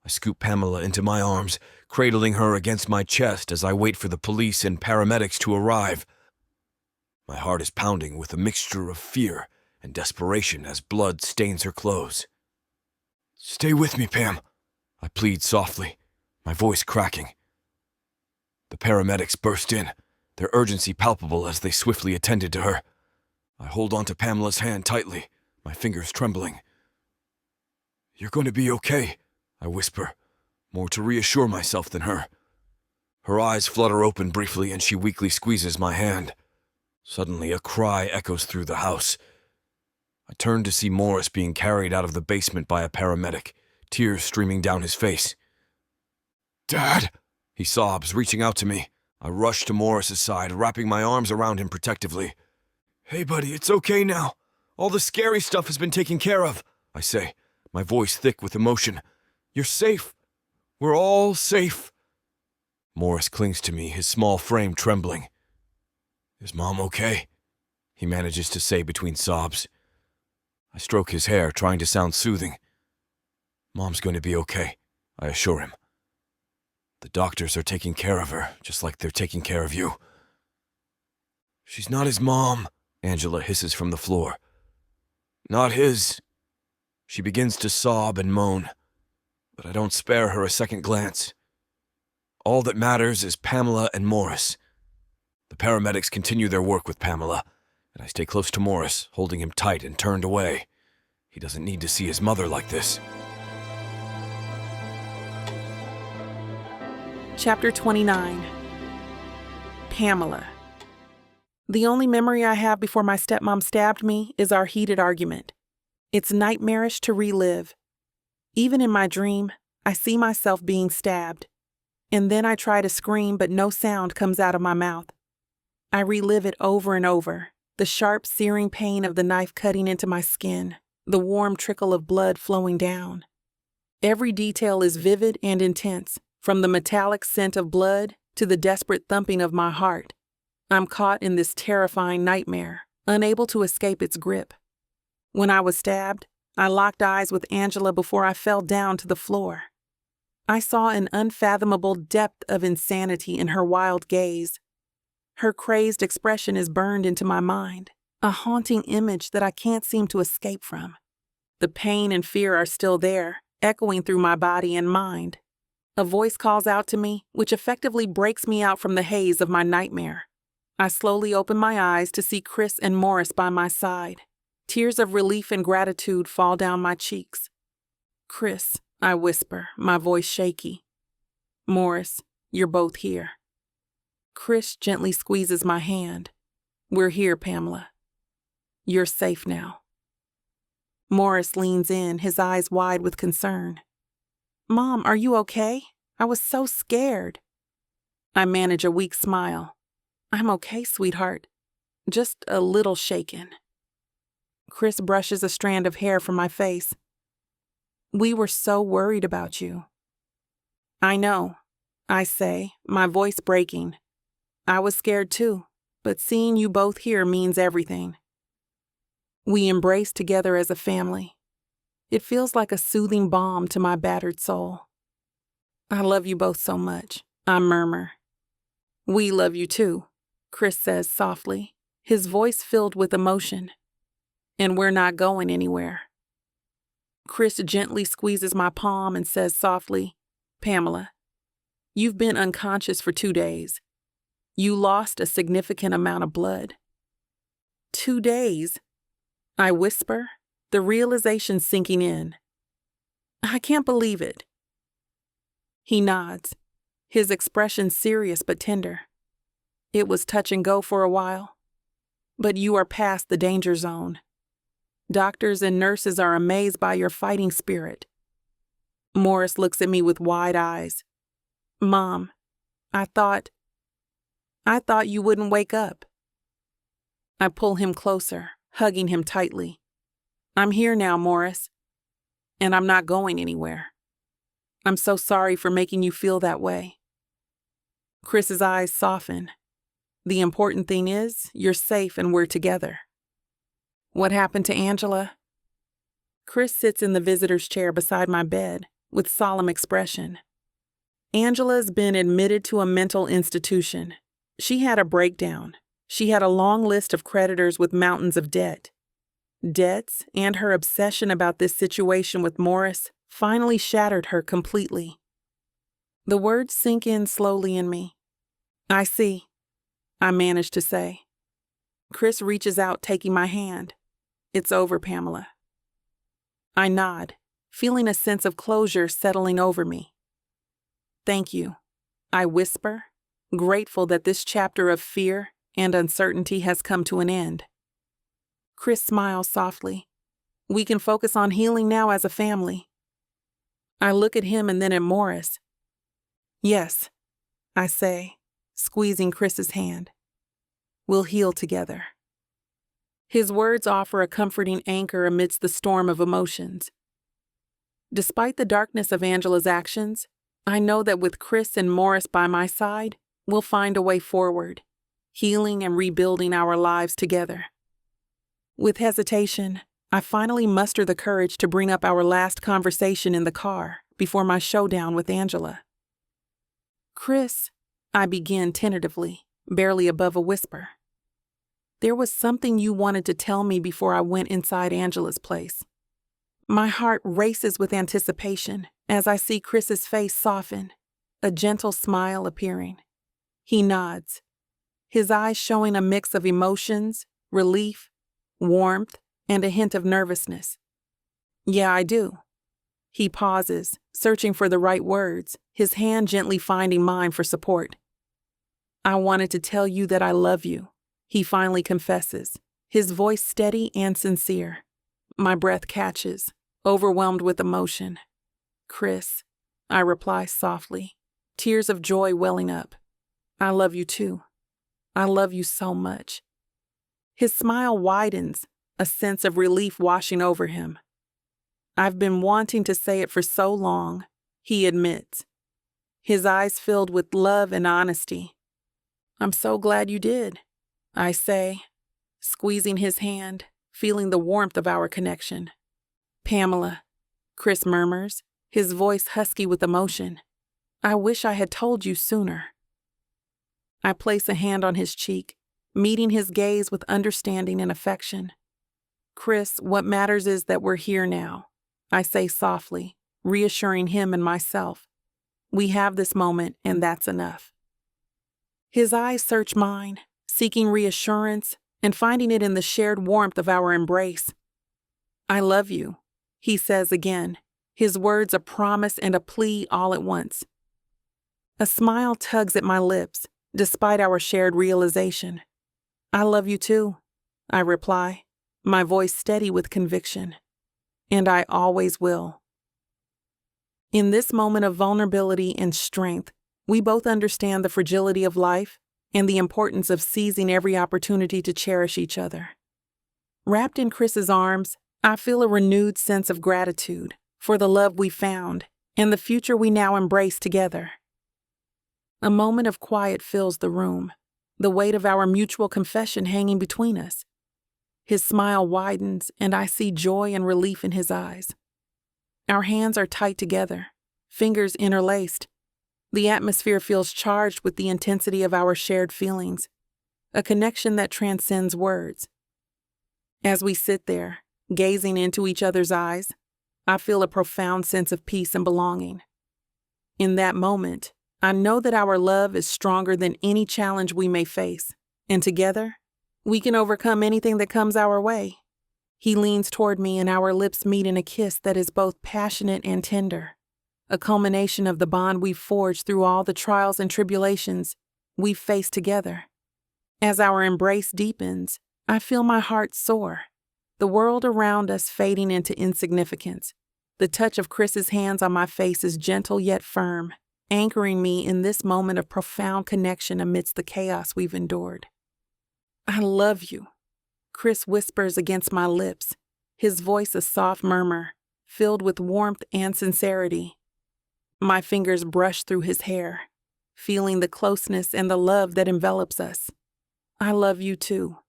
I scoop Pamela into my arms, cradling her against my chest as I wait for the police and paramedics to arrive. My heart is pounding with a mixture of fear and desperation as blood stains her clothes. Stay with me, Pam, I plead softly, my voice cracking. The paramedics burst in, their urgency palpable as they swiftly attended to her. I hold onto Pamela's hand tightly, my fingers trembling. You're going to be okay, I whisper, more to reassure myself than her. Her eyes flutter open briefly and she weakly squeezes my hand. Suddenly, a cry echoes through the house. I turn to see Morris being carried out of the basement by a paramedic, tears streaming down his face. Dad, he sobs, reaching out to me. I rush to Morris's side, wrapping my arms around him protectively. Hey, buddy, it's okay now. All the scary stuff has been taken care of, I say, my voice thick with emotion. You're safe. We're all safe. Morris clings to me, his small frame trembling. Is Mom okay? He manages to say between sobs. I stroke his hair, trying to sound soothing. Mom's going to be okay, I assure him. The doctors are taking care of her, just like they're taking care of you. She's not his mom, Angela hisses from the floor. Not his. She begins to sob and moan, but I don't spare her a second glance. All that matters is Pamela and Morris. The paramedics continue their work with Pamela, and I stay close to Morris, holding him tight and turned away. He doesn't need to see his mother like this. Chapter 29. Pamela. The only memory I have before my stepmom stabbed me is our heated argument. It's nightmarish to relive. Even in my dream, I see myself being stabbed. And then I try to scream, but no sound comes out of my mouth. I relive it over and over. The sharp, searing pain of the knife cutting into my skin, the warm trickle of blood flowing down. Every detail is vivid and intense, from the metallic scent of blood to the desperate thumping of my heart. I'm caught in this terrifying nightmare, unable to escape its grip. When I was stabbed, I locked eyes with Angela before I fell down to the floor. I saw an unfathomable depth of insanity in her wild gaze. Her crazed expression is burned into my mind, a haunting image that I can't seem to escape from. The pain and fear are still there, echoing through my body and mind. A voice calls out to me, which effectively breaks me out from the haze of my nightmare. I slowly open my eyes to see Chris and Morris by my side. Tears of relief and gratitude fall down my cheeks. Chris, I whisper, my voice shaky. Morris, you're both here. Chris gently squeezes my hand. We're here, Pamela. You're safe now. Morris leans in, his eyes wide with concern. Mom, are you okay? I was so scared. I manage a weak smile. I'm okay, sweetheart. Just a little shaken. Chris brushes a strand of hair from my face. We were so worried about you. I know, I say, my voice breaking. I was scared too, but seeing you both here means everything. We embrace together as a family. It feels like a soothing balm to my battered soul. I love you both so much, I murmur. We love you too, Chris says softly, his voice filled with emotion. And we're not going anywhere. Chris gently squeezes my palm and says softly, Pamela, you've been unconscious for 2 days. You lost a significant amount of blood. 2 days? I whisper, the realization sinking in. I can't believe it. He nods, his expression serious but tender. It was touch and go for a while, but you are past the danger zone. Doctors and nurses are amazed by your fighting spirit. Morris looks at me with wide eyes. Mom, I thought you wouldn't wake up. I pull him closer, hugging him tightly. I'm here now, Morris, and I'm not going anywhere. I'm so sorry for making you feel that way. Chris's eyes soften. The important thing is, you're safe and we're together. What happened to Angela? Chris sits in the visitor's chair beside my bed with solemn expression. Angela's been admitted to a mental institution. She had a breakdown. She had a long list of creditors with mountains of debt. Debts and her obsession about this situation with Morris finally shattered her completely. The words sink in slowly in me. I see, I manage to say. Chris reaches out, taking my hand. It's over, Pamela. I nod, feeling a sense of closure settling over me. Thank you, I whisper, grateful that this chapter of fear and uncertainty has come to an end. Chris smiles softly. We can focus on healing now as a family. I look at him and then at Morris. Yes, I say, squeezing Chris's hand. We'll heal together. His words offer a comforting anchor amidst the storm of emotions. Despite the darkness of Angela's actions, I know that with Chris and Morris by my side, we'll find a way forward, healing and rebuilding our lives together. With hesitation, I finally muster the courage to bring up our last conversation in the car before my showdown with Angela. "Chris," I begin tentatively, barely above a whisper. "There was something you wanted to tell me before I went inside Angela's place." My heart races with anticipation as I see Chris's face soften, a gentle smile appearing. He nods, his eyes showing a mix of emotions, relief, warmth, and a hint of nervousness. "Yeah, I do." He pauses, searching for the right words, his hand gently finding mine for support. "I wanted to tell you that I love you," he finally confesses, his voice steady and sincere. My breath catches, overwhelmed with emotion. "Chris," I reply softly, tears of joy welling up. "I love you too. I love you so much." His smile widens, a sense of relief washing over him. "I've been wanting to say it for so long," he admits, his eyes filled with love and honesty. "I'm so glad you did," I say, squeezing his hand, feeling the warmth of our connection. "Pamela," Chris murmurs, his voice husky with emotion. "I wish I had told you sooner." I place a hand on his cheek, meeting his gaze with understanding and affection. "Chris, what matters is that we're here now," I say softly, reassuring him and myself. "We have this moment, and that's enough." His eyes search mine, seeking reassurance and finding it in the shared warmth of our embrace. "I love you," he says again, his words a promise and a plea all at once. A smile tugs at my lips, despite our shared realization. "I love you too," I reply, my voice steady with conviction. "And I always will." In this moment of vulnerability and strength, we both understand the fragility of life and the importance of seizing every opportunity to cherish each other. Wrapped in Chris's arms, I feel a renewed sense of gratitude for the love we found and the future we now embrace together. A moment of quiet fills the room, the weight of our mutual confession hanging between us. His smile widens, and I see joy and relief in his eyes. Our hands are tight together, fingers interlaced. The atmosphere feels charged with the intensity of our shared feelings, a connection that transcends words. As we sit there, gazing into each other's eyes, I feel a profound sense of peace and belonging. In that moment, I know that our love is stronger than any challenge we may face, and together, we can overcome anything that comes our way. He leans toward me and our lips meet in a kiss that is both passionate and tender, a culmination of the bond we've forged through all the trials and tribulations we've faced together. As our embrace deepens, I feel my heart soar, the world around us fading into insignificance. The touch of Chris's hands on my face is gentle yet firm, anchoring me in this moment of profound connection amidst the chaos we've endured. "I love you," Chris whispers against my lips, his voice a soft murmur, filled with warmth and sincerity. My fingers brush through his hair, feeling the closeness and the love that envelops us. "I love you too,"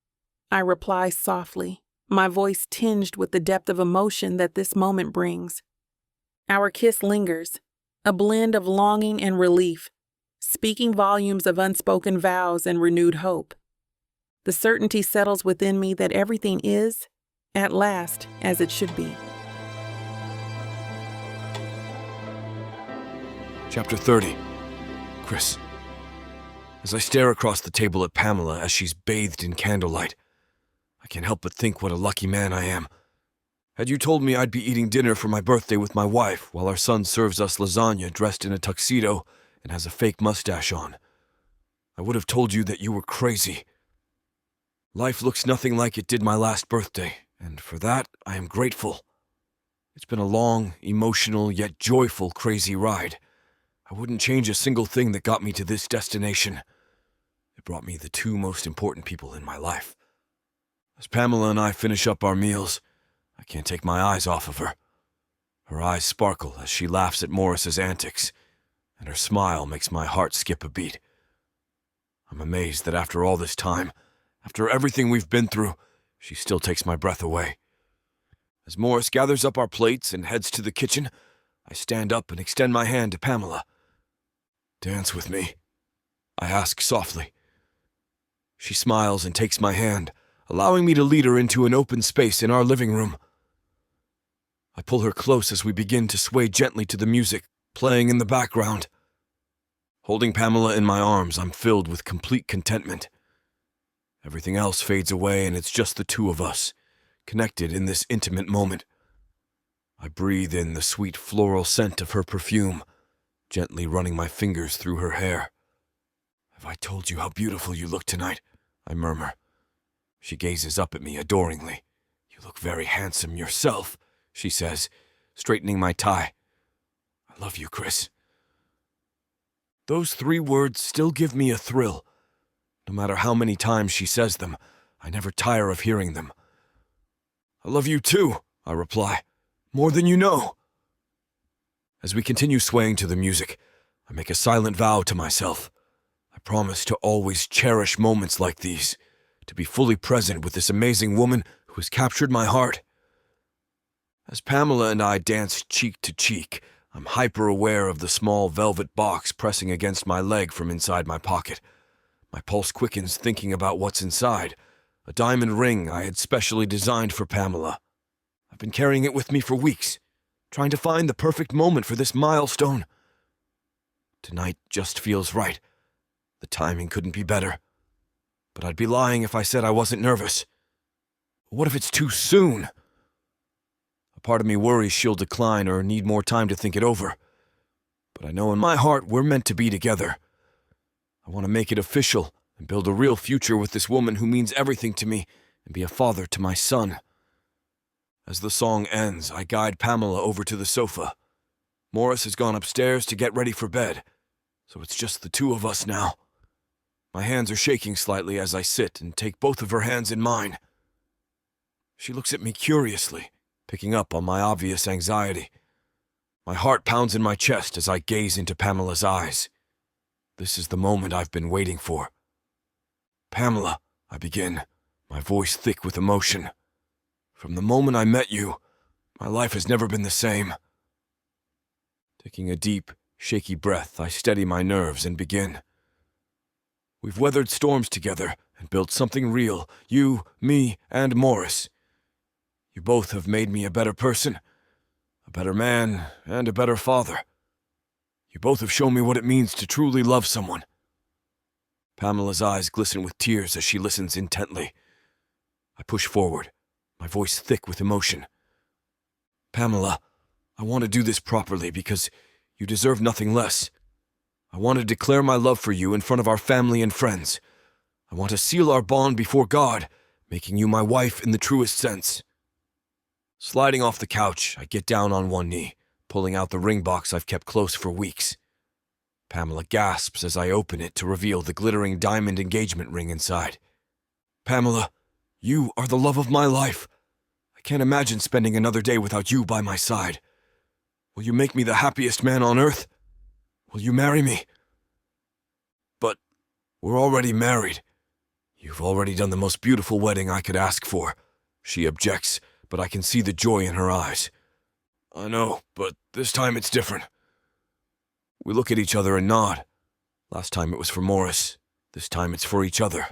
I reply softly, my voice tinged with the depth of emotion that this moment brings. Our kiss lingers, a blend of longing and relief, speaking volumes of unspoken vows and renewed hope. The certainty settles within me that everything is, at last, as it should be. Chapter 30. Chris. As I stare across the table at Pamela as she's bathed in candlelight, I can't help but think what a lucky man I am. Had you told me I'd be eating dinner for my birthday with my wife while our son serves us lasagna dressed in a tuxedo and has a fake mustache on, I would have told you that you were crazy. Life looks nothing like it did my last birthday, and for that I am grateful. It's been a long, emotional, yet joyful, crazy ride. I wouldn't change a single thing that got me to this destination. It brought me the two most important people in my life. As Pamela and I finish up our meals, I can't take my eyes off of her. Her eyes sparkle as she laughs at Morris's antics, and her smile makes my heart skip a beat. I'm amazed that after all this time, after everything we've been through, she still takes my breath away. As Morris gathers up our plates and heads to the kitchen, I stand up and extend my hand to Pamela. "Dance with me," I ask softly. She smiles and takes my hand, allowing me to lead her into an open space in our living room. I pull her close as we begin to sway gently to the music playing in the background. Holding Pamela in my arms, I'm filled with complete contentment. Everything else fades away and it's just the two of us, connected in this intimate moment. I breathe in the sweet floral scent of her perfume, gently running my fingers through her hair. "Have I told you how beautiful you look tonight?" I murmur. She gazes up at me adoringly. "You look very handsome yourself," she says, straightening my tie. "I love you, Chris." Those 3 words still give me a thrill. No matter how many times she says them, I never tire of hearing them. "I love you too," I reply. "More than you know." As we continue swaying to the music, I make a silent vow to myself. I promise to always cherish moments like these, to be fully present with this amazing woman who has captured my heart. As Pamela and I dance cheek to cheek, I'm hyper-aware of the small velvet box pressing against my leg from inside my pocket. My pulse quickens thinking about what's inside, a diamond ring I had specially designed for Pamela. I've been carrying it with me for weeks, trying to find the perfect moment for this milestone. Tonight just feels right. The timing couldn't be better. But I'd be lying if I said I wasn't nervous. What if it's too soon? A part of me worries she'll decline or need more time to think it over. But I know in my heart we're meant to be together. I want to make it official and build a real future with this woman who means everything to me and be a father to my son. As the song ends, I guide Pamela over to the sofa. Morris has gone upstairs to get ready for bed, so it's just the two of us now. My hands are shaking slightly as I sit and take both of her hands in mine. She looks at me curiously, picking up on my obvious anxiety. My heart pounds in my chest as I gaze into Pamela's eyes. This is the moment I've been waiting for. "Pamela," I begin, my voice thick with emotion. "From the moment I met you, my life has never been the same." Taking a deep, shaky breath, I steady my nerves and begin. "We've weathered storms together and built something real, you, me, and Morris. You both have made me a better person, a better man, and a better father. You both have shown me what it means to truly love someone." Pamela's eyes glisten with tears as she listens intently. I push forward, my voice thick with emotion. "Pamela, I want to do this properly because you deserve nothing less. I want to declare my love for you in front of our family and friends. I want to seal our bond before God, making you my wife in the truest sense." Sliding off the couch, I get down on one knee, pulling out the ring box I've kept close for weeks. Pamela gasps as I open it to reveal the glittering diamond engagement ring inside. "Pamela, you are the love of my life. I can't imagine spending another day without you by my side. Will you make me the happiest man on earth? Will you marry me?" "But we're already married. You've already done the most beautiful wedding I could ask for," she objects, but I can see the joy in her eyes. "I know, but this time it's different." We look at each other and nod. Last time it was for Morris. This time it's for each other.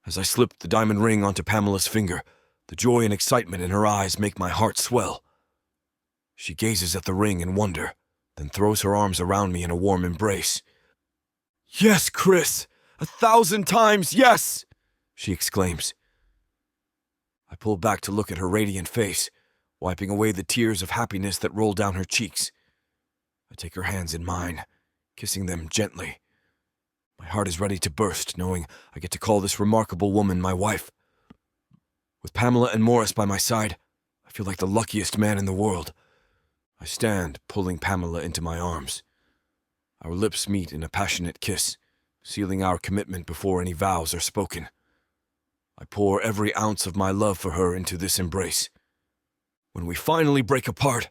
As I slip the diamond ring onto Pamela's finger, the joy and excitement in her eyes make my heart swell. She gazes at the ring in wonder, then throws her arms around me in a warm embrace. "Yes, Chris! 1,000 times yes!" she exclaims. I pull back to look at her radiant face, wiping away the tears of happiness that roll down her cheeks. I take her hands in mine, kissing them gently. My heart is ready to burst, knowing I get to call this remarkable woman my wife. With Pamela and Morris by my side, I feel like the luckiest man in the world. I stand, pulling Pamela into my arms. Our lips meet in a passionate kiss, sealing our commitment before any vows are spoken. I pour every ounce of my love for her into this embrace. When we finally break apart,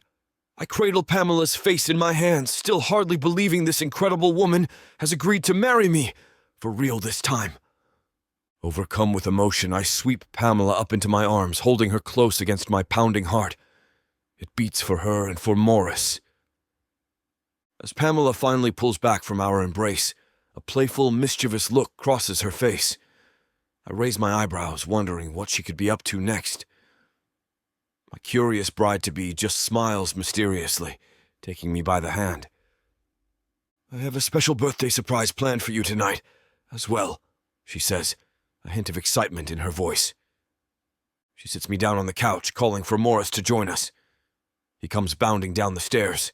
I cradle Pamela's face in my hands, still hardly believing this incredible woman has agreed to marry me, for real this time. Overcome with emotion, I sweep Pamela up into my arms, holding her close against my pounding heart. It beats for her and for Morris. As Pamela finally pulls back from our embrace, a playful, mischievous look crosses her face. I raise my eyebrows, wondering what she could be up to next. My curious bride-to-be just smiles mysteriously, taking me by the hand. "I have a special birthday surprise planned for you tonight, as well," she says, a hint of excitement in her voice. She sits me down on the couch, calling for Morris to join us. He comes bounding down the stairs.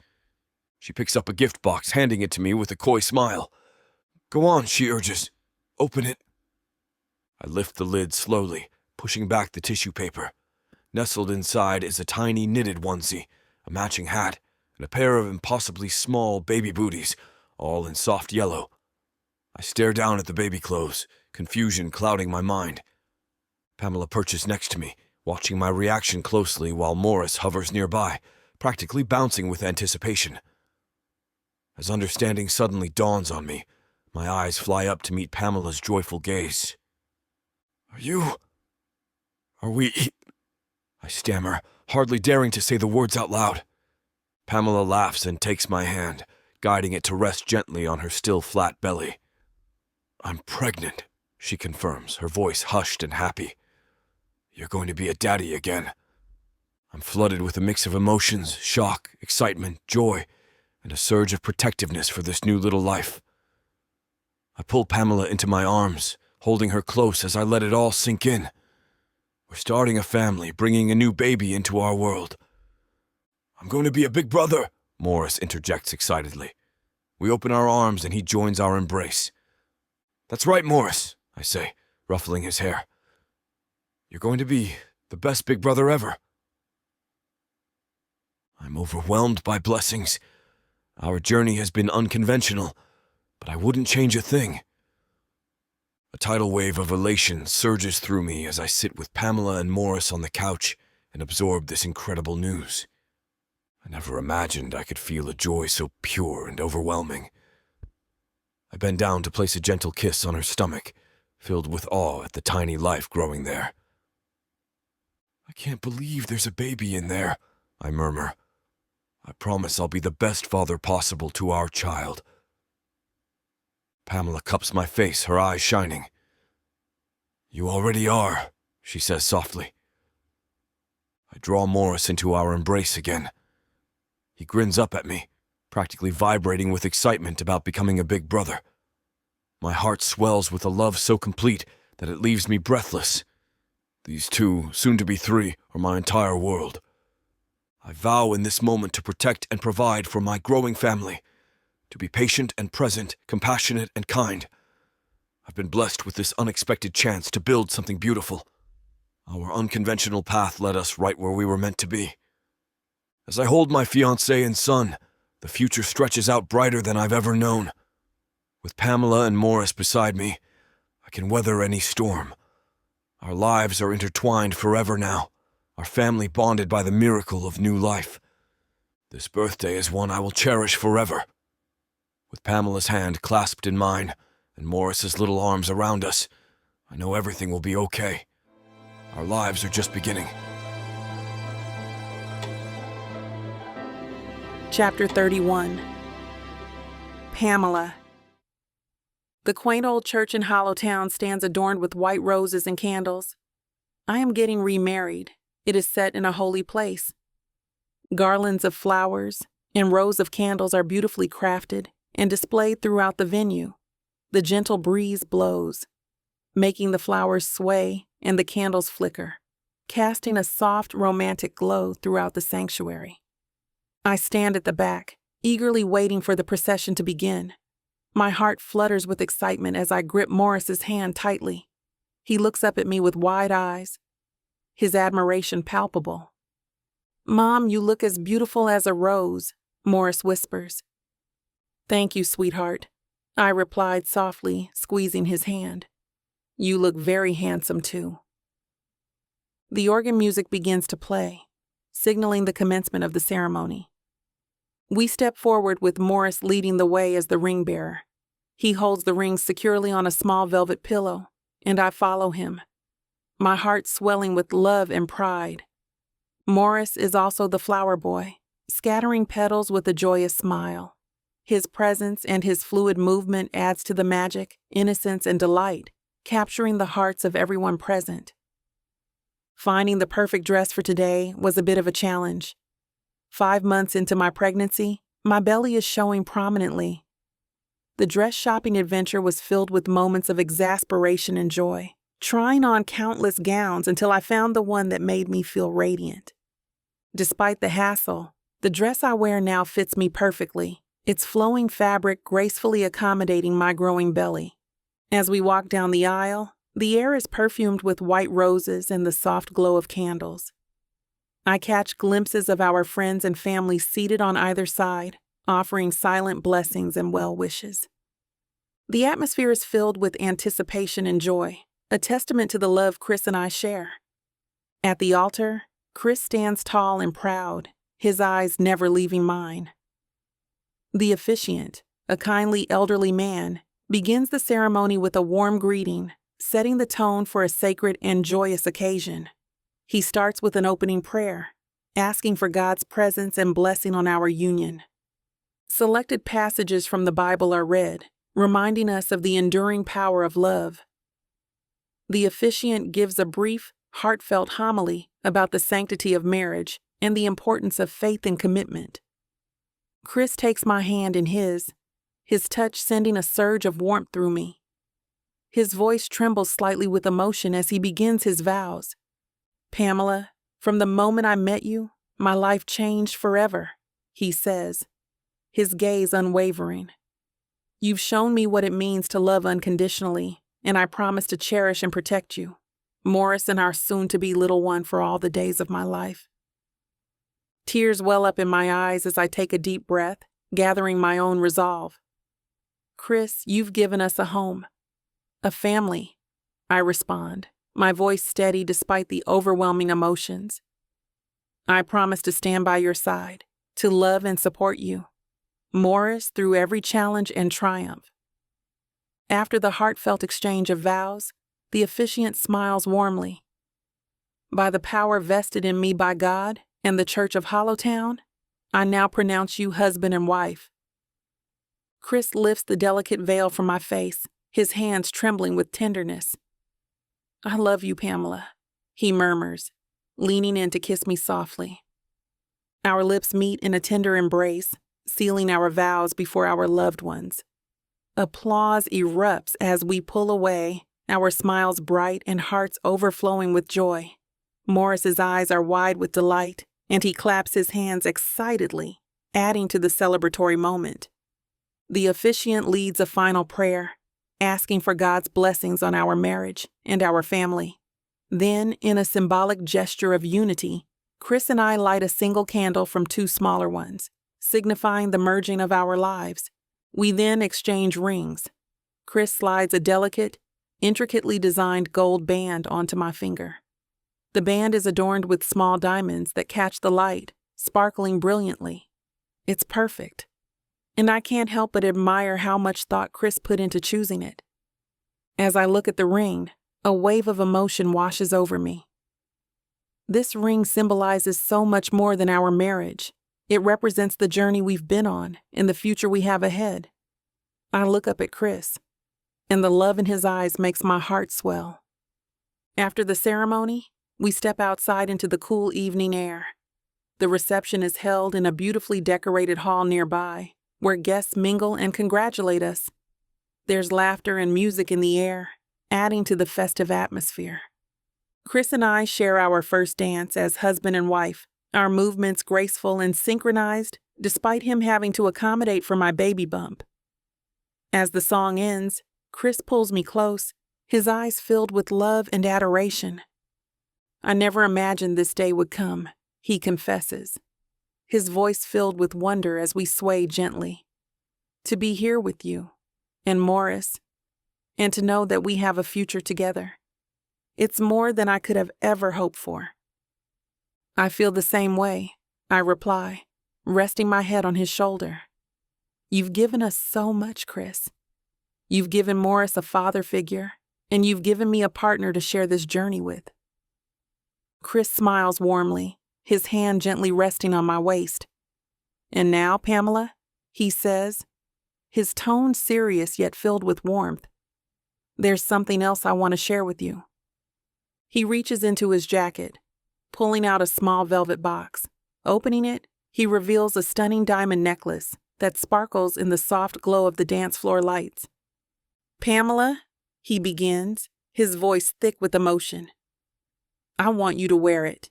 She picks up a gift box, handing it to me with a coy smile. "Go on," she urges. "Open it." I lift the lid slowly, pushing back the tissue paper. Nestled inside is a tiny knitted onesie, a matching hat, and a pair of impossibly small baby booties, all in soft yellow. I stare down at the baby clothes, confusion clouding my mind. Pamela perches next to me, watching my reaction closely while Morris hovers nearby, practically bouncing with anticipation. As understanding suddenly dawns on me, my eyes fly up to meet Pamela's joyful gaze. Are we... I stammer, hardly daring to say the words out loud. Pamela laughs and takes my hand, guiding it to rest gently on her still flat belly. "I'm pregnant," she confirms, her voice hushed and happy. "You're going to be a daddy again." I'm flooded with a mix of emotions, shock, excitement, joy, and a surge of protectiveness for this new little life. I pull Pamela into my arms, holding her close as I let it all sink in. We're starting a family, bringing a new baby into our world. "I'm going to be a big brother," Morris interjects excitedly. We open our arms and he joins our embrace. "That's right, Morris," I say, ruffling his hair. "You're going to be the best big brother ever." I'm overwhelmed by blessings. Our journey has been unconventional, but I wouldn't change a thing. A tidal wave of elation surges through me as I sit with Pamela and Morris on the couch and absorb this incredible news. I never imagined I could feel a joy so pure and overwhelming. I bend down to place a gentle kiss on her stomach, filled with awe at the tiny life growing there. "I can't believe there's a baby in there," I murmur. "I promise I'll be the best father possible to our child." Pamela cups my face, her eyes shining. "You already are," she says softly. I draw Morris into our embrace again. He grins up at me, practically vibrating with excitement about becoming a big brother. My heart swells with a love so complete that it leaves me breathless. These two, soon to be three, are my entire world. I vow in this moment to protect and provide for my growing family, to be patient and present, compassionate and kind. I've been blessed with this unexpected chance to build something beautiful. Our unconventional path led us right where we were meant to be. As I hold my fiancé and son, the future stretches out brighter than I've ever known. With Pamela and Morris beside me, I can weather any storm. Our lives are intertwined forever now, our family bonded by the miracle of new life. This birthday is one I will cherish forever. With Pamela's hand clasped in mine and Morris's little arms around us, I know everything will be okay. Our lives are just beginning. Chapter 31. Pamela. The quaint old church in Hollowtown stands adorned with white roses and candles. I am getting remarried. It is set in a holy place. Garlands of flowers and rows of candles are beautifully crafted and displayed throughout the venue. The gentle breeze blows, making the flowers sway and the candles flicker, casting a soft, romantic glow throughout the sanctuary. I stand at the back, eagerly waiting for the procession to begin. My heart flutters with excitement as I grip Morris's hand tightly. He looks up at me with wide eyes, his admiration palpable. "Mom, you look as beautiful as a rose," Morris whispers. "Thank you, sweetheart," I replied softly, squeezing his hand. You look very handsome, too. The organ music begins to play, signaling the commencement of the ceremony. We step forward with Morris leading the way as the ring bearer. He holds the ring securely on a small velvet pillow, and I follow him, my heart swelling with love and pride. Morris is also the flower boy, scattering petals with a joyous smile. His presence and his fluid movement adds to the magic, innocence, and delight, capturing the hearts of everyone present. Finding the perfect dress for today was a bit of a challenge. 5 months into my pregnancy, my belly is showing prominently. The dress shopping adventure was filled with moments of exasperation and joy, trying on countless gowns until I found the one that made me feel radiant. Despite the hassle, the dress I wear now fits me perfectly, its flowing fabric gracefully accommodating my growing belly. As we walk down the aisle, the air is perfumed with white roses and the soft glow of candles. I catch glimpses of our friends and family seated on either side, offering silent blessings and well wishes. The atmosphere is filled with anticipation and joy, a testament to the love Chris and I share. At the altar, Chris stands tall and proud, his eyes never leaving mine. The officiant, a kindly elderly man, begins the ceremony with a warm greeting, setting the tone for a sacred and joyous occasion. He starts with an opening prayer, asking for God's presence and blessing on our union. Selected passages from the Bible are read, reminding us of the enduring power of love. The officiant gives a brief, heartfelt homily about the sanctity of marriage and the importance of faith and commitment. Chris takes my hand in his touch sending a surge of warmth through me. His voice trembles slightly with emotion as he begins his vows. "Pamela, from the moment I met you, my life changed forever," he says, his gaze unwavering. "You've shown me what it means to love unconditionally, and I promise to cherish and protect you, Morris and our soon-to-be little one, for all the days of my life." Tears well up in my eyes as I take a deep breath, gathering my own resolve. "Chris, you've given us a home, a family," I respond, my voice steady despite the overwhelming emotions. "I promise to stand by your side, to love and support you, Morris, through every challenge and triumph." After the heartfelt exchange of vows, the officiant smiles warmly. "By the power vested in me by God and the Church of Hollowtown, I now pronounce you husband and wife." Chris lifts the delicate veil from my face, his hands trembling with tenderness. "I love you, Pamela," he murmurs, leaning in to kiss me softly. Our lips meet in a tender embrace, sealing our vows before our loved ones. Applause erupts as we pull away, our smiles bright and hearts overflowing with joy. Morris's eyes are wide with delight, and he claps his hands excitedly, adding to the celebratory moment. The officiant leads a final prayer, asking for God's blessings on our marriage and our family. Then, in a symbolic gesture of unity, Chris and I light a single candle from 2 smaller ones, signifying the merging of our lives. We then exchange rings. Chris slides a delicate, intricately designed gold band onto my finger. The band is adorned with small diamonds that catch the light, sparkling brilliantly. It's perfect, and I can't help but admire how much thought Chris put into choosing it. As I look at the ring, a wave of emotion washes over me. This ring symbolizes so much more than our marriage. It represents the journey we've been on and the future we have ahead. I look up at Chris, and the love in his eyes makes my heart swell. After the ceremony, we step outside into the cool evening air. The reception is held in a beautifully decorated hall nearby, where guests mingle and congratulate us. There's laughter and music in the air, adding to the festive atmosphere. Chris and I share our first dance as husband and wife, our movements graceful and synchronized, despite him having to accommodate for my baby bump. As the song ends, Chris pulls me close, his eyes filled with love and adoration. "I never imagined this day would come," he confesses, his voice filled with wonder as we sway gently. "To be here with you, and Morris, and to know that we have a future together. It's more than I could have ever hoped for. I feel the same way, I reply, resting my head on his shoulder. You've given us so much, Chris. You've given Morris a father figure, and you've given me a partner to share this journey with. Chris smiles warmly, his hand gently resting on my waist. And now, Pamela, he says, his tone serious yet filled with warmth. There's something else I want to share with you. He reaches into his jacket, pulling out a small velvet box. Opening it, he reveals a stunning diamond necklace that sparkles in the soft glow of the dance floor lights. Pamela, he begins, his voice thick with emotion. I want you to wear it.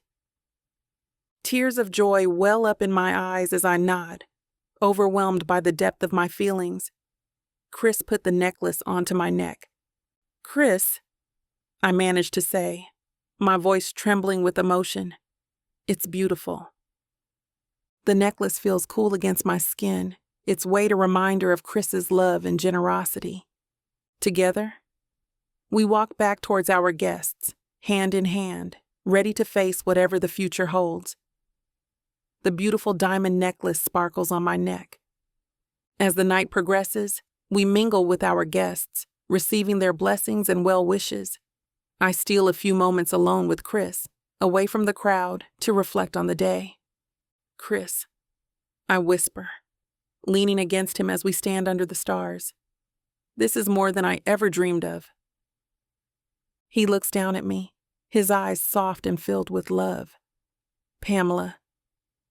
Tears of joy well up in my eyes as I nod, overwhelmed by the depth of my feelings. Chris put the necklace onto my neck. Chris, I managed to say, my voice trembling with emotion. It's beautiful. The necklace feels cool against my skin, its weight a reminder of Chris's love and generosity. Together, we walk back towards our guests, hand in hand, ready to face whatever the future holds. The beautiful diamond necklace sparkles on my neck. As the night progresses, we mingle with our guests, receiving their blessings and well wishes. I steal a few moments alone with Chris, away from the crowd, to reflect on the day. Chris, I whisper, leaning against him as we stand under the stars. This is more than I ever dreamed of. He looks down at me, his eyes soft and filled with love. Pamela,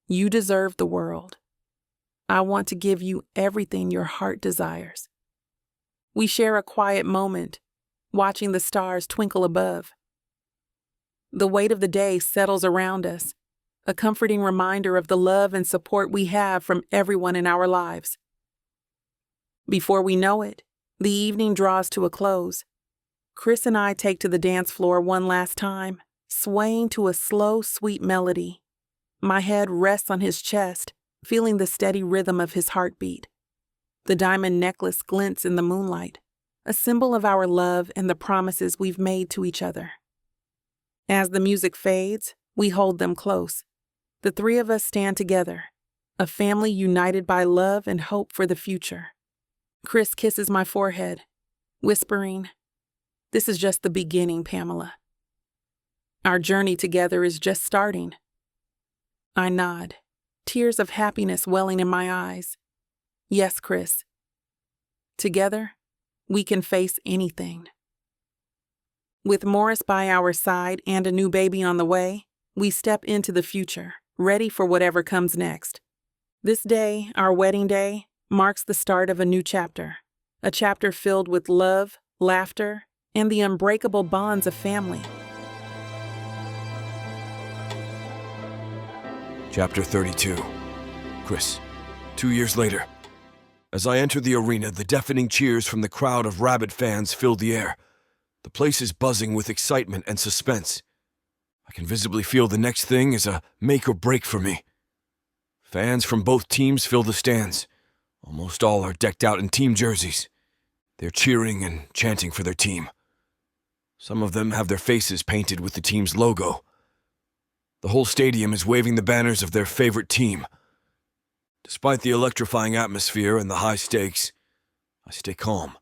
you deserve the world. I want to give you everything your heart desires. We share a quiet moment, watching the stars twinkle above. The weight of the day settles around us, a comforting reminder of the love and support we have from everyone in our lives. Before we know it, the evening draws to a close. Chris and I take to the dance floor one last time, swaying to a slow, sweet melody. My head rests on his chest, feeling the steady rhythm of his heartbeat. The diamond necklace glints in the moonlight, a symbol of our love and the promises we've made to each other. As the music fades, we hold them close. The three of us stand together, a family united by love and hope for the future. Chris kisses my forehead, whispering, "This is just the beginning, Pamela. Our journey together is just starting." I nod, tears of happiness welling in my eyes. Yes, Chris. Together, we can face anything. With Morris by our side and a new baby on the way, we step into the future, ready for whatever comes next. This day, our wedding day, marks the start of a new chapter, a chapter filled with love, laughter, and the unbreakable bonds of family. Chapter 32. Chris. 2 years later. As I enter the arena, the deafening cheers from the crowd of rabid fans fill the air. The place is buzzing with excitement and suspense. I can visibly feel the next thing is a make or break for me. Fans from both teams fill the stands. Almost all are decked out in team jerseys. They're cheering and chanting for their team. Some of them have their faces painted with the team's logo. The whole stadium is waving the banners of their favorite team. Despite the electrifying atmosphere and the high stakes, I stay calm.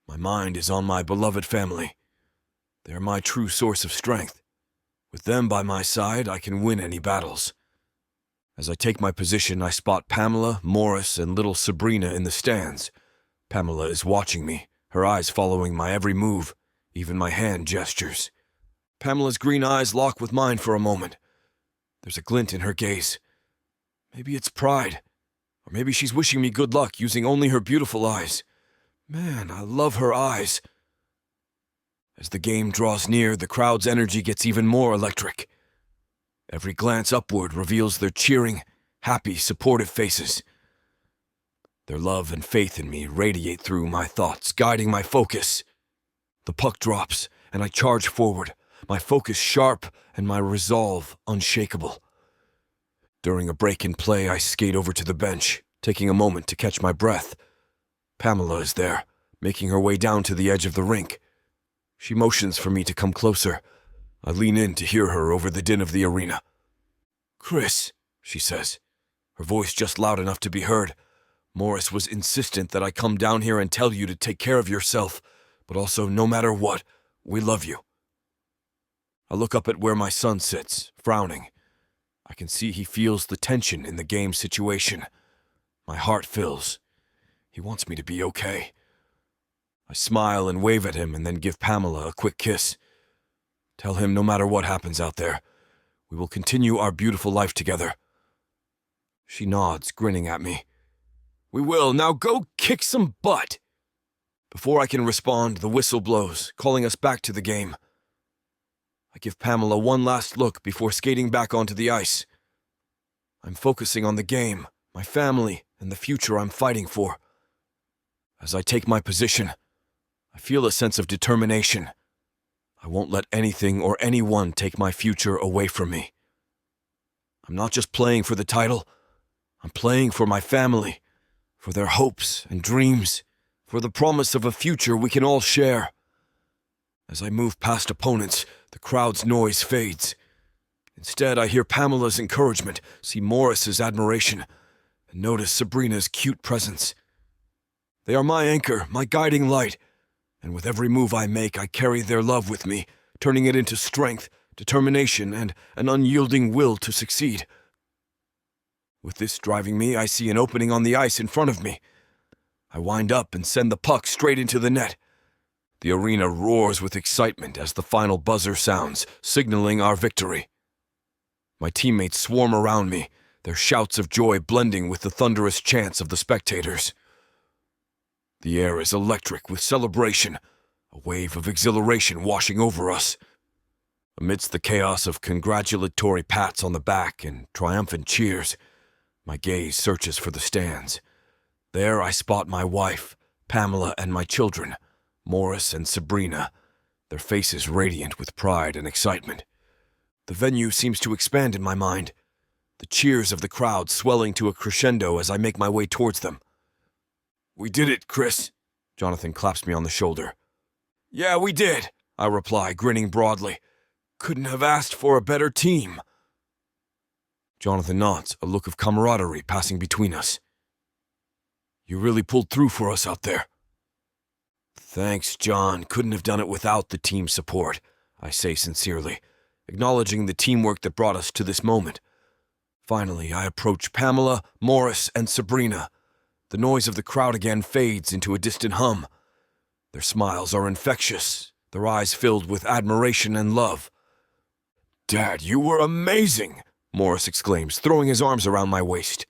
My mind is on my beloved family. They're my true source of strength. With them by my side, I can win any battles. As I take my position, I spot Pamela, Morris, and little Sabrina in the stands. Pamela is watching me, her eyes following my every move, even my hand gestures. Pamela's green eyes lock with mine for a moment. There's a glint in her gaze. Maybe it's pride, or maybe she's wishing me good luck using only her beautiful eyes. Man, I love her eyes. As the game draws near, the crowd's energy gets even more electric. Every glance upward reveals their cheering, happy, supportive faces. Their love and faith in me radiate through my thoughts, guiding my focus. The puck drops, and I charge forward, my focus sharp and my resolve unshakable. During a break in play, I skate over to the bench, taking a moment to catch my breath. Pamela is there, making her way down to the edge of the rink. She motions for me to come closer. I lean in to hear her over the din of the arena. "Chris," she says, her voice just loud enough to be heard. "Morris was insistent that I come down here and tell you to take care of yourself, but also, no matter what, we love you." I look up at where my son sits, frowning. I can see he feels the tension in the game situation. My heart fills. He wants me to be okay. I smile and wave at him and then give Pamela a quick kiss. Tell him no matter what happens out there, we will continue our beautiful life together. She nods, grinning at me. "We will. Now go kick some butt." Before I can respond, the whistle blows, calling us back to the game. I give Pamela one last look before skating back onto the ice. I'm focusing on the game, my family, and the future I'm fighting for. As I take my position, I feel a sense of determination. I won't let anything or anyone take my future away from me. I'm not just playing for the title. I'm playing for my family, for their hopes and dreams, for the promise of a future we can all share. As I move past opponents, the crowd's noise fades. Instead, I hear Pamela's encouragement, see Morris's admiration, and notice Sabrina's cute presence. They are my anchor, my guiding light, and with every move I make, I carry their love with me, turning it into strength, determination, and an unyielding will to succeed. With this driving me, I see an opening on the ice in front of me. I wind up and send the puck straight into the net. The arena roars with excitement as the final buzzer sounds, signaling our victory. My teammates swarm around me, their shouts of joy blending with the thunderous chants of the spectators. The air is electric with celebration, a wave of exhilaration washing over us. Amidst the chaos of congratulatory pats on the back and triumphant cheers, my gaze searches for the stands. There I spot my wife, Pamela, and my children, Morris and Sabrina, their faces radiant with pride and excitement. The venue seems to expand in my mind, the cheers of the crowd swelling to a crescendo as I make my way towards them. "We did it, Chris." Jonathan claps me on the shoulder. "Yeah, we did," I reply, grinning broadly. "Couldn't have asked for a better team." Jonathan nods, a look of camaraderie passing between us. "You really pulled through for us out there." "Thanks, John. Couldn't have done it without the team support," I say sincerely, acknowledging the teamwork that brought us to this moment. Finally, I approach Pamela, Morris, and Sabrina. The noise of the crowd again fades into a distant hum. Their smiles are infectious, their eyes filled with admiration and love. "Dad, you were amazing!" Morris exclaims, throwing his arms around my waist.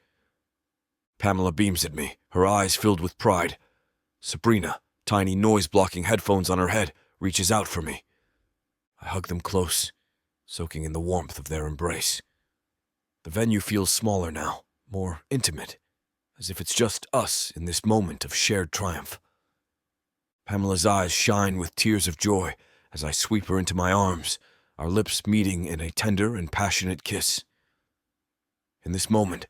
Pamela beams at me, her eyes filled with pride. Sabrina, tiny noise-blocking headphones on her head, reaches out for me. I hug them close, soaking in the warmth of their embrace. The venue feels smaller now, more intimate, as if it's just us in this moment of shared triumph. Pamela's eyes shine with tears of joy as I sweep her into my arms, our lips meeting in a tender and passionate kiss. In this moment,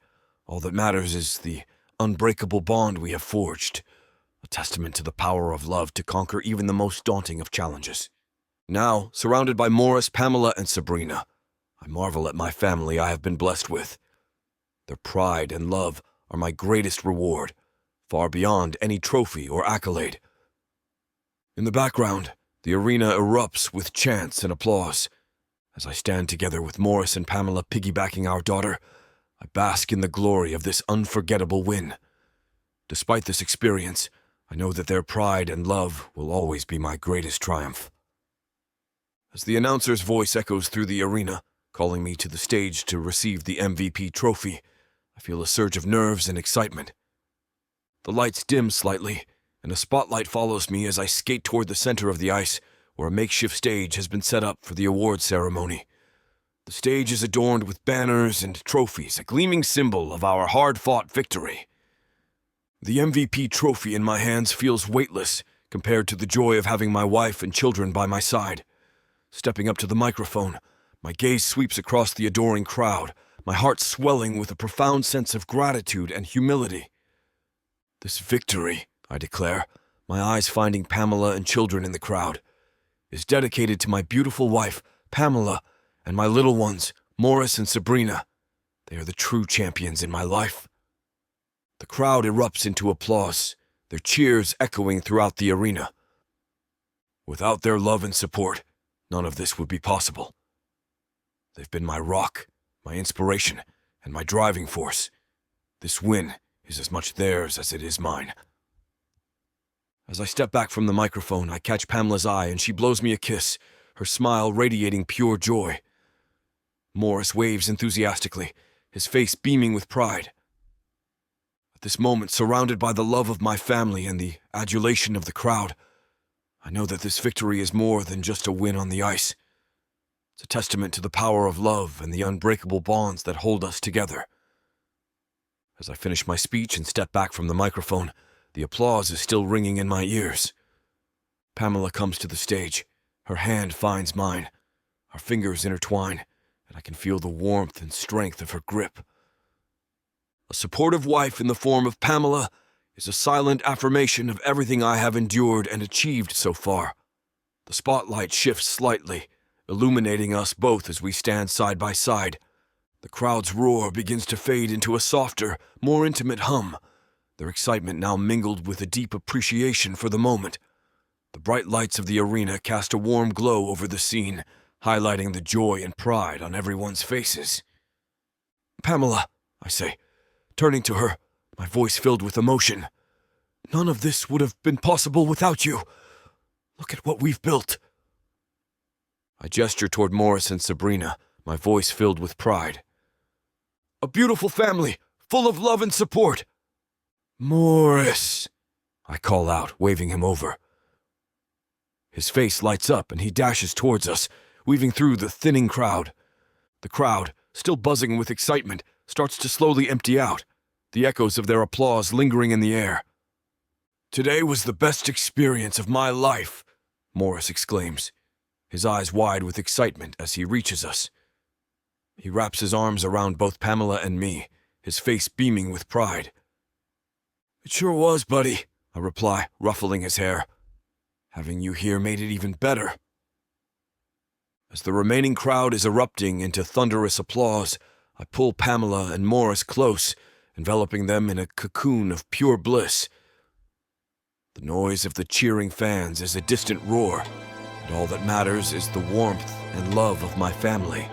all that matters is the unbreakable bond we have forged, a testament to the power of love to conquer even the most daunting of challenges. Now, surrounded by Morris, Pamela, and Sabrina, I marvel at my family I have been blessed with. Their pride and love are my greatest reward, far beyond any trophy or accolade. In the background, the arena erupts with chants and applause. As I stand together with Morris and Pamela piggybacking our daughter, I bask in the glory of this unforgettable win. Despite this experience, I know that their pride and love will always be my greatest triumph. As the announcer's voice echoes through the arena, calling me to the stage to receive the MVP trophy, I feel a surge of nerves and excitement. The lights dim slightly, and a spotlight follows me as I skate toward the center of the ice, where a makeshift stage has been set up for the award ceremony. The stage is adorned with banners and trophies, a gleaming symbol of our hard-fought victory. The MVP trophy in my hands feels weightless compared to the joy of having my wife and children by my side. Stepping up to the microphone, my gaze sweeps across the adoring crowd, my heart swelling with a profound sense of gratitude and humility. "This victory," I declare, my eyes finding Pamela and children in the crowd, is dedicated to my beautiful wife, Pamela, and my little ones, Morris and Sabrina. They are the true champions in my life. The crowd erupts into applause, their cheers echoing throughout the arena. Without their love and support, none of this would be possible. They've been my rock, my inspiration, and my driving force. This win is as much theirs as it is mine. As I step back from the microphone, I catch Pamela's eye and she blows me a kiss, her smile radiating pure joy. Morris waves enthusiastically, his face beaming with pride. At this moment, surrounded by the love of my family and the adulation of the crowd, I know that this victory is more than just a win on the ice. It's a testament to the power of love and the unbreakable bonds that hold us together. As I finish my speech and step back from the microphone, the applause is still ringing in my ears. Pamela comes to the stage. Her hand finds mine. Our fingers intertwine, and I can feel the warmth and strength of her grip. A supportive wife in the form of Pamela is a silent affirmation of everything I have endured and achieved so far. The spotlight shifts slightly, illuminating us both as we stand side by side. The crowd's roar begins to fade into a softer, more intimate hum, their excitement now mingled with a deep appreciation for the moment. The bright lights of the arena cast a warm glow over the scene, highlighting the joy and pride on everyone's faces. "Pamela," I say, turning to her, my voice filled with emotion. "None of this would have been possible without you. Look at what we've built." I gesture toward Morris and Sabrina, my voice filled with pride. "A beautiful family, full of love and support." "Morris," I call out, waving him over. His face lights up and he dashes towards us, weaving through the thinning crowd. The crowd, still buzzing with excitement, starts to slowly empty out, the echoes of their applause lingering in the air. "Today was the best experience of my life," Morris exclaims, his eyes wide with excitement as he reaches us. He wraps his arms around both Pamela and me, his face beaming with pride. "It sure was, buddy," I reply, ruffling his hair. "Having you here made it even better." As the remaining crowd is erupting into thunderous applause, I pull Pamela and Morris close, enveloping them in a cocoon of pure bliss. The noise of the cheering fans is a distant roar, and all that matters is the warmth and love of my family.